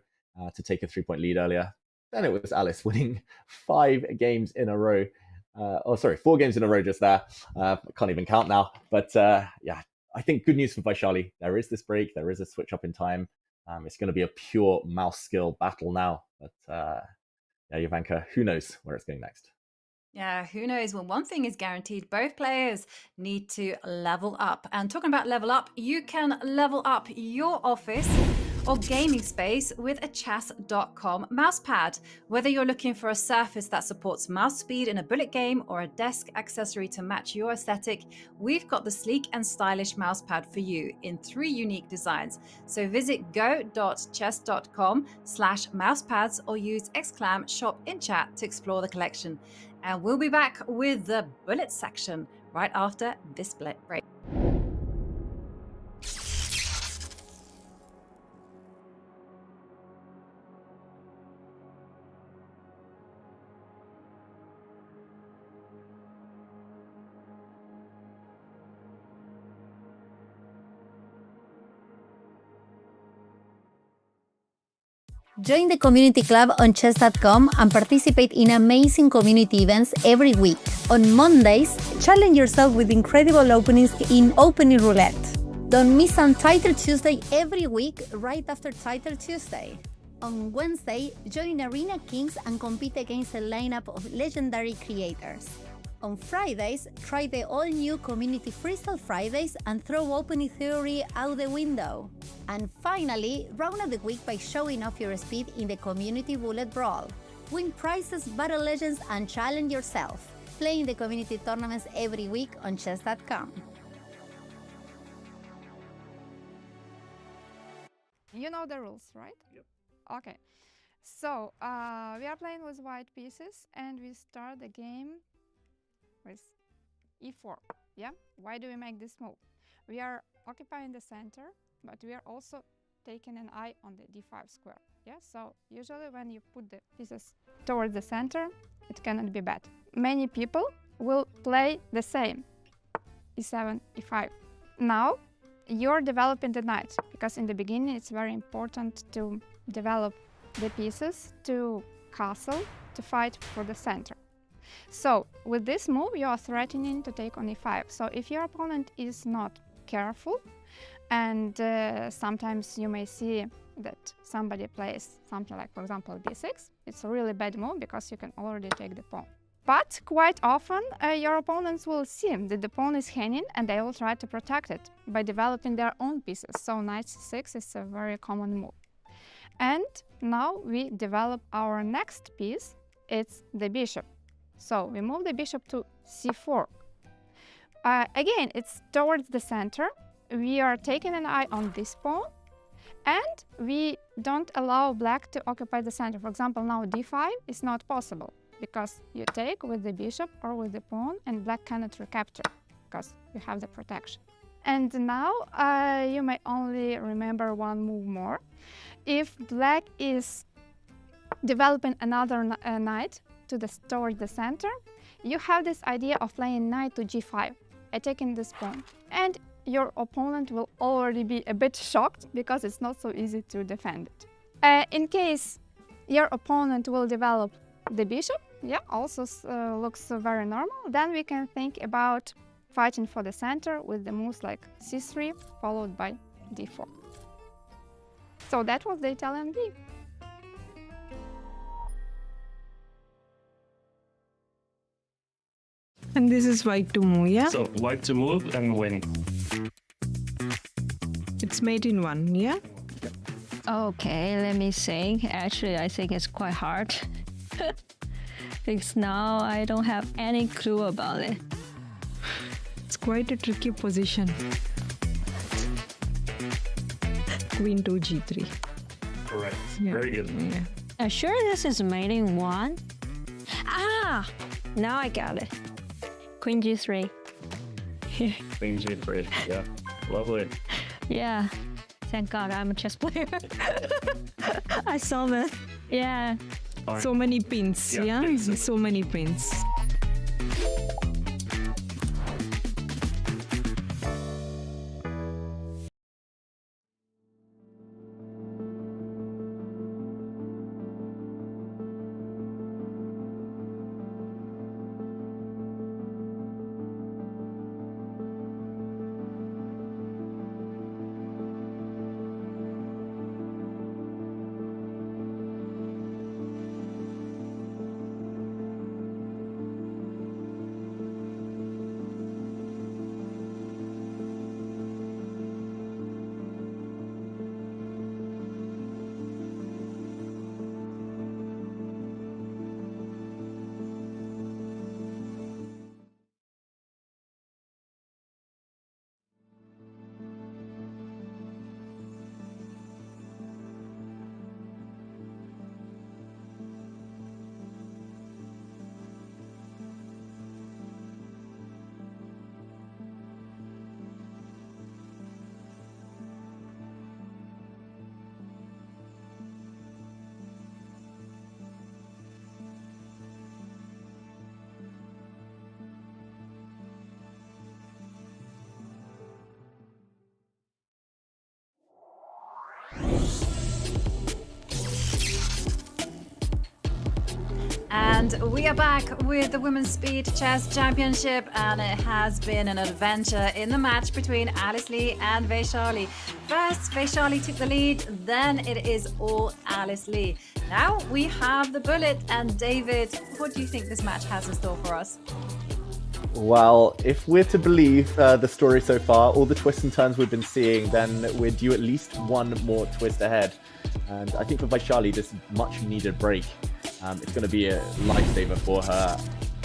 to take a 3-point lead earlier. Then it was Alice winning 5 games in a row. 4 games in a row just there. I can't even count now. But yeah, I think good news for Vaishali. There is this break. There is a switch up in time. It's going to be a pure mouse skill battle now. But yeah, Ivanka, who knows where it's going next? Yeah, who knows? Well, one thing is guaranteed. Both players need to level up. And talking about level up, you can level up your office or gaming space with a Chess.com mousepad. Whether you're looking for a surface that supports mouse speed in a bullet game or a desk accessory to match your aesthetic, we've got the sleek and stylish mousepad for you in 3 unique designs. So visit go.chess.com/mousepads or use !shop in chat to explore the collection. And we'll be back with the bullet section right after this break. Join the community club on Chess.com and participate in amazing community events every week. On Mondays, challenge yourself with incredible openings in Opening Roulette. Don't miss on Title Tuesday every week right after Title Tuesday. On Wednesday, join Arena Kings and compete against a lineup of legendary creators. On Fridays, try the all-new Community Freestyle Fridays and throw opening theory out the window. And finally, round out the week by showing off your speed in the Community Bullet Brawl. Win prizes, battle legends, and challenge yourself. Play in the community tournaments every week on Chess.com. You know the rules, right? Yep. Okay. So, we are playing with white pieces, and we start the game with e4. Yeah? Why do we make this move? We are occupying the center, but we are also taking an eye on the d5 square. Yeah? So usually when you put the pieces towards the center, it cannot be bad. Many people will play the same. e7, e5. Now you're developing the knight, because in the beginning it's very important to develop the pieces to castle, to fight for the center. So with this move, you are threatening to take on e5. So if your opponent is not careful, and sometimes you may see that somebody plays something like, for example, b6, it's a really bad move because you can already take the pawn. But quite often, your opponents will see that the pawn is hanging and they will try to protect it by developing their own pieces. So knight c6 is a very common move. And now we develop our next piece, it's the bishop. So we move the bishop to c4. Again, it's towards the center. We are taking an eye on this pawn, and we don't allow black to occupy the center. For example, now d5 is not possible, because you take with the bishop or with the pawn, and black cannot recapture, because you have the protection. And now you may only remember one move more. If black is developing another knight toward the center, you have this idea of playing knight to g5, attacking this pawn. And your opponent will already be a bit shocked, because it's not so easy to defend it. In case your opponent will develop the bishop, yeah, also looks very normal, then we can think about fighting for the center with the moves like c3 followed by d4. So that was the Italian B. And this is white to move, yeah? So white to move and win. It's mate in one, yeah? Okay, let me think. Actually, I think it's quite hard. Because now I don't have any clue about it. It's quite a tricky position. Queen to g3. Correct. Yeah. Very good. Yeah. Sure this is mate in one? Ah! Now I got it. Queen g3. Queen g3. Yeah. Lovely. Yeah. Thank God I'm a chess player. I saw that. Yeah. So many pins, yeah? So many pins. And we are back with the Women's Speed Chess Championship, and it has been an adventure in the match between Alice Lee and Vaishali. First, Vaishali took the lead, then it is all Alice Lee. Now we have the bullet, and David, what do you think this match has in store for us? Well, if we're to believe the story so far, all the twists and turns we've been seeing, then we're due at least one more twist ahead. And I think for Vaishali, this much needed break, it's going to be a lifesaver for her.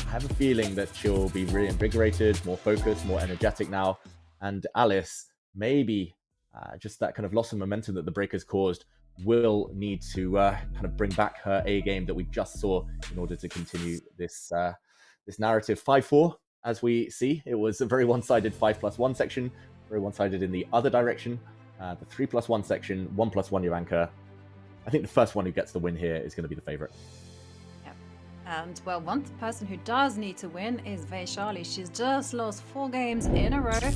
I have a feeling that she'll be reinvigorated, more focused, more energetic now. And Alice, maybe just that kind of loss of momentum that the break has caused, will need to kind of bring back her A game that we just saw in order to continue this this narrative. 5-4, as we see, it was a very one-sided 5+1 section, very one-sided in the other direction. The 3+1 section, 1+1 Jovanka. I think the first one who gets the win here is going to be the favorite. Yep. And well, one person who does need to win is Vaishali. She's just lost 4 games in a row,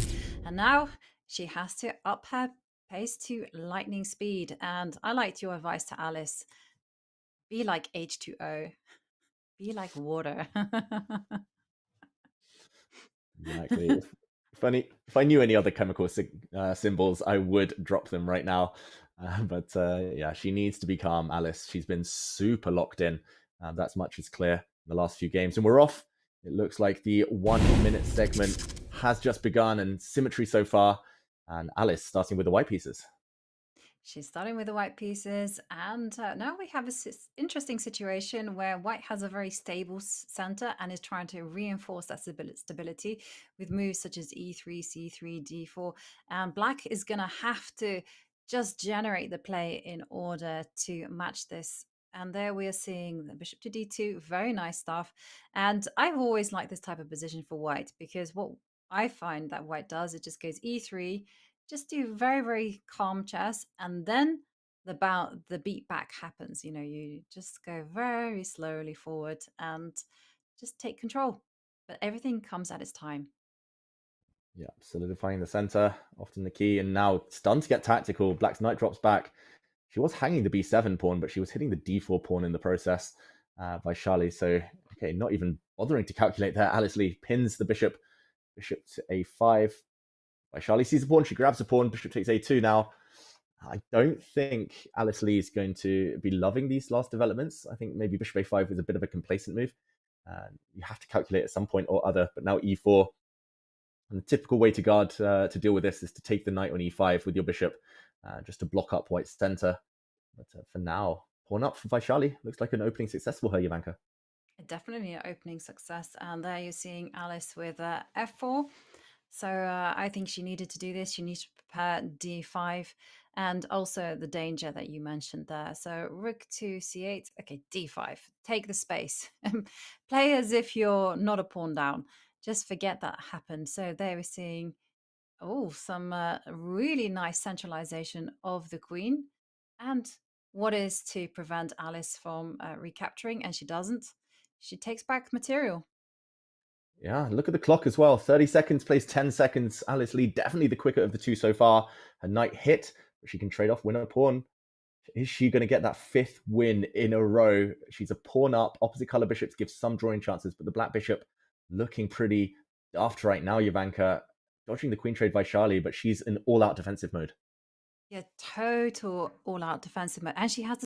and now she has to up her pace to lightning speed. And I liked your advice to Alice. Be like H2O. Be like water. Exactly. If I knew any other chemical symbols, I would drop them right now. But yeah, she needs to be calm, Alice. She's been super locked in. That's much is clear in the last few games. And we're off. It looks like the 1 minute segment has just begun, and symmetry so far. And Alice starting with the white pieces. She's starting with the white pieces, and now we have an interesting situation where white has a very stable center and is trying to reinforce that stability with moves such as e3, c3, d4, and black is going to have to just generate the play in order to match this. And there we are seeing the bishop to d2, very nice stuff. And I've always liked this type of position for white, because what I find that white does, it just goes e3, just do very, very calm chess, and then the beat back happens. You know, you just go very slowly forward and just take control. But everything comes at its time. Yeah, solidifying the center, often the key, and now it's done to get tactical. Black's knight drops back. She was hanging the b7 pawn, but she was hitting the d4 pawn in the process. Vaishali, so okay, not even bothering to calculate there. Alice Lee pins the bishop to a5. Vaishali sees the pawn, she grabs the pawn, bishop takes a2 now. I don't think Alice Lee is going to be loving these last developments. I think maybe bishop a5 was a bit of a complacent move. You have to calculate at some point or other, but now e4. And the typical way to guard to deal with this is to take the knight on e5 with your bishop, just to block up white's center. But for now, pawn up for Vaishali. Looks like an opening success for her, Jovanka. Definitely an opening success. And there you're seeing Alice with f4. So I think she needed to do this. She needs to prepare d5, and also the danger that you mentioned there. So rook to c8. Okay, d5. Take the space. Play as if you're not a pawn down. Just forget that happened. So there we're seeing, some really nice centralization of the queen. And what is to prevent Alice from recapturing? And she doesn't. She takes back material. Yeah, look at the clock as well. 30 seconds plays 10 seconds. Alice Lee, definitely the quicker of the two so far. Her knight hit, but she can trade off, win a pawn. Is she going to get that 5th win in a row? She's a pawn up. Opposite color bishops give some drawing chances, but the black bishop looking pretty daft right now, Jovanka. Dodging the queen trade Vaishali, but she's in all-out defensive mode. Yeah, total all-out defensive mode. And she has